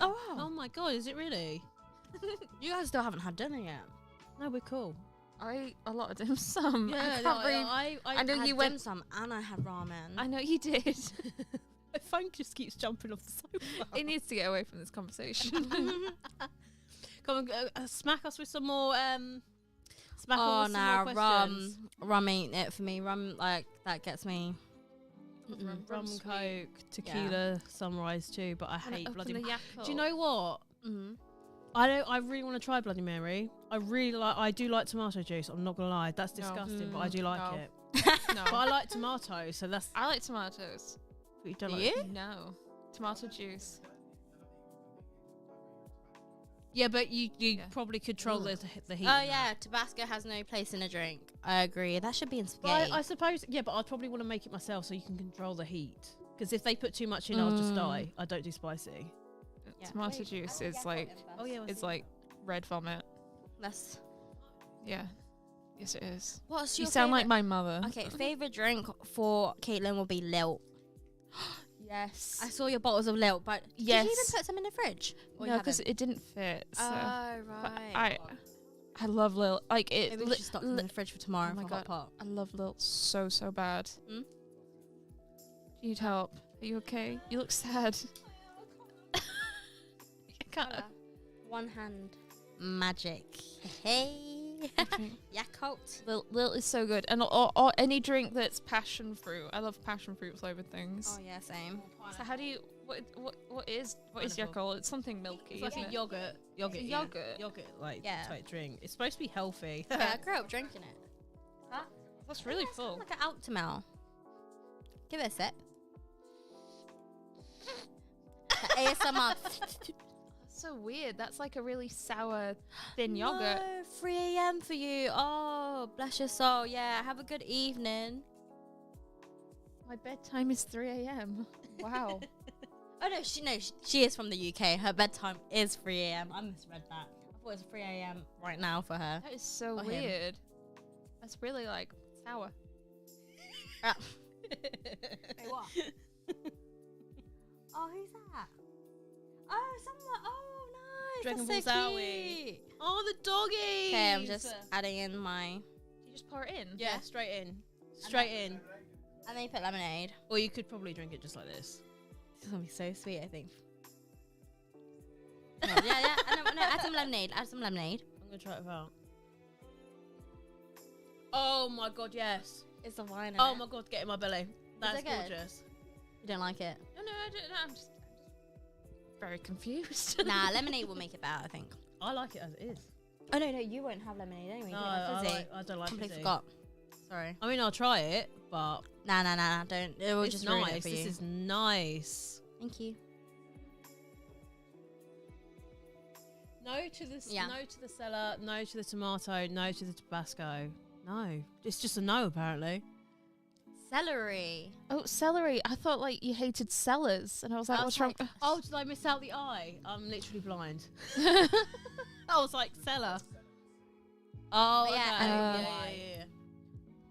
Oh my god, is it really? You guys still haven't had dinner yet. No, we're cool. I ate a lot of dim sum. Yeah, I no, can't breathe. I know I had you went- dim sum and I had ramen. I know you did. My phone just keeps jumping off the sofa. It needs to get away from this conversation. Come on, smack us with some more. Smack Oh us with some more questions. rum ain't it for me. Rum, like, that gets me. Rum, sweet. Coke, tequila, sunrise too. But I hate Bloody Mary. Do you know what? Mm-hmm. I really want to try Bloody Mary. I do like tomato juice. I'm not gonna lie, that's No. disgusting, but I do like No. it. No. But I like tomatoes, so that's I like tomatoes. what you don't Do like. you? No. Tomato juice. Yeah, but you Yeah. probably control the heat. Oh in yeah, that. Tabasco has no place in a drink. I agree. That should be in But spaghetti. I suppose, yeah, but I'd probably want to make it myself so you can control the heat. Because if they put too much in, I'll just die. I don't do spicy. Yeah. Tomato juice is like it's like red vomit. Let's. Yeah. Yes, it is. What's You your sound like favorite- my mother. Okay, favorite drink for Caitlin will be Lilt. Yes. I saw your bottles of Lilt, but did you Yes. even put some in the fridge? Or you No, because haven't? it didn't fit. So. Oh But right. I love Lil. Like it. Maybe we should stock them in the fridge for tomorrow Oh my for God. hot pot. I love Lil so bad. Hmm? Do you need help? Are you okay? You look sad. I can't. One hand magic. Hey. Okay. Yakult. Lil is so good, and or any drink that's passion fruit. I love passion fruit flavored things. Oh yeah, same. So how do you? What is Pineapple. Yakult? It's something milky. It's like isn't a it? yogurt. It's a yogurt. Yogurt, like, Yeah. type drink. It's supposed to be healthy. Yeah, I grew up drinking it. That's really full. Like an Altamel. Give it a sip. ASMR. So weird. That's like a really sour, thin yogurt. No, 3 a.m. for you. Oh, bless your soul. Yeah, have a good evening. My bedtime is 3 a.m. Wow. Oh no, she is from the UK. Her bedtime is 3 a.m. I misread that. I thought it was 3 a.m. right now for her. That is so Or him. weird. That's really like sour. Ah. Wait, what? Oh, who's that? Oh, someone. Oh, nice. Dragon That's Ball so Zowie. cute. Oh, the doggies! Okay, I'm just adding in my. You just pour it in. Yeah, straight in. Straight in. And then you put lemonade. Or you could probably drink it just like this. This is gonna be so sweet, I think. Oh, yeah. No, add some lemonade. Add some lemonade. I'm going to try it out. Oh my god, yes. It's the wine. Oh my god, get in my belly. That's it good? gorgeous. You don't like it? No, I don't know. I'm just very confused. Nah, lemonade will make it better, I think. I like it as it is. Oh no, you won't have lemonade anyway. No, You don't have fizzy. I don't like Completely fizzy. forgot. Sorry. I mean, I'll try it, but Nah. Don't. It will it's just ruin nice. it for This you. is nice. Thank you. No to this. Yeah. No to the cellar. No to the tomato. No to the Tabasco. No, it's just a no apparently. Celery. Oh, celery. I thought like you hated cellars, and I was like, what's wrong? Oh, did I miss out the eye? I'm literally blind. I was like cellar. Oh, But yeah, yeah.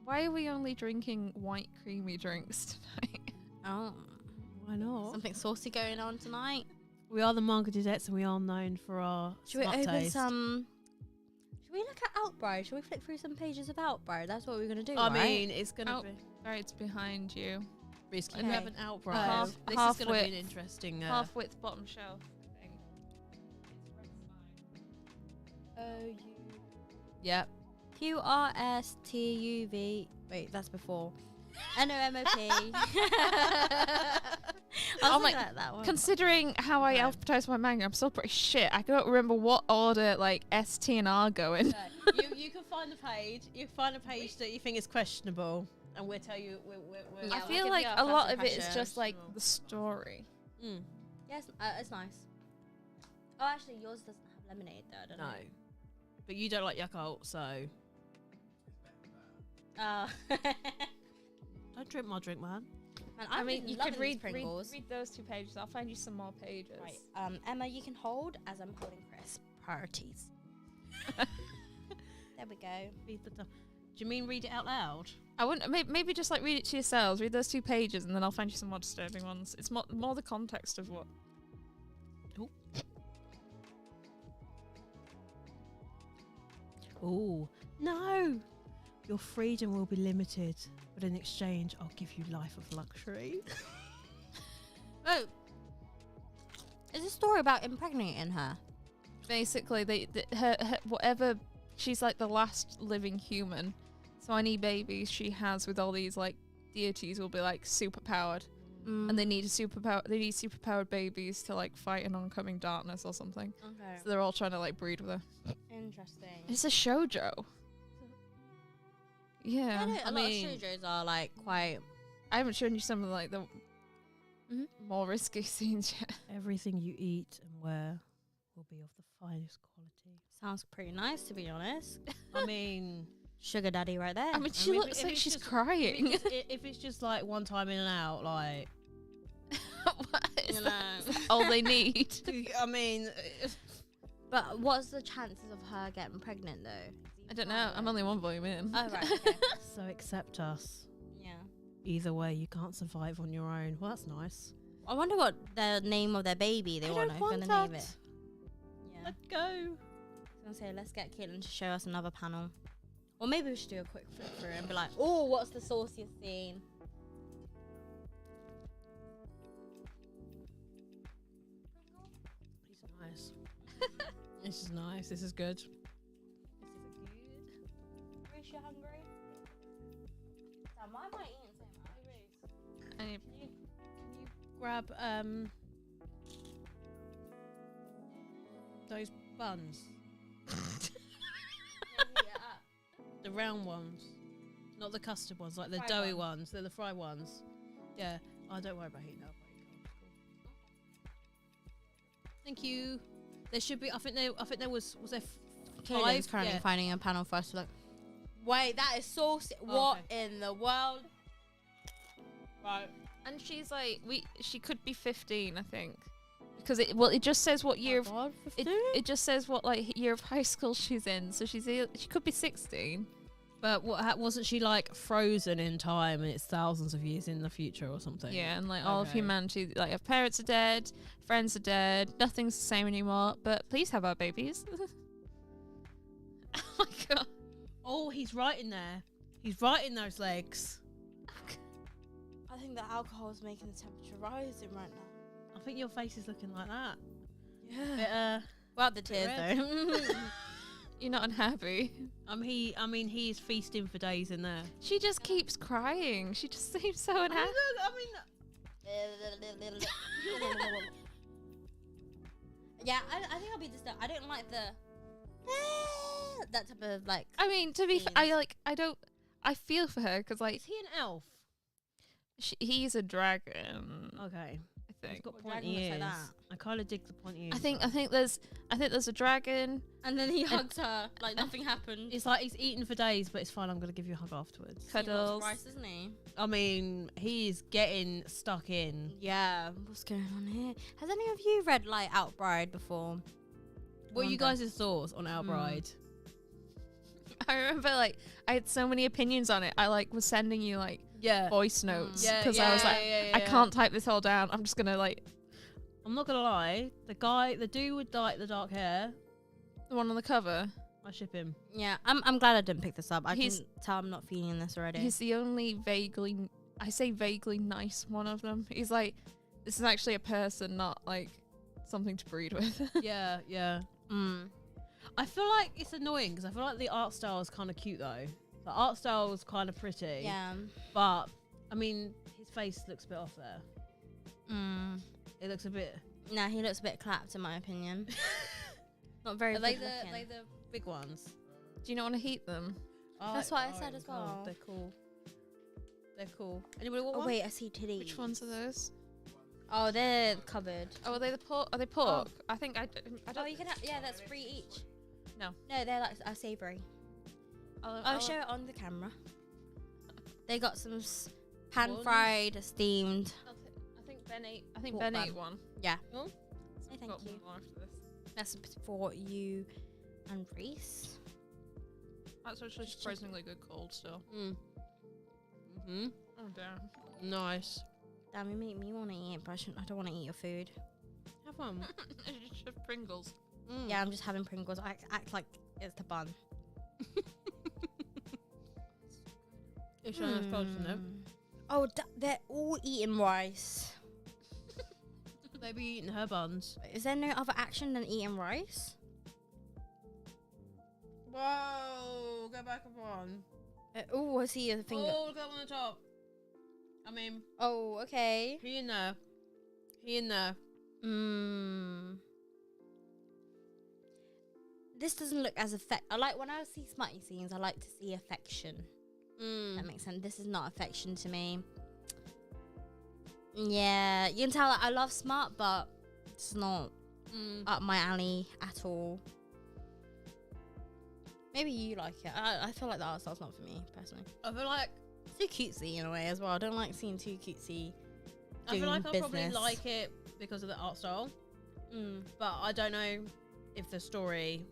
Why are we only drinking white creamy drinks tonight? Oh, Why not? something saucy going on tonight. We are the Manga Dudettes, and we are known for our Should we smart open taste. some? Should we look at Outbro? Should we flick through some pages of Outbro? That's what we're gonna do. I right? mean, it's gonna Oh. be Sorry, it's behind you. risky. Okay. We have an outbreak. Half- This half is gonna be an width. interesting. Half width bottom shelf thing. Yep. QRSTUV. Wait, that's before. NOMOP. Oh my- that one. Considering how I Okay. advertise my manga, I'm still pretty shit. I don't remember what order like S, T, and R go in. you can find a page. You can find a page that you think is questionable, and we'll tell you. We're Yeah, I we'll feel give like you our a lot first of it is impression. just like the story. Yes, it's nice. Oh, actually, yours doesn't have lemonade though. I don't No, know. but you don't like Yakult, so don't drink my drink, man. Man, I I've mean, been you loving could these read Pringles. those 2 pages. I'll find you some more pages. Right, Emma, you can hold as I'm holding Chris. Priorities. There we go. Read the Do you mean read it out loud? I wouldn't. Maybe just like read it to yourselves. Read those 2 pages, and then I'll find you some more disturbing ones. It's more the context of what. Oh no! Your freedom will be limited, but in exchange, I'll give you life of luxury. Oh, is this story about impregnating her? Basically, her whatever. She's like the last living human. So any babies she has with all these like deities will be like super powered, and they need superpowered babies to like fight an oncoming darkness or something. Okay. So they're all trying to like breed with her. Interesting. It's a shoujo. Yeah, A lot of shoujos are like quite. I haven't shown you some of like the more risky scenes yet. Everything you eat and wear will be of the finest quality. Sounds pretty nice, to be honest. I mean, Sugar daddy right there. I mean, she looks like she's crying. if it's just like one time in and out, like, What is You that? know. All they need. I mean, But what's the chances of her getting pregnant though? I don't know. I'm only 1 volume in. Oh right. Okay. so accept us. Yeah. Either way, you can't survive on your own. Well, that's nice. I wonder what the name of their baby they want to name it. Yeah. Let's go. I was gonna say, let's get Caitlin to show us another panel. Or maybe we should do a quick flip through and be like, oh, what's the sauciest scene? These are nice. This is nice. This is good. This is good. Reese, you hungry? Sam, why am I eating so much? I need- Can you grab those buns, the round ones, not the custard ones, like the Fried doughy ones. ones. They're the fried ones. Yeah. Oh, don't worry about heating up. Thank you. There should be. I think there was there. Caitlin's Five? currently Yeah. finding a panel for us to look. Wait, that is saucy. Oh, What in the world? Right. And she's like, she could be 15, I think, because it just says what year of God, it just says what like year of high school she's in. So she could be 16. But wasn't she like frozen in time and it's thousands of years in the future or something? Yeah, and like all of Okay. humanity, like her parents are dead, friends are dead, nothing's the same anymore. But please have our babies. Oh my god. Oh, he's right in there. He's right in those legs. I think the alcohol is making the temperature rising right now. I think your face is looking like that. Yeah. Bit, Well, the tears red. though. You're not unhappy. I mean, he is feasting for days in there. She just keeps crying. She just seems so unhappy. Yeah, I think I'll be disturbed. I don't like the that type of like. I mean, to be, I feel for her because like Is he an elf? he's a dragon. Okay. I He's think. got Well, pointy dragon looks ears. like that. I kind of dig the pointy ears. I think there's a dragon. And then he hugs her like nothing happened. It's like he's eaten for days, but it's fine. I'm gonna give you a hug afterwards. Cuddles. Rice, isn't he? I mean, he's getting stuck in. Yeah. What's going on here? Has any of you read like Outbride before? What are you Wonder. guys' thoughts on Our Bride? I remember like I had so many opinions on it. I like was sending you like Yeah. voice notes Yeah, because yeah, I was like, yeah, I yeah. can't type this all down. I'm just gonna like I'm not gonna lie. The dude with like the dark hair, the one on the cover. I ship him. Yeah, I'm glad I didn't pick this up. I He's- can tell I'm not feeling this already. He's the only vaguely nice one of them. He's like, this is actually a person, not like something to breed with. Yeah, yeah. I feel like it's annoying because I feel like the art style is kind of cute though. The art style is kind of pretty. Yeah. But I mean, his face looks a bit off there. It looks a bit. Nah, he looks a bit clapped in my opinion. Not very Are they good looking. the big ones? Do you not want to heat them? That's what I said as well. They're cool. They're cool. Anybody want Oh one? wait, I see titties. Which ones are those? Oh, they're covered. Oh, are they the pork? Are they pork? I think I Oh, don't. you can have. Yeah, that's 3 each. No. No, they're like savoury. I'll show it on the camera. They got some pan Ones? fried, steamed. I think Ben ate. I think Pork Ben bun. ate one. Yeah. Oh. So Hey, we've thank got you. one more after this. That's for you and Reese. That's actually surprisingly good cold still. Mm-hmm. Oh damn. Nice. Damn, you make me want to eat, but I don't want to eat your food. Have fun. It's just Pringles. Yeah, I'm just having Pringles. I act like it's the bun. It's on a toast, isn't it? Oh, they're all eating rice. They be eating her buns. Is there no other action than eating rice? Whoa, go back upon. Oh, I see your finger. Oh, go on the top. I mean, Oh, okay. he in there. He in there. This doesn't look as I like when I see smutty scenes, I like to see affection. That makes sense. This is not affection to me. Yeah, you can tell that I love smut, but it's not up my alley at all. Maybe you like it. I feel like the art style's not for me, personally. I feel like It's too cutesy in a way as well. I don't like seeing too cutesy. I feel like I'll probably business. like it because of the art style, but I don't know if the story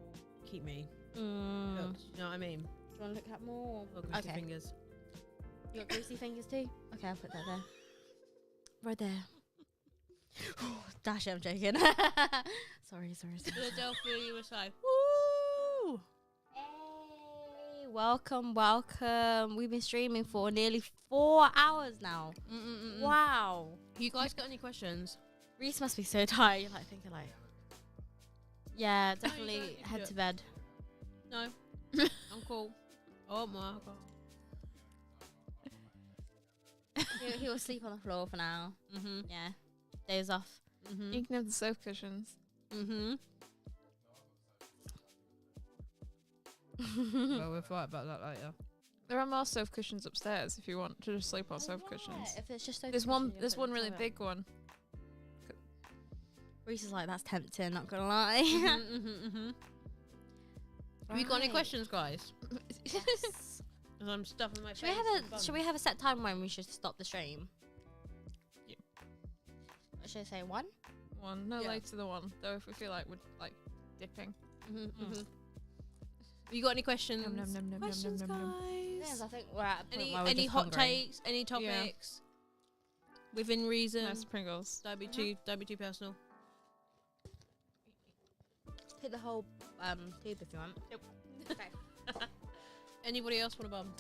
will keep me hooked. You know what I mean? Do you want to look at more? Or greasy fingers. You got greasy fingers too? Okay, I'll put that there. Right there. Dash it, I'm joking. sorry. Philadelphia, USA. Woo! Hey, welcome. We've been streaming for nearly 4 hours now. Wow. You guys got any questions? Reese must be so tired. You're like thinking like, yeah, definitely don't head do to it. bed. No. I'm cool. Oh my god. he will sleep on the floor for now. Mhm. Yeah. Days off. You can have the sofa cushions. Well, we'll fight about that later. There are more sofa cushions upstairs if you want to just sleep on sofa cushions. If it's just so There's one really big one. Reese is like, that's tempting, not gonna lie. Have you got any Right. questions, guys? Yes. As I'm stuffing my Should face. should we have a set time when we should stop the stream? Yeah. Should I say 1? One, no Yeah. later than one. Though if we feel like we're like dipping. Have you got any questions? Questions, guys. I think we're at a point where we're Any just hot hungry. takes? Any topics? Within reason. Nice Pringles. Don't be too personal. Hit the whole tube if you want. Yep. Okay. Anybody else want a bum?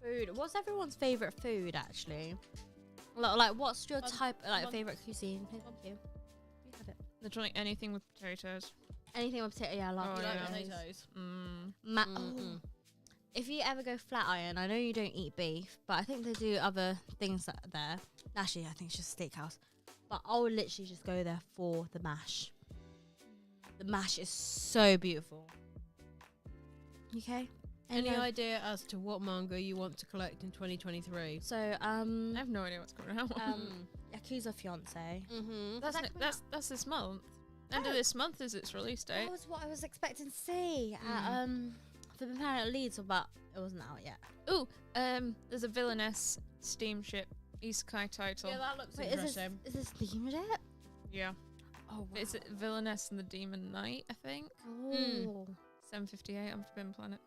Food. What's everyone's favourite food, actually? Like, what's your type, like, bun. favourite cuisine? Thank you. You have it. Literally anything with potatoes. Anything with potato, yeah, I love Oh, You like yeah. potatoes? Oh. If you ever go Flatiron, I know you don't eat beef, but I think they do other things that are there. Actually, I think it's just a steakhouse. But I'll literally just go there for the mash. The mash is so beautiful. Okay. Any idea as to what manga you want to collect in 2023? So I have no idea what's going on. Yakuza Fiance. That's this month. End of this month is its release date. That was what I was expecting to see at the Planet Leeds, but it wasn't out yet. Ooh, there's a villainess steamship isekai title. Yeah, that looks Wait, interesting. is this themed yet? Yeah. Oh, wow. It's Villainess and the Demon Knight, I think. Oh. 758 on Forbidden Planet.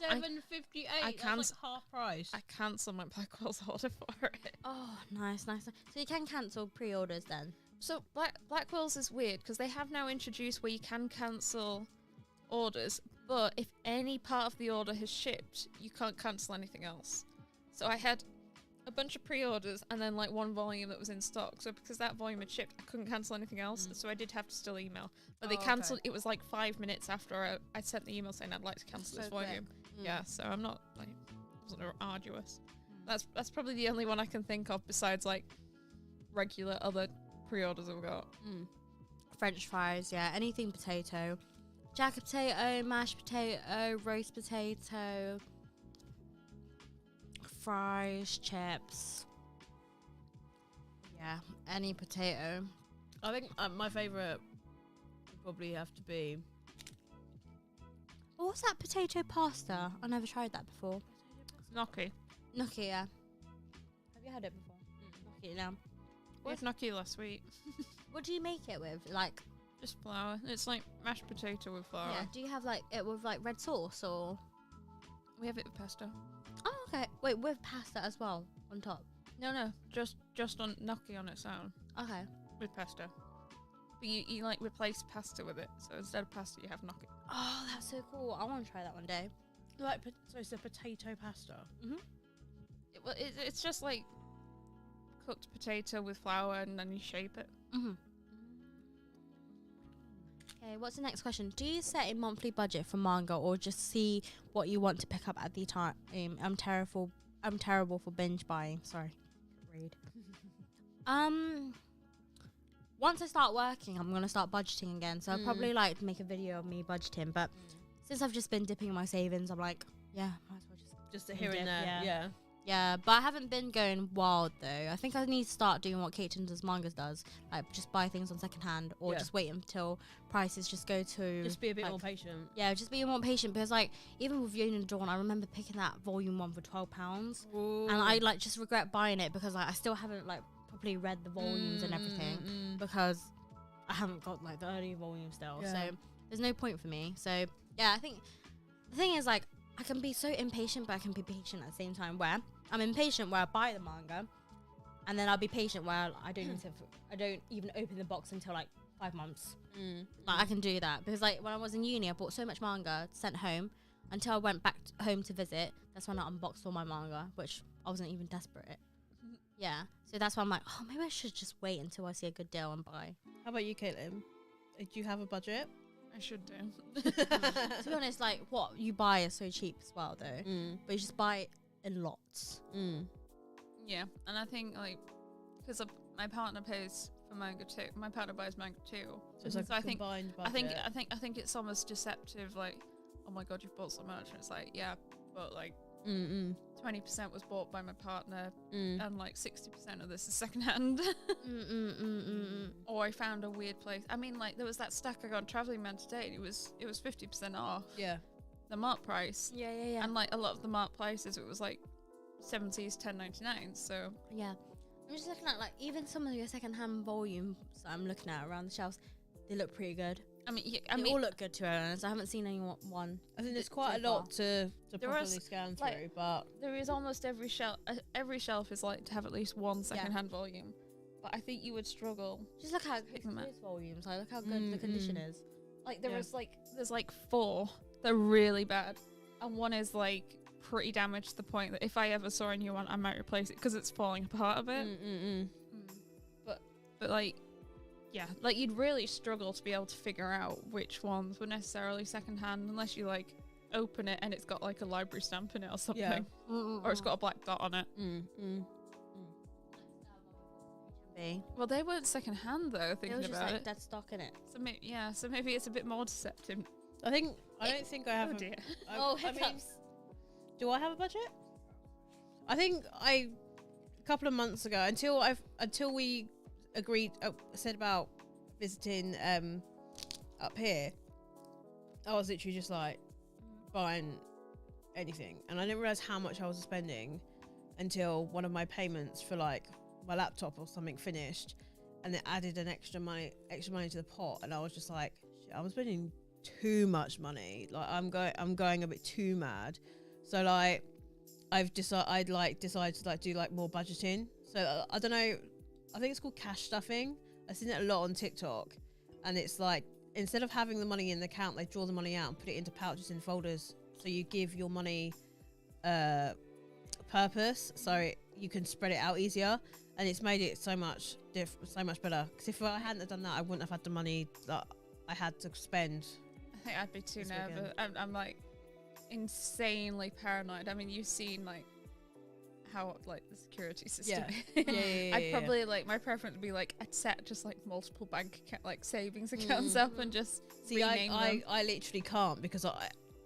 758. I That's can't like half price. I cancelled my Blackwell's order for it. Oh, nice. So you can cancel pre-orders then. So Blackwell's is weird because they have now introduced where you can cancel orders, but if any part of the order has shipped, you can't cancel anything else. So I had a bunch of pre-orders and then like one volume that was in stock. So because that volume had shipped, I couldn't cancel anything else. So I did have to still email. But they cancelled. It was like 5 minutes after I sent the email saying I'd like to cancel this volume. Yeah, so I'm not like, it wasn't arduous. That's probably the only one I can think of besides like regular other pre-orders I've got. French fries, yeah. Anything potato. Jacket potato, mashed potato, roast potato, fries, chips. Yeah, any potato. I think my favourite would probably have to be... Oh, what's that potato pasta? I never tried that before. Gnocchi. Gnocchi, yeah. Have you had it before? Gnocchi, now. We had gnocchi last week. What do you make it with? Like Just flour. It's like mashed potato with flour. Yeah. Do you have like it with like red sauce or? We have it with pesto. Oh, okay. Wait, with pasta as well on top. No, just on gnocchi on its own Okay. with pesto. But you like replace pasta with it. So instead of pasta, you have gnocchi. Oh, that's so cool. I want to try that one day. Like, so it's a potato pasta. It's just like cooked potato with flour, and then you shape it. Okay, what's the next question? Do you set a monthly budget for manga or just see what you want to pick up at the time? I'm terrible for binge buying. Sorry. Read. Once I start working, I'm going to start budgeting again. So I'll probably like make a video of me budgeting. But since I've just been dipping in my savings, I'm like, yeah, might as well Just here and there. Yeah. Yeah, but I haven't been going wild though. I think I need to start doing what Kate Does Mangas does, like just buy things on second hand or just wait until prices just go to. Just be a bit like, more patient. Yeah, just be more patient because like even with Union Dawn, I remember picking that volume 1 for £12, and I like just regret buying it because like I still haven't like properly read the volumes and everything because I haven't got like the early volume still. Yeah. So there's no point for me. So yeah, I think the thing is like I can be so impatient, but I can be patient at the same time. Where I'm impatient where I buy the manga, and then I'll be patient where I don't need to. I don't even open the box until like 5 months. Like I can do that because like when I was in uni, I bought so much manga sent home until I went back home to visit. That's when I unboxed all my manga, which I wasn't even desperate. Yeah, so that's why I'm like, oh, maybe I should just wait until I see a good deal and buy. How about you, Caitlin? Do you have a budget? I should do. To be honest, like what you buy is so cheap as well, though. But you just buy it in lots. Yeah, and I think like because my partner pays for manga too. My partner buys manga too. So it's like So a I think- combined budget. I think it's almost deceptive. Like, oh my god, you've bought so much. And it's like, yeah, but like 20% was bought by my partner, and like 60% of this is secondhand. Or I found a weird place. I mean, like there was that stack I got on Travelling Man today. And it was 50% off Yeah. the mart price. Yeah. And like a lot of the mart prices, it was like 70s, 10.99. So Yeah. I'm just looking at like even some of your second-hand volumes that I'm looking at around the shelves. They look pretty good. I mean, They all look good to be honest. I haven't seen anyone. I think there's so quite a far. lot to There properly is, scan like, through, but there is almost every shelf. Every shelf is like to have at least one second-hand volume. But I think you would struggle. Just look how Pick good them up. those volumes. Like look how good the condition is. Like there Yeah. was like there's like 4 that are really bad, and one is like pretty damaged to the point that if I ever saw a new one, I might replace it because it's falling apart a bit. But like, yeah, like you'd really struggle to be able to figure out which ones were necessarily secondhand unless you like open it and it's got like a library stamp in it or something, Yeah. or it's got a black dot on it. Well, they weren't secondhand though. It Thinking was just about like it, dead stock in it. so so maybe it's a bit more deceptive. I don't think I have. Oh dear. Oh, I mean, hiccups. do I have a budget? I think a couple of months ago, until we agreed, said about visiting up here, I was literally just like buying anything, and I didn't realize how much I was spending until one of my payments for like my laptop or something finished, and it added an extra money to the pot, and I was just like, shit, I'm spending too much money. Like I'm going a bit too mad. So like I'd decided to like do like more budgeting. So I don't know. I think it's called cash stuffing. I've seen it a lot on TikTok, and it's like instead of having the money in the account, they draw the money out and put it into pouches and folders. So you give your money purpose, so you can spread it out easier, and it's made it so much better. Because if I hadn't have done that, I wouldn't have had the money that I had to spend. I think I'd be too This nervous. I'm like insanely paranoid. I mean, you've seen like how like the security system is. I'd probably like my preference would be like I'd set just like multiple bank account, like savings accounts up and just rename them. I literally can't because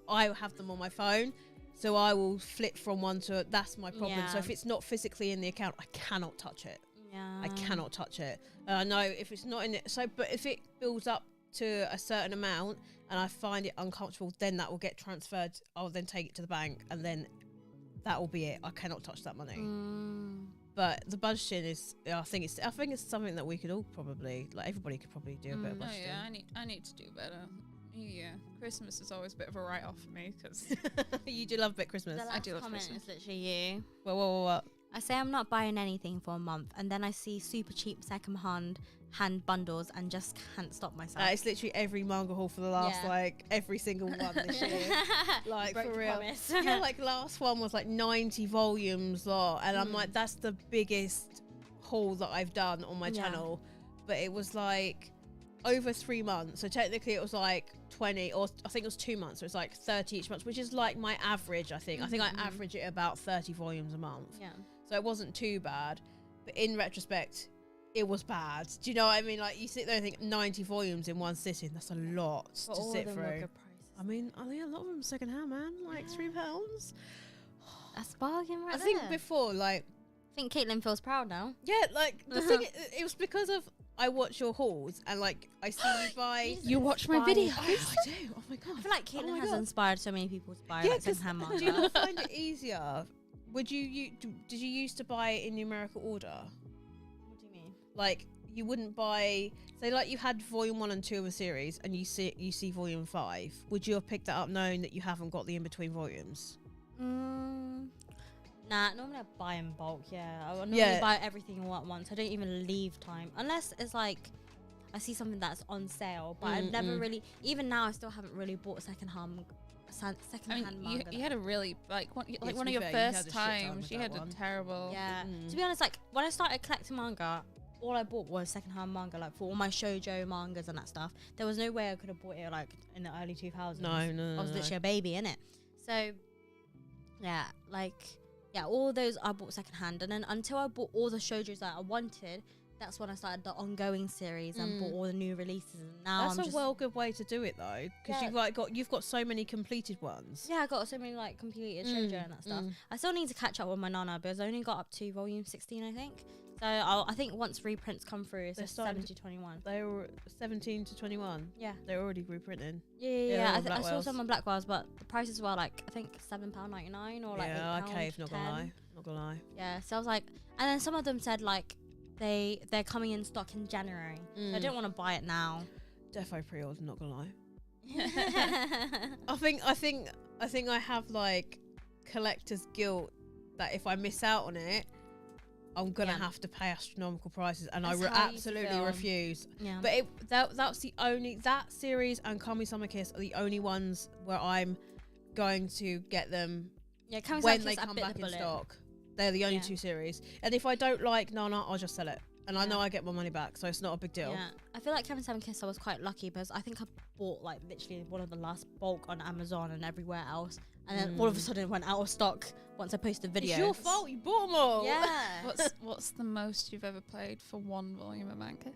I have them on my phone, so I will flip from one to that's my problem. So Yeah. if it's not physically in the account, I cannot touch it. Yeah. I cannot touch it. I know if it's not in it. So, but if it builds up to a certain amount and I find it uncomfortable, then that will get transferred. I'll then take it to the bank, and then that will be it. I cannot touch that money. But the budgeting is, I think it's something that we could all probably, like everybody could probably do a bit of Oh budgeting. yeah, I need to do better. Yeah, Christmas is always a bit of a write-off for me because You do love a bit Christmas. The last do love comment Christmas. is literally you. What? I say I'm not buying anything for a month, and then I see super cheap second-hand bundles and just can't stop myself. It's literally every manga haul for the last, Yeah. like, every single one this year. Like, Broke for the real. promise. Yeah, like, last one was, like, 90 volumes lot. And I'm like, that's the biggest haul that I've done on my Yeah. channel. But it was, like, over 3 months. So technically it was, like, 20, or I think it was 2 months. So it's, like, 30 each month, which is, like, my average, I think. I think I average it about 30 volumes a month. Yeah. So it wasn't too bad. But in retrospect, it was bad. Do you know what I mean? Like, you sit there and think 90 volumes in one sitting, that's a lot But to all sit of them were through. good prices. I mean, I think a lot of them are second hand, man. Like £3. That's bargain right I there. think before, like, I think Caitlin feels proud now. yeah, like, the thing, it was because of, I watch your hauls and, like, I see you buy. you watch my Inspired. videos. Oh, I do. Oh my God. I feel like Oh Caitlin my has God. inspired so many people to buy Yeah, like 'cause second-hand manga. do you not find it easier? Did you used to buy it in numerical order? What do you mean? Like, you wouldn't buy, say, like, you had volume 1 and 2 of a series and you see volume 5. Would you have picked that up knowing that you haven't got the in-between volumes? Nah, normally I buy in bulk, yeah. I would normally Yeah. buy everything all at once. I don't even leave time. Unless it's like, I see something that's on sale. But I've never really, even now I still haven't really bought second-hand I mean, manga. you had a really one to of be your fair, you had first a shit ton times. with You that had one. a terrible. Yeah. To be honest, like, when I started collecting manga, all I bought was second-hand manga, like, for all my shoujo mangas and that stuff. There was no way I could have bought it, like, in the early 2000s. No. I was literally a baby, innit? So, yeah, like, yeah, all those I bought secondhand, and then until I bought all the shoujos that I wanted, that's when I started the ongoing series and bought all the new releases. And now That's I'm a just, well good way to do it though, because Yeah. you've got so many completed ones. yeah, I got so many like completed shoujo and that stuff. I still need to catch up with my nana because I only got up to volume 16, I think. So I think once reprints come through, it's They're just starting 7 to 21. They were 17 to 21. Yeah. They're already reprinting. Yeah. they're I on saw Blackwells. some on Blackwells, but the prices were like, I think £7.99 or like Yeah, £8. okay, not gonna 10. lie. Not gonna lie. Yeah, so I was like, and then some of them said like they're coming in stock in January. So I don't want to buy it now. Defo pre-order, not gonna lie. I think I have like collector's guilt that if I miss out on it, I'm gonna Yeah. have to pay astronomical prices, and That's I how I used to absolutely feel. refuse. Yeah. But that's the only, that series and Kami Summer Kiss are the only ones where I'm going to get them yeah, coming when they come back in stock. They're the only Yeah. 2 series, and if I don't like Nana, I'll just sell it, and I know I get my money back, so it's not a big deal. Yeah, I feel like Kevin Seven Kiss I was quite lucky because I think I bought like literally one of the last bulk on Amazon and everywhere else, and then all of a sudden it went out of stock once I posted videos. It's your fault. You bought them all. Yeah. What's the most you've ever played for one volume of manga?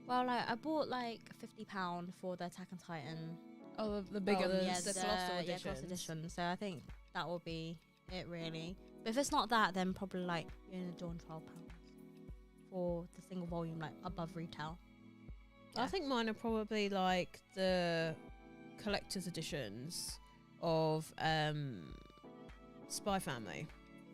Well, like I bought like £50 for the Attack on Titan. Oh, the bigger volume, ones. the colossal yeah, colossal editions. edition. So I think that will be it really. But if it's not that, then probably like you're gonna do on £12 for the single volume, like above retail. I think mine are probably like the collector's editions of Spy Family.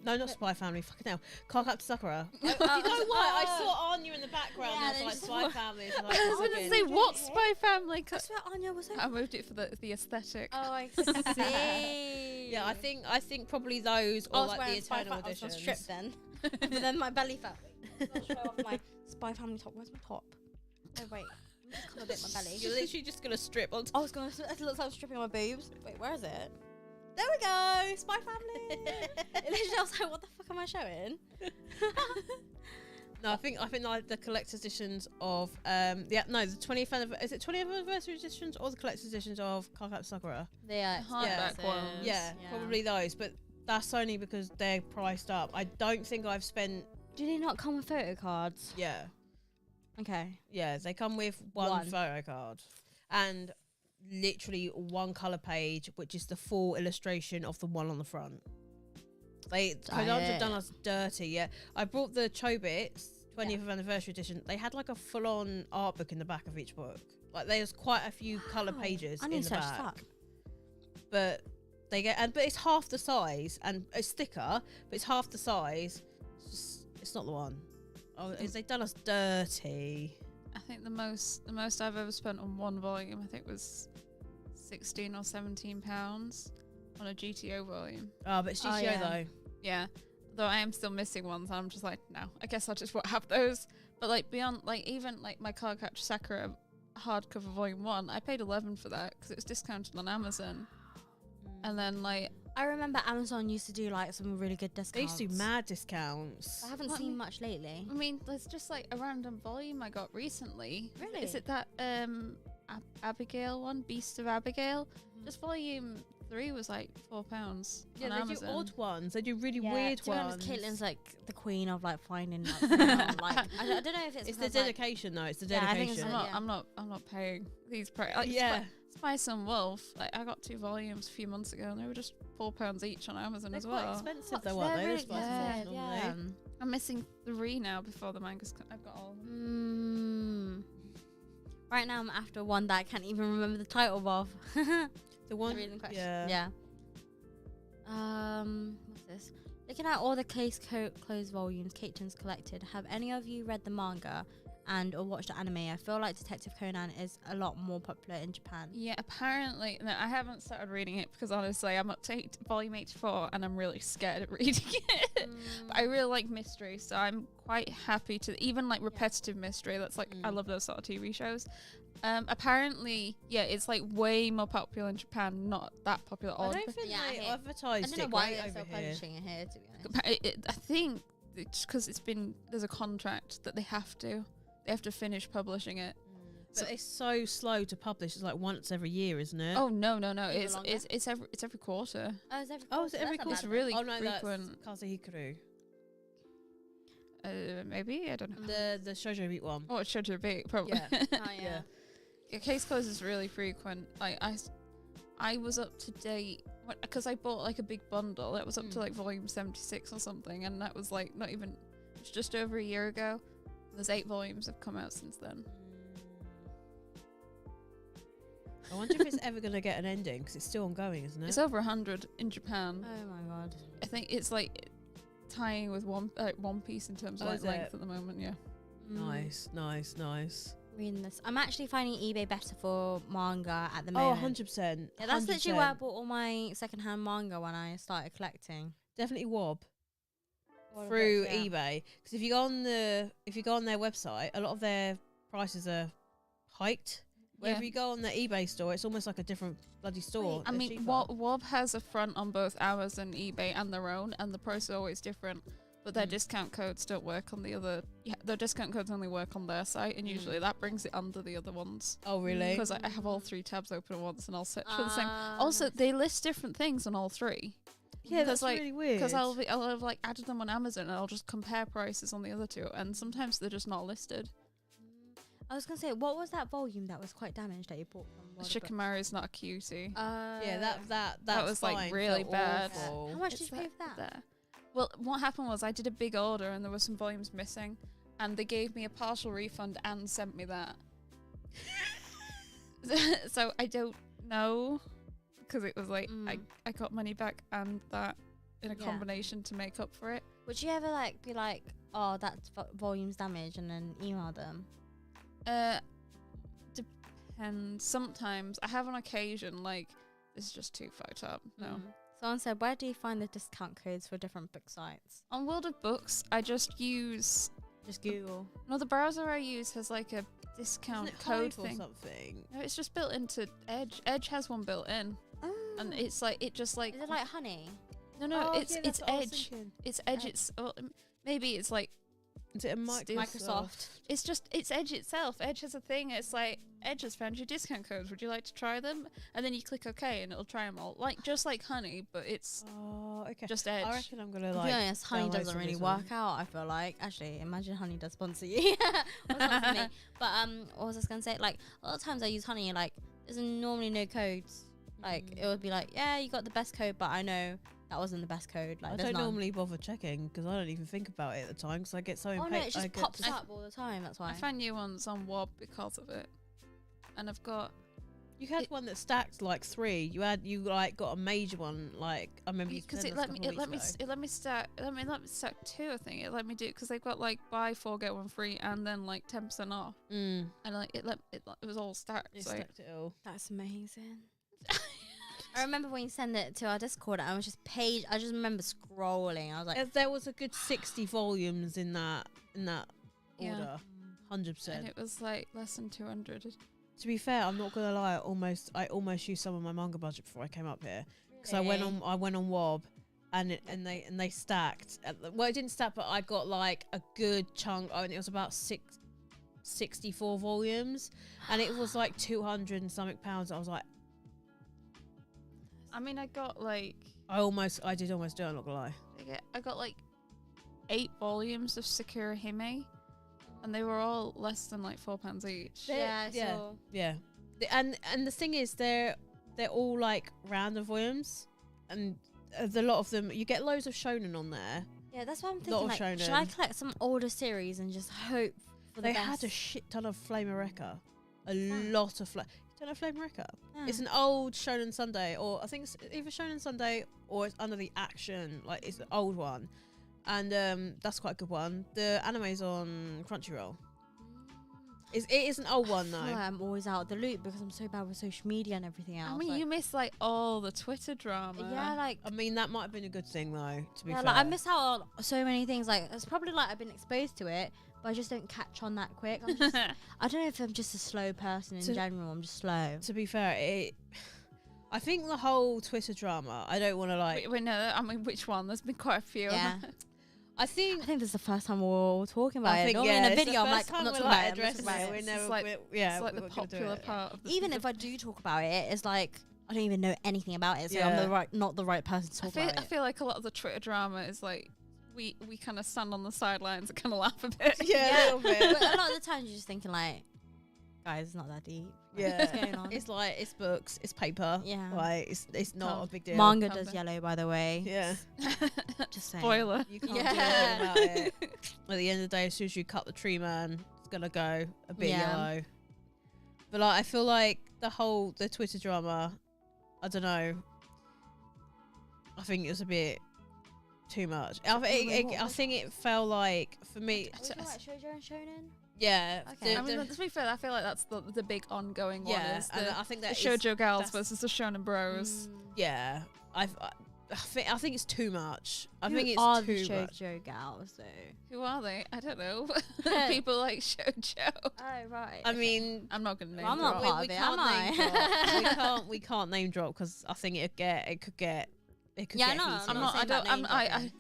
No, not Spy Family. Fucking hell. Card Captor Sakura. Do you know what? I saw Anya in the background. Yeah, and I was they like, just- Spy Family. I was gonna say what Spy Family? I swear Anya was I moved it for the aesthetic. Oh, I see. Yeah, I think probably those I or was like the wearing Spy Eternal Family. I was editions. strip then, but then my belly felt. I'll show off my Spy Family top. Where's my top? Oh wait, let me just cover a bit my belly. You're literally just gonna strip on. I was gonna. It looks like I'm stripping my boobs. Wait, where is it? There we go. Spy Family. Literally, I was like, what the fuck am I showing? No, I think like the collector's editions of the 20th is it 20th anniversary editions or the collector's editions of Card Captor Sakura? Yeah, Hardback ones. Yeah, probably those, but that's only because they're priced up. I don't think I've spent. Do they not come with photo cards? Yeah, Okay. yeah, they come with one photo card and literally one color page, which is the full illustration of the one on the front. Kodansha have done us dirty. Yeah, I brought the Chobits 20th anniversary edition. They had like a full-on art book in the back of each book. Like there's quite a few color pages I in need the to search back. that. But but it's half the size and it's thicker, but it's half the size. It's It's not the one. Oh, they've done us dirty. I think the most I've ever spent on one volume, I think, was 16 or 17 pounds on a GTO volume. Oh, but it's GTO though. Yeah, though I am still missing ones. I'm just like, no, I guess I just won't have those. But like beyond, like even like my Cardcaptor Sakura hardcover volume 1, I paid 11 for that because it was discounted on Amazon. And then like I remember Amazon used to do like some really good discounts. They used to do mad discounts. I haven't What? seen much lately. I mean, there's just like a random volume I got recently. Really? Is it that Abigail one, Beast of Abigail? Just volume 3 was like £4 Yeah, on they Amazon. do odd ones. They do really weird to be honest, ones. Caitlin's like the queen of like finding like, like I don't know if it's It's the 'cause, like, dedication though. It's the Yeah, I think dedication. it's I'm not paying these prices. Like, yeah. Spice and Wolf. Like I got 2 volumes a few months ago, and they were just £4 each on Amazon They're as quite well. expensive They're though, aren't they? really The Spice and Wolf expensive, normally. yeah. I'm missing 3 now before the manga's. I've got all of them. Right now I'm after one that I can't even remember the title of. The one. Reading the question. Yeah. What's this? Looking at all the case closed volumes Caitlin's collected, have any of you read the manga and or watched the anime? I feel like Detective Conan is a lot more popular in Japan. Yeah, apparently. No, I haven't started reading it because honestly, I'm up to volume 84, and I'm really scared of reading it. But I really like mystery, so I'm quite happy to even like repetitive mystery. That's like I love those sort of TV shows. Apparently, yeah, it's like way more popular in Japan, not that popular. I don't think Yeah, I they hear- I advertised don't know it why great they're over still here. publishing it here, to be honest. I think it's because there's a contract that they have to finish publishing it. But it's so slow to publish. It's like once every year, isn't it? Oh no, Even it's longer? it's every quarter. Oh, is every Oh, is it every That's not It's bad really oh no, frequent. that's Kazuhikaru. Maybe I don't know. The Shoujo Beat one. Oh, it's Shoujo Beat, probably. Yeah. then. Oh yeah. Yeah. Yeah, case close is really frequent. I was up to date because I bought like a big bundle. It was up to like volume 76 or something, and that was like not even. It's just over a year ago. There's 8 volumes have come out since then. I wonder if it's ever going to get an ending because it's still ongoing, isn't it? It's over 100 in Japan. Oh my god. I think it's like tying with One Piece in terms of Oh, like is length it? at the moment. Yeah. Nice. Reading this. I'm actually finding eBay better for manga at the Oh, moment. 100%. Yeah, that's literally where I bought all my secondhand manga when I started collecting. Definitely Wob All of through it, yeah. eBay because if you go on their website, a lot of their prices are hiked. Wherever you go on the eBay store, it's almost like a different bloody store. I They're mean, cheaper. Wob has a front on both Amazon, eBay, and their own, and the price is always different. But their discount codes don't work on the other. Yeah, their discount codes only work on their site, and usually that brings it under the other ones. Oh, really? Because I have all 3 tabs open at once, and I'll search for the same. Ah, Also, nice. they list different things on all 3. Yeah, that's like, really weird. Because I'll have like added them on Amazon, and I'll just compare prices on the other 2, and sometimes they're just not listed. I was gonna say, what was that volume that was quite damaged that you bought from World of Books? Shikamaru is not a cutie. yeah, that was, like, fine, really felt bad. awful. How much It's did you pay for that? there. Well, what happened was I did a big order and there were some volumes missing, and they gave me a partial refund and sent me that. So I don't know, because it was like I got money back and that in a Yeah. combination to make up for it. Would you ever like be like, oh, that's volume's damaged, and then email them? Depends. Sometimes I have on occasion like this is just too fucked up. No. Someone said, where do you find the discount codes for different book sites? On World of Books, I just use Just Google. no. The browser I use has like a discount Isn't it code Hive or thing. something? No, it's just built into Edge. Edge has one built in, and it's like it just like Is it like Honey? no, Oh, it's yeah, that's what I was Edge. thinking. It's Edge. Edge. It's maybe it's like Is it a Microsoft. it's Edge itself. Edge has a thing. It's like Edge has found your discount codes. Would you like to try them? And then you click OK, and it'll try them all. Like just like Honey, but it's Oh, okay. just Edge. I reckon I'm gonna To like. be honest, Honey download doesn't some of really this work one. out, I feel like. Actually, imagine Honey does sponsor you. Or sponsor me. But what was I gonna say? Like, a lot of times I use Honey, like, there's normally no codes. Like, it would be like, yeah, you got the best code, but I know that wasn't the best code. Like, I there's don't none. normally bother checking because I don't even think about it at the time because I get so Oh impatient. no, it just I get pops just- up all the time. That's why. I find new ones on Wob because of it, and I've got You had one that stacked like 3. You like got a major one. Like I remember you because said it this let me a couple it let me weeks s- ago. it let me stack 2. I think it let me do because they've got like buy 4 get 1 free and then like 10% off, and like it was all stacked. It So stacked it all. That's amazing. I remember when you sent it to our Discord, I was just I just remember scrolling. I was like, There was a good 60 volumes in that Yeah. order. 100%. and it was like less than 200. To be fair, I'm not gonna lie. I almost used some of my manga budget before I came up here because I went on Wob, and they stacked. Well, it didn't stack, but I got like a good chunk. And it was about 64 volumes, and it was like 200 and something pounds. I was like, I mean, I got like I did almost do it. I'm not gonna lie. I got like 8 volumes of Sakura Hime, and they were all less than like £4 each. yeah, I yeah. saw. Yeah, and the thing is, they're all like random volumes, and a lot of them you get loads of shonen on there. Yeah, that's what I'm Lot thinking. of Like, should I shonen. collect some older series and just hope for They the had best? a shit ton of Flame Eureka. A Huh. lot of You don't know Flame Eureka? Yeah. It's an old Shonen Sunday, or I think it's either Shonen Sunday or it's under the Action. Like it's an old one, and that's quite a good one. The anime's on Crunchyroll. It is an old one though. I feel like I'm always out of the loop because I'm so bad with social media and everything else. I mean, like, you miss like all the Twitter drama. yeah, like I mean, that might have been a good thing though. To be yeah, fair, like I miss out on so many things. Like it's probably like I've been exposed to it, but I just don't catch on that quick. I'm just, I don't know if I'm just a slow person in To- general. I'm just slow. To be fair, I think the whole Twitter drama. I don't want to like. Wait, no, I mean, which one? There's been quite a few. Yeah. I think I think this is the first time we're all talking about I it. think Normally yeah, in a it's the video, I'm first like, time I'm not we're, talking like, about it. I'm not addressing talking it. about We're it. never, like- yeah, it's like we the were gonna do popular it. part of the Even if I do talk about it, it's like I don't even know anything about it, so I'm Yeah. not the right person to talk about I it. feel like a lot of the Twitter drama is like we kind of stand on the sidelines and kind of laugh a bit. Yeah, a little bit. But a lot of the times you're just thinking like, guys, it's not that deep. Like, Yeah, what's going on? it's like it's books, it's paper. Yeah. like it's not Calm. a big deal. Manga Calm does down. yellow, by the way. Yeah, Just saying. Spoiler. you can't Yeah. do anything about it. At the end of the day, as soon as you cut the tree, man, it's gonna go a bit Yeah. yellow. But like, I feel like the Twitter drama, I don't know. I think it was a bit too much. I think it felt like for me. Are we talking about shoujo and shonen? Yeah. Okay. I mean, to be fair, I feel like that's the big ongoing one. yeah, Is and the I think the that shoujo gals that's- versus the shonen bros. Mm. yeah. I think it's too much. I Who think it's are too the much. shoujo gals though? Who are they? I don't know. People like shoujo. Oh right. I mean, I'm not gonna name Well, I'm not drop. part of it, can't am I? name drop. we can't name drop because I think it could get Yeah, get no, heated. I'm I'm not. I saying don't. about name I dropping.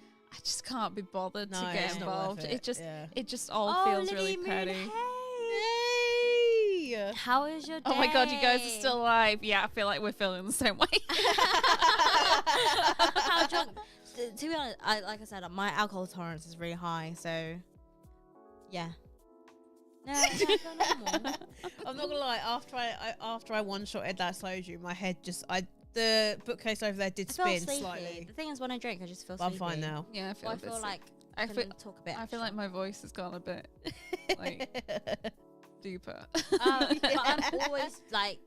just can't be bothered No, to get it's not worth involved. It just yeah. it just all Oh, feels really Lily Moon, petty. Hey. Hey! How is your day? Oh my god, you guys are still alive. Yeah, I feel like we're feeling the same way. How drunk? To be honest, like I said, my alcohol tolerance is really high, so yeah. No, I feel normal. I'm not gonna lie. After I one shotted that soju, my head the bookcase over there did I feel spin sleepy. slightly. The thing is, when I drink, I just feel But I'm sleepy. fine now. Yeah, I feel, Well, I a bit feel sick. like I I feel can talk a bit. I feel like my voice has gone a bit like deeper. but I'm always like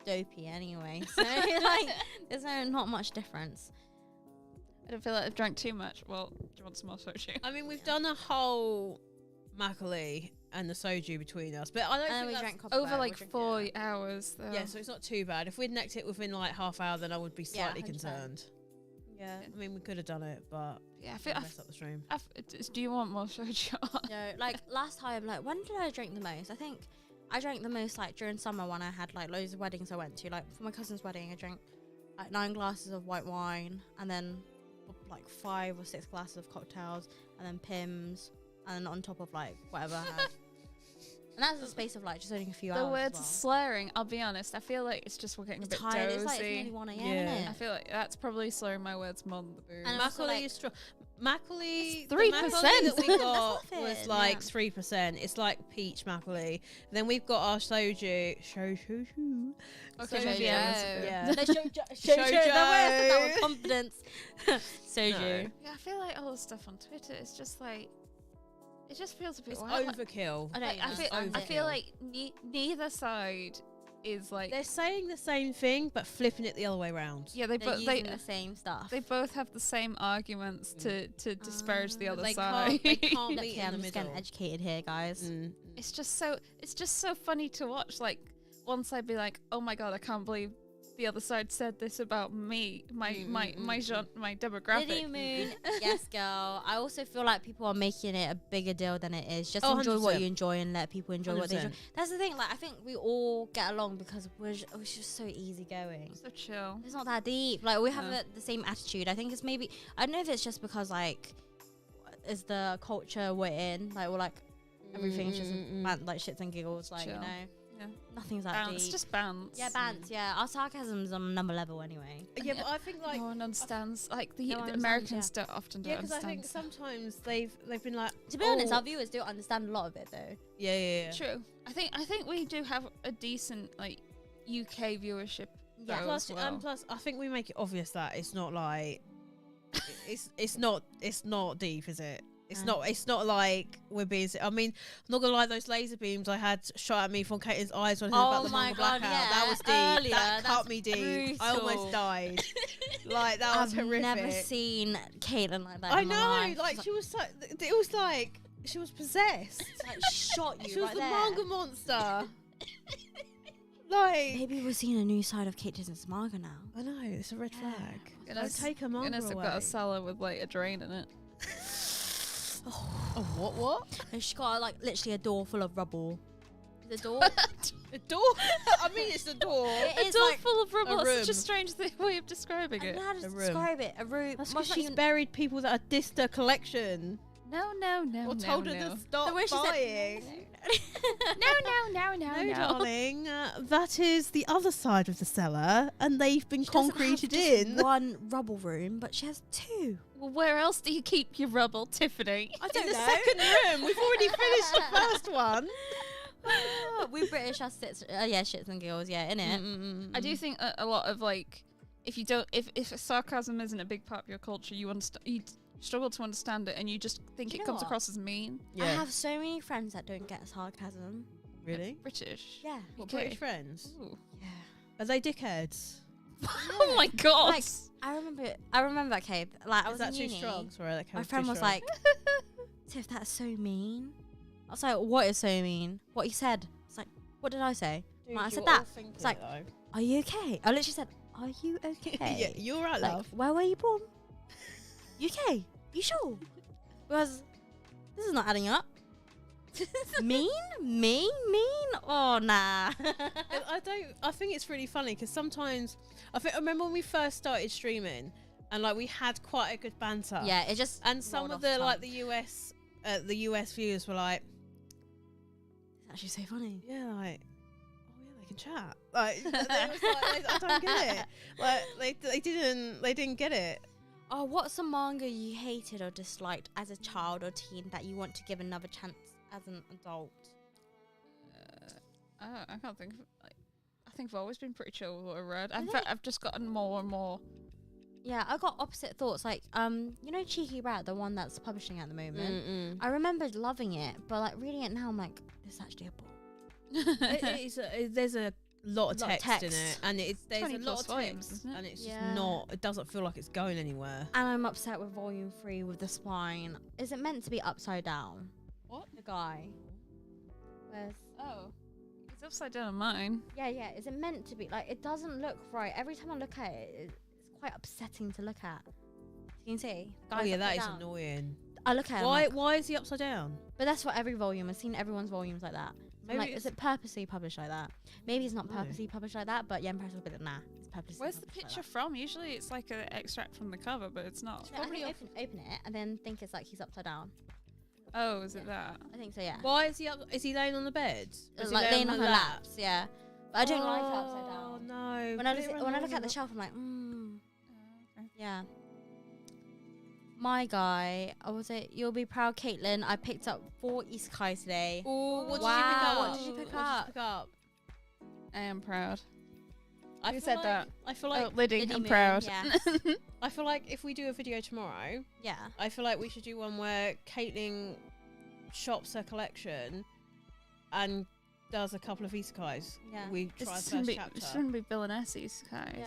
dopey anyway. So like, there's not much difference. I don't feel like I've drank too much. Well, do you want some more soju? I mean, we've done a whole makgeolli and the soju between us, but I don't And think we that's drank coffee. Over We're like drinking 4 it. hours though. yeah, so it's not too bad. If we'd necked it within like half hour, then I would be Yeah, slightly 100%. concerned. Yeah. I mean, we could have done it, but Yeah, I feel. I messed up the stream. Do you want more soju? No, like last time, like when did I drink the most? I think I drank the most like during summer when I had like loads of weddings I went to. Like for my cousin's wedding, I drank like 9 glasses of white wine and then like 5 or 6 glasses of cocktails and then Pims and then on top of like whatever I had. And that's the space of like just only a few The hours. words as well. slurring. I'll be honest. I feel like it's just we're getting a bit Tired. dozy. It's like it's nearly 1 a.m. Yeah. Isn't I it? feel like that's probably slurring my words more than the booze. And also, Makgeolli like- is strong. Makgeolli, It's the 3%. makgeolli that we got That's was nothing, like yeah. 3%. It's like peach makgeolli. Then we've got our soju. Soju. Okay, Soju. maybe Yeah. No, shoujo. That was confidence. Soju. No. Yeah, I feel like all the stuff on Twitter is just like it just feels a bit It's wild. Like, overkill. I don't I understand feel it. like neither side is like They're saying the same thing but flipping it the other way around. yeah, They're using the same stuff. they both have the same arguments to disparage the other They side. can't, they can't Look, meet yeah, in the I'm just middle. getting educated here, guys. It's just so funny to watch. Like once I'd be like, oh my god, I can't believe the other side said this about me, my demographic. Lily Moon, yes, girl. I also feel like people are making it a bigger deal than it is. Just Oh, enjoy what 100%. you enjoy and let people enjoy what they enjoy. 100%. That's the thing. Like, I think we all get along because we're just so easygoing. So chill. It's not that deep. Like, we have No. the same attitude. I think it's maybe, I don't know if it's just because, like, is the culture we're in. Like, we're like, everything's just like shits and giggles. Like, Chill. you know, Yeah. nothing's that Bounce, deep. just bounce. Yeah, bands. Yeah, our sarcasm's on another level anyway. Yeah, but I think like No one understands. Like the No one Americans understands, often yeah, don't because I understand. think sometimes they've been like To be honest, oh, our viewers do understand a lot of it though. yeah. True. I think we do have a decent like UK viewership. Yeah. though, Plus, as well. plus, I think we make it obvious that it's not like it's not deep, is it? It's not like we're being. I mean, I'm not gonna lie. Those laser beams I had shot at me from Caitlin's eyes when I heard about the manga blackout. That was deep. Earlier, that cut that's me deep. I brutal. almost died. Like that was I've horrific. never seen Caitlin like that. I in my know. life. Like she was like, it was like she was possessed. like shot you She was right the there. manga monster. Like Maybe we're seeing a new side of Kate Disney's manga now. I know, it's a red Yeah. flag. Goodness- Don't take her manga Goodness, I've away. got a cellar with like a drain in it. Oh, what? And she's got like literally a door full of rubble. The door? A door? I mean, it's the door. It A is door like full of rubble. It's room. such a strange way of describing I it. don't know how to A room. describe it. A room. That's Well, because not she's even- buried people that are dissed her collection. No, Or told her to stop the way she said- buying. No, No, darling, that is the other side of the cellar, and they've been She doesn't have concreted just in. one rubble room, but she has two. Well, where else do you keep your rubble, Tiffany? I In the second room, we've already finished the first one. We British are shits and giggles, yeah, innit? I do think a lot of like, if sarcasm isn't a big part of your culture, you struggle to understand it, and you just think Do you it know comes what? across as mean. I have so many friends that don't get sarcasm. Really? British. Yeah. What, Okay. British friends? Ooh. Yeah. Are they dickheads? Oh my god. Like, I remember, okay, like I Is was that in too uni. strong? Sorry, that came My too friend was strong. like, Tiff, that's so mean. I was like, what is so mean? What he said. It's like, what did I say? Dude, I said you're that. all thinking It's like, it, though. Are you okay? I literally said, are you okay? Yeah, you're right, Like, love. where were you born? UK. You sure? Because this is not adding up. Mean? Oh, nah. I think it's really funny because sometimes I remember when we first started streaming and like we had quite a good banter. Yeah, it just And some rolled of off the tongue. like the US viewers were like, It's actually so funny. yeah, like, oh yeah, they can chat. Like, they was like, I don't get it. Like, they didn't get it. Oh, what's a manga you hated or disliked as a child or teen that you want to give another chance as an adult? I can't think. I think I've always been pretty chill with what I read. In Really? fact, I've just gotten more and more. Yeah, I got opposite thoughts. Like, you know, Cheeky Rat, the one that's publishing at the moment. I remembered loving it, but like reading it now, I'm like, this is actually a bore. There's a lot of Lot of text in text. it, and there's 20 a lot plus of volumes, text, isn't it? and it's Yeah. just not. It doesn't feel like it's going anywhere. And I'm upset with volume 3 with the spine. Is it meant to be upside down? What? The guy. Where's? Oh, it's upside down on mine. Yeah. Is it meant to be? Like, it doesn't look right. Every time I look at it, it's quite upsetting to look at. You can see. The Oh guy's yeah, that upside is down. annoying. I look at it. I'm Why? like, Why is he upside down? but that's what every volume. I've seen everyone's volumes like that. So I'm Maybe like, is it's- it purposely published like that? Maybe it's not No. purposely published like that, but yeah, Empress will be like, nah, it's purposely. Where's the published like picture that. from? Usually it's like an extract from the cover, but it's not. No, I think open it and then think it's like he's upside down. Oh, is it that? I think so, yeah. Why is he up? Is he laying on the bed? Is he Like laying on her lap? laps, yeah. But I don't like it upside Oh down. no! When I look at the shelf, I'm like, yeah. My guy, I was it. You'll be proud, Caitlin. I picked up 4 isekai today. Oh, what Wow. did you pick up? What did you pick pick up? I am proud. I Who feel said like- that? I feel like Oh, Liddy, Liddy I'm Moon, proud. yes. I feel like if we do a video tomorrow, Yeah. I feel like we should do one where Caitlin shops her collection and does a couple of isekais. Yeah. We try It first chapter. shouldn't be villainess isekais. Yeah.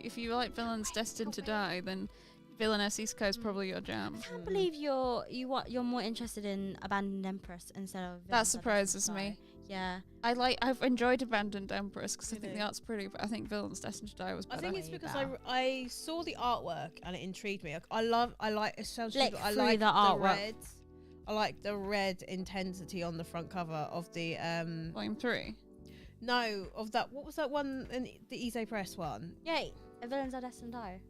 If you like villains destined to die, then villainess isekai is probably your jam. I can't believe you're more interested in Abandoned Empress instead of. That surprises me. Yeah. I've enjoyed Abandoned Empress because I think Really? the art's pretty, but I think Villains Destined to Die was I better. think it's Way because better. I saw the artwork and it intrigued me. I like it sounds Flick stupid, I through like the the artwork. red. I like the red intensity on the front cover of the Volume 3. no, of that, what was that one in the Ise Press one? Yay. Villains are destined to die.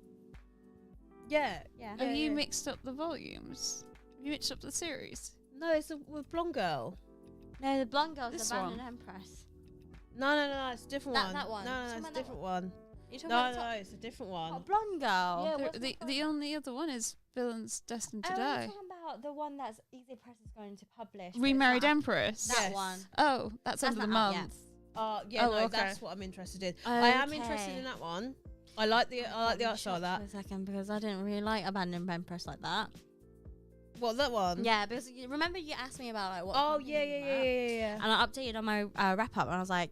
Yeah. Yeah. Have you yeah. mixed up the volumes? Have you mixed up the series? No, it's with Blonde Girl. No, the blonde girl's This Abandoned one. Empress. No, it's a different one. That one. No, Talking it's a about that different one. You talking No, about the top- it's a different one. Oh, blonde girl. Yeah, There- what's the the the only other one is Villains Destined to Oh, Die. you're talking about the one that's Easy Press is going to publish. but Remarried it's not- Empress. That Yes. one. Oh, that's end of the not out yet. month. Yeah, Oh, no, okay. that's what I'm interested in. I am interested Okay. in that one. I like the art style of that. For a second, because I didn't really like Abandoned Empress like that. What, that one? Yeah, because remember you asked me about like what. Oh company yeah, you yeah, were yeah, at? yeah, yeah. And I updated on my wrap up, and I was like,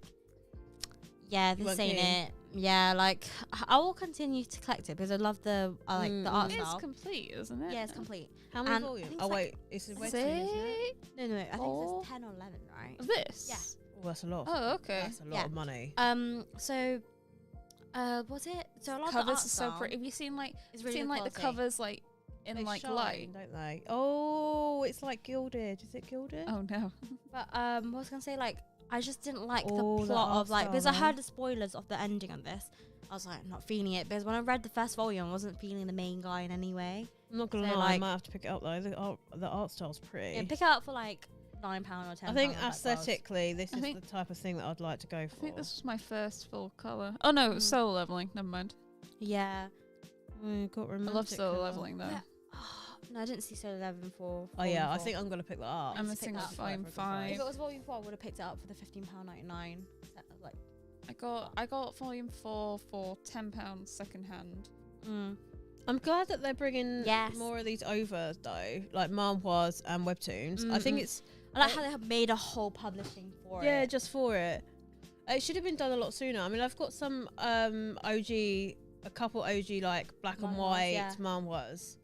"Yeah, You this weren't ain't keen? it." Yeah, like I will continue to collect it because I love the the art It's style. complete, isn't it? Yeah, it's complete. How many And I volumes? think Oh it's like wait, it's a webtoon, isn't it? Six No, I think Four. it's 10 or 11, right? of this. Yeah. Oh, that's a lot. Oh, okay. That's a lot Yeah. of money. So, was it? So a lot of the Covers art are so style pretty. Have you seen like is really seen good like the quality. covers like in They like shine, light? don't they? Oh, it's like gilded. Is it gilded? Oh no. But what was I gonna say? Like, I just didn't like Oh, the the plot art of like style, because I man. heard the spoilers of the ending of this. I was like, not feeling it because when I read the first volume, I wasn't feeling the main guy in any way. I'm not gonna So, lie, I like- might have to pick it up though. The art style's pretty. Yeah, pick it up for like £9 or £10. I think like that was. aesthetically, this I is think- the type of thing that I'd like to go for. I think this was my first full color. Oh no, it was Mm. solo leveling. Never mind. Yeah. Got I love romantic solo colour. leveling though. Yeah. No, I didn't see Solo 11 for. Oh yeah, volume I four. think I'm gonna pick that up. I'm just missing pick that up volume for a good 5. If price. it was volume 4, I would have picked it up for the £15.99. Like, I got volume 4 for £10 second hand. I'm glad that they're bringing Yes. more of these over though, like manhwas and webtoons. I think Mm-mm. it's I like how they have made a whole publishing for yeah, it. just for it. It should have been done a lot sooner. I mean, I've got some a couple OG like black and Manhwas, white yeah. manhwas.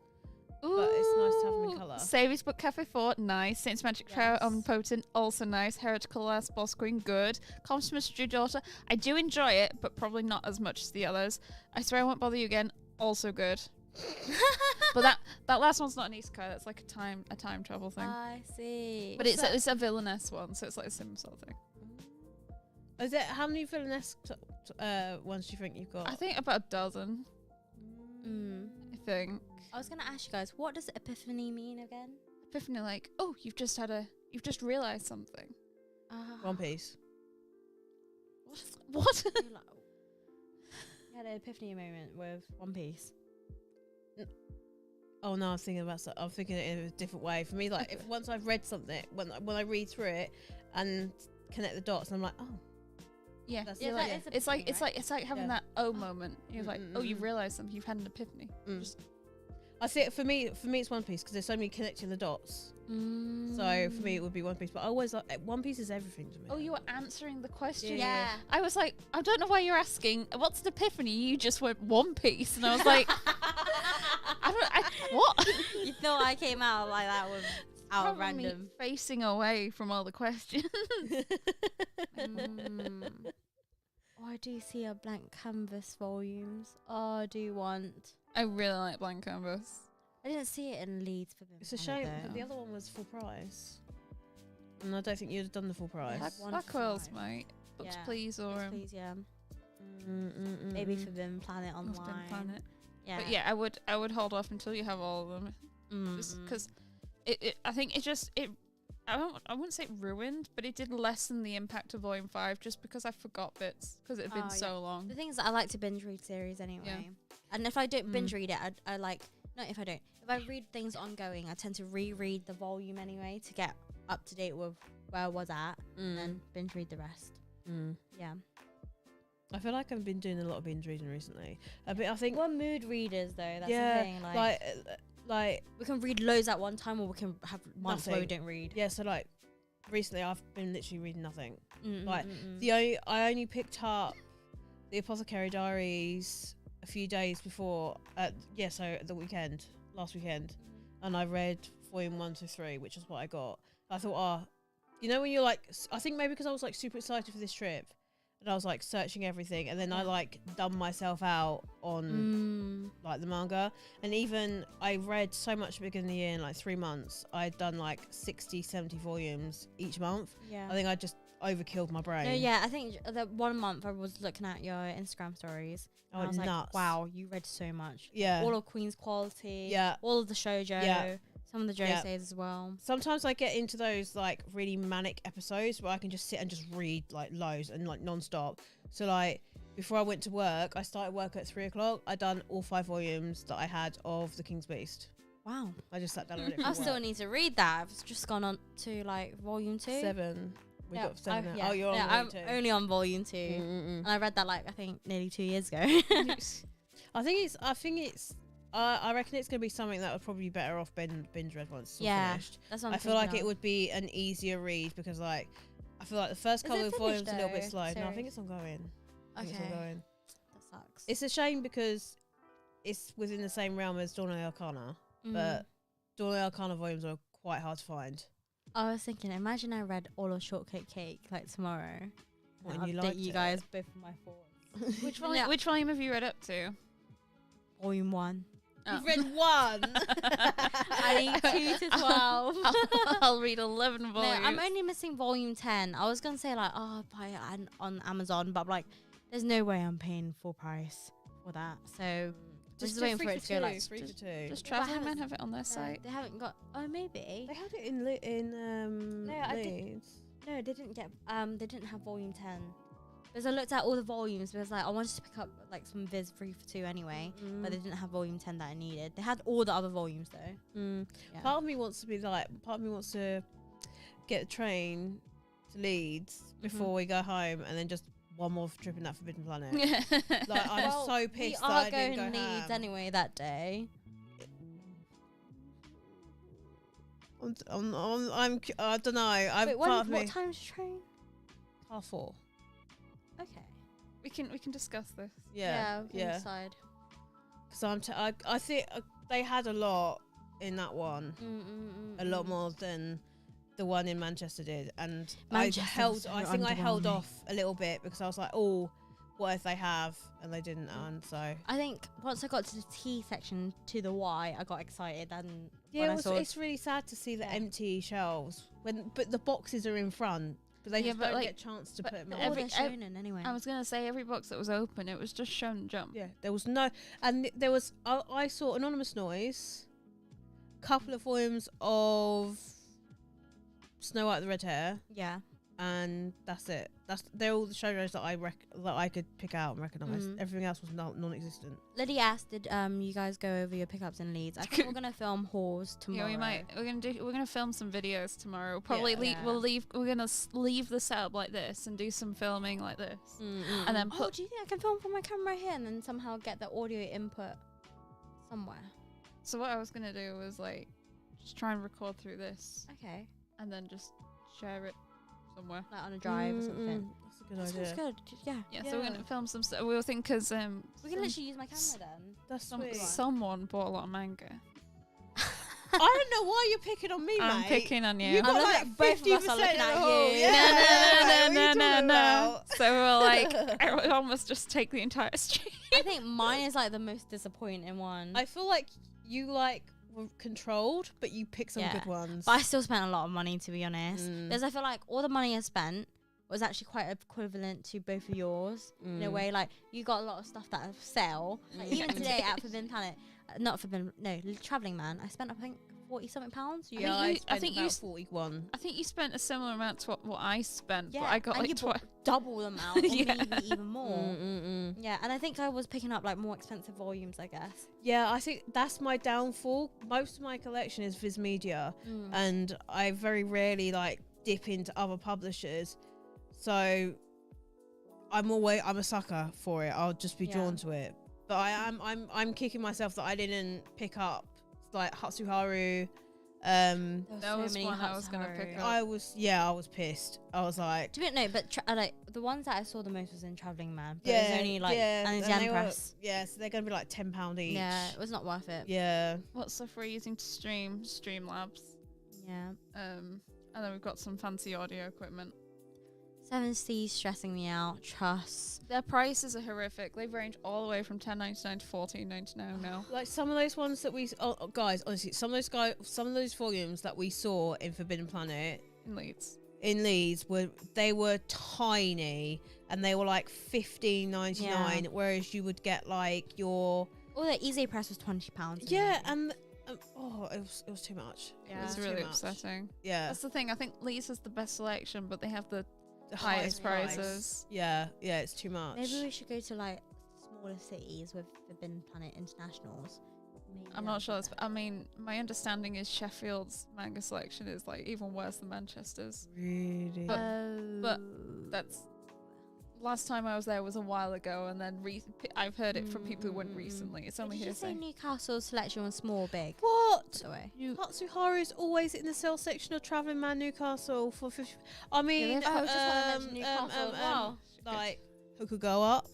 But it's nice to have them in Ooh, colour. Savvy's Book Cafe 4, nice. Saint's Magic Trout Yes. Omnipotent, also nice. Heretical Last Boss Queen, good. Compliments to Your Daughter, I do enjoy it, but probably not as much as the others. I swear I won't bother you again, also good. But that last one's not an isekai, that's like a time travel thing. I see. But it's a villainess one, so it's like a similar sort of thing. Is it how many villainous ones do you think you've got? I think about a dozen, Mm. I think. I was gonna ask you guys, what does epiphany mean again? Epiphany, like, oh, you've just realised something. One Piece. What? You like- you had an epiphany moment with One Piece. Oh no, I'm thinking it in a different way. For me, like if once I've read something, when I read through it and connect the dots, I'm like, oh, Yeah. that's Yeah, it. that Yeah. is It's like epiphany, it's like having Yeah. that moment. You're like, oh, you've realised something. You've had an epiphany. Mm. Just- I see it for me. For me, it's One Piece because there's so many connecting the dots. So for me, it would be One Piece. But I always like One Piece is everything to me. Oh, you were answering the question. Yeah. I was like, I don't know why you're asking. What's an epiphany? You just went One Piece, and I was like, what? You thought I came out like that with out Probably me random. facing away from all the questions. Oh, I do see a blank canvas volumes. Oh, I do want. I really like Blank Canvas. I didn't see it in Leeds for It's a shame that the other one was full price, and I don't think you'd have done the full price. Yes. One Blackwell's, five. mate. Books, Yeah. please, or Please, yeah. Mm. Maybe for Forbidden Planet Lost in online. Planet. Yeah. But yeah, I would hold off until you have all of them. Because I think I wouldn't say it ruined, but it did lessen the impact of Volume 5 just because I forgot bits because it had been Oh, so yeah. long. The thing is, I like to binge read series anyway. And if I don't binge read it, I like. Not if I don't. If I read things ongoing, I tend to reread the volume anyway to get up to date with where I was at, and then binge read the rest. Yeah. I feel like I've been doing a lot of binge reading recently. But I think We're mood readers though. That's yeah, the thing. Like like we can read loads at one time, or we can have months where we Nothing. don't read. yeah. So like recently I've been literally reading nothing. Mm, Like, mm, mm. I only picked up the Apothecary Diaries a few days before. So the weekend, last weekend, and I read volume 1 to 3, which is what I got. I thought, you know, when you're like, I think maybe because I was like super excited for this trip, and I was like searching everything, and then I like dumbed myself out on like the manga. And even I read so much at the beginning of the year in like 3 months. I'd done like 60, 70 volumes each month. Yeah. I think I just overkilled my brain. No, yeah, I think that 1 month I was looking at your Instagram stories. Oh, And I was nuts. like, wow, you read so much. Yeah. All of Queen's Quality. Yeah. All of the shoujo. Yeah. Some of the Yeah. joseis as well. Sometimes I get into those like really manic episodes where I can just sit and just read like loads and like non-stop. So like before I went to work, I started work at 3 o'clock. I done all 5 volumes that I had of The King's Beast. Wow. I just sat down and read it. I for still work. need to read that. I've just gone on to like volume 2. 7. We Yeah, got 7 now. yeah. Oh, you're on Yeah, volume I'm 2. only on volume 2. And I read that like I think nearly 2 years ago. I reckon it's gonna be something that would probably be better off binge read once it's all Yeah, finished. That's what I'm I feel like thinking it of. would be an easier read because like I feel like the first Is couple it of volumes finished are a little bit though, slow. No, I series? think it's ongoing. I think it's Okay. ongoing. That sucks. It's a shame because it's within the same realm as Dawn of the Arcana, Mm. but Dawn of the Arcana volumes are quite hard to find. I was thinking, imagine I read all of Shortcake Cake like tomorrow. What, And and you update liked you it? guys both of my thoughts. Which volume? Yeah. Which volume have you read up to? Volume 1. Oh. You've read one. I need 2 to 12. I'll read 11 No, volumes. I'm only missing volume 10. I was gonna say like, oh, buy it on Amazon, but I'm like, there's no way I'm paying full price for that. So just waiting for it to go like. 3 for 2. Does But Traveling haven't- Man have it on their site? They haven't got. Oh, maybe. They had it in No, I did- Leeds. No, they didn't get. They didn't have volume 10. Because I looked at all the volumes because like I wanted to pick up like some Viz 3 for 2 anyway, but they didn't have volume 10 that I needed. They had all the other volumes though. Yeah. Part of me wants to be like, part of me wants to get a train to Leeds before we go home, and then just one more trip in that Forbidden Planet. Like I'm Well, so we pissed are that I going didn't go Leeds ham. anyway that day. I don't know. Wait, Part of what me. time's your train? 4:30. Okay. we can discuss this. Yeah, we can yeah. decide. Because I think they had a lot in that one, a lot more than the one in Manchester did, and Manchester was I so think I held underwhelming. off a little bit because I was like, oh, what if they have and they didn't, and so I think once I got to the T section to the Y, I got excited and yeah, when I saw it's really sad to see the Yeah. empty shelves but the boxes are in front, but they Yeah, just but don't like- get a chance to but put them but on. every, every- they're shonen anyway. I was gonna say every box that was open, it was just shown jump. Yeah, there was no, and there was. I saw Anonymous Noise, couple of volumes of Snow White the Red Hair, yeah. and that's it. They're all the shows that I could pick out and recognise. Mm. Everything else was non-existent. Lydia asked, did you guys go over your pickups in Leeds? I think we're gonna film hauls tomorrow. Yeah, we're gonna film some videos tomorrow. Probably Yeah. we're gonna leave the setup like this and do some filming like this, and then Oh, put. do you think I can film from my camera here and then somehow get the audio input somewhere? So what I was gonna do was like just try and record through this Okay, and then just share it somewhere. like on a drive or something. That's a good That idea. sounds good. Yeah. Yeah, so we're gonna film some stuff. We were thinking because We can literally use my camera then. That's sweet. someone bought a lot of manga. I don't know why you're picking on me, I'm mate. picking on you. You I'm got looking like at both of 50% us are looking of the at whole. you. Yeah. No. What are you talking about? So we're like, I would almost just take the entire stream. I think mine is like the most disappointing one. I feel like you were controlled, but you picked some Yeah. good ones. But I still spent a lot of money, to be honest. Mm. Because I feel like all the money I spent was actually quite equivalent to both of yours. In a way, like, you got a lot of stuff that sell. Like, even today at Forbidden Planet, not Forbidden, no, Travelling Man, I spent, I think, 40-something pounds. I Yeah, think I you- spent you about s- 41. I think you spent a similar amount to what I spent, Yeah, but I got and like you bought twice. double the amount, or Yeah. maybe even more. Mm. Yeah, and I think I was picking up, like, more expensive volumes, I guess. Yeah, I think that's my downfall. Most of my collection is Viz Media, and I very rarely like dip into other publishers. So I'm a sucker for it. I'll just be Yeah. drawn to it. But I'm kicking myself that I didn't pick up like Hatsuharu, That was one I was gonna pick up. I was pissed. I was like, but like the ones that I saw the most was in Travelling Man. But it was only like and it's and they Yen were- Press. yeah, so they're gonna be like £10 each. Yeah, it was not worth it. Yeah. What stuff we're using to stream? Streamlabs. Yeah. And then we've got some fancy audio equipment. 7C's stressing me out. Trust. Their prices are horrific. They range all the way from $10.99 to $14.99 now. Like some of those ones that guys, honestly, some of those volumes that we saw in Forbidden Planet In Leeds. were tiny, and they were like $15.99, Yeah. whereas you would get like your Oh, the Easy Press was £20. yeah, and it was too much. Yeah. It's It was really too much. upsetting. Yeah, That's the thing. I think Leeds has the best selection, but they have the the highest price. prices. Yeah, it's too much. Maybe we should go to like smaller cities with Forbidden Planet internationals. Maybe I'm that not would sure. be I mean, my understanding is Sheffield's manga selection is like even worse than Manchester's. Really. But that's last time I was there was a while ago, and then I've heard it from people who went recently. It's only Did you say hearsay. Newcastle's selection was small or big? What? By the way. Katsuharu is always in the sale section of Travelling Man Newcastle for 50. I mean, Oh, I was just want to mention Newcastle as well. like who could go up?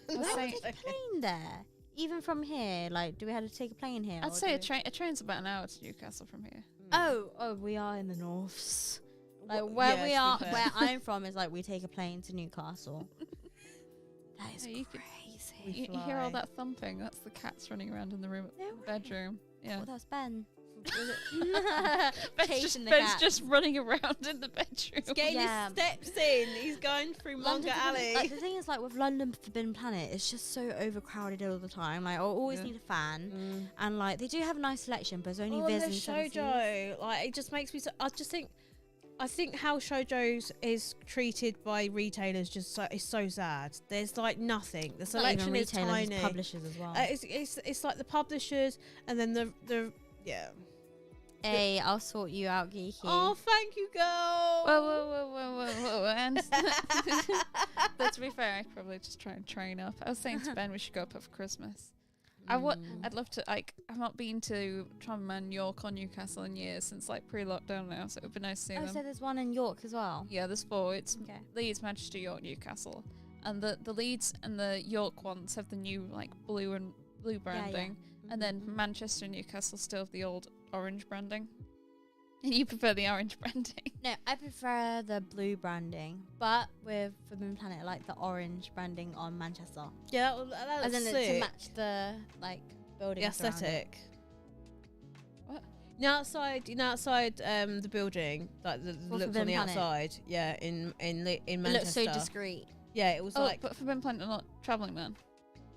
I'd Why say, take a plane there? Even from here, like, do we have to take a plane here? I'd or say do a train's about an hour to Newcastle from here. Oh, we are in the norths. Like where Yeah, we to be are, fair. where I'm from is like we take a plane to Newcastle. That is Yeah, you could- crazy. You hear all fly. that thumping? That's the cats running around in the room, No the bedroom. Yeah. Oh, that's Ben. Ben's Chasing the Ben's cat. just running around in the bedroom. Getting Yeah. his steps in. He's going through Manga Alley. Like, the thing is, like with London Forbidden Planet, it's just so overcrowded all the time. Like, I always Yeah. need a fan, and like they do have a nice selection, but it's only Oh, Viz and and the 7Cs. shoujo, like it just makes me. I think how shoujo's is treated by retailers is so sad. There's like nothing. The It's not even selection is retailers, it's tiny. publishers as well. It's like the publishers and then the yeah. Hey, I'll sort you out, geeky. Oh, thank you, girl. Whoa. And but to be fair, I'd probably just try and train up. I was saying to Ben we should go up for Christmas. I'd love to, like, I've not been to Tramman, York or Newcastle in years since like pre-lockdown now, so it would be nice to see Oh, them. so there's one in York as well. Yeah, there's 4. It's Okay. Leeds, Manchester, York, Newcastle. And the Leeds and the York ones have the new like blue branding. And then Manchester and Newcastle still have the old orange branding. And you prefer the orange branding? No, I prefer the blue branding, but with Forbidden Planet, I like the orange branding on Manchester. Yeah, that As looks in sick. to match the like building The aesthetic. What? Outside the building, like the Or looks on Forbidden the Planet. outside. Yeah, in It Manchester. looks so discreet. Yeah, it was Oh, like but for Ben Planet, not Travelling Man.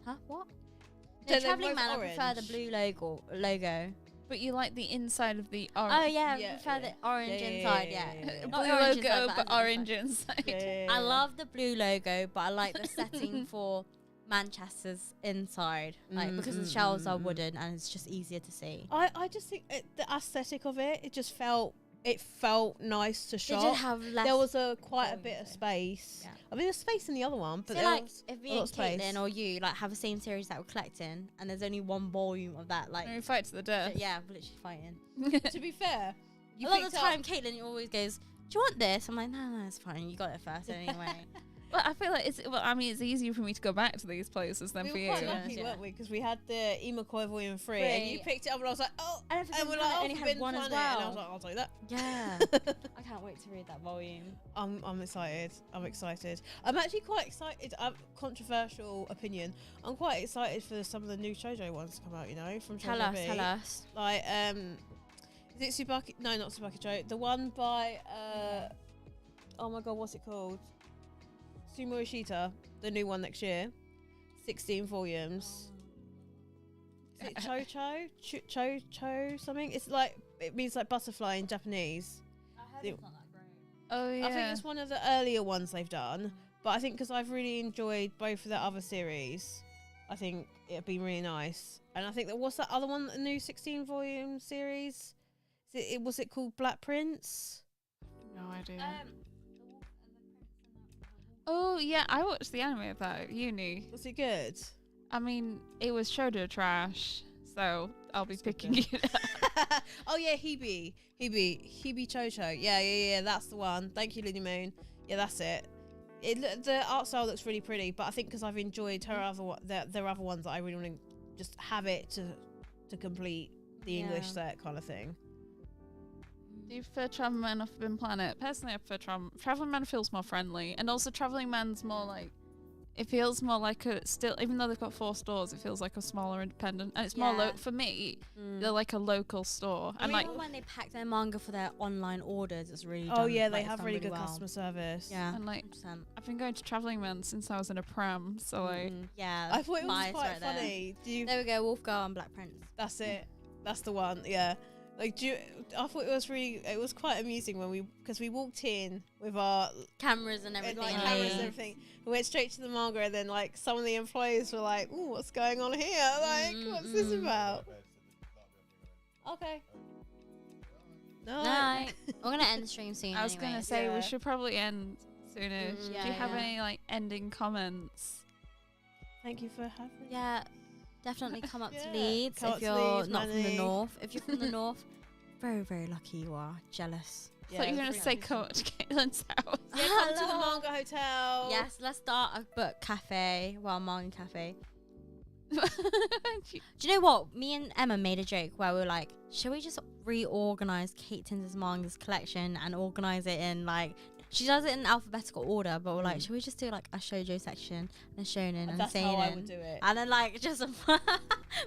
Huh? What? So No, they're Travelling both Man, I prefer the orange. blue logo. But you like the inside of the orange. Oh yeah, Yeah, I prefer yeah. the orange Yeah, inside. yeah, Yeah. yeah, yeah. Not Blue orange logo, inside, but as in orange inside. inside. I love the blue logo, but I like the setting for Manchester's inside, like because the shelves are wooden and it's just easier to see. I just think the aesthetic of it just felt nice to They shop. did have less. There was quite a volume, bit of though. space. Yeah. I mean, there's space in the other one, but So there like was if me a lot and of space. Caitlin or you like have the same series that we're collecting, and there's only one volume of that, like And we fight to the death. yeah, we're literally fighting. To be fair, A lot of the time, Caitlin always goes, "Do you want this?" I'm like, "No, it's fine. You got it first anyway." Well, I feel like it's easier for me to go back to these places than we for were you. quite Yeah. lucky, Yeah. weren't we? Because we had the Emakoi Volume 3, and you Three. picked it up, and I was like, oh, And and we're like, oh, only had Forbidden one as Planet, and I was well. like, I'll take that. Yeah, I can't wait to read that volume. I'm excited. I'm actually quite excited. Controversial opinion. I'm quite excited for some of the new shoujo ones to come out. You know, from Tell Shoujo us, B. tell us. Like, is it Tsubaki? No, not Tsubaki Joe. The one by oh my god, what's it called? Sumo Ishita, the new one next year. 16 volumes. Is it Cho something? It's like, it means like butterfly in Japanese. It's not that great. Oh yeah. I think it's one of the earlier ones they've done. But I think because I've really enjoyed both of the other series, I think it'd be really nice. And I think that what's that other one, the new 16 volume series? Was it called Black Prince? No idea. Oh yeah, I watched the anime of that at uni. Was it good? I mean, it was shoujo trash, so I'll be picking it up. Oh yeah, Hebe Chocho. Yeah. That's the one. Thank you, Lily Moon. Yeah, that's it. The art style looks really pretty, but I think because I've enjoyed her there are other ones that I really want to just have it to complete the English set kind of thing. Do you prefer Traveling Man or Forbidden Planet? Personally, I prefer Traveling Man feels more friendly, and also Traveling Man's more like, it feels more like a still, even though they've got 4 stores, it feels like a smaller independent, and it's more for me. They're like a local store, and like when they pack their manga for their online orders, it's really. Oh done, yeah, like, they it's have done really good well. customer service. Yeah, and like 100%. I've been going to Traveling Man since I was in a pram, so like Yeah, I thought it was Mice quite right there. funny. There we go, Wolf Girl and Black Prince. That's it. That's the one. Yeah. Like, I thought it was quite amusing because we walked in with our Cameras and everything. like cameras and everything. We went straight to the manga, and then like some of the employees were like, "Ooh, what's going on here? Like, what's this about?" Okay. Night. We're gonna end the stream soon. I was anyway. gonna say Yeah. we should probably end soonish. Yeah, Do you have yeah. any like ending comments? Thank you for having me. Yeah, definitely come up to Yeah, Leeds come if up to you're Leeds, not from the Manny. north. If you're from the north, very, very lucky you are. Jealous. I thought you were gonna say come to Caitlin's house. Yeah, come to the Hello. manga hotel. Yes, let's start a book cafe. Well, manga cafe. Do you know what? Me and Emma made a joke where we were like, should we just reorganize Kate Tinder's mangas collection and organize it in like, she does it in alphabetical order, but we're like, should we just do like a shoujo section and a shonen and That's seinen? how I would do it. And then like just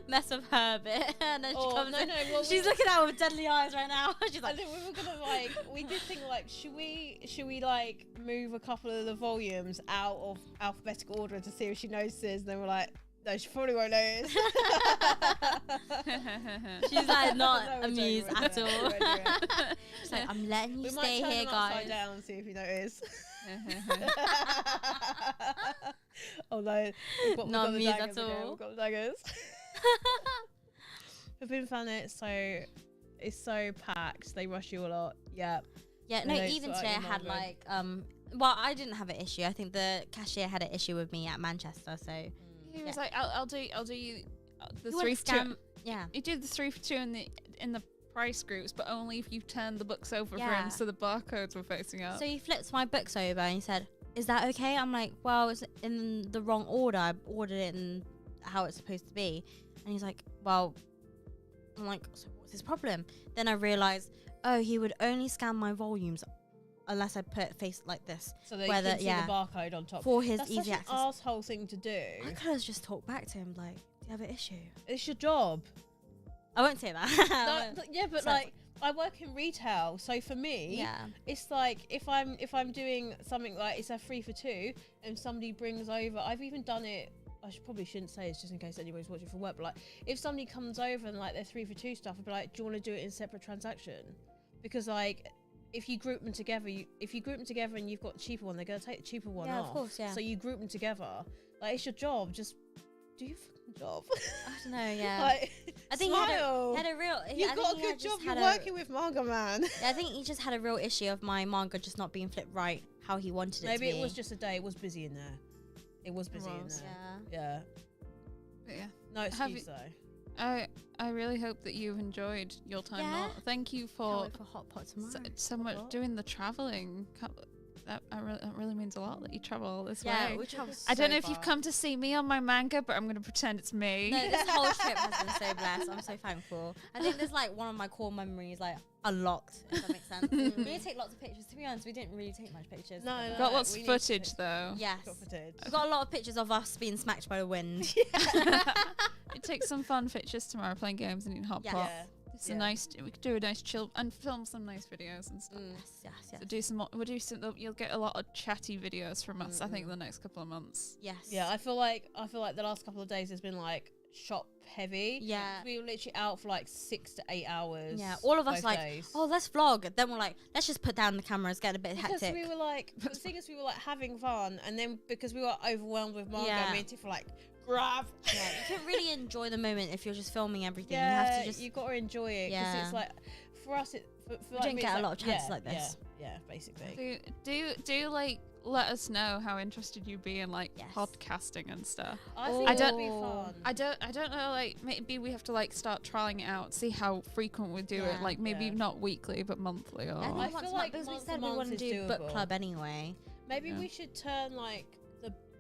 mess with her a bit, and then she Oh, comes no, in. no, well, She's looking at her with deadly eyes right now. She's I like, think we were gonna like, we did think like, should we like move a couple of the volumes out of alphabetical order to see if she notices? And then we're like, no, she probably won't notice. she's like not No, we're amused joking, at we're all. joking, we're joking. She's like, I'm letting you We stay might turn here, them upside guys. down and see if you notice. Oh no, we've Not got the amused at daggers again, all. we've got the daggers. We've been fun. It's so packed. They rush you a lot. Yeah. Yeah, And no, they even sort today I out your had manga. like well, I didn't have an issue. I think the cashier had an issue with me at Manchester, so He was like, I'll do you the you 3 wouldn't for 2. scam. Yeah. You do the 3 for 2 in the price groups, but only if you turn the books over for Yeah. him so the barcodes were facing up. So he flipped my books over and he said, "Is that okay?" I'm like, "Well, it's in the wrong order. I ordered it in how it's supposed to be." And he's like, "Well," I'm like, "So what's his problem?" Then I realized, oh, he would only scan my volumes unless I put face like this So they Whether- can see yeah. the barcode on top. for his That's easy such an access. arsehole thing to do. I could have just talked back to him like, "Do you have an issue?" It's your job. I won't say that. Yeah, but So- like I work in retail, so for me, yeah. it's like if I'm doing something like it's a 3 for 2, and somebody brings over. I've even done it. Probably shouldn't say this just in case anybody's watching from work. But like, if somebody comes over and like they're 3 for 2 stuff, I'd be like, "Do you want to do it in separate transaction?" Because like, if you group them together, and you've got the cheaper one, they're gonna take the cheaper one Yeah, off. of course, yeah. So you group them together. Like, it's your job. Just do your fucking job. I don't know, yeah. Like, I think smile. he had a real. You've I got a think he had good job. just You're had working with Manga Man. I think he just had a real issue of my manga just not being flipped right how he wanted it Maybe to be. it was just a day. It was busy in there. It was busy in was. there. Yeah. Yeah. But yeah. No Have excuse though. I really hope that you've enjoyed your time. Yeah. Out. Thank you Can't for wait for hot pot tomorrow. so much What? doing the traveling. That really means a lot that you travel all this Yeah, way. we traveled I don't so know if you've far. come to see me on my manga, but I'm going to pretend it's me. No, this whole trip has been so blessed. I'm so thankful. I think there's like one of my core memories like unlocked, if that makes sense. We did take lots of pictures. To be honest, we didn't really take much pictures. No, together. no. Got lots we of need to footage fix- though. Yes. Got footage. We got a lot of pictures of us being smacked by the wind. It takes some fun pictures tomorrow playing games and eating hot Yeah. pot. Yeah. It's Yeah. a nice. We could do a nice chill and film some nice videos and stuff. Yes, yes. So do some. We'll do some. You'll get a lot of chatty videos from us. I think the next couple of months. Yes. Yeah, I feel like the last couple of days has been like shop heavy. Yeah. We were literally out for like 6 to 8 hours. Yeah, all of us both like, days. oh, let's vlog. Then we're like, let's just put down the cameras, get a bit Because hectic. we were like, the thing is, we were like having fun, and then because we were overwhelmed with manga, Yeah. me and Tiff were like, grab. Yeah, you can really enjoy the moment if you're just filming everything. Yeah, you have to just. you got to enjoy it because Yeah. it's like for us, for We like didn't me, get it's a lot of chances yeah, like this. yeah, basically. Do like let us know how interested you'd be in like Yes. podcasting and stuff. I think I it don't- would be fun. I don't know, like maybe we have to like start trying it out, see how frequent we do Yeah. it, like maybe Yeah. not weekly but monthly or I think I once feel a month, like because we once a said we month want to is do book doable. club anyway. Maybe Yeah. we should turn like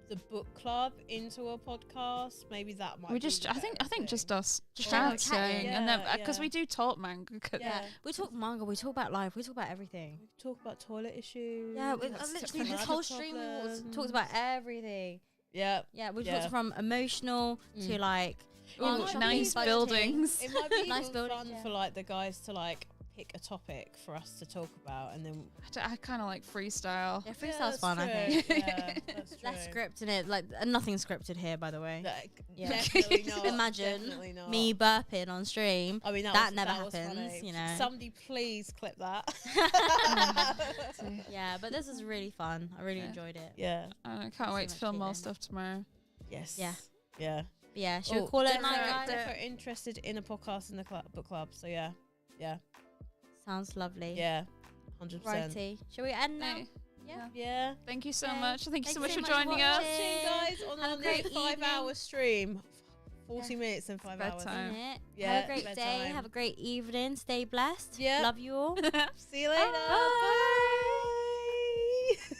the book club into a podcast. Maybe that might. we be just the I think better just thing. us Just chatting, chatting. and then Yeah, because yeah. we do talk manga. Yeah. We talk manga, we talk about life, we talk about everything. We talk about toilet issues. Yeah, we, like literally this financial whole stream we problems. talked about everything. Yeah. Yeah, we Yeah. talked from emotional to Mm. like might shopping, be nice budgeting. buildings. It might be Nice even building, fun yeah. for like the guys to like pick a topic for us to talk about, and then I kind of like freestyle. Yeah, yeah, freestyle's that's fun, I true. think. Yeah, that's true. Less script in it, like nothing scripted here, by the way. Like, Yeah. Definitely not. Imagine definitely not. Me burping on stream. I mean, that never was happens, funny. you know. Somebody please clip that. Yeah, but this is really fun. I really Yeah. enjoyed it. Yeah. I can't So wait to much film more feeling. stuff tomorrow. Yes. Yeah. Yeah. But yeah, should we Oh, call it a Defo- night, guys? Defo interested in a podcast in the book club. So yeah. Yeah. Sounds lovely. Yeah. 100%. Righty. Shall we end now? Hey, Yeah. Yeah. thank you so Okay. much. Thank you so much for for joining us. watching. Watching guys on Have a our great new 5-hour evening. stream. 40 minutes and 5 hours. bedtime. Innit? Yeah, Have a great day. bedtime. Have a great evening. Stay blessed. Yeah. Love you all. See you later. Bye. Bye.